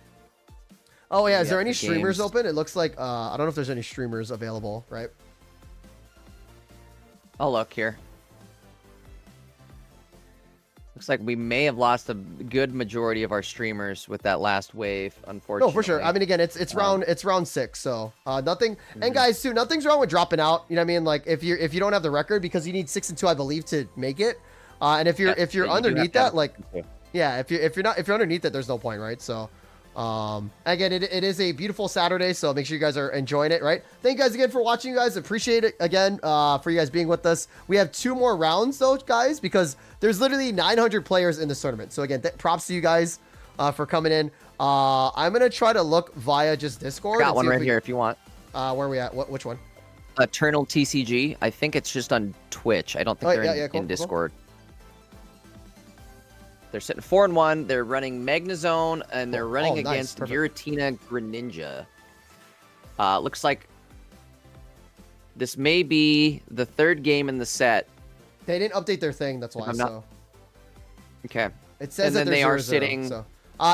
Oh yeah, is there any streamers open? It looks like I don't know if there's any streamers available, right?
I'll look here. Looks like we may have lost a good majority of our streamers with that last wave, unfortunately.
No, for sure. I mean, again, it's round 6, so nothing. And guys, too, nothing's wrong with dropping out. You know what I mean? Like if you don't have the record, because you need 6 and 2, I believe, to make it. And if you're underneath that, like, yeah, if you're underneath it, there's no point, right? So, again, it is a beautiful Saturday, so make sure you guys are enjoying it, right? Thank you guys again for watching, you guys. Appreciate it again for you guys being with us. We have 2 more rounds though, guys, because there's literally 900 players in this tournament. So again, props to you guys for coming in. I'm gonna try to look via just Discord.
I got one right here if you want.
Where are we at? Which one?
Eternal TCG. I think it's just on Twitch. I don't think they're in Discord. Cool. They're sitting 4-1. They're running Magnezone, and they're running against Giratina Greninja. Looks like this may be the 3rd game in the set.
They didn't update their thing, that's why. So.
Okay.
It says that they are sitting. So.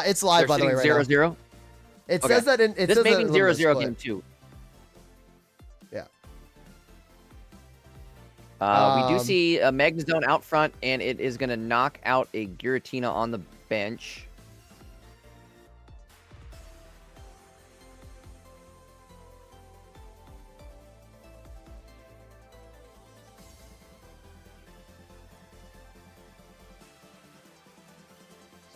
It's live, by the way, right
0-0?
now. It says that in.
This may be 0-0 game 2.
Yeah.
We do see a Magnezone out front, and it is going to knock out a Giratina on the bench.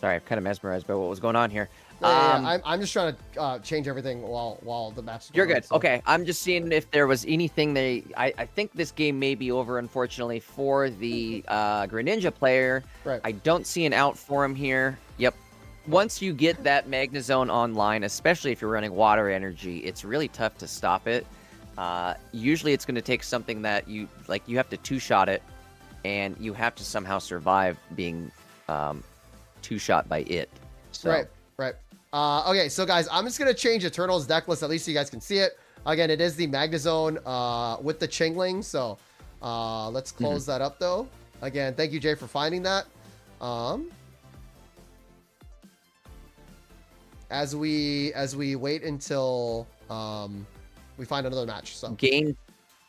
Sorry, I'm kind of mesmerized by what was going on here.
I'm just trying to change everything while the match is going
You're good.
on, so.
Okay, I'm just seeing if there was anything I think this game may be over, unfortunately, for the Greninja player.
Right.
I don't see an out for him here. Yep. Once you get that Magnezone online, especially if you're running water energy, it's really tough to stop it. Usually it's going to take something that you have to 2-shot it, and you have to somehow survive being 2-shot by it. So.
Right. Okay, so guys, I'm just gonna change Eternal's deck list, at least so you guys can see it. Again, it is the Magnezone with the Chingling. So let's close that up though. Again, thank you, Jay, for finding that. As we wait until we find another match. So
game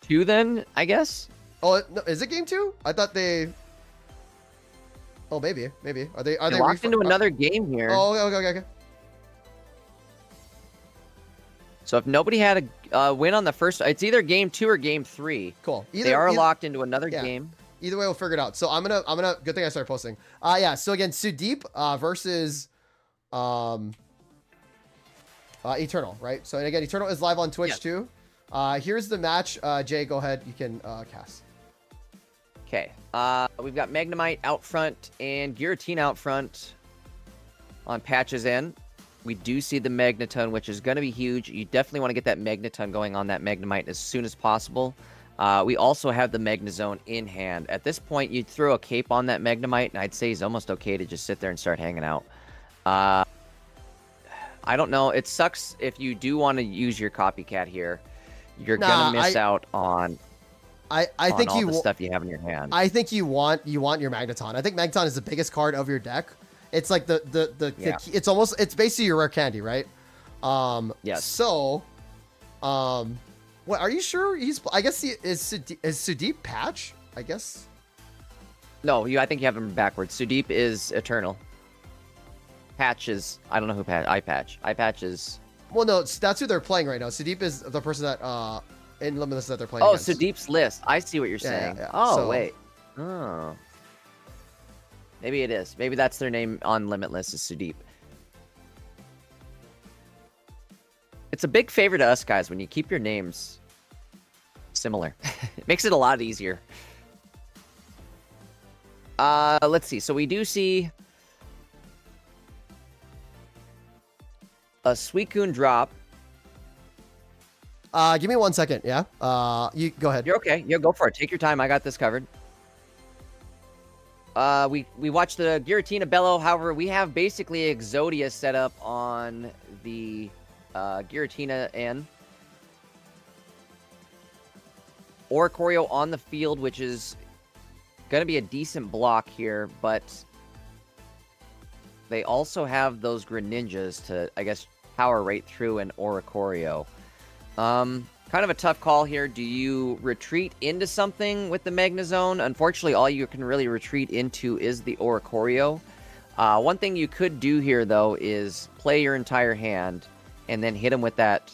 2 then, I guess.
Oh, no, is it game 2? I thought they. Oh, maybe. Are they
locked into another game here?
Oh, okay.
So if nobody had a win on the first, it's either game 2 or game 3.
Cool.
They are locked into another game.
Either way, we'll figure it out. So I'm gonna. Good thing I started posting. Yeah. So again, Sudeep versus Eternal, right? So and again, Eternal is live on Twitch too. Here's the match. Jay, go ahead. You can cast.
Okay. We've got Magnemite out front and Giratina out front on Patch's end. We do see the Magnetone, which is going to be huge. You definitely want to get that Magnetone going on that Magnemite as soon as possible. We also have the Magnezone in hand. At this point, you'd throw a cape on that Magnemite, and I'd say he's almost okay to just sit there and start hanging out. I don't know. It sucks if you do want to use your copycat here. You're going to miss out on...
I think
all the stuff you have in your hand.
I think you want your Magneton. I think Magneton is the biggest card of your deck. It's like the it's basically your rare candy, right?
Yes.
So, what are you sure I guess is Sudeep Patch? I guess.
No, I think you have him backwards. Sudeep is Eternal. Patch is I don't know who Patch. iPatch is.
Well, no, that's who they're playing right now. Sudeep is the person that in Limitless that they're playing.
Oh,
against.
Sudeep's list. I see what you're saying.
Yeah.
Oh, wait. Oh. Maybe it is. Maybe that's their name on Limitless is Sudeep. It's a big favor to us guys when you keep your names similar. It makes it a lot easier. Let's see. So we do see a Suicune drop.
Give me 1 second. Yeah. You go ahead.
You're okay. Yeah, go for it. Take your time. I got this covered. We watched the Giratina Bellow. However, we have basically Exodia set up on the Giratina end. Oricorio on the field, which is going to be a decent block here, but they also have those Greninjas to, I guess, power right through an Oricorio. Kind of a tough call here. Do you retreat into something with the Magnezone? Unfortunately, all you can really retreat into is the Oricorio. One thing you could do here, though, is play your entire hand and then hit him with that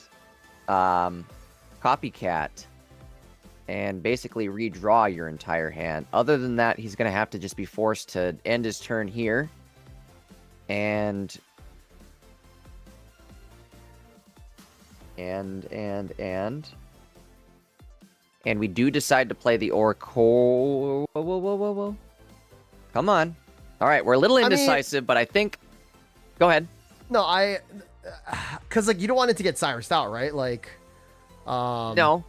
Copycat and basically redraw your entire hand. Other than that, he's going to have to just be forced to end his turn here. And we do decide to play the Oracle. Whoa. Come on. All right, we're a little indecisive, but I think... Go ahead.
No, because, like, you don't want it to get Cyrused out, right? Like...
No.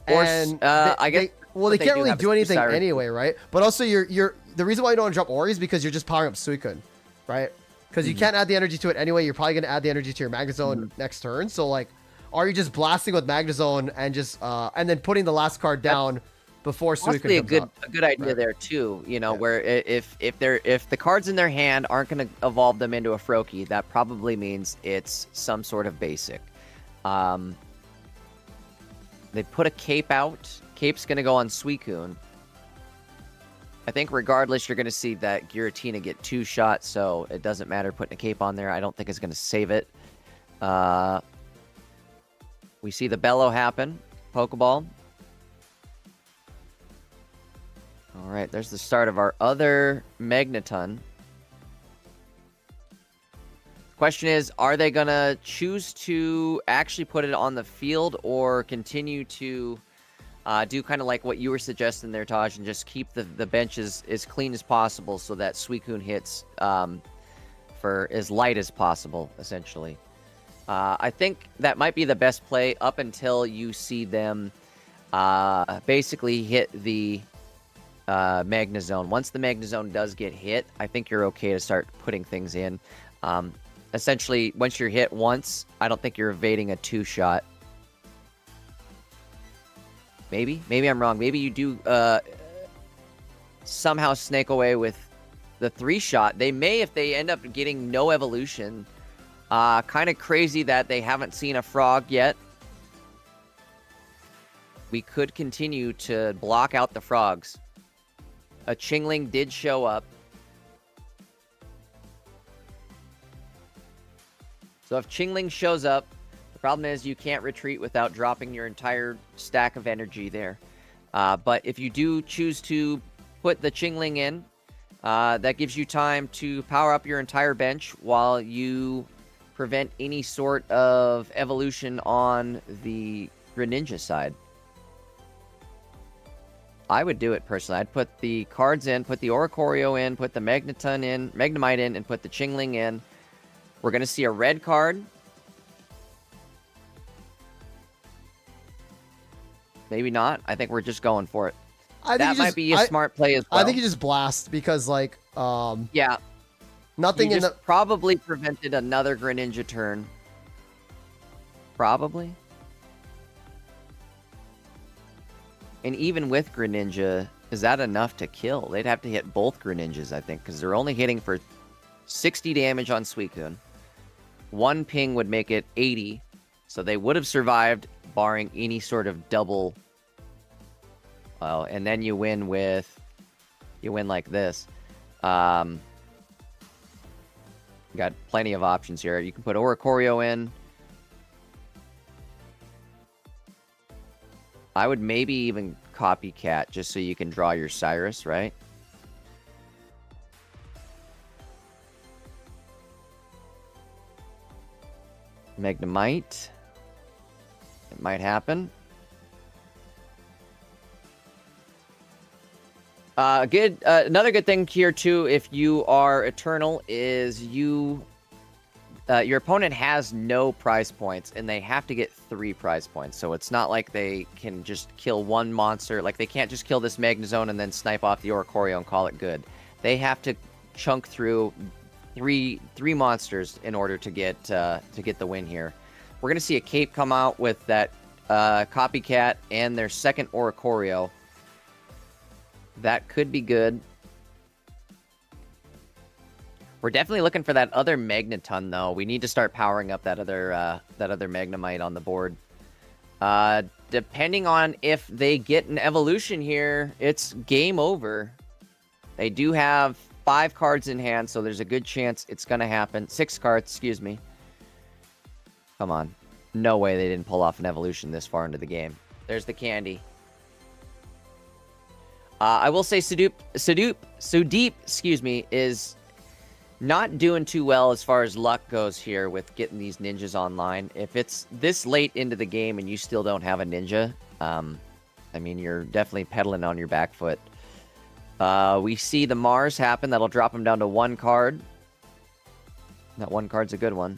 Or, I guess... they can't really do anything anyway, right? But also, the reason why you don't want to drop Ori is because you're just powering up Suicune, right? Because you can't add the energy to it anyway. You're probably going to add the energy to your Magnezone next turn. So, like, are you just blasting with Magnezone and just and then putting the last card down before Suicune comes up?
A good idea there too. You know, where if the cards in their hand aren't going to evolve them into a Froakie, that probably means it's some sort of basic. They put a Cape out. Cape's going to go on Suicune. I think regardless, you're going to see that Giratina get 2 shots, so it doesn't matter putting a Cape on there. I don't think it's going to save it. We see the Bellow happen. Pokeball. All right, there's the start of our other Magneton. Question is, are they going to choose to actually put it on the field or continue to... do kind of like what you were suggesting there, Taj, and just keep the benches as clean as possible so that Suicune hits for as light as possible, essentially. I think that might be the best play up until you see them basically hit the Magnezone. Once the Magnezone does get hit, I think you're okay to start putting things in. Essentially, once you're hit once, I don't think you're evading a 2-shot. Maybe I'm wrong. Maybe you do somehow snake away with the 3-shot. They may if they end up getting no evolution. Kind of crazy that they haven't seen a frog yet. We could continue to block out the frogs. A Chingling did show up. So if Chingling shows up, the problem is you can't retreat without dropping your entire stack of energy there. But if you do choose to put the Chingling in, that gives you time to power up your entire bench while you prevent any sort of evolution on the Greninja side. I would do it personally. I'd put the cards in, put the Oricorio in, put the Magnemite in, and put the Chingling in. We're going to see a red card. Maybe not. I think we're just going for it. That might be a smart play as well.
I think you just blast because, like,
yeah,
nothing
in the probably prevented another Greninja turn. Probably. And even with Greninja, is that enough to kill? They'd have to hit both Greninjas, I think, because they're only hitting for 60 damage on Suicune. One ping would make it 80, so they would have survived, barring any sort of double. Well, and then you win like this. Got plenty of options here. You can put Oricorio in. I would maybe even copycat just so you can draw your Cyrus, right? Magnemite. It might happen. Another good thing here too, if you are Eternal, is your opponent has no prize points, and they have to get 3 prize points. So it's not like they can just kill one monster. Like, they can't just kill this Magnezone and then snipe off the Oricorio and call it good. They have to chunk through three monsters in order to get the win here. We're gonna see a Cape come out with that Copycat and their second Oricorio. That could be good. We're definitely looking for that other Magneton, though. We need to start powering up that other Magnemite on the board. Depending on if they get an evolution here, it's game over. They do have 5 cards in hand, so there's a good chance it's going to happen. 6 cards, excuse me. Come on. No way they didn't pull off an evolution this far into the game. There's the candy. I will say Sudeep, excuse me, is not doing too well as far as luck goes here with getting these ninjas online. If it's this late into the game and you still don't have a ninja, I mean, you're definitely pedaling on your back foot. We see the Mars happen. That'll drop him down to 1 card. That 1 card's a good one.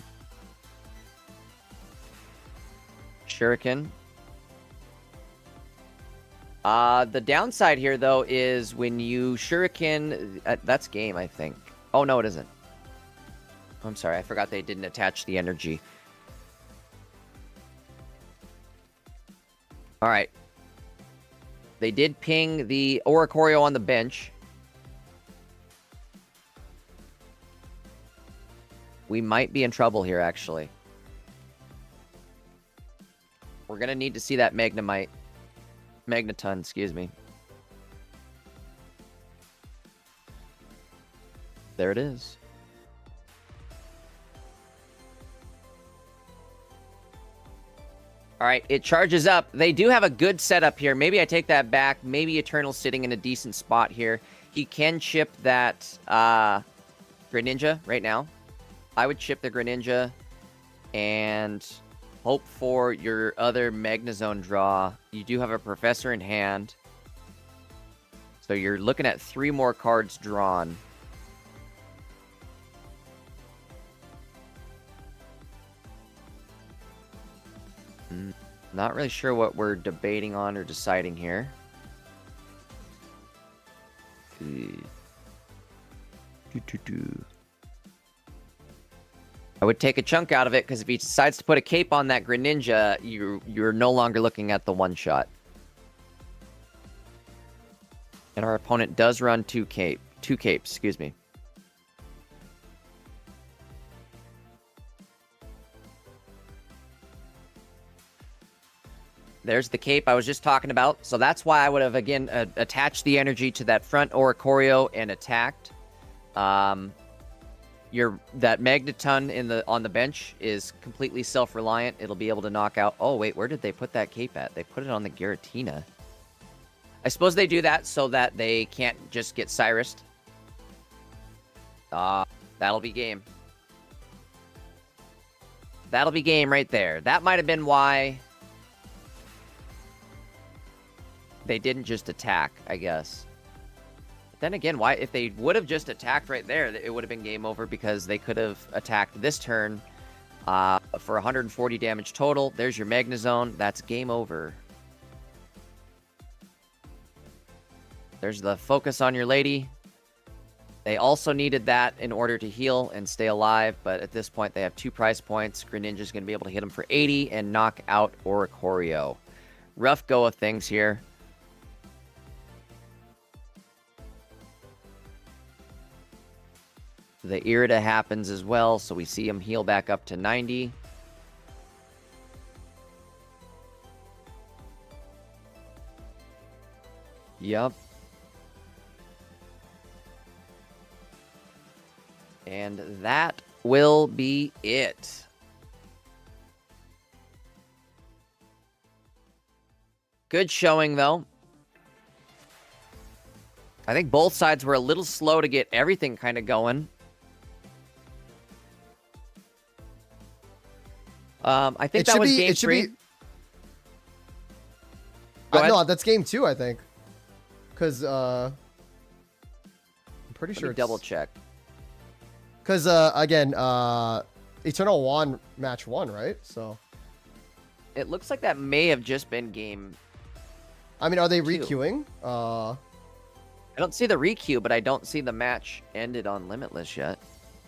Shuriken. The downside here, though, is when you Shuriken... that's game, I think. Oh, no, it isn't. I'm sorry, I forgot they didn't attach the energy. Alright. They did ping the Oricorio on the bench. We might be in trouble here, actually. We're gonna need to see that Magneton, excuse me. There it is. All right, it charges up. They do have a good setup here. Maybe I take that back. Maybe Eternal's sitting in a decent spot here. He can chip that Greninja right now. I would chip the Greninja and hope for your other Magnezone draw. You do have a Professor in hand. So you're looking at 3 more cards drawn. Not really sure what we're debating on or deciding here. I would take a chunk out of it, because if he decides to put a cape on that Greninja, you're no longer looking at the one-shot. And our opponent does run two capes, excuse me. There's the cape I was just talking about. So that's why I would have, again, attached the energy to that front Oricorio and attacked. That Magneton on the bench is completely self-reliant. It'll be able to knock out... Oh, wait, where did they put that cape at? They put it on the Giratina. I suppose they do that so that they can't just get Cyrused. That'll be game. That'll be game right there. That might have been why they didn't just attack, I guess. But then again, why if they would have just attacked right there, it would have been game over because they could have attacked this turn for 140 damage total. There's your Magnezone. That's game over. There's the focus on your lady. They also needed that in order to heal and stay alive, but at this point they have 2 prize points. Greninja's going to be able to hit him for 80 and knock out Oricorio. Rough go of things here. The Irida happens as well, so we see him heal back up to 90. Yep. And that will be it. Good showing, though. I think both sides were a little slow to get everything kind of going. I think that was game 3.
No, that's game 2, I think. Because, I'm pretty sure
Let me double check.
Because, again, Eternal won match 1, right? So.
It looks like that may have just been game.
I mean, are they
2.
re-queuing?
I don't see the re-queue, but I don't see the match ended on Limitless yet.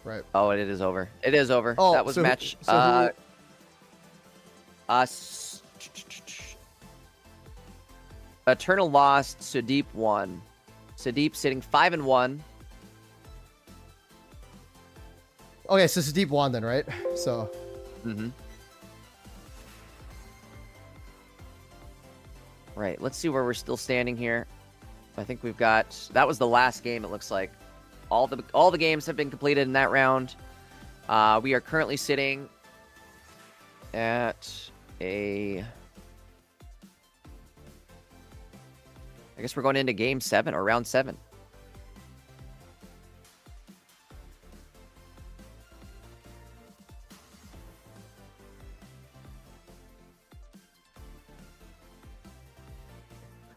Right.
Oh, it is over. It is over.
Oh,
that was
so
match. Eternal lost. Sudeep won. Sudeep sitting 5-1.
Okay, so Sudeep won then, right? So.
Right. Let's see where we're still standing here. I think we've got. That was the last game. It looks like all the games have been completed in that round. We are currently sitting at a. I guess we're going into game 7 or round 7.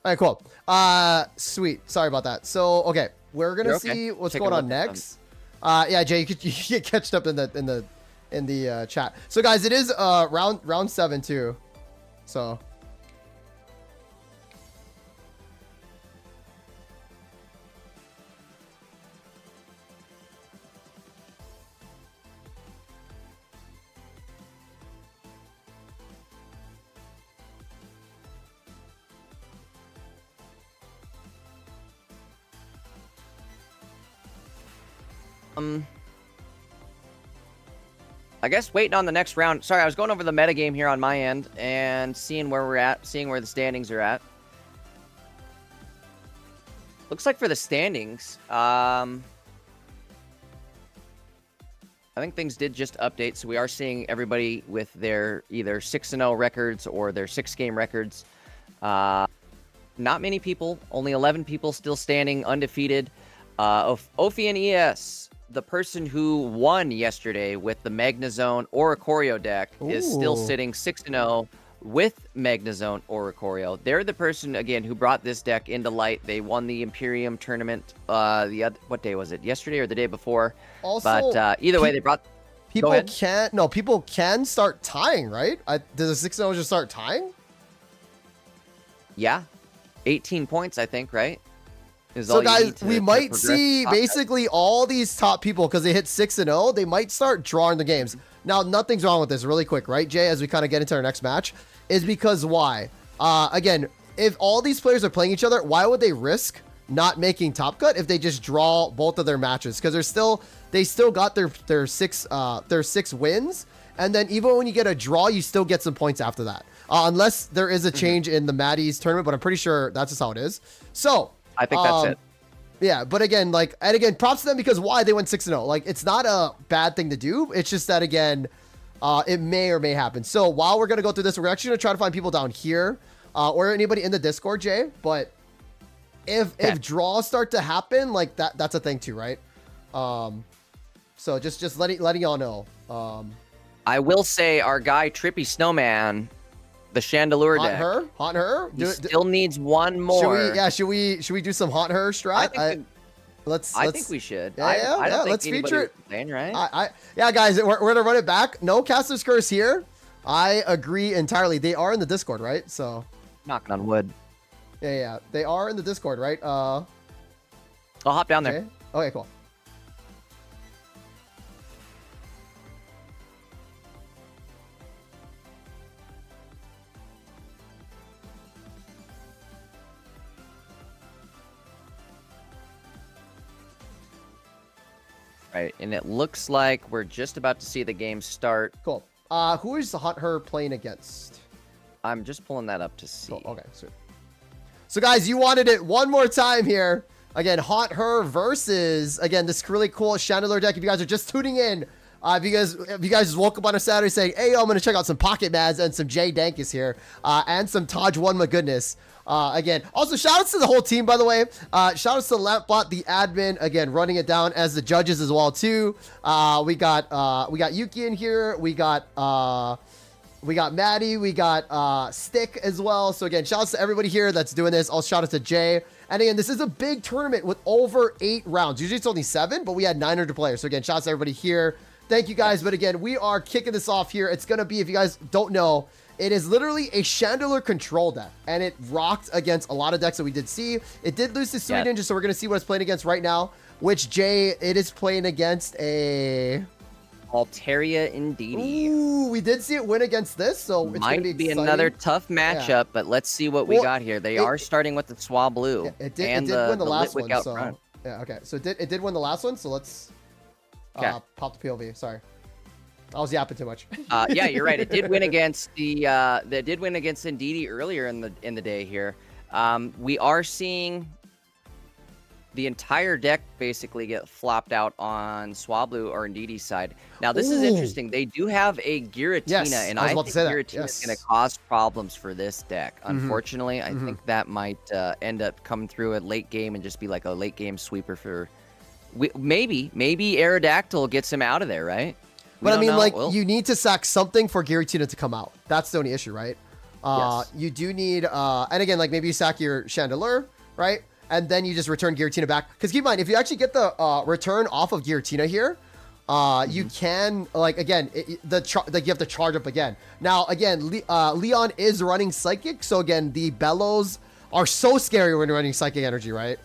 All right, cool. Sweet. Sorry about that. So, okay, we're gonna see what's going on next. Yeah, Jay, you get catched up in the chat. So, guys, it is round 7 too. So.
I guess waiting on the next round. Sorry, I was going over the metagame here on my end and seeing where we're at, seeing where the standings are at. Looks like for the standings, I think things did just update, so we are seeing everybody with their either 6-0 records or their 6-game records. Not many people, only 11 people still standing undefeated. Ophian ES, the person who won yesterday with the Magnezone Oricorio deck, is still sitting 6-0 with Magnezone Oricorio. They're the person, again, who brought this deck into light. They won the Imperium tournament, what day was it? Yesterday or the day before?
Also,
but either way, they brought...
People can start tying, right? Does the 6-0 just start tying?
Yeah. 18 points, I think, right?
So guys, we might see basically all these top people, because they hit 6-0, they might start drawing the games. Now, nothing's wrong with this, really quick, right, Jay, as we kind of get into our next match, is because why? Again, if all these players are playing each other, why would they risk not making top cut if they just draw both of their matches? Because they still got their six wins, and then even when you get a draw, you still get some points after that. Unless there is a change in the Maddie's tournament, but I'm pretty sure that's just how it is. So
I think that's it.
Yeah, but again, props to them, because why? They went 6-0. Like, it's not a bad thing to do. It's just that, again, it may or may happen. So while we're going to go through this, we're actually going to try to find people down here or anybody in the Discord, Jay. But if draws start to happen, like that's a thing too, right? So just letting y'all know.
I will say our guy Trippy Snowman, the Chandelure deck.
Haunt her.
He still needs one more.
Should we do some haunt her strat?
I think we should.
Yeah. Let's feature it.
Saying, right?
Yeah, guys, we're gonna run it back. No Caster's Curse here. I agree entirely. They are in the Discord, right? So
knocking on wood.
Yeah. They are in the Discord, right?
I'll hop down there.
Okay, cool.
Right, and it looks like we're just about to see the game start.
Cool. Who is Haunt Her playing against?
I'm just pulling that up to see.
Cool. Okay, sweet. So guys, you wanted it one more time here. Again, Haunt Her versus, again, this really cool Chandelure deck. If you guys are just tuning in, if you guys just woke up on a Saturday saying, hey, yo, I'm going to check out some Pocket Mads and some Jay Dankus here, and some Taj One, my goodness. Again, also shout outs to the whole team, by the way. Shout outs to Lampbot, the admin, again, running it down as the judges as well, too. We got Yuki in here. We got Maddie. We got Stick as well. So again, shout outs to everybody here that's doing this. Also shout out to Jay. And again, this is a big tournament with over 8 rounds. Usually it's only 7, but we had 900 players. So again, shout outs to everybody here. Thank you guys. But again, we are kicking this off here. It's going to be, if you guys don't know, it is literally a Chandelure control deck, and it rocked against a lot of decks that we did see. It did lose to Sweet Ninja, so we're going to see what it's playing against right now, which, Jay, it is playing against a
Altaria indeed.
Ooh, we did see it win against this, so it's going to be exciting.
Another tough matchup, but let's see what we got here. They are starting with the Swablu.
It did win the last one, so front. Yeah, okay. So it did win the last one, so let's pop the POV. Sorry. I was yapping too much.
Yeah, you're right. It did win against Ndidi earlier in the day here. We are seeing the entire deck basically get flopped out on Swablu or Ndidi's side. Now this is interesting. They do have a Giratina, and I think Giratina is going to cause problems for this deck. Unfortunately, I think that might end up coming through at late game and just be like a late game sweeper for. Maybe Aerodactyl gets him out of there, right?
But I mean, like, you need to sack something for Giratina to come out. That's the only issue, right?
Yes.
You do need, and again, like, maybe you sack your Chandelure, right? And then you just return Giratina back. Because keep in mind, if you actually get the return off of Giratina here, you can, like, again, you have to charge up again. Now, again, Leon is running Psychic, so again, the Bellows are so scary when you're running Psychic Energy, right?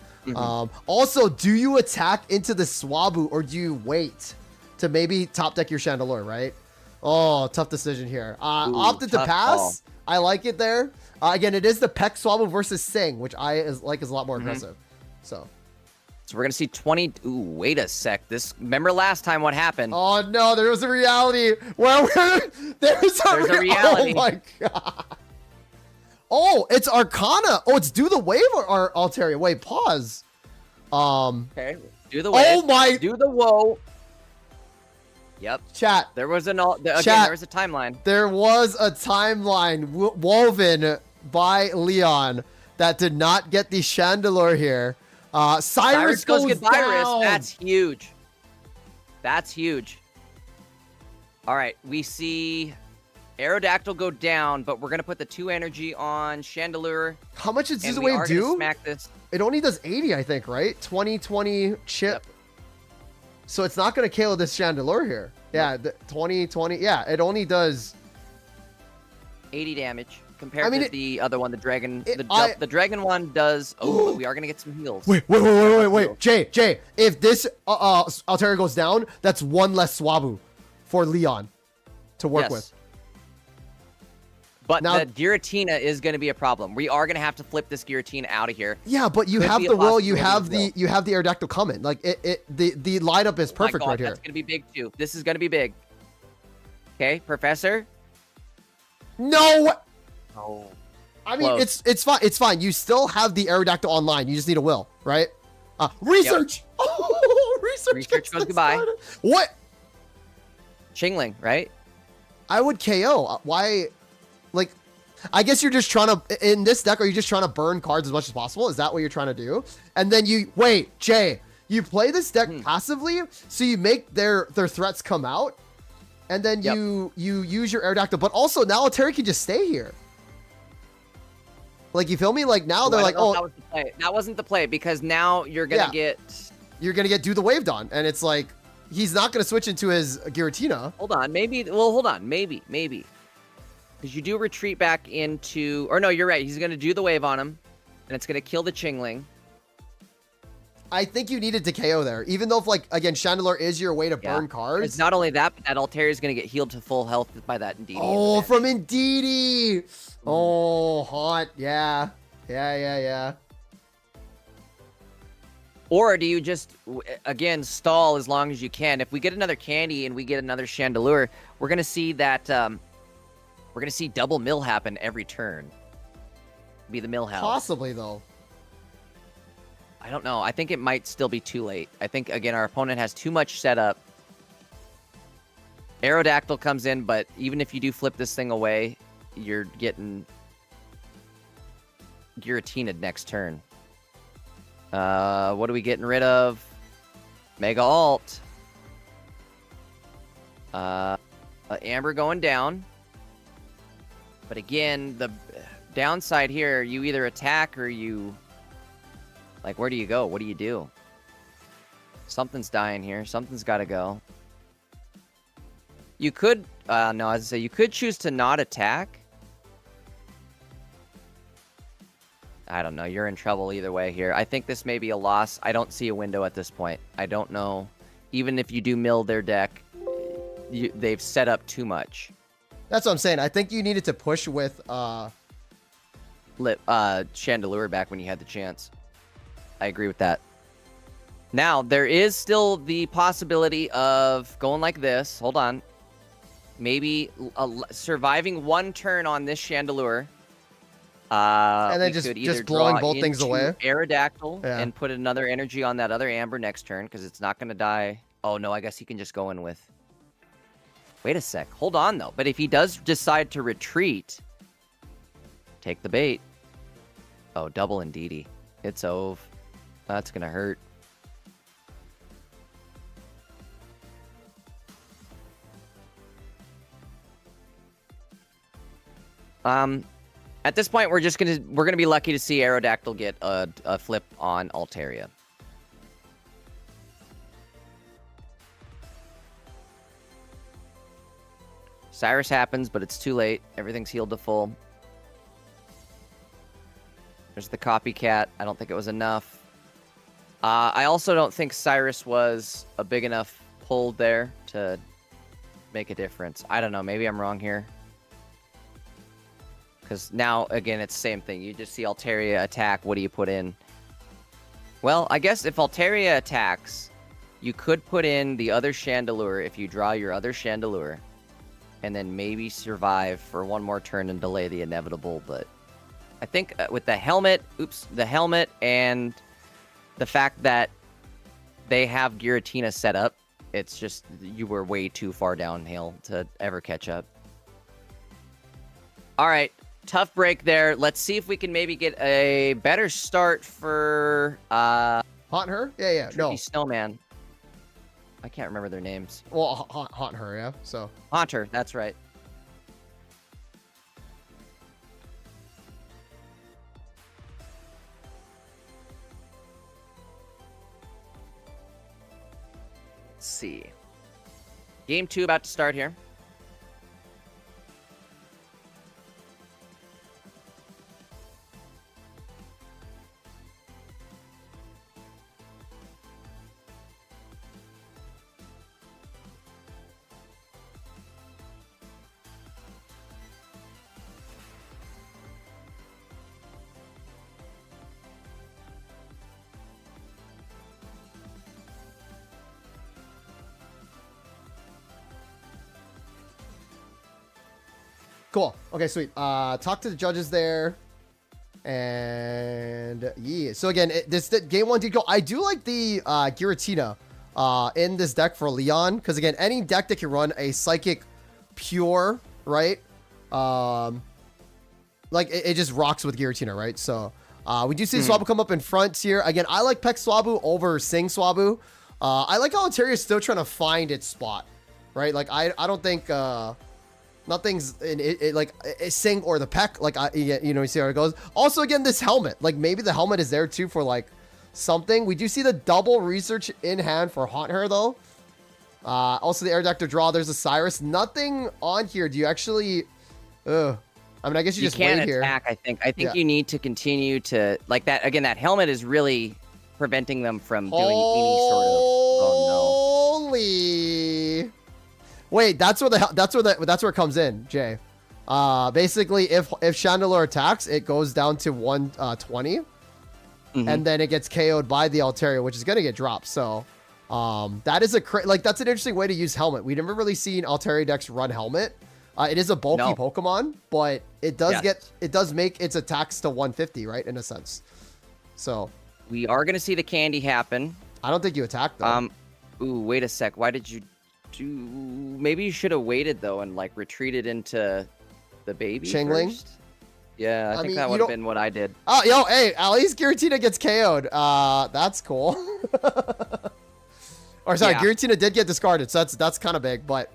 Also, do you attack into the Swablu, or do you wait to maybe top deck your Chandelure, right? Oh, tough decision here. Opted to pass. Ball. I like it there. Again, it is the Peck Swablu versus Sing, which is a lot more aggressive. So
we're going to see 20. Ooh, wait a sec. Remember last time what happened?
Oh, no, there was a reality. Well, there's a reality. Oh, my God. Oh, it's Arcana. Oh, it's Do the Wave or Altaria. Wait, pause.
Okay, Do the Wave.
Oh, my.
Do the Woe. Yep.
Chat.
There was there was a timeline.
There was a timeline woven by Leon that did not get the Chandelure here. Cyrus goes down.
That's huge. That's huge. All right, we see Aerodactyl go down, but we're going to put the 2 energy on Chandelure.
How much does Do the Wave do?
Smack this.
It only does 80, I think, right? 20 chip. Yep. So it's not going to KO this Chandelure here. Yeah, 20. Yeah, it only does
80 damage compared to the other one, the Dragon. The Dragon one does. Oh, but we are going to get some heals.
Wait. Jay, if this Altaria goes down, that's 1 less Swablu for Leon to work with.
But now, the Giratina is going to be a problem. We are going to have to flip this Giratina out of here.
Yeah, but you have the will. You have the Aerodactyl coming. Like the lineup is perfect right here.
That's going to be big too. This is going to be big. Okay, Professor.
No.
Oh.
I mean, it's fine. It's fine. You still have the Aerodactyl online. You just need a will, right? Research. Yep. Oh, research
goes goodbye.
What?
Chingling, right?
I would KO. Why? Like, I guess you're just trying to, in this deck, are you just trying to burn cards as much as possible? Is that what you're trying to do? And then wait, Jay, you play this deck passively, so you make their threats come out, and then you use your Aerodactyl, but also now Altaria can just stay here. Like, you feel me? Like, now they're like, oh.
That was the play. That wasn't the play, because now you're going to get...
You're going to get Do the Wave done, and it's like, he's not going to switch into his Giratina.
Hold on, maybe, well, hold on, maybe. Because you do retreat back into... Or no, you're right, he's going to do the wave on him, and it's going to kill the Chingling.
I think you needed to KO there, even though, if, like, again, Chandelure is your way to burn cards.
It's not only that, but that Altaria is going to get healed to full health by that Indeedee.
Oh, from Indeedee! Oh, hot. Yeah.
Or do you just, again, stall as long as you can? If we get another candy and we get another Chandelure, we're going to see that, we're going to see double mill happen every turn. Be the mill house.
Possibly, though.
I don't know. I think it might still be too late. I think, again, our opponent has too much setup. Aerodactyl comes in, but even if you do flip this thing away, you're getting Giratina'd next turn. What are we getting rid of? Mega Alt. Amber going down. But again, the downside here, you either attack or you... Like, where do you go? What do you do? Something's dying here. Something's got to go. You could... no, as I say, you could choose to not attack. I don't know. You're in trouble either way here. I think this may be a loss. I don't see a window at this point. I don't know. Even if you do mill their deck, they've set up too much.
That's what I'm saying. I think you needed to push with...
Chandelure back when you had the chance. I agree with that. Now, there is still the possibility of going like this. Hold on. Maybe surviving one turn on this Chandelure.
And then just blowing both things away.
Aerodactyl and put another energy on that other Amber next turn, because it's not going to die. Oh, no, I guess he can just go in with... Wait a sec. Hold on, though. But if he does decide to retreat, take the bait. Oh, double Indeedee. It's over. That's going to hurt. At this point, we're gonna be lucky to see Aerodactyl get a flip on Altaria. Cyrus happens, but it's too late. Everything's healed to full. There's the copycat. I don't think it was enough. I also don't think Cyrus was a big enough pull there to make a difference. I don't know. Maybe I'm wrong here. Because now, again, it's the same thing. You just see Altaria attack. What do you put in? Well, I guess if Altaria attacks, you could put in the other Chandelure if you draw your other Chandelure. And then maybe survive for one more turn and delay the inevitable. But I think with the helmet, the helmet and the fact that they have Giratina set up, it's just you were way too far downhill to ever catch up. All right. Tough break there. Let's see if we can maybe get a better start for
Haunt Her? Yeah.
Tricky Snowman. I can't remember their names.
Well, Haunt Her, yeah. So
Haunter, that's right. Let's see. Game 2 about to start here.
Cool. Okay, sweet. Talk to the judges there. And yeah. So again, this game 1 did go. I do like the Giratina in this deck for Leon. Because again, any deck that can run a Psychic Pure, right? like it just rocks with Giratina, right? So we do see Swablu come up in front here. Again, I like Peck Swablu over Sing Swablu. I like how Altaria is still trying to find its spot, right? Like I don't think nothing's in it like Sing or the Peck. Like you see how it goes. Also, again, this helmet, like maybe the helmet is there too for like something. We do see the double research in hand for Haunt Her though. Also the Aerodactyl draw. There's a Cyrus. Nothing on here. Do you actually? I mean, I guess you just
can
wait here.
Attack. I think you need to continue to like that. Again, that helmet is really preventing them from doing any sort of. Oh
Holy! Wait, that's where it comes in, Jay. Basically, if Chandelure attacks, it goes down to 120, and then it gets KO'd by the Altaria, which is gonna get dropped. So, that is that's an interesting way to use helmet. We never really seen Altaria decks run helmet. It is a bulky Pokemon, but it does make its attacks to 150, right? In a sense. So
we are gonna see the candy happen.
I don't think you attack though.
Ooh, wait a sec. Why did you do? Maybe you should have waited though and like retreated into the baby
Chingling?
first. Yeah, I think that would have been what I did.
Oh, yo, hey, at least Giratina gets KO'd. That's cool. Or sorry, Giratina did get discarded, so that's kind of big, but.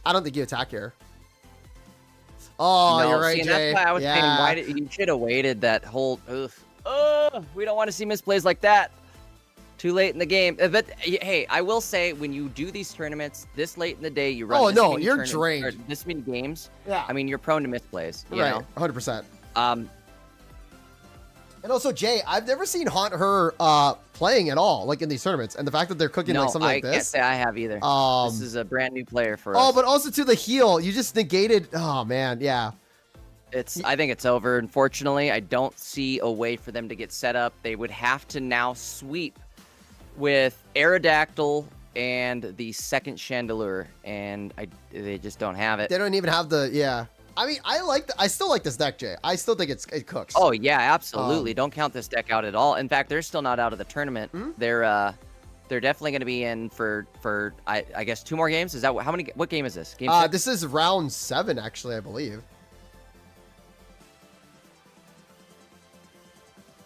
I don't think you attack here. Oh,
no,
you're right, Jay.
That's why I was saying, why you should have waited that whole. We don't want to see misplays like that. Too late in the game. But hey, I will say, when you do these tournaments this late in the day, you run.
Oh no, you're drained.
This many games.
Yeah.
I mean, you're prone to misplays. You know?
100%.
And
also, Jay, I've never seen Haunt Her playing at all, like in these tournaments. And the fact that they're cooking like something like this.
I can't say I have either. This is a brand new player for us.
Oh, but also to the heal, you just negated. Oh man, yeah.
I think it's over. Unfortunately, I don't see a way for them to get set up. They would have to now sweep with Aerodactyl and the second Chandelure, and they just don't have it.
They don't even have the I mean, I still like this deck, Jay. I still think it cooks.
Oh yeah, absolutely. Don't count this deck out at all. In fact, they're still not out of the tournament. They're definitely going to be in for I guess 2 more games. Is that what game is this? Game 6?
This is round 7 actually, I believe.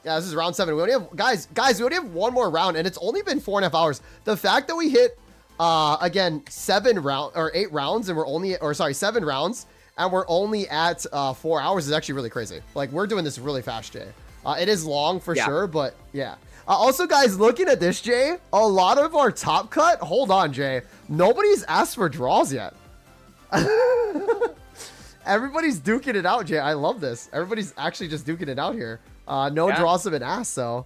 Yeah, this is round 7. We only have guys. We only have 1 more round, and it's only been 4.5 hours. The fact that we hit again 8 rounds, and we're only 7 rounds. And we're only at 4 hours is actually really crazy. Like, we're doing this really fast, Jay. It is long for sure, but yeah. Also, guys, looking at this, Jay, a lot of our top cut. Hold on, Jay. Nobody's asked for draws yet. Everybody's duking it out, Jay. I love this. Everybody's actually just duking it out here. No draws have been asked, so.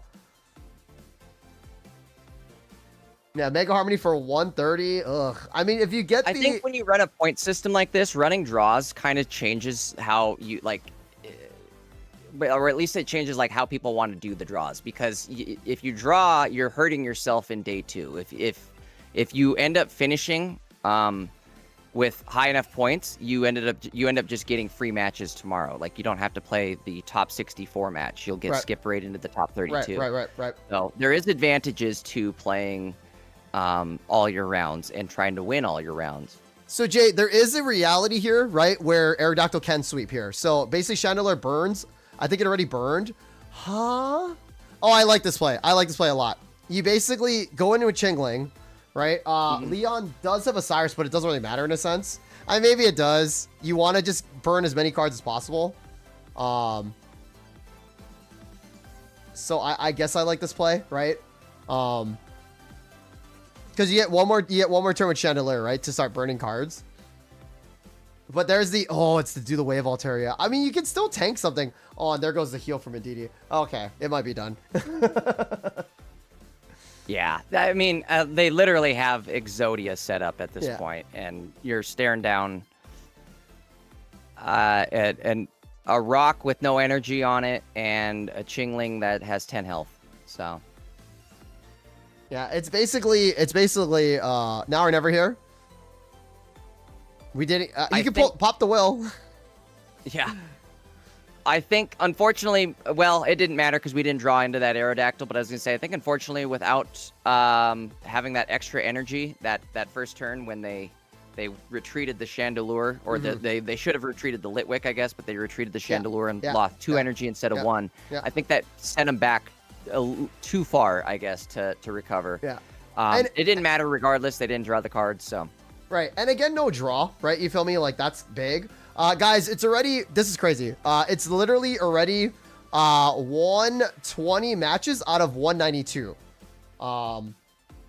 Yeah, Mega Harmony for 130. Ugh. I mean, if you get
I think when you run a point system like this, running draws kind of changes how you like, or at least it changes like how people want to do the draws. Because if you draw, you're hurting yourself in day 2. If you end up finishing with high enough points, you end up just getting free matches tomorrow. Like, you don't have to play the top 64 match. You'll get skipped right into the top 32.
Right.
So there is advantages to playing all your rounds and trying to win all your rounds.
So, Jay, there is a reality here, right, where Aerodactyl can sweep here. So, basically, Chandelure burns. I think it already burned. Huh? Oh, I like this play. I like this play a lot. You basically go into a Chingling, right? Leon does have a Cyrus, but it doesn't really matter in a sense. Maybe it does. You want to just burn as many cards as possible. So, I guess I like this play, right? Because you get one more turn with Chandelure, right, to start burning cards. But there's it's to do the Wave Altaria. I mean, you can still tank something. Oh, and there goes the heal from Indeedee. Okay, it might be done.
Yeah, I mean, they literally have Exodia set up at this point, and you're staring down at a rock with no energy on it and a Chingling that has 10 health. So.
Yeah, it's basically now or never here. We did it. You can pop the will.
Yeah. I think, unfortunately, well, it didn't matter because we didn't draw into that Aerodactyl, but I was going to say, I think, unfortunately, without having that extra energy, that first turn when they retreated the Chandelure, or they should have retreated the Litwick, I guess, but they retreated the Chandelure and lost 2 energy instead of 1.
Yeah.
I think that sent them back too far, I guess, to recover.
Yeah.
It didn't matter regardless. They didn't draw the cards, so.
Right. And again, no draw, right? You feel me? Like, that's big. Guys, it's already, this is crazy. It's literally already 120 matches out of 192.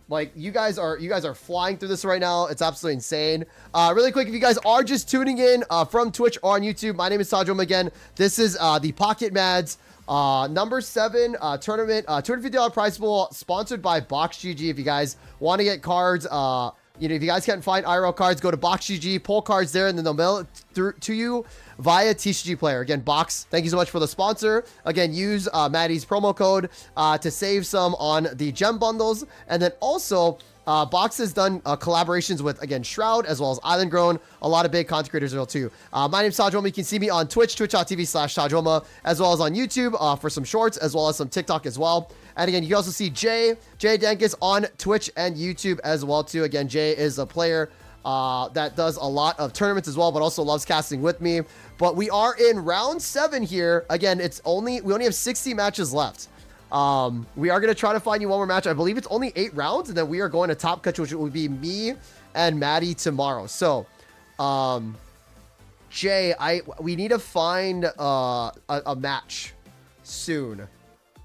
Like, you guys are flying through this right now. It's absolutely insane. Really quick, if you guys are just tuning in from Twitch or on YouTube, my name is Tajom again. This is the Pocket Mads number 7 tournament, $250 prize pool, sponsored by BoxGG. If you guys want to get cards, you know, if you guys can't find IRL cards, go to BoxGG, pull cards there, and then they'll mail it through to you via TCG Player. Again, Box, thank you so much for the sponsor. Again, use Maddie's promo code to save some on the gem bundles. And then also, Box has done collaborations with, again, Shroud, as well as Island Grown. A lot of big content creators there too. My name's Tajoma. You can see me on Twitch, twitch.tv/Tajoma, as well as on YouTube for some shorts, as well as some TikTok as well. And again, you can also see Jay Dankis on Twitch and YouTube as well too. Again, Jay is a player that does a lot of tournaments as well, but also loves casting with me. But we are in round 7 here. Again, we only have 60 matches left. We are going to try to find you one more match. I believe it's only 8 rounds, and then we are going to Top Cut, which will be me and Maddie tomorrow. So, Jay, we need to find a match soon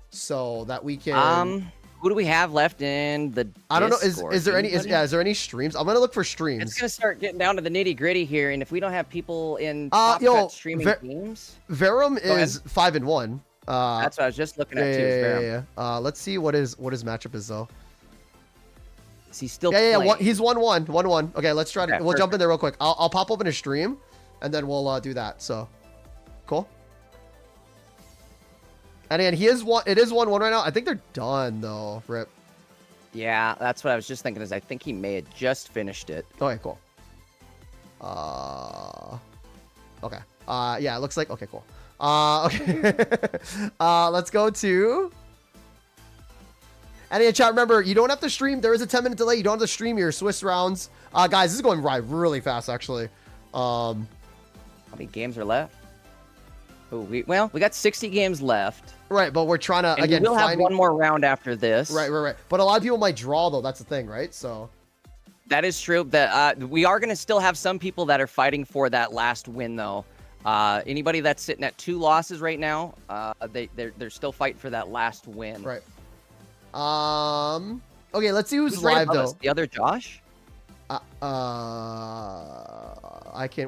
so that we can.
Who do we have left in the Discord?
I don't know. Is there any? Is there any streams? I'm gonna look for streams.
It's gonna start getting down to the nitty gritty here, and if we don't have people in Top Cut streaming games,
Verum is 5-1.
That's what I was just looking at too.
Yeah. Let's see what his matchup is though.
Is he still?
Yeah. He's 1-1. Okay, let's try to.
Okay,
we'll jump in there real quick. I'll pop open a stream, and then we'll do that. So, cool. And again, it is 1-1 right now. I think they're done though. Rip.
Yeah, that's what I was just thinking. Is I think he may have just finished it.
Okay, cool. Okay. Yeah, it looks like. Okay, cool. Okay. Let's go to. And in chat, remember, you don't have to stream. There is a 10-minute delay. You don't have to stream your Swiss rounds. Guys, this is going really fast, actually.
How many games are left? Oh, we got 60 games left.
Right, but we're trying to,
and
again,
we'll have one more round after this.
Right. But a lot of people might draw, though. That's the thing, right? So.
That is true. That we are going to still have some people that are fighting for that last win, though. Anybody that's sitting at 2 losses right now, they're still fighting for that last win.
Right. Okay, let's see who's live though.
The other Josh?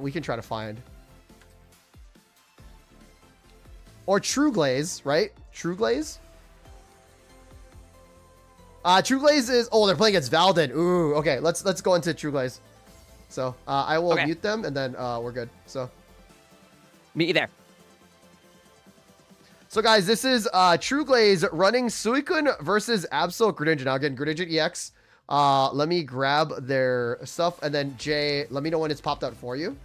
We can try to find. Or True Glaze, right? True Glaze? True Glaze is they're playing against Valden. Ooh, okay, let's go into True Glaze. So I will mute them and then we're good. So
meet you there.
So guys, this is True Glaze running Suicune versus Absol Greninja. Now again, Greninja EX. Let me grab their stuff and then Jay, let me know when it's popped out for you.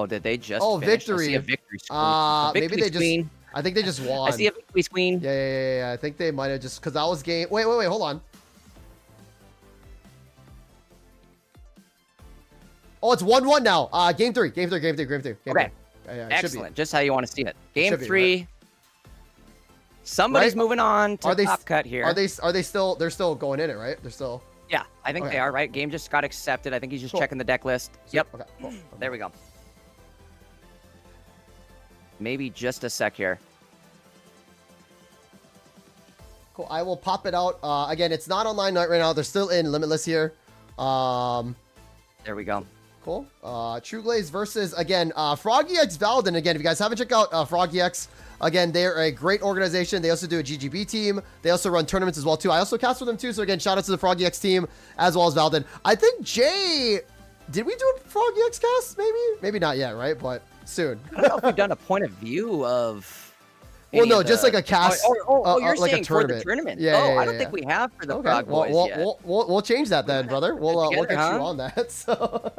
Did they just finish?
Victory.
I see a victory screen.
Maybe they just. I think they just won.
I see a victory screen.
Yeah. I think they might have just because that was game. Wait. Hold on. Oh, it's 1-1 now. Game three.
Okay.
Yeah,
excellent. Just how you want to see it. Game 3.
Right?
Somebody's moving on to Top Cut here.
Are they still? They're still going in it, right? They're still.
Yeah, I think they are. Right. Game just got accepted. I think he's just checking the deck list. Yep.
Okay. Cool.
There we go. Maybe just a sec here.
Cool. I will pop it out. Again, it's not online right now. They're still in Limitless here.
There we go.
Cool. True Glaze versus, again, Froggy X Valden. Again, if you guys haven't checked out Froggy X, again, they're a great organization. They also do a GGB team. They also run tournaments as well, too. I also cast for them, too. So, again, shout out to the Froggy X team as well as Valden. I think Jay... Did we do a Froggy X cast, maybe? Maybe not yet, right? But soon.
I don't know if we've done a point of view of...
Well, no, just like a cast.
You're
like
saying
a tournament.
for the tournament.
Yeah,
I don't think we have for the Frog Boys yet.
We'll change that then, brother. We'll get you
huh?
on that. So...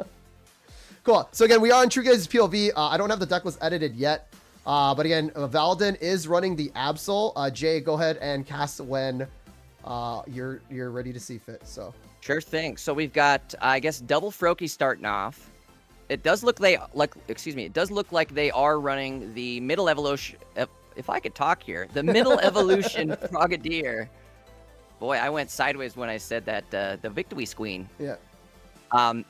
Cool. So again, we are on True Guys POV. I don't have the deck list edited yet. But again, Valden is running the Absol. Jay, go ahead and cast when you're ready to see fit. So
Sure thing. So we've got, I guess, double Froakie starting off. It does look it does look like they are running the middle evolution. If I could talk here, the middle evolution Frogadier. Boy, I went sideways when I said that. The Victory Queen.
yeah.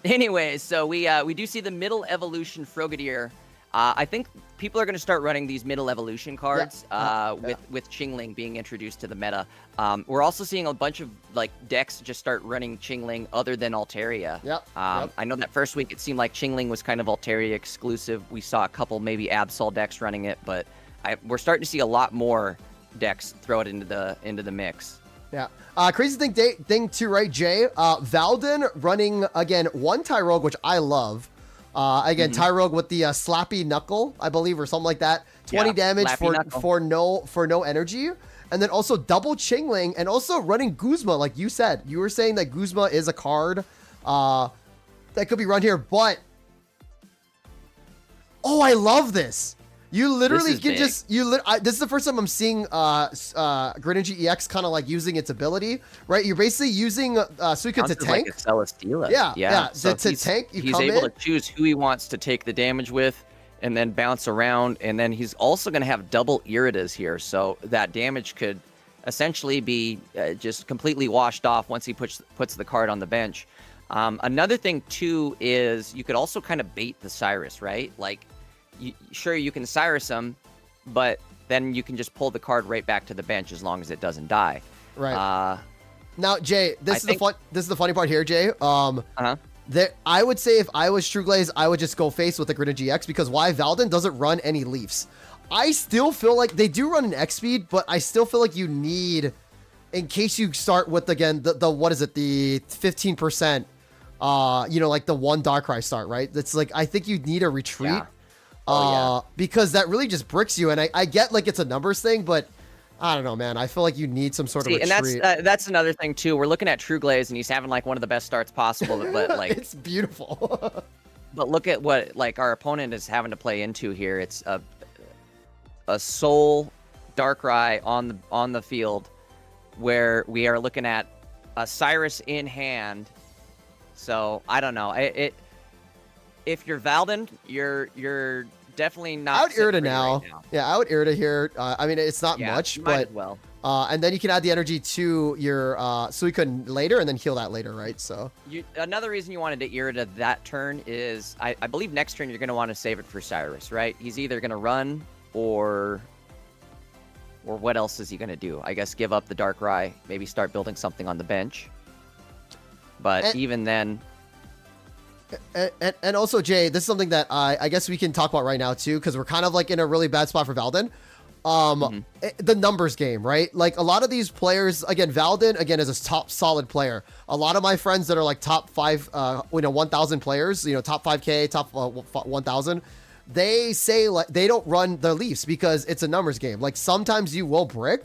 Anyway, so we do see the middle evolution Frogadier. I think people are going to start running these middle evolution cards with Chingling being introduced to the meta. We're also seeing a bunch of like decks just start running Chingling other than Altaria. I know that first week it seemed like Chingling was kind of Altaria exclusive. We saw a couple maybe Absol decks running it, but we're starting to see a lot more decks throw it into the mix.
Yeah. Crazy thing too, right, Jay? Valden running again one Tyrogue, which I love. Again, Tyrogue with the Slappy Knuckle, I believe, or something like that. 20 damage for no energy. And then also double Chingling and also running Guzma, like you said. You were saying that Guzma is a card that could be run here, but oh, I love this. You literally can just this is the first time I'm seeing Greninja EX kind of like using its ability, right? You're basically using Suicune to tank.
Like a Celesteela.
Yeah.
So
to tank,
he's able to choose who he wants to take the damage with, and then bounce around. And then he's also going to have double Iridas here, so that damage could essentially be just completely washed off once he puts the card on the bench. Another thing too is you could also kind of bait the Cyrus, right? Like. Sure, you can Cyrus him, but then you can just pull the card right back to the bench as long as it doesn't die.
Right. Now, Jay, this is the funny part here, Jay. I would say if I was True Glaze, I would just go face with the Greninja EX because why? Valden doesn't run any Leafs. I still feel like they do run an X speed, but I still feel like you need, in case you start with again the what is it, the 15%, like the one Darkrai start, right? That's like I think you need a retreat.
Yeah.
Because that really just bricks you. And I get like it's a numbers thing, but I don't know, man. I feel like you need some sort of retreat.
And that's another thing too. We're looking at True Glaze and he's having like one of the best starts possible, but like
it's beautiful.
But look at what like our opponent is having to play into here. It's a Soul Darkrai on the field where we are looking at a Cyrus in hand. So I don't know. If you're Valden, you're definitely not.
I would Irida now.
Right now.
Yeah, I would Irida here. I mean, it's not much, but
well.
And then you can add the energy to your Suicune later, and then heal that later, right? So
another reason you wanted to Irida that turn is I believe next turn you're going to want to save it for Cyrus, right? He's either going to run or what else is he going to do? I guess give up the Darkrai, maybe start building something on the bench. But even then.
And also, Jay, this is something that I guess we can talk about right now too, because we're kind of like in a really bad spot for Valden. The numbers game, right? Like a lot of these players, again, Valden again is a top solid player. A lot of my friends that are like top 1,000 players, top 5K, top 1,000, they say like they don't run the Leafs because it's a numbers game. Like sometimes you will brick,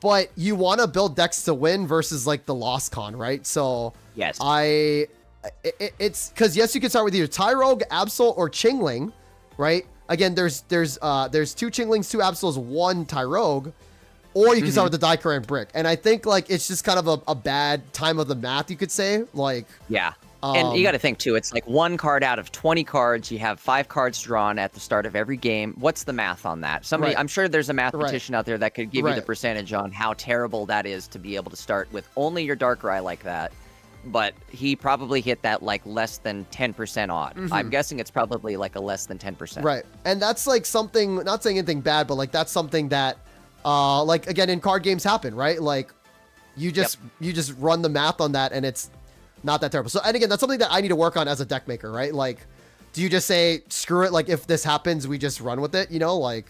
but you want to build decks to win versus like the loss con, right? So
yes,
it's because yes, you can start with either Tyrogue, Absol, or Chingling, right? Again, there's two Chinglings, two Absols, one Tyrogue, or you can start with the Daikara and Brick. And I think like it's just kind of a bad time of the math, you could say. Like
and you got to think too. It's like one card out of 20 cards. You have 5 cards drawn at the start of every game. What's the math on that? I'm sure there's a mathematician out there that could give you the percentage on how terrible that is to be able to start with only your Darkrai like that. But he probably hit that like less than 10% odd. I'm guessing it's probably like a less than 10%.
Right. And that's like something, not saying anything bad, but like that's something that like again in card games happen, right? Like you just run the math on that and it's not that terrible. So and again, that's something that I need to work on as a deck maker, right? Like do you just say screw it, like if this happens we just run with it, like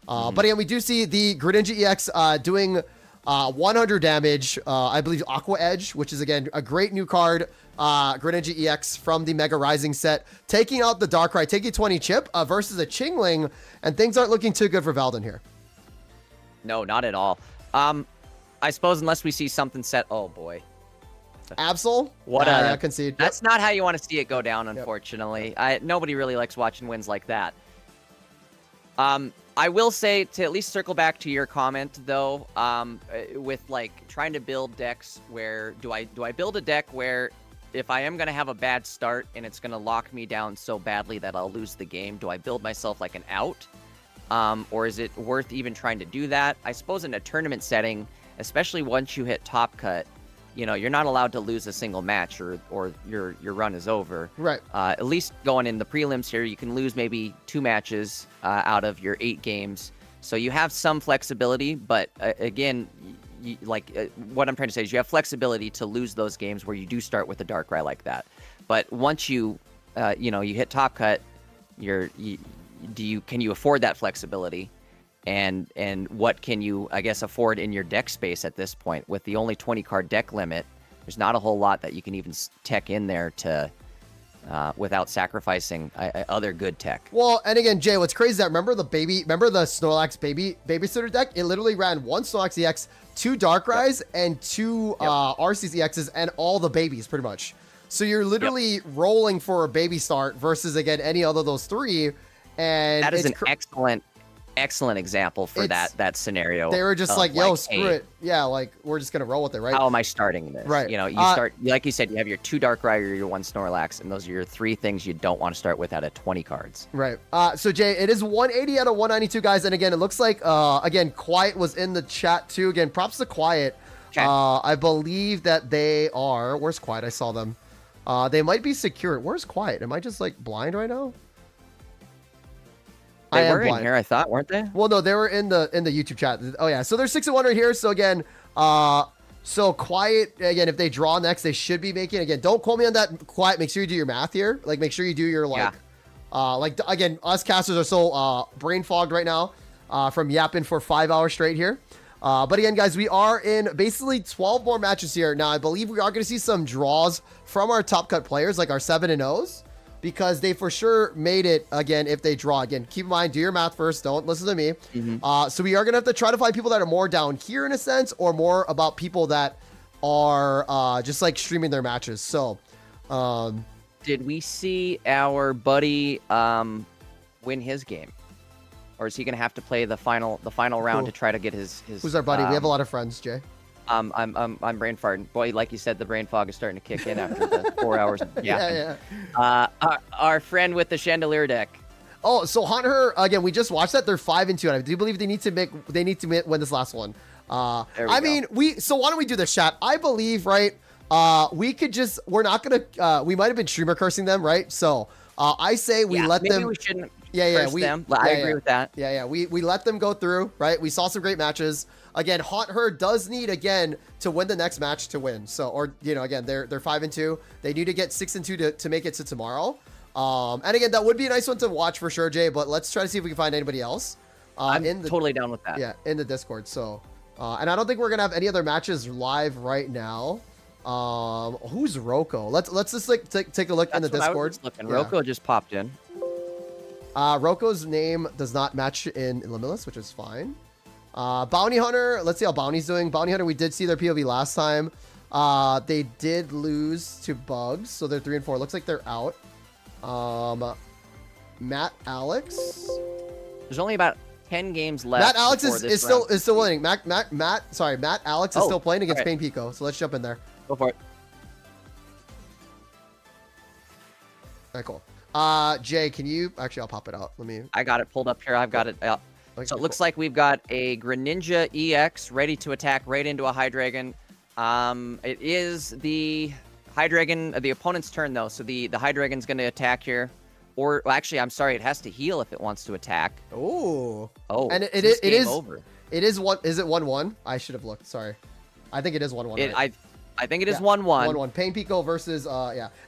but again, we do see the Greninja EX doing 100 damage, I believe Aqua Edge, which is again a great new card, Greninja EX from the Mega Rising set, taking out the Darkrai, taking 20 chip versus a Chingling, and things aren't looking too good for Valden here.
No, not at all. I suppose unless we see something set. Oh boy.
Absol?
What
I concede.
That's not how you want to see it go down, unfortunately. Nobody really likes watching wins like that. I will say, to at least circle back to your comment though, with like trying to build decks where do I build a deck where if I am going to have a bad start and it's going to lock me down so badly that I'll lose the game, do I build myself like an out? Or is it worth even trying to do that? I suppose in a tournament setting, especially once you hit top cut, you know, you're not allowed to lose a single match or your run is over.
Right.
At least going in the prelims here, you can lose maybe 2 matches out of your 8 games. So you have some flexibility, but again, what I'm trying to say is you have flexibility to lose those games where you do start with a Darkrai like that. But once you you hit top cut, can you afford that flexibility? And what can you, I guess, afford in your deck space at this point? With the only 20 card deck limit, there's not a whole lot that you can even tech in there to without sacrificing other good tech.
Well, and again, Jay, what's crazy is that remember the Snorlax babysitter deck? It literally ran 1 Snorlax EX, 2 Darkrai's, and 2 Arceus EXs, and all the babies pretty much. So you're literally rolling for a baby start versus again any other of those 3. And
that is an excellent example for that scenario.
They were just like, yo, screw it. Yeah, like, we're just going to roll with it, right?
How am I starting this?
Right.
You know, you start, like you said, you have your 2 Darkrai or your 1 Snorlax, and those are your 3 things you don't want to start with out of 20 cards.
Right. So, Jay, it is 180 out of 192, guys. And again, it looks like, again, Quiet was in the chat, too. Again, props to Quiet.
Okay.
I believe that they are... Where's Quiet? I saw them. They might be secure. Where's Quiet? Am I just, like, blind right now?
They were in here, I thought, weren't they?
Well, no, they were in the YouTube chat. Oh yeah, so they're 6-1 right here. So again, so Quiet again. If they draw next, they should be making again. Don't quote me on that. Quiet. Make sure you do your math here. Like make sure you do your like again. Us casters are so brain fogged right now from yapping for 5 hours straight here. But again, guys, we are in basically 12 more matches here. Now, I believe we are going to see some draws from our top cut players, like our 7-0s. Because they for sure made it again if they draw. Again, keep in mind, do your math first. Don't listen to me. So we are going to have to try to find people that are more down here in a sense or more about people that are just like streaming their matches. So
did we see our buddy win his game? Or is he going to have to play the final round to try to get his
Who's our buddy? We have a lot of friends, Jay.
I'm brain farting. Boy, like you said, the brain fog is starting to kick in after the 4 hours.
Yeah.
Our friend with the Chandelure deck.
Oh, so Hunter again. We just watched that. They're 5-2, and I do believe they need to win this last one. Why don't we do this, chat? I believe, right? We could just. We're not gonna. We might have been streamer cursing them, right? So I say we let them.
Maybe we shouldn't.
I
agree with that.
We let them go through, right? We saw some great matches. Again, Hunter does need again to win the next match to win. So, or again, they're 5-2. They need to get 6-2 to make it to tomorrow. And again, that would be a nice one to watch for sure, Jay. But let's try to see if we can find anybody else.
I'm totally down with that.
Yeah, in the Discord. So, and I don't think we're gonna have any other matches live right now. Who's Roko? Let's just like take a look in the Discord.
Roko just popped in.
Roko's name does not match in Limitless, which is fine. Bounty Hunter, let's see how Bounty's doing. Bounty Hunter, we did see their POV last time. They did lose to Bugs, so they're 3-4. Looks like they're out. Matt Alex.
There's only about 10 games left.
Matt Alex is still winning. Matt Alex is still playing against Pain Pico, so let's jump in there.
Go for it.
All right, cool. Jay, can you actually? I'll pop it out.
I got it pulled up here. I've got it out.
Okay,
so it looks like we've got a Greninja EX ready to attack right into a Hydreigon. It is the Hydreigon, the opponent's turn though, so the Hydreigon's going to attack here. Or well, actually, I'm sorry, it has to heal if it wants to attack.
Oh,
and
it is
over.
It is one. Is it 1-1? I should have looked. Sorry, I think it is 1-1. Right?
I think it is 1-1.
1-1. Pain Pico versus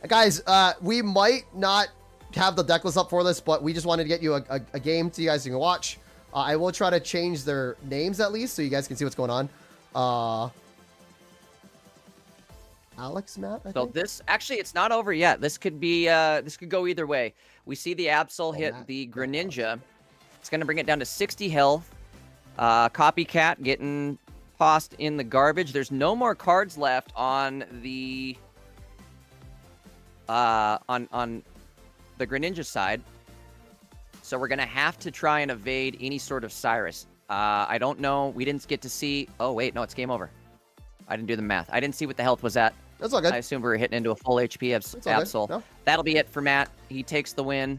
guys. We might not have the deck list up for this, but we just wanted to get you a game so you guys can watch. I will try to change their names at least so you guys can see what's going on. Alex, Matt, I think?
This actually, it's not over yet. This could be this could go either way. We see the Absol hit the Greninja. It's going to bring it down to 60 health. Copycat getting tossed in the garbage. There's no more cards left on the on the Greninja side. So we're gonna have to try and evade any sort of Cyrus. I don't know. We didn't get to see. Oh wait, no, it's game over. I didn't do the math. I didn't see what the health was at.
That's all good.
I assume we were hitting into a full HP Absol.
No?
That'll be it for Matt. He takes the win.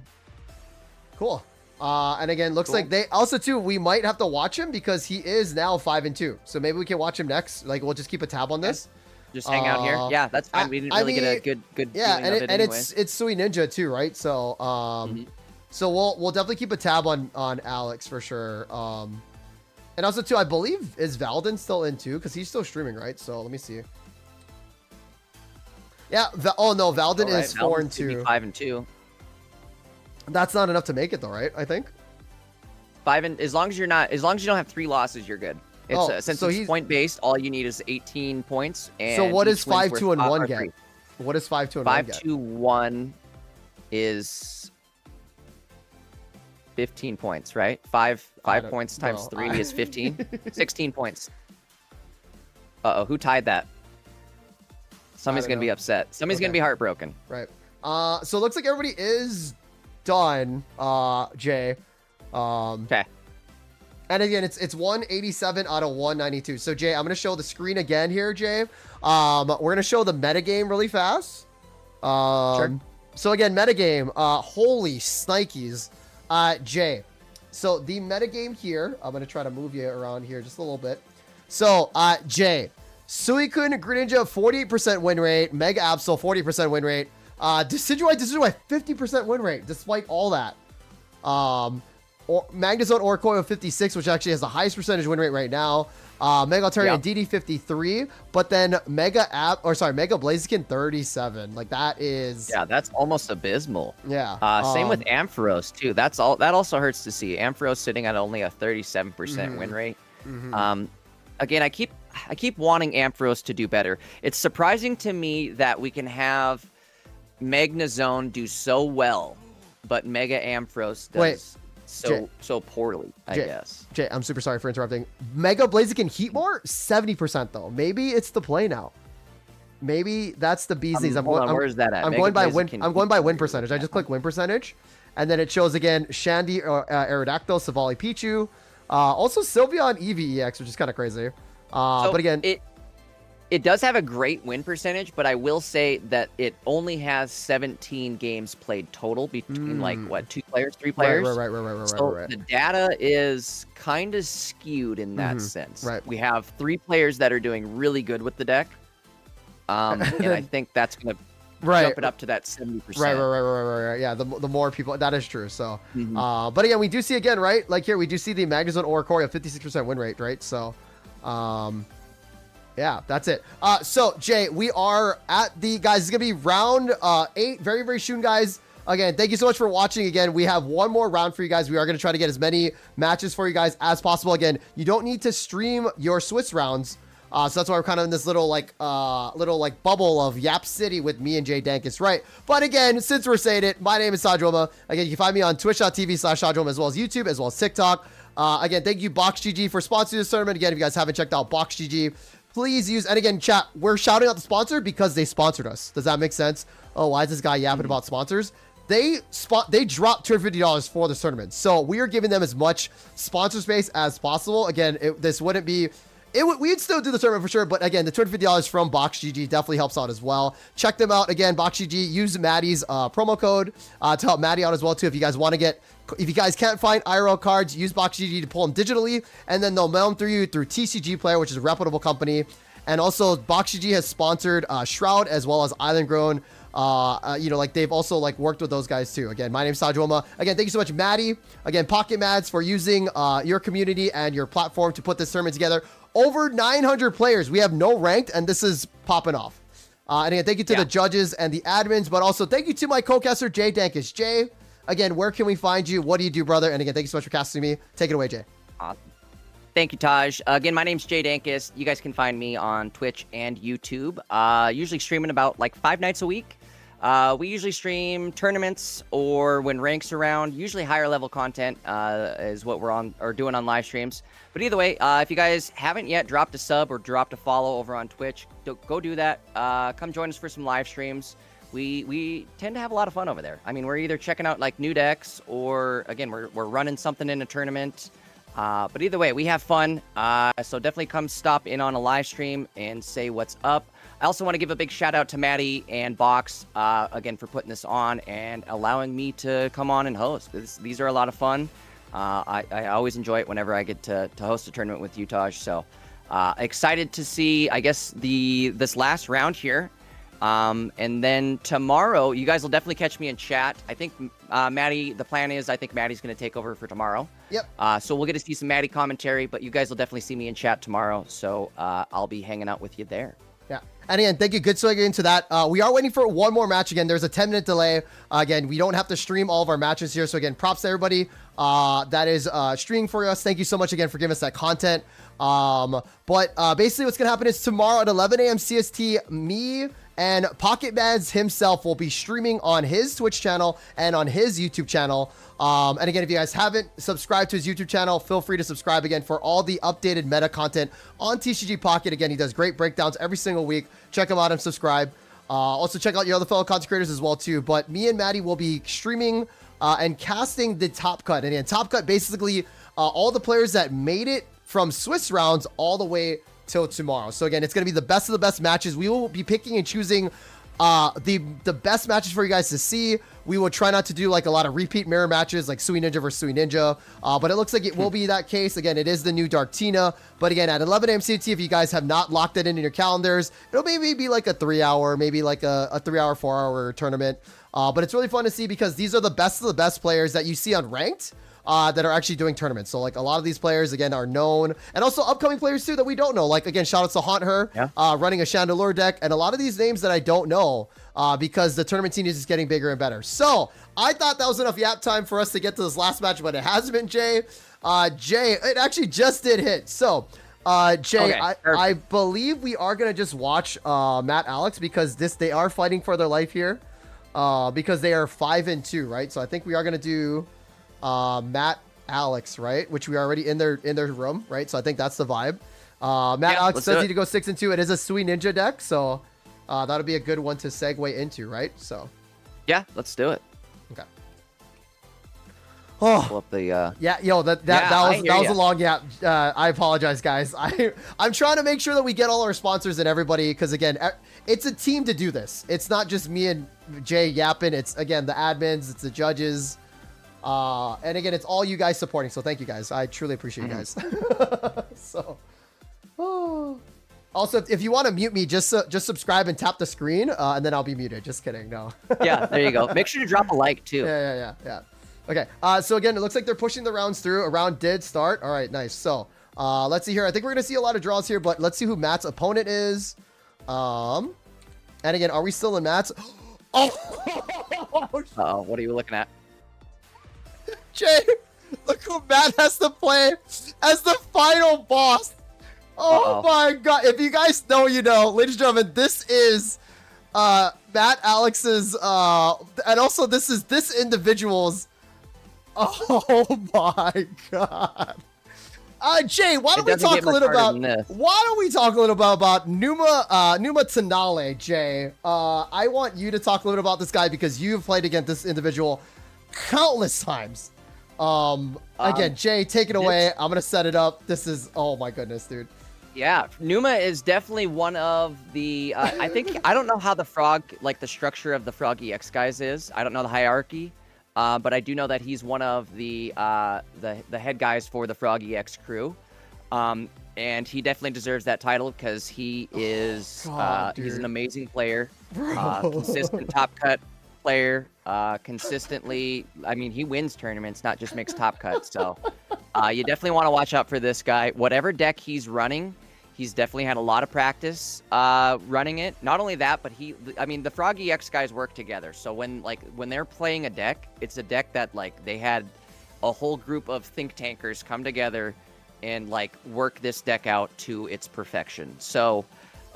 Cool. And again, looks like they also too. We might have to watch him because he is now 5-2. So maybe we can watch him next. Like we'll just keep a tab on this.
Just hang out here. Yeah, that's fine. We didn't really get a good.
Yeah,
feeling of it anyway.
it's Sui Ninja too, right? So so we'll definitely keep a tab on Alex for sure. And also too, I believe is Valden still in too because he's still streaming, right? So let me see. Yeah. Oh no, Valden is 4-2.
5-2.
That's not enough to make it though, right? I think.
As long as you don't have 3 losses, you're good. It's since it's point based, all you need is 18 points. And
so what is
each win's
5-2 and 1
worth
get?
3.
What is 5-2 and 1 get?
5-2-1 is 15 points, right? 5 points times 3 is 15. 16 points. Who tied that? Somebody's gonna be upset. Somebody's gonna be heartbroken.
Right. So it looks like everybody is done. Jay.
Okay.
And again, it's 187 out of 192. So Jay, I'm gonna show the screen again here, Jay. We're gonna show the metagame really fast.
Sure.
So again, metagame. Holy snikes. Jay. So the metagame here. I'm gonna try to move you around here just a little bit. So Jay, Suicune Greninja 48% win rate. Mega Absol 40% win rate. Decidueye 50% win rate despite all that. Magnezone Oricorio 56, which actually has the highest percentage win rate right now. Mega Altaria and DD 53, but then Mega Blaziken 37. Like that is
that's almost abysmal.
Yeah.
Same with Ampharos too. That also hurts to see. Ampharos sitting at only a 37% win rate. Again, I keep wanting Ampharos to do better. It's surprising to me that we can have Magnezone do so well, but Mega Ampharos does so poorly, I guess.
Jay, I'm super sorry for interrupting. Mega Blaziken Heatmore 70% though. Maybe it's the play now. Maybe that's the bee's knees.
Where's that at?
I'm going by win percentage. I just click win percentage, and then it shows again Shandy, Aerodactyl, Savali, Pichu, also Sylveon, EVEX, which is kind of crazy. But again,
it does have a great win percentage, but I will say that it only has 17 games played total between 2 players, 3 players.
Right.
So the data is kind of skewed in that sense.
Right.
We have 3 players that are doing really good with the deck, and I think that's going to jump it up to that 70%.
Right. Yeah, the more people, that is true. So, but again, we do see again, right? Like here, we do see the Magnezone Oricorio 56% win rate, right? So, yeah, that's it. So Jay, we are at the guys. It's gonna be round 8, very very soon, guys. Again, thank you so much for watching. Again, we have one more round for you guys. We are gonna try to get as many matches for you guys as possible. Again, you don't need to stream your Swiss rounds. So that's why we're kind of in this little bubble of Yap City with me and Jay Dankus, right? But again, since we're saying it, my name is Sajoma. Again, you can find me on twitch.tv/Sajoma as well as YouTube, as well as TikTok. Again, thank you BoxGG for sponsoring this tournament. Again, if you guys haven't checked out BoxGG, please use, and again, chat, we're shouting out the sponsor because they sponsored us. Does that make sense? Oh, why is this guy yapping about sponsors? They dropped $250 for this tournament. So we are giving them as much sponsor space as possible. Again, this wouldn't be, we'd still do the tournament for sure, but again, the $250 from BoxGG definitely helps out as well. Check them out. Again, BoxGG, use Maddie's promo code to help Maddie out as well too. If you guys want to get, if you guys can't find IRL cards, use BoxGG to pull them digitally, and then they'll mail them through you through TCG Player, which is a reputable company. And also, BoxGG has sponsored Shroud as well as Island Grown. They've also worked with those guys too. Again, my name's Sajoma. Again, thank you so much, Maddie. Again, Pocket Mads, for using your community and your platform to put this tournament together. Over 900 players. We have no ranked, and this is popping off. And again, thank you to the judges and the admins, but also thank you to my co-caster, Jay Dankus. Jay, again, where can we find you? What do you do, brother? And again, thank you so much for casting me. Take it away, Jay.
Awesome. Thank you, Taj. Again, my name's Jay Dankus. You guys can find me on Twitch and YouTube. Usually streaming about 5 nights a week. We usually stream tournaments or when ranks around. Usually higher level content is what we're on or doing on live streams. But either way, if you guys haven't yet dropped a sub or dropped a follow over on Twitch, go do that. Come join us for some live streams. We tend to have a lot of fun over there. I mean, we're either checking out like new decks or again, we're running something in a tournament. But either way, we have fun. So definitely come stop in on a live stream and say what's up. I also want to give a big shout out to Maddie and Box again for putting this on and allowing me to come on and host. These are a lot of fun. I always enjoy it whenever I get to host a tournament with Utah. So excited to see, I guess, this last round here. And then tomorrow, you guys will definitely catch me in chat. I think Maddie, the plan is I think Maddie's going to take over for tomorrow.
Yep.
So we'll get to see some Maddie commentary, but you guys will definitely see me in chat tomorrow. So I'll be hanging out with you there.
Yeah. And again, thank you. Good swing into that. We are waiting for one more match. Again, there's a 10-minute delay. Again, we don't have to stream all of our matches here. So again, props to everybody that is streaming for us. Thank you so much again for giving us that content. But basically what's going to happen is tomorrow at 11 a.m. CST, me and Pocket Mads himself will be streaming on his Twitch channel and on his YouTube channel. And again, if you guys haven't subscribed to his YouTube channel, feel free to subscribe again for all the updated meta content on TCG Pocket. Again, he does great breakdowns every single week. Check him out and subscribe. Also check out your other fellow content creators as well too. But me and Maddie will be streaming and casting the Top Cut. And again, Top Cut basically all the players that made it from Swiss rounds all the way till tomorrow. So again, it's going to be the best of the best matches. We will be picking and choosing the best matches for you guys to see. We will try not to do like a lot of repeat mirror matches like Sui Ninja versus Sui Ninja, but it looks like it will be that case. Again, it is the new Dark Tina, but again, at 11 a.m. CT, if you guys have not locked it in your calendars, it'll maybe be like a 3-hour, maybe like a 3-hour, 4-hour tournament. But it's really fun to see because these are the best of the best players that you see on ranked. That are actually doing tournaments. So like a lot of these players again are known, and also upcoming players too that we don't know. Like again, shout outs to Haunt Her, running a Chandelure deck, and a lot of these names that I don't know because the tournament scene is just getting bigger and better. So I thought that was enough yap time for us to get to this last match, but it hasn't been, Jay. Jay, it actually just did hit. So Jay, okay, I believe we are gonna just watch Matt Alex because they are fighting for their life here because they are 5-2, right? So I think we are gonna do Matt Alex, right? Which we are already in their room, right? So I think that's the vibe. Matt Alex says he to go 6-2. It is a Sui Ninja deck, so that'll be a good one to segue into, right? So
yeah, let's do it.
Okay. Oh,
pull up the
yeah, yo, that was a long yap. I apologize, guys. I'm trying to make sure that we get all our sponsors and everybody because again, it's a team to do this. It's not just me and Jay yapping. It's again the admins, it's the judges. And again, it's all you guys supporting. So thank you guys. I truly appreciate you guys. So, also, if you want to mute me, just subscribe and tap the screen, and then I'll be muted. Just kidding. No.
Yeah, there you go. Make sure to drop a like too.
Yeah. Okay. So again, it looks like they're pushing the rounds through. A round did start. All right, nice. So, let's see here. I think we're gonna see a lot of draws here, but let's see who Matt's opponent is. And again, are we still in Matt's?
Oh, what are you looking at?
Jay, look who Matt has to play as the final boss. Oh my god. If you guys know, you know. Ladies and gentlemen, this is Matt Alex's and also this individual's. Oh my god. Jay, why don't we talk a little about Numa Tenale, Jay? I want you to talk a little about this guy because you've played against this individual countless times. Again, Jay, take it away. I'm gonna set it up. This is, oh my goodness, dude.
Yeah, Numa is definitely one of the I think I don't know how the frog, like the structure of the Frog EX guys is. I don't know the hierarchy, but I do know that he's one of the head guys for the Frog EX crew. And he definitely deserves that title because he is he's an amazing player, consistent top cut player, consistently. I mean, he wins tournaments, not just makes top cuts. So you definitely want to watch out for this guy. Whatever deck he's running, he's definitely had a lot of practice running it. Not only that, but the Frog EX guys work together. So when they're playing a deck, it's a deck that they had a whole group of think tankers come together and work this deck out to its perfection. So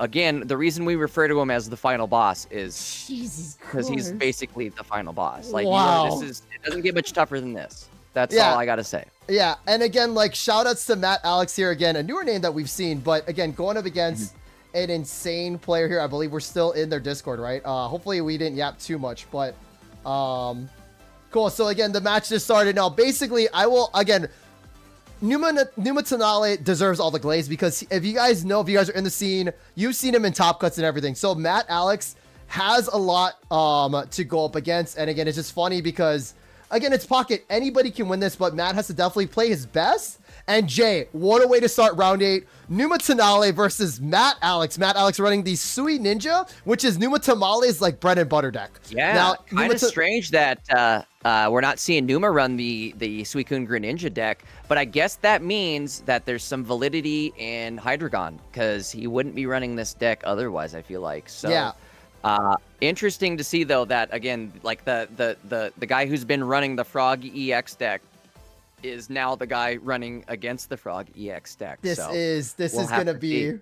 again, the reason we refer to him as the final boss is
Jesus
because he's
Christ.
basically the final boss. Like,
Wow.
it doesn't get much tougher than this. That's
Yeah.
all I gotta say.
Yeah, and again, like, shout outs to Matt Alex here again, a newer name that we've seen, but again, going up against an insane player here. I believe we're still in their Discord, right? Hopefully we didn't yap too much, but cool. So again, the match just started now. Basically, I will again. Numa Tonale deserves all the glaze because if you guys know, if you guys are in the scene, you've seen him in top cuts and everything. So Matt Alex has a lot to go up against, and again, it's just funny because again, it's pocket. Anybody can win this, but Matt has to definitely play his best. And Jay, what a way to start round 8. Numa Tonale versus Matt Alex. Matt Alex running the Sui Ninja, which is Numa Tamale's like bread and butter deck.
Yeah,
now,
kind of strange that we're not seeing Numa run the Suicune Greninja deck, but I guess that means that there's some validity in Hydreigon because he wouldn't be running this deck otherwise, I feel like. So
yeah.
Interesting to see though that again, like the guy who's been running the Frog EX deck is now the guy running against the Frog EX deck.
This
so
is
we'll
gonna be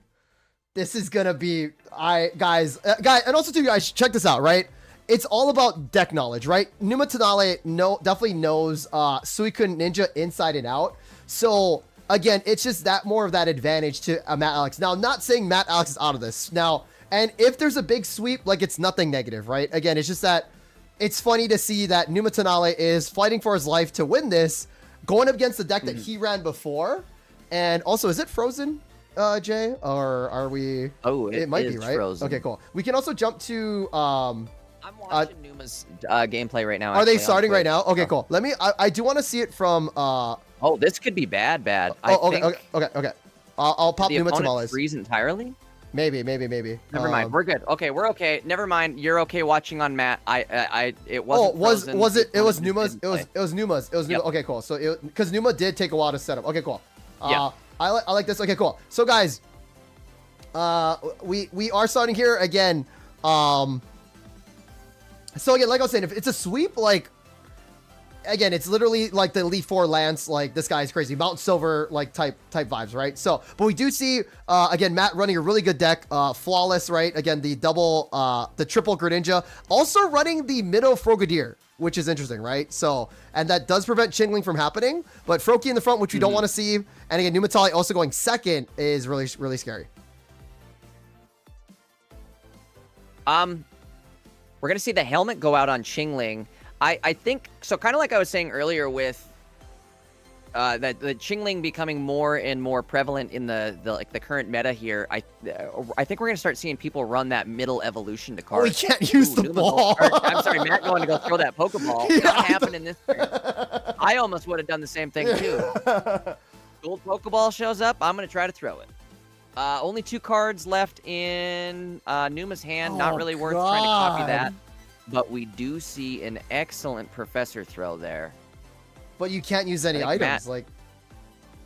guys, and also too guys, check this out, right? It's all about deck knowledge, right? Numa Tonale definitely knows Suicune Ninja inside and out. So again, it's just that more of that advantage to Matt Alex. Now, I'm not saying Matt Alex is out of this now, and if there's a big sweep, like it's nothing negative, right? Again, it's just that it's funny to see that Numa Tonale is fighting for his life to win this, going up against the deck that he ran before. And also, is it frozen, Jay? Or are we?
Oh,
it might be, right?
Frozen.
Okay, cool. We can also jump to
I'm watching Numa's gameplay right now.
Are they
actually,
starting
on
right now?
Twitch.
Okay, cool. Let me. I do want to see it from.
Oh, this could be bad.
Okay. I'll pop
the
Numa
opponent
Tamales.
freeze entirely.
Maybe.
Never mind. We're good. Okay, we're okay. Never mind. You're okay watching on Matt. It wasn't.
Was it? It was
Frozen.
Numa's.
Didn't
It was.
play.
It was Numa's. It was Numa.
Yep.
Okay, cool. So because Numa did take a while to set up. Okay, cool.
Yeah.
I like this. Okay, cool. So guys, we are starting here again. So again, like I was saying, if it's a sweep, like again, it's literally like the Elite Four Lance, like this guy is crazy, Mount Silver like type vibes, right? So, but we do see again Matt running a really good deck, flawless, right? Again, the triple Greninja, also running the Middle Frogadier, which is interesting, right? So, and that does prevent Chingling from happening, but Froakie in the front, which we don't want to see, and again, Numatali also going second is really scary.
We're gonna see the helmet go out on Chingling. I think so, kind of like I was saying earlier with that the Chingling becoming more and more prevalent in the current meta here. I think we're gonna start seeing people run that middle evolution to card.
Oh, we can't use the ball.
I'm sorry, Matt going to go throw that Pokeball.
Yeah.
Not happening this turn. I almost would have done the same thing too. Gold Pokeball shows up. I'm gonna try to throw it. Only 2 cards left in Numa's hand. Not really worth trying to copy that. But we do see an excellent Professor throw there.
But you can't use any items, like.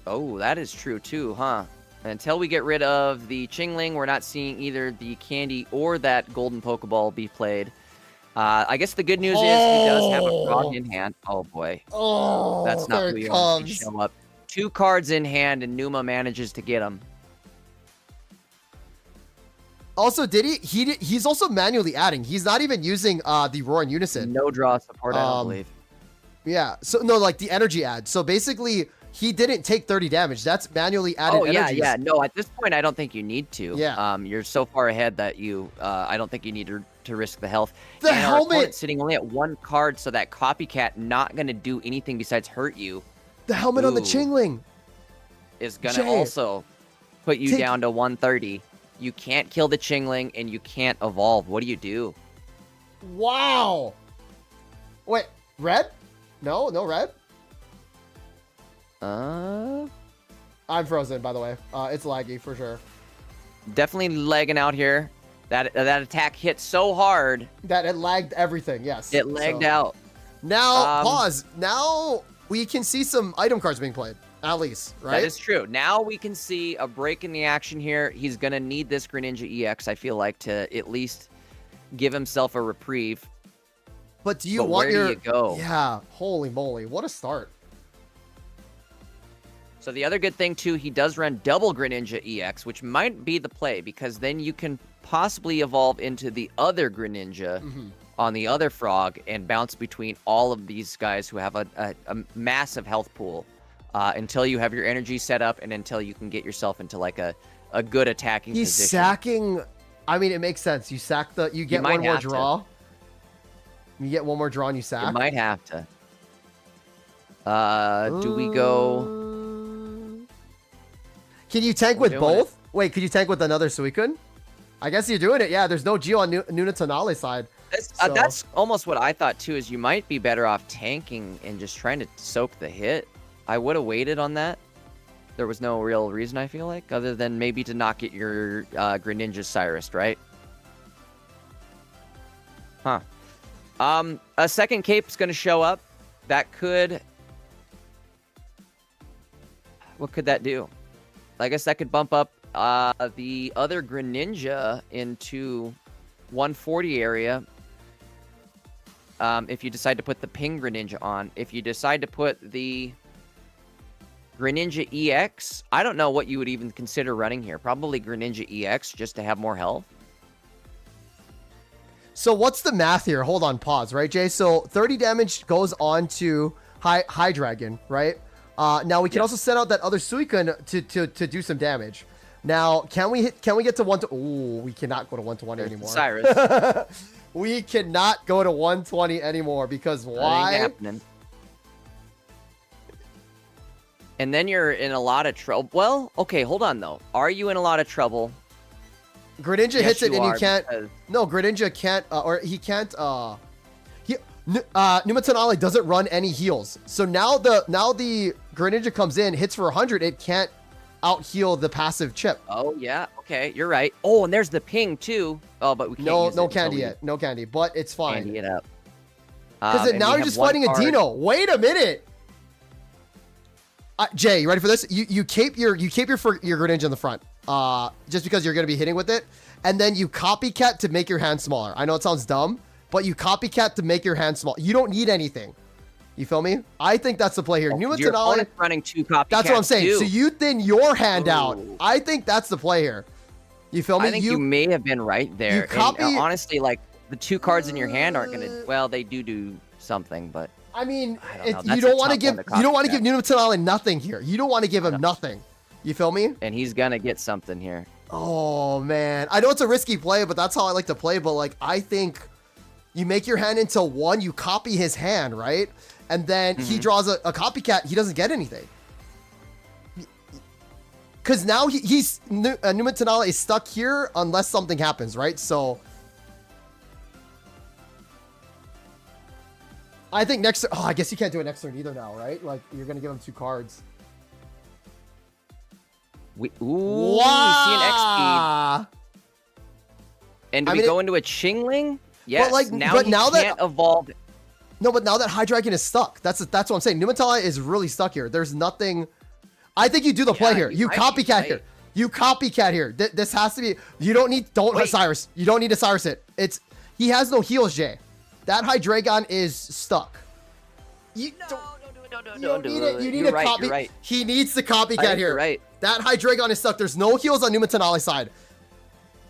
Oh, that is true too, huh? Until we get rid of the Chingling, we're not seeing either the Candy or that Golden Pokeball be played. I guess the good news is he does have a Frog in hand. Oh boy.
Oh,
that's not
there
who
it
you want to
comes.
show up. 2 cards in hand, and Numa manages to get them.
Also, he's also manually adding. He's not even using the Roar in Unison.
No draw support, I don't believe.
Yeah. So no, like the energy ad. So basically, he didn't take 30 damage. That's manually added energies.
Yeah. No, at this point, I don't think you need to.
Yeah.
You're so far ahead that I don't think you need to risk the health.
The
and our
helmet
opponent's sitting only at 1 card, so that Copycat not going to do anything besides hurt you.
The helmet on the Chingling
is going to also put you down to 130. You can't kill the Chingling, and you can't evolve. What do you do?
Wow. Wait, red? No red. I'm frozen, by the way. It's laggy for sure.
Definitely lagging out here. That attack hit so hard
that it lagged everything. Yes,
it lagged out.
Now pause. Now we can see some item cards being played. At least, right?
That is true. Now we can see a break in the action here. He's gonna need this Greninja EX, I feel like, to at least give himself a reprieve.
But do you want
where do you go?
Yeah, holy moly, what a start.
So the other good thing too, he does run double Greninja EX, which might be the play because then you can possibly evolve into the other Greninja on the other frog and bounce between all of these guys who have a massive health pool until you have your energy set up and until you can get yourself into like a good attacking
He's
position.
sacking. I mean, it makes sense. You sack you get one more draw. You get one more draw and you sack.
You might have to. Do we go?
Can you tank with both? Wait, could you tank with another Suicune? I guess you're doing it. Yeah, there's no Geo on Nunatonale side.
That's almost what I thought too. Is you might be better off tanking and just trying to soak the hit. I would have waited on that. There was no real reason, I feel like, other than maybe to not get your Greninja Cyrus, right? Huh. A second cape's going to show up. That could... What could that do? I guess that could bump up the other Greninja into 140 area. If you decide to put the Ping Greninja on. If you decide to put the Greninja EX, I don't know what you would even consider running here. Probably Greninja EX just to have more health.
So what's the math here? Hold on, pause, right, Jay? So 30 damage goes on to High Dragon, right? Now we can also send out that other Suicune to do some damage. Now, can we get to 1 to... Ooh, we cannot go to 120 anymore.
Cyrus.
We cannot go to 120 anymore because why?
Ain't happening. And then you're in a lot of trouble. Well, okay, hold on though. Are you in a lot of trouble?
Greninja hits it and you can't.
Because...
No, Greninja can't, or he can't. Numatonale doesn't run any heals. So now the Greninja comes in, hits for 100. It can't out heal the passive chip.
Oh yeah, okay, you're right. Oh, and there's the ping too. Oh, but we can't.
No candy yet. No candy, but it's fine.
Candy it up.
Because now you're just fighting a Dino. Wait a minute. Jay, you ready for this? You cape your Greninja in the front, just because you're gonna be hitting with it, and then you copycat to make your hand smaller. I know it sounds dumb, but you copycat to make your hand small. You don't need anything. You feel me? I think that's the play here.
Your opponent's running 2 copycats.
That's what I'm saying.
Too.
So you thin your hand out. I think that's the play here. You feel me?
I think you may have been right there.
You copy.
And, honestly, like the 2 cards in your hand aren't gonna. Well, they do something, but.
I mean, you don't want to give Numatonale nothing here. You don't want to give him nothing. You feel me?
And he's gonna get something here.
Oh man, I know it's a risky play, but that's how I like to play. But like, I think you make your hand into 1, you copy his hand, right? And then he draws a copycat. He doesn't get anything. Because now Numatonale is stuck here unless something happens, right? So I think next... Oh, I guess you can't do it next turn either now, right? Like, you're going to give him 2 cards.
We see an X-Speed. And do we go into a Chingling? Yes,
but like,
now he can't evolve...
No, but now that High Dragon is stuck. That's what I'm saying. Numatonale is really stuck here. There's nothing... I think you do the play here. You copycat here. You copycat here. This has to be... You don't need... Cyrus. You don't need to Cyrus it. He has no heals, Jay. That High Dragon is stuck. You need a copy.
Right.
He needs the copycat here.
Right.
That High Dragon is stuck. There's no heals on Numatonale's side.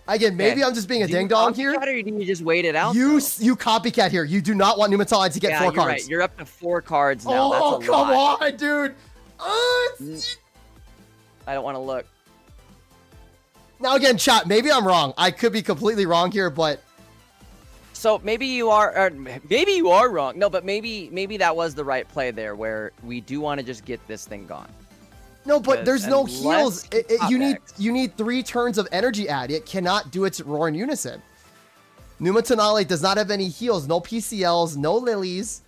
Again, maybe I'm just being a ding dong here.
Or do you just wait it out?
You copycat here. You do not want Numatonale to get 4 cards.
Right. You're up to 4 cards now.
Oh,
that's a lot.
Come on, dude.
I don't want to look.
Now again, chat. Maybe I'm wrong. I could be completely wrong here, but.
So maybe you are, or maybe you are wrong. No, but maybe that was the right play there, where we do want to just get this thing gone.
No, but there's no heals. You need 3 turns of energy add. It cannot do its roar in unison. Numatonale does not have any heals, no PCLs, no lilies.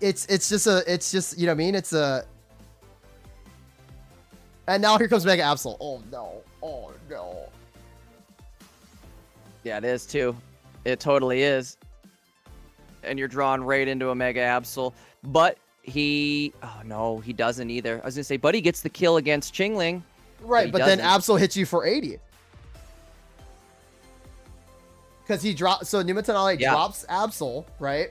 It's just you know what I mean? It's a. And now here comes Mega Absol. Oh no.
Yeah, it is too. It totally is. And you're drawn right into a Mega Absol. But oh no, he doesn't either. I was gonna say, but he gets the kill against Chingling.
Right, but then Absol hits you for 80. Because he drops, so Numatonale drops Absol, right?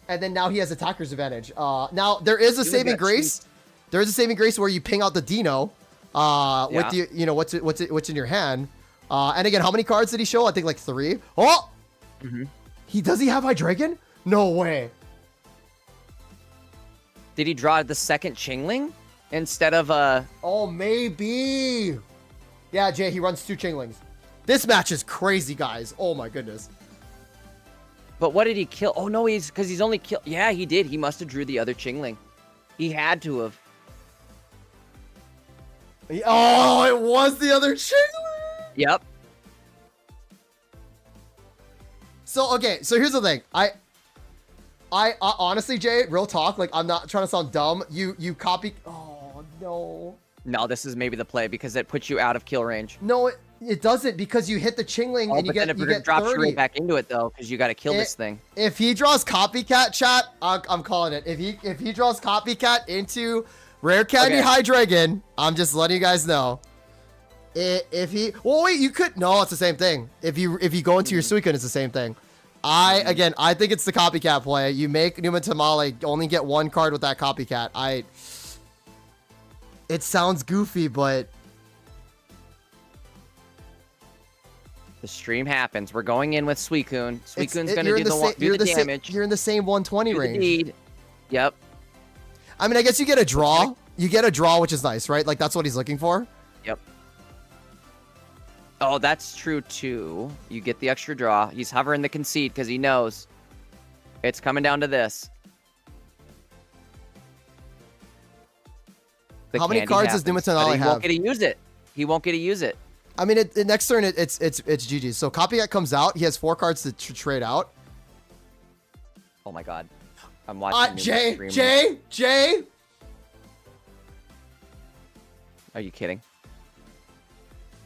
And then now he has attacker's advantage. Now there is a saving grace. there is a saving grace where you ping out the Dino, with the, you know, what's in your hand. And again, how many cards did he show? I think like 3. Oh, does he have Hydreigon? No way.
Did he draw the second Chingling instead of
Oh, maybe. Yeah, Jay, he runs 2 Chinglings. This match is crazy, guys. Oh my goodness.
But what did he kill? Oh no, because he's only killed. Yeah, he did. He must have drew the other Chingling. He had to have.
Oh, it was the other Chingling.
Yep.
So okay, so here's the thing. I honestly, Jay, real talk. Like, I'm not trying to sound dumb. You copy. Oh no.
No, this is maybe the play because it puts you out of kill range.
No, it doesn't, because you hit the Chingling and you get 30.
Drops you right back into it though, because you got to kill this thing.
If he draws Copycat, chat, I'm calling it. If he draws Copycat into Rare Candy Hydreigon, I'm just letting you guys know. If he, well, wait, you could, no, it's the same thing. If you go into your Suicune, it's the same thing. Again, I think it's the Copycat play. You make Numa Tamale only get 1 card with that Copycat. It sounds goofy, but
the stream happens. We're going in with Suicune. Suicune's going to do the damage.
You're in the same 120 range.
Yep.
I mean, I guess you get a draw. You get a draw, which is nice, right? Like, that's what he's looking for.
Yep. Oh, that's true, too. You get the extra draw. He's hovering the concede because he knows it's coming down to this.
How many cards does Numa Tamale have?
He won't get to use it. He won't get to use it.
I mean, next turn, it's GG's. So Copycat comes out. He has 4 cards to trade out.
Oh, my God. I'm watching
Jay!
Are you kidding?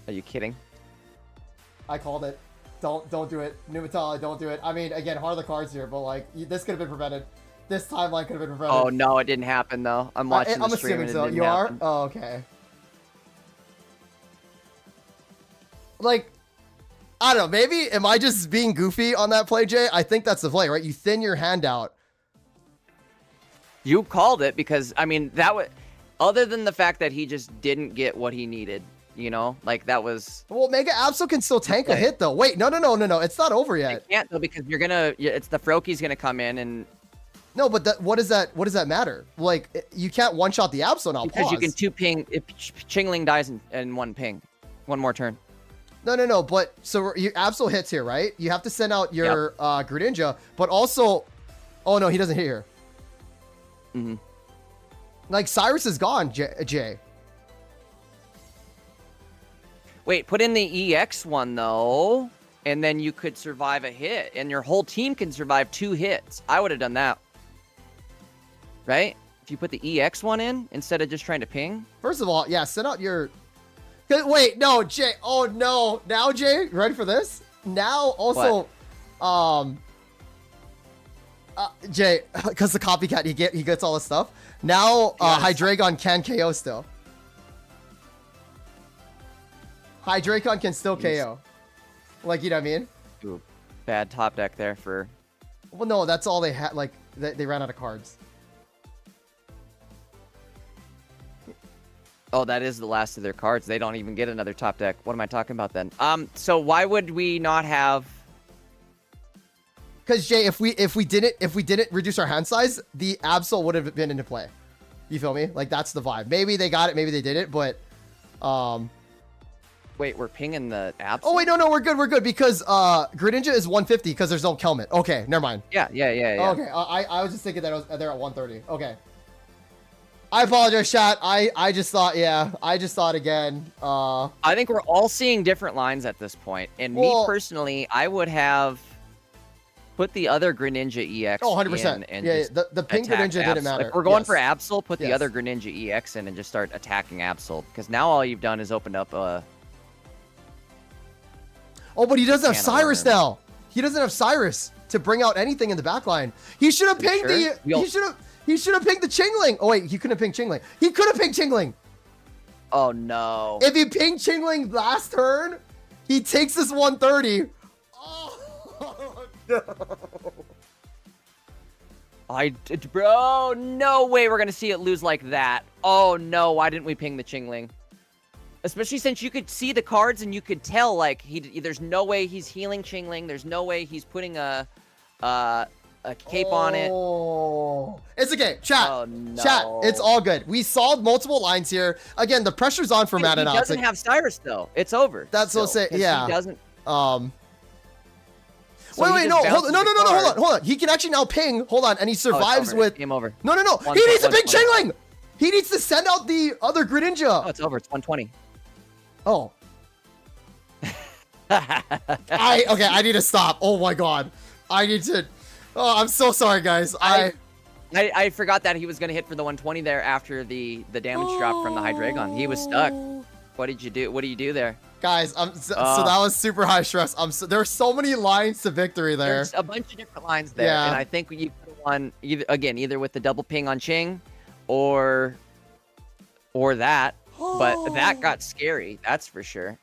Are you kidding?
I called it. Don't do it. Numatala, don't do it. I mean, again, hard the cards here, but like, this could have been prevented. This timeline could have been prevented.
Oh, no, it didn't happen, though. I'm watching the stream.
I'm assuming so. You are? Oh, okay. Like, I don't know. Maybe, am I just being goofy on that play, Jay? I think that's the play, right? You thin your hand out.
You called it because, I mean, that was, other than the fact that he just didn't get what he needed, you know, like that was.
Well, Mega Absol can still tank a hit though. Wait, no. It's not over yet.
It can't though, because it's the Froakie's gonna come in and.
No, but what does that matter? Like, you can't one shot the Absol now.
Because you can 2 ping if Chingling dies in 1 ping, 1 more turn.
No. But so you Absol hits here, right? You have to send out your Greninja, but also, oh no, he doesn't hit here.
Mm-hmm.
Like, Cyrus is gone, Jay.
Wait, put in the EX one though, and then you could survive a hit, and your whole team can survive 2 hits. I would have done that. Right? If you put the EX one in instead of just trying to ping.
First of all, yeah, send out your. Wait, no, Jay. Oh no, now Jay, ready for this? Now also, Jay, because the Copycat, he gets all this stuff. Now, Hydreigon can KO still. Hydreigon can still KO. Like, you know what I mean?
Ooh, bad top deck there for.
Well, no, that's all they had. Like, they ran out of cards.
Oh, that is the last of their cards. They don't even get another top deck. What am I talking about then? So why would we not have?
Because Jay, if we didn't reduce our hand size, the Absol would have been into play. You feel me? Like, that's the vibe. Maybe they got it, maybe they didn't, but
wait, we're pinging the Absol?
Oh wait, no, we're good because Greninja is 150 because there's no Kelmet. Okay, never mind.
Yeah.
Okay, I was just thinking that they're at 130. Okay. I apologize, chat. I just thought again.
I think we're all seeing different lines at this point. And me personally, I would have put the other Greninja EX.
Oh, 100%. Yeah, the pink Greninja didn't matter.
If we're going for Absol, put the other Greninja EX in and just start attacking Absol. Because now all you've done is opened up a.
Oh, but he doesn't have Cyrus now. He doesn't have Cyrus to bring out anything in the backline. He should have pinged He should have pinged the Chingling. Oh wait, he couldn't have pinged Chingling. He could have pinged Chingling.
Oh no.
If he pinged Chingling last turn, he takes this 130. Oh no.
Bro, no way we're gonna see it lose like that. Oh no, why didn't we ping the Chingling? Especially since you could see the cards and you could tell, like, there's no way he's healing Chingling. There's no way he's putting a cape on it.
Oh, it's okay. Chat.
Oh, no.
Chat. It's all good. We solved multiple lines here. Again, the pressure's on for Matt and Alex.
He doesn't have Cyrus though. It's over.
That's what say. Yeah.
He doesn't.
Wait, no, hold on, hold on. He can actually now ping. Hold on, and he survives with.
Game over.
No. He needs a big Chingling. He needs to send out the other Greninja.
Oh, it's over. It's 120.
Oh. I need to stop. Oh my god. I need to. Oh, I'm so sorry, guys.
I forgot that he was gonna hit for the 120 there after the damage drop from the Hydreigon. He was stuck. What did you do? What do you do there?
Guys, so that was super high stress. There are so many lines to victory there.
There's a bunch of different lines there, and I think you could have won either with the double ping on Ching, or that. But that got scary. That's for sure.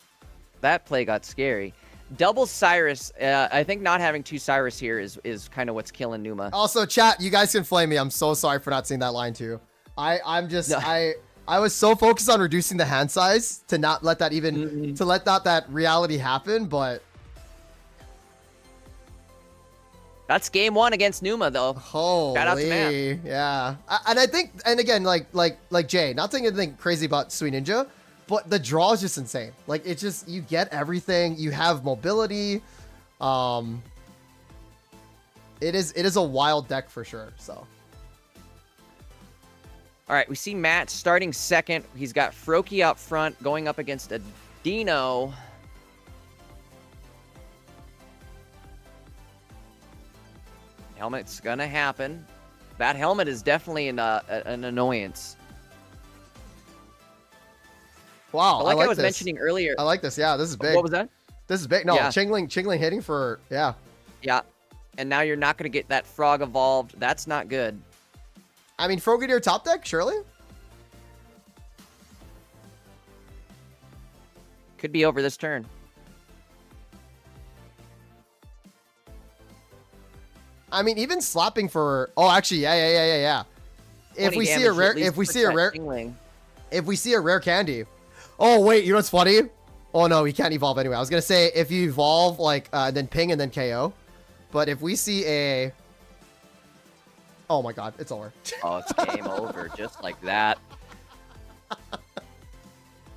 That play got scary. Double Cyrus. I think not having 2 Cyrus here is kind of what's killing Numa.
Also, chat, you guys can flame me. I'm so sorry for not seeing that line too. I was so focused on reducing the hand size to not let that to let that reality happen, but
that's game 1 against Numa though.
Holy,
shout out to Matt.
Yeah. And I think, and again, like Jay, not saying anything crazy about Sweet Ninja, but the draw is just insane. Like, it's just, you get everything. You have mobility. It is a wild deck for sure. So.
All right, we see Matt starting second. He's got Froakie up front, going up against a Dino. Helmet's gonna happen. That helmet is definitely an annoyance.
Wow,
but like I was mentioning earlier.
I like this. Yeah, this is big.
What was that?
This is big. No,
yeah.
Chingling hitting for, yeah.
Yeah, and now you're not gonna get that Frog evolved. That's not good.
I mean, Frogadier top deck, surely?
Could be over this turn.
I mean, even slapping for... Oh, actually, yeah. If we see a rare candy. Oh, wait, you know what's funny? Oh, no, he can't evolve anyway. I was going to say, if you evolve, like, then ping and then KO. But if we see a... Oh my god, it's over.
Oh, it's game over, just like that.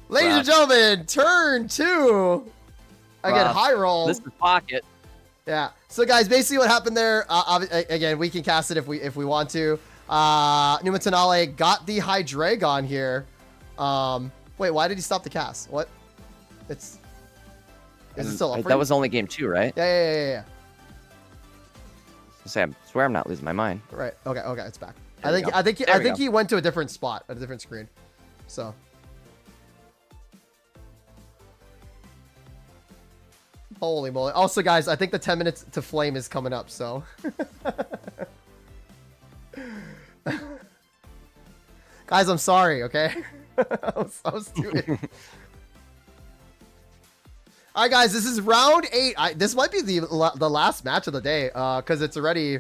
Ladies and gentlemen, turn 2. Again, high roll.
This is pocket.
Yeah. So guys, basically what happened there, again, we can cast it if we want to. Numatanale got the Hydreigon here. Wait, why did he stop the cast? What? Is it still up?
That was only game 2, right?
Yeah.
I swear I'm not losing my mind.
Right. Okay. It's back. I think he went to a different spot, a different screen. So. Holy moly. Also, guys, I think the 10 minutes to flame is coming up, so. Guys, I'm sorry, okay? I was stupid. All right, guys, this is round 8. This might be the last match of the day, because it's already,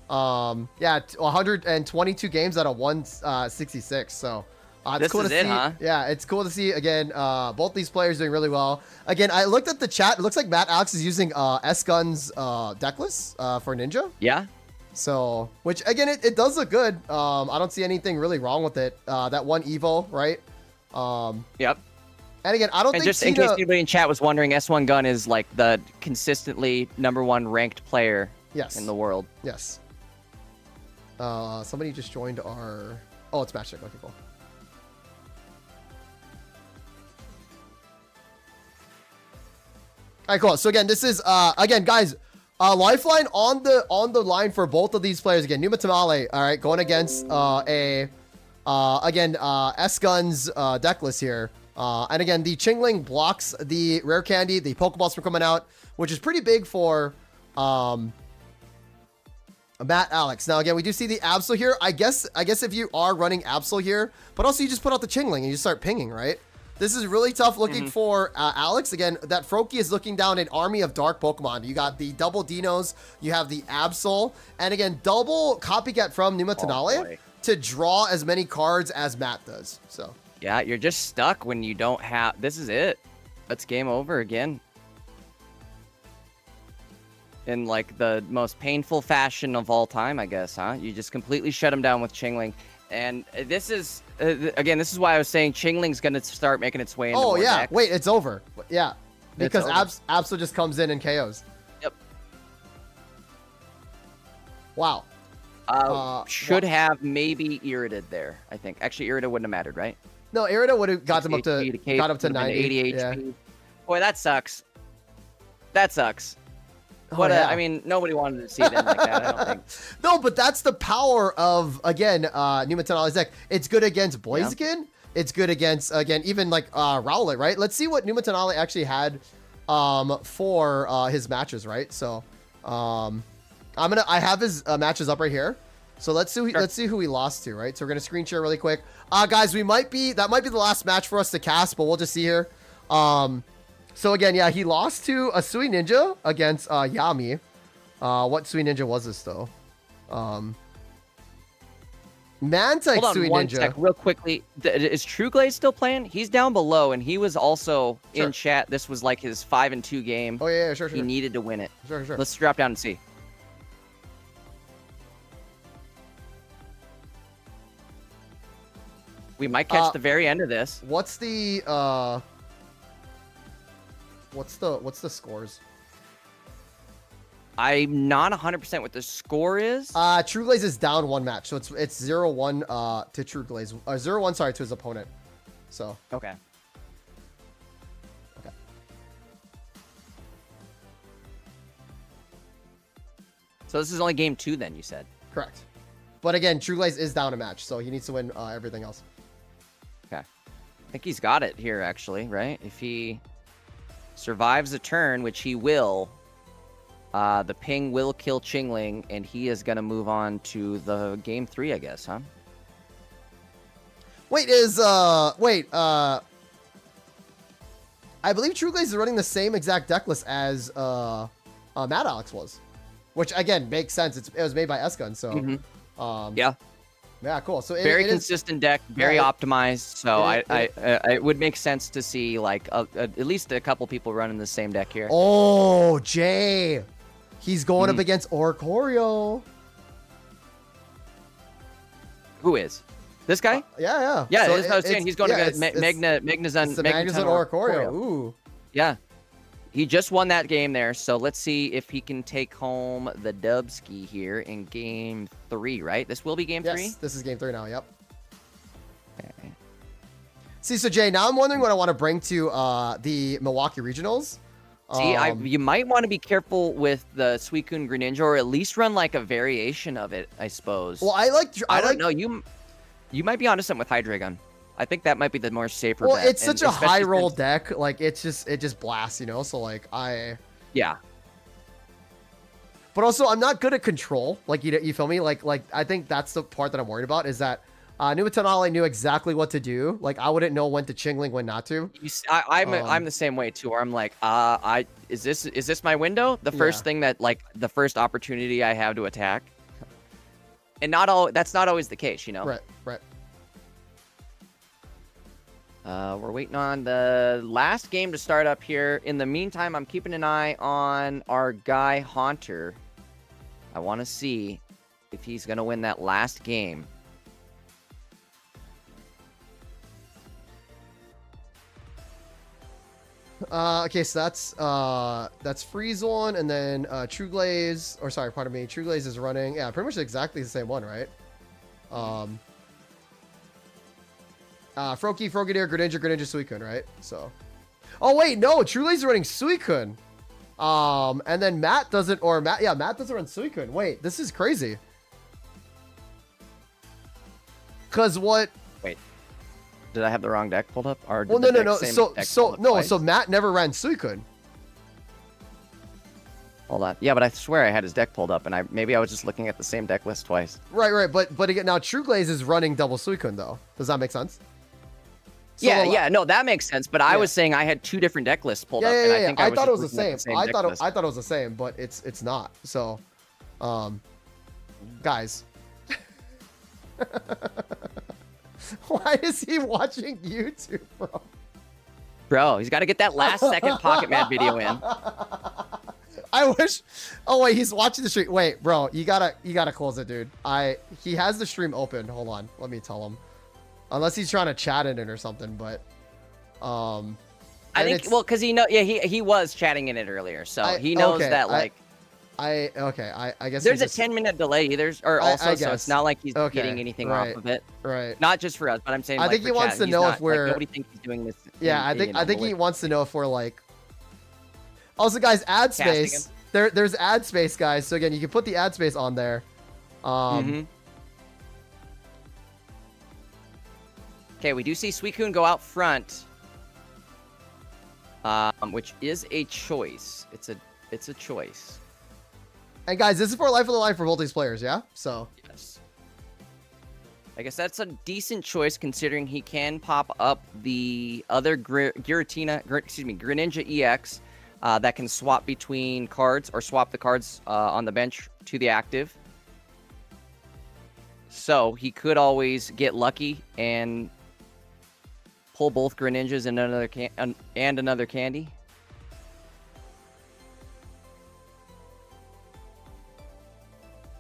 122 games out of 166. So it's cool to see. Huh? Yeah, it's cool to see again. Both these players doing really well. Again, I looked at the chat. It looks like Matt Alex is using S-Gun's decklist for Ninja.
Yeah.
So, which again, it does look good. I don't see anything really wrong with it. That one Evo, right?
Yep.
And again, I don't think
just in case anybody in chat was wondering, S1 Gun is like the consistently #1 ranked player in the world.
Yes. Somebody just joined our... Oh, it's Matchstick. Okay, cool. All right, cool. So again, this is again, guys, lifeline on the line for both of these players. Again, Numa Tamale, all right, going against S-Gun's decklist here. And again, the Chingling blocks the rare candy, the Pokeballs from coming out, which is pretty big for Matt Alex. Now, again, we do see the Absol here. I guess if you are running Absol here, but also you just put out the Chingling and you start pinging, right? This is really tough looking
Mhm.
for Alex. Again, that Froakie is looking down an army of dark Pokemon. You got the double Dinos, you have the Absol, and again, double copycat from Numa
Oh,
Tenale
boy.
to draw as many cards as Matt does. So,
Yeah, you're just stuck when you don't have. This is it. That's game over again. In like the most painful fashion of all time, I guess, huh? You just completely shut him down with Chingling. And this is, again, this is why I was saying Chingling's going to start making its way into
oh
more
yeah,
decks.
wait, it's over. Yeah, because
over.
Absol just comes in and KOs.
Yep.
Wow.
Should have maybe Irrited there, I think. Actually, Irrited wouldn't have mattered, right?
No, Irida would have got them up to
HP
got up to
would've been
90.
80
Yeah.
HP. Boy, that sucks. That sucks.
Oh,
But
yeah.
I mean, nobody wanted to see them like that, I don't think.
No, but that's the power of, again, Numa Tenale's deck. It's good against Blaziken. It's good against, again, even like Rowlet, right? Let's see what Numa Tenale actually had for his matches, right? So I have his matches up right here. So let's see who he lost to, right? So we're gonna screen share really quick. Guys, that might be the last match for us to cast, but we'll just see here. So again, yeah, he lost to a Sui Ninja against Yami. What Sui Ninja was this though? Mantike
Hold on
Sui
one
Ninja.
sec, real quickly. Is True Glaze still playing? He's down below, and he was also
Sure.
in chat. This was like his 5-2 game.
Oh yeah, sure.
He needed to win it.
Sure.
Let's drop down and see. We might catch the very end of this.
What's the scores?
I'm not 100% what the score is.
True Glaze is down one match, so it's 0-1 to True Glaze. 0-1, sorry, to his opponent. So
Okay. So this is only game 2 then, you said?
correct. But again, True Glaze is down a match, so he needs to win everything else.
Okay. I think he's got it here, actually, right? If he survives a turn, which he will, the ping will kill Chingling, and he is going to move on to the game 3, I guess, huh?
Wait, I believe True Glaze is running the same exact deck list as Mad Alex was, which again makes sense. It was made by S-Gun, so
Yeah.
yeah, cool. So
Very
it is,
consistent deck, very
Yeah,
optimized. So
it-
it would make sense to see like at least a couple people running the same deck here.
oh, Jay, he's going
Mm-hmm.
up against Oricorio.
Who is this guy?
Yeah.
Yeah,
So
that's what I was saying. He's going to
it's
Magnezone
the Magnezone Oricorio. Ooh.
Yeah. He just won that game there, so let's see if he can take home the Dubski here in game 3, right? This will be game 3?
Yes, this is game 3 now. Yep.
Okay.
See, so Jay, now I'm wondering what I want to bring to the Milwaukee Regionals.
See, you might want to be careful with the Suicune Greninja, or at least run like a variation of it, I suppose.
Well, I
don't know. You might be onto something with Hydreigon. I think that might be the more safer
Well,
bet.
it's such a
especially
high roll
since-
deck. Like it just blasts, you know. So like
Yeah.
but also I'm not good at control. Like you feel me? Like I think that's the part that I'm worried about is that Numa Tenale knew exactly what to do. Like I wouldn't know when to Chingling, when not to.
I'm the same way too. Where I'm like, is this my window? The first
Yeah.
thing that like the first opportunity I have to attack. And that's not always the case, you know.
Right.
We're waiting on the last game to start up here. In the meantime, I'm keeping an eye on our guy Haunter. I want to see if he's gonna win that last game.
Okay, so that's Freezone, and then True Glaze, or sorry, pardon me, True Glaze is running. Yeah, pretty much exactly the same one, right? Froakie, Frogadier, Greninja, Suicune, right? So, oh wait, no, True Glaze is running Suicune. And then Matt doesn't run Suicune. Wait, this is crazy. Cause what?
Wait, did I have the wrong deck pulled up? Or did
Well,
the
no.
same deck pull up twice?
So Matt never ran Suicune.
Hold on. Yeah, but I swear I had his deck pulled up, and maybe I was just looking at the same deck list twice.
Right. But again, now True Glaze is running double Suicune though. Does that make sense? So
Yeah, no, that makes sense. But I
Yeah.
was saying I had 2 different deck lists pulled up, and I think
I
I was
thought it was
just
the
looking at
same.
deck list.
I thought it was the same, but it's not. So, guys, why is he watching YouTube, bro?
Bro, he's got to get that last second Pocket Mad video in.
I wish. Oh wait, he's watching the stream. Wait, bro, you gotta close it, dude. He has the stream open. Hold on, let me tell him. Unless he's trying to chat in it or something, but
I think because he was chatting in it earlier, so he knows that like
I guess
there's a 10-minute delay. So it's not like he's getting anything off of it.
Right.
Not just for us, but I'm saying
I think he wants to know if we're
nobody thinks he's doing this.
Yeah, I think he wants to know if we're like. Also, guys, ad space. There's ad space, guys. So again, you can put the ad space on there.
Okay, we do see Suicune go out front, which is a choice. It's a choice.
And guys, this is for life of the line for both these players, yeah. So
yes, I guess that's a decent choice considering he can pop up the other Greninja EX that can swap between cards or swap the cards on the bench to the active. So he could always get lucky and pull both Greninjas and another candy.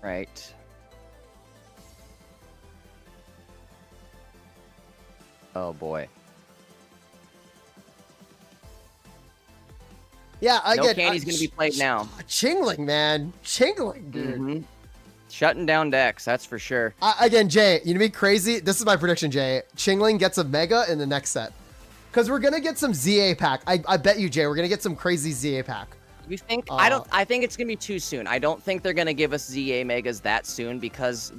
Right. Oh boy.
yeah,
No candy's gonna be played now.
Chingling, man, Chingling, dude.
Shutting down decks, that's for sure.
Again, Jay, you know me crazy. This is my prediction, Jay. Chingling gets a mega in the next set. Because we're gonna get some ZA pack. I bet you, Jay, we're gonna get some crazy ZA pack.
You think? I think it's gonna be too soon. I don't think they're gonna give us ZA megas that soon because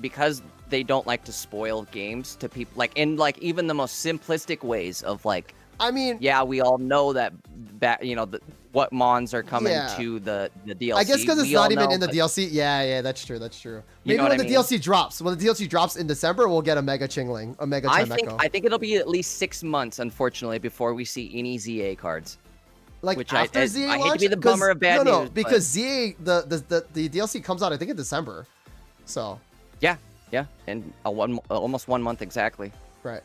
they don't like to spoil games to people. Like in like even the most simplistic ways of like.
I mean,
yeah, we all know that what mons are coming to the DLC.
I guess because it's not even in the DLC. Yeah, that's true. That's true. Maybe when the DLC drops. When the DLC drops in December, we'll get a Mega Chingling, a Mega Chimecho.
I think it'll be at least 6 months, unfortunately, before we see any ZA cards.
Like
which
after ZA launch?
I hate to be the bummer of bad news.
No, because ZA, the DLC comes out, I think, in December. So.
Yeah, and almost 1 month exactly.
Right.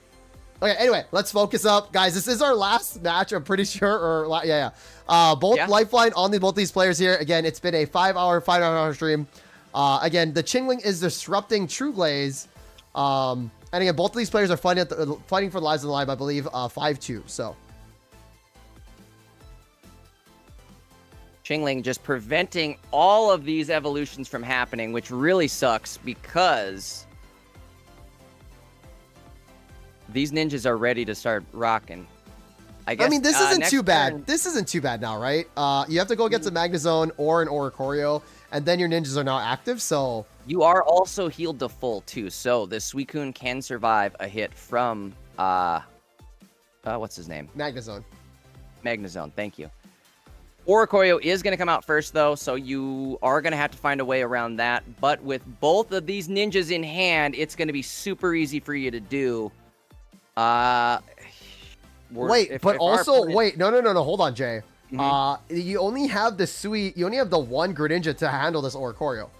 Okay, anyway, let's focus up. Guys, this is our last match, I'm pretty sure. Both Lifeline on both these players here. Again, it's been a 5-hour stream. Again, the Chingling is disrupting True Glaze. And again, both of these players are fighting for the lives of the line, I believe, 5-2. So.
Chingling just preventing all of these evolutions from happening, which really sucks because these ninjas are ready to start rocking. I mean,
this isn't too bad. This isn't too bad now, right? You have to go get some Magnezone or an Oricorio, and then your ninjas are now active, so...
You are also healed to full, too, so the Suicune can survive a hit from, what's his name?
Magnezone,
thank you. Oricorio is going to come out first, though, so you are going to have to find a way around that. But with both of these ninjas in hand, it's going to be super easy for you to do.
Wait, no, hold on, Jay. You only have the one Greninja to handle this Oricorio.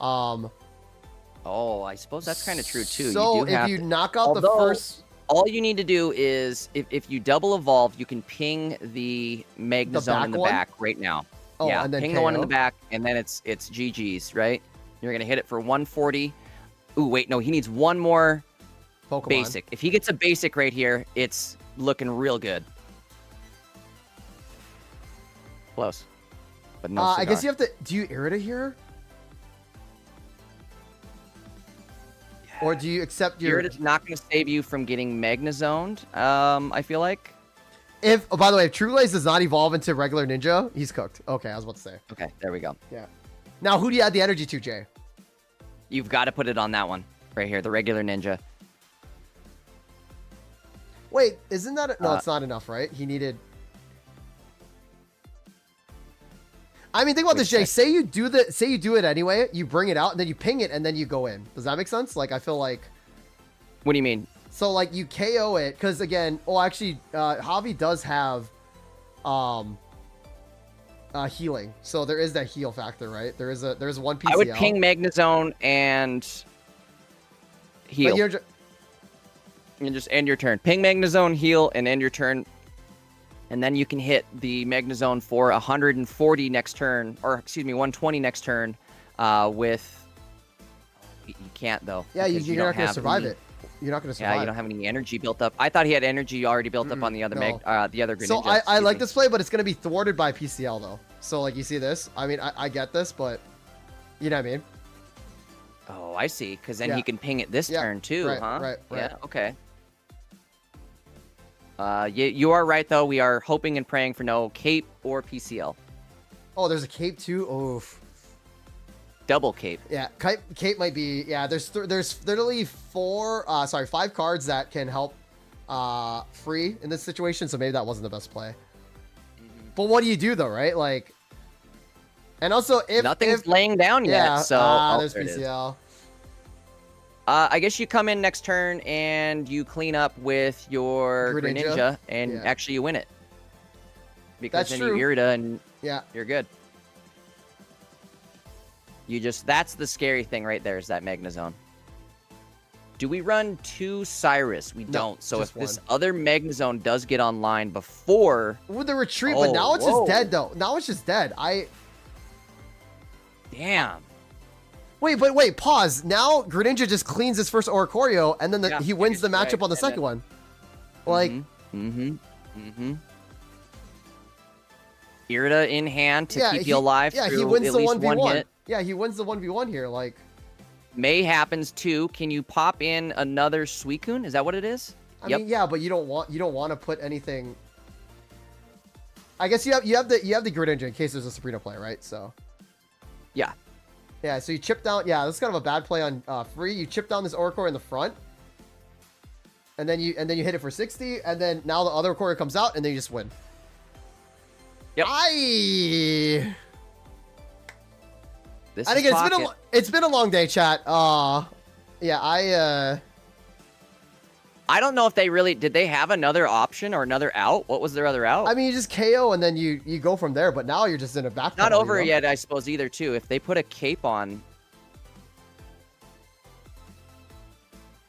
Oh, I suppose that's kind of true, too.
So if you knock out the first...
All you need to do is, if you double evolve, you can ping the Magnezone in the back right now.
Oh,
yeah,
and then
ping the one in the back, and then it's GG's, right? You're going to hit it for 140. Ooh, wait, no, he needs one more
Pokemon.
Basic. If he gets a basic right here, it's looking real good. Close. But no cigar.
I guess you have to... Do you Irida here? Or do you accept your...
Irida's not going to save you from getting Magnezoned, I feel like.
By the way, if True Glaze does not evolve into regular ninja, he's cooked. Okay, I was about to say.
Okay, there we go.
Yeah. Now, who do you add the energy to, Jay?
You've got to put it on that one. Right here, the regular ninja.
Wait, isn't that... No, it's not enough, right? He needed... I mean, think about this, Jay. Say you do it anyway. You bring it out, and then you ping it, and then you go in. Does that make sense? Like, I feel like...
What do you mean?
So like you KO it because again, actually, Javi does have healing, so there is that heal factor, right? There's one PCL.
I would ping Magnezone and heal.
But you're
and just end your turn. Ping Magnezone, heal, and end your turn. And then you can hit the Magnezone for 140 next turn, or excuse me, 120 next turn. With you can't though.
Yeah, you're not gonna survive it. You're not gonna survive.
Yeah, you don't have any energy built up. I thought he had energy already built up on the other the other Greninja.
So I like this play, but it's gonna be thwarted by PCL though. So like you see this. I mean, I get this, but you know what I mean.
Oh, I see. Because then he can ping it this turn too, huh?
Right.
Yeah. Okay. You are right though. We are hoping and praying for no cape or PCL.
Oh, there's a cape too. Oh.
Double cape.
Yeah, cape might be. Yeah, there's literally 5 cards that can help free in this situation. So maybe that wasn't the best play. But what do you do though, right? Like, and also if
nothing's laying down yet, so
there's PCL.
I guess you come in next turn and you clean up with your Greninja and actually you win it. Because then you Irida and you're good. That's the scary thing right there is that Magnezone. Do we run 2 Cyrus? We don't. So if this other Magnezone does get online before...
With the retreat, but now it's just dead though. Now it's just dead.
Damn.
Wait, pause. Now Greninja just cleans his first Oricorio, and then he wins the matchup on the second one. Like...
Irida in hand to keep you alive.
Yeah, he wins the 1v1. Yeah, he wins the 1v1 here. Like,
May happens too. Can you pop in another Suicune? Is that what it is?
I mean, yeah, but you don't want to put anything. I guess you have the Greninja in case there's a Sabrina play, right? So. Yeah. So you chip down. Yeah, this is kind of a bad play on free. You chip down this Oricorio in the front, and then you hit it for 60, and then now the other Oricorio comes out, and then you just win.
Yep.
And again, it's been a long day, chat. Yeah,
I don't know if they really did. They have another option or another out? What was their other out?
I mean, you just KO and then you go from there. But now you're just in a back.
Not over yet, I suppose either. Too. If they put a cape on,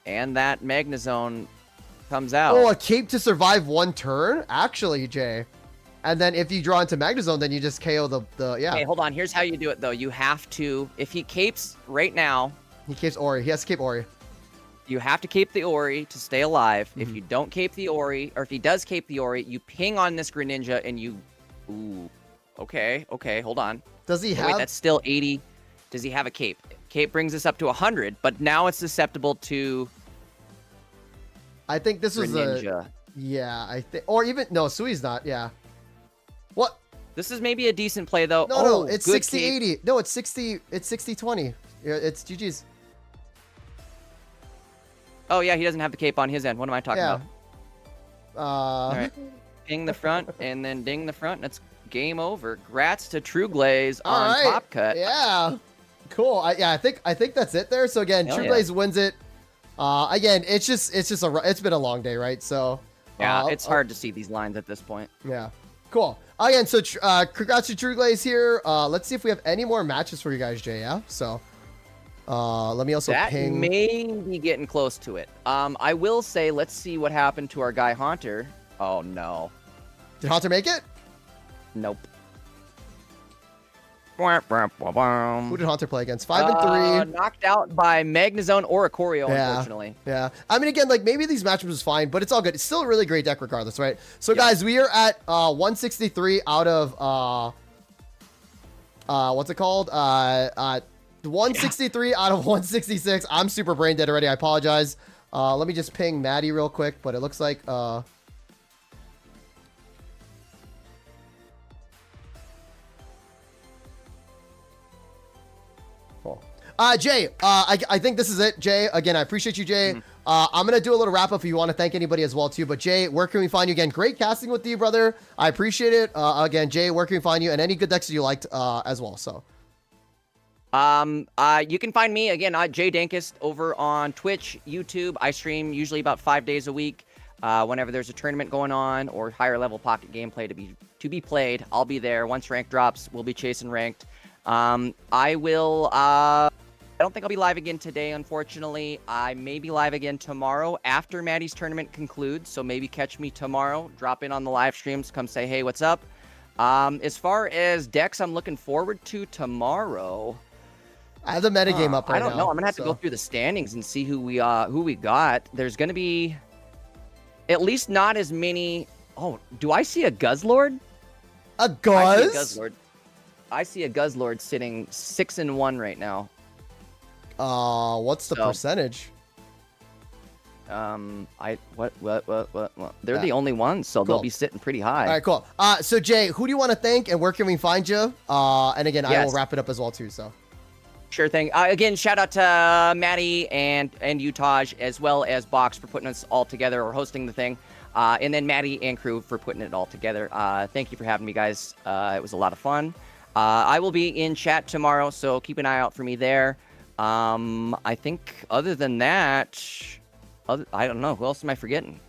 and that Magnezone comes out.
Oh, a cape to survive 1 turn, actually, Jay. And then if you draw into Magnezone, then you just KO the yeah.
Okay, hold on. Here's how you do it though. You have to, if he capes right now.
He capes Ori. He has to cape Ori.
You have to cape the Ori to stay alive. If you don't cape the Ori, or if he does cape the Ori, you ping on this Greninja and you... Ooh. Okay, hold on.
Does he have...
Wait, that's still 80. Does he have a cape? Cape brings us up to 100, but now it's susceptible to...
I think this was
Greninja.
Yeah, I think... Or even... No, Sui's not. Yeah. What?
This is maybe a decent play, though.
No, it's 60-80. No, it's 60-20. It's GG's.
Oh, yeah, he doesn't have the cape on his end. What am I talking about? All right. Ping the front and then ding the front, and it's game over. Grats to True Glaze on Top Cut.
Yeah. Cool. I think that's it there. So again, True Glaze wins it. Again, it's been a long day, right? So
yeah, it's hard to see these lines at this point.
Yeah. Cool. Again, so congrats to True Glaze here. Let's see if we have any more matches for you guys, Jay. Yeah. So let me also ping.
That may be getting close to it. I will say, let's see what happened to our guy Haunter. Oh no.
Did Haunter make it?
Nope.
Who did Haunter play against? 5 and 3.
Knocked out by Magnezone Oricorio, unfortunately.
Yeah. I mean, again, like maybe these matchups is fine, but it's all good. It's still a really great deck regardless, right? So guys, we are at 163 out of what's it called? 163 out of 166. I'm super brain dead already. I apologize. Let me just ping Maddie real quick, but it looks like Jay, I think this is it. Jay, again, I appreciate you, Jay. I'm going to do a little wrap up if you want to thank anybody as well, too. But Jay, where can we find you again? Great casting with you, brother. I appreciate it. Again, Jay, where can we find you? And any good decks that you liked as well. So
You can find me again, Jay Dankist, over on Twitch, YouTube. I stream usually about 5 days a week. Whenever there's a tournament going on or higher level pocket gameplay to be played, I'll be there. Once rank drops, we'll be chasing ranked. I will. I don't think I'll be live again today, unfortunately. I may be live again tomorrow after Maddie's tournament concludes. So maybe catch me tomorrow. Drop in on the live streams. Come say, hey, what's up? As far as decks I'm looking forward to tomorrow,
I have the metagame up right now.
I don't know. I'm gonna have to go through the standings and see who we got. There's gonna be at least not as many. Oh, do I see a Guzzlord?
A Guzz?
I see a Guzzlord sitting 6-1 right now.
What's the percentage?
They're the only ones, so they'll be sitting pretty high.
All right, cool. So Jay, who do you want to thank, and where can we find you? And again, I will wrap it up as well too. So.
Sure thing. Again, shout out to Maddie and Utah, as well as Box for putting us all together or hosting the thing. And then Maddie and crew for putting it all together. Thank you for having me, guys. It was a lot of fun. I will be in chat tomorrow, so keep an eye out for me there. I think other than that, I don't know. Who else am I forgetting?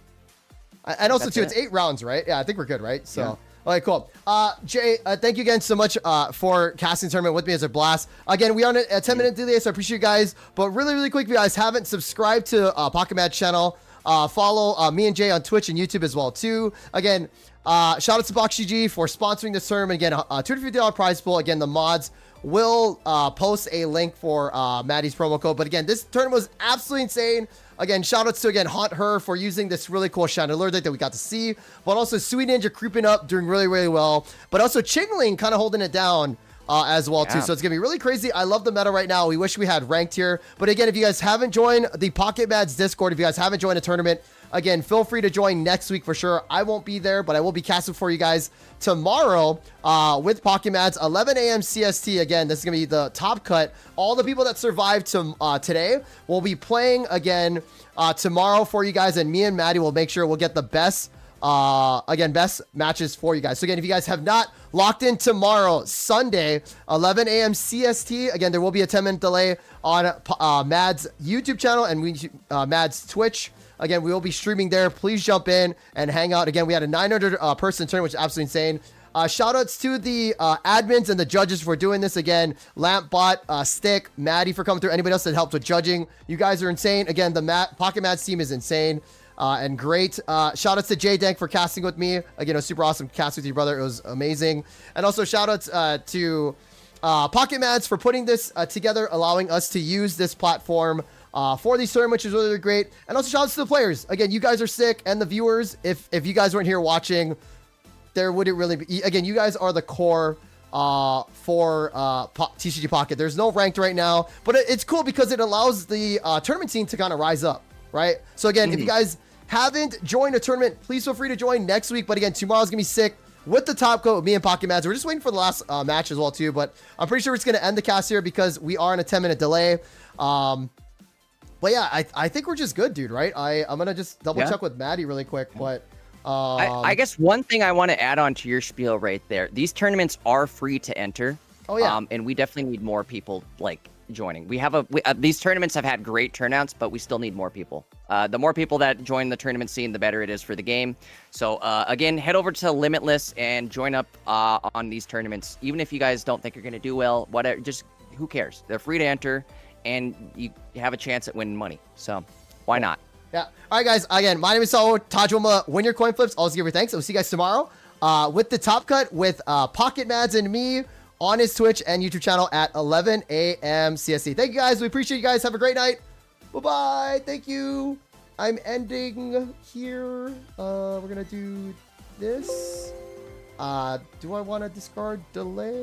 And also, too, it's 8 rounds, right? Yeah, I think we're good, right? So. Yeah. All right, cool. Jay, thank you again so much for casting tournament with me. It's a blast. Again, we are on a 10-minute delay, so I appreciate you guys. But really, really quick, if you guys haven't subscribed to Pocket Match channel, follow me and Jay on Twitch and YouTube as well, too. Again, shout out to BoxGG for sponsoring this tournament. Again, $250 prize pool. Again, the mods will post a link for Maddie's promo code. But again, this tournament was absolutely insane. Again, shout outs to, again, Hunt Her for using this really cool Chandelure deck that we got to see. But also Sweet Ninja creeping up, doing really, really well. But also Chingling kind of holding it down as well, too. So it's going to be really crazy. I love the meta right now. We wish we had ranked here. But again, if you guys haven't joined the Pocket Mads Discord, if you guys haven't joined a tournament, again, feel free to join next week for sure. I won't be there, but I will be casting for you guys tomorrow with Pocket Mads, 11 a.m. CST. Again, this is going to be the top cut. All the people that survived today will be playing again tomorrow for you guys, and me and Maddie will make sure we'll get the best best matches for you guys. So again, if you guys have not locked in tomorrow, Sunday, 11 a.m. CST, again, there will be a 10-minute delay on Mads YouTube channel and Mads Twitch. Again, we will be streaming there. Please jump in and hang out. Again, we had a 900 person tournament, which is absolutely insane. Shout outs to the admins and the judges for doing this. Again, Lampbot, Stick, Maddie for coming through. Anybody else that helped with judging. You guys are insane. Again, the Pocket Mads team is insane and great. Shout outs to Jay Dank for casting with me. Again, it was super awesome cast with you, brother. It was amazing. And also shout outs to Pocket Mads for putting this together, allowing us to use this platform for these tournaments, which is really, really great. And also shout outs to the players. Again, you guys are sick, and the viewers. If you guys weren't here watching, there wouldn't really be. Again, you guys are the core for TCG Pocket. There's no ranked right now, but it's cool because it allows the tournament team to kind of rise up, right? So again, if you guys haven't joined a tournament, please feel free to join next week. But again, tomorrow's gonna be sick with the top coat with me and Pocket Mads. We're just waiting for the last match as well too, but I'm pretty sure it's gonna end the cast here because we are in a 10-minute delay. But yeah, I think we're just good, dude, right? I'm gonna just double check with Maddie really quick, but
I guess one thing I want to add on to your spiel right there, these tournaments are free to enter.
Oh yeah.
And we definitely need more people like joining. These tournaments have had great turnouts, but we still need more people. The more people that join the tournament scene, the better it is for the game. So again, head over to Limitless and join up on these tournaments. Even if you guys don't think you're gonna do well, whatever, just who cares? They're free to enter, and you have a chance at winning money. So why not?
Yeah. All right, guys. Again, my name is Saul Tajwama. Win your coin flips. Always give your thanks. I'll see you guys tomorrow with the top cut with Pocket Mads and me on his Twitch and YouTube channel at 11 a.m. CST. Thank you, guys. We appreciate you guys. Have a great night. Bye-bye. Thank you. I'm ending here. We're going to do this. Do I want to discard delay?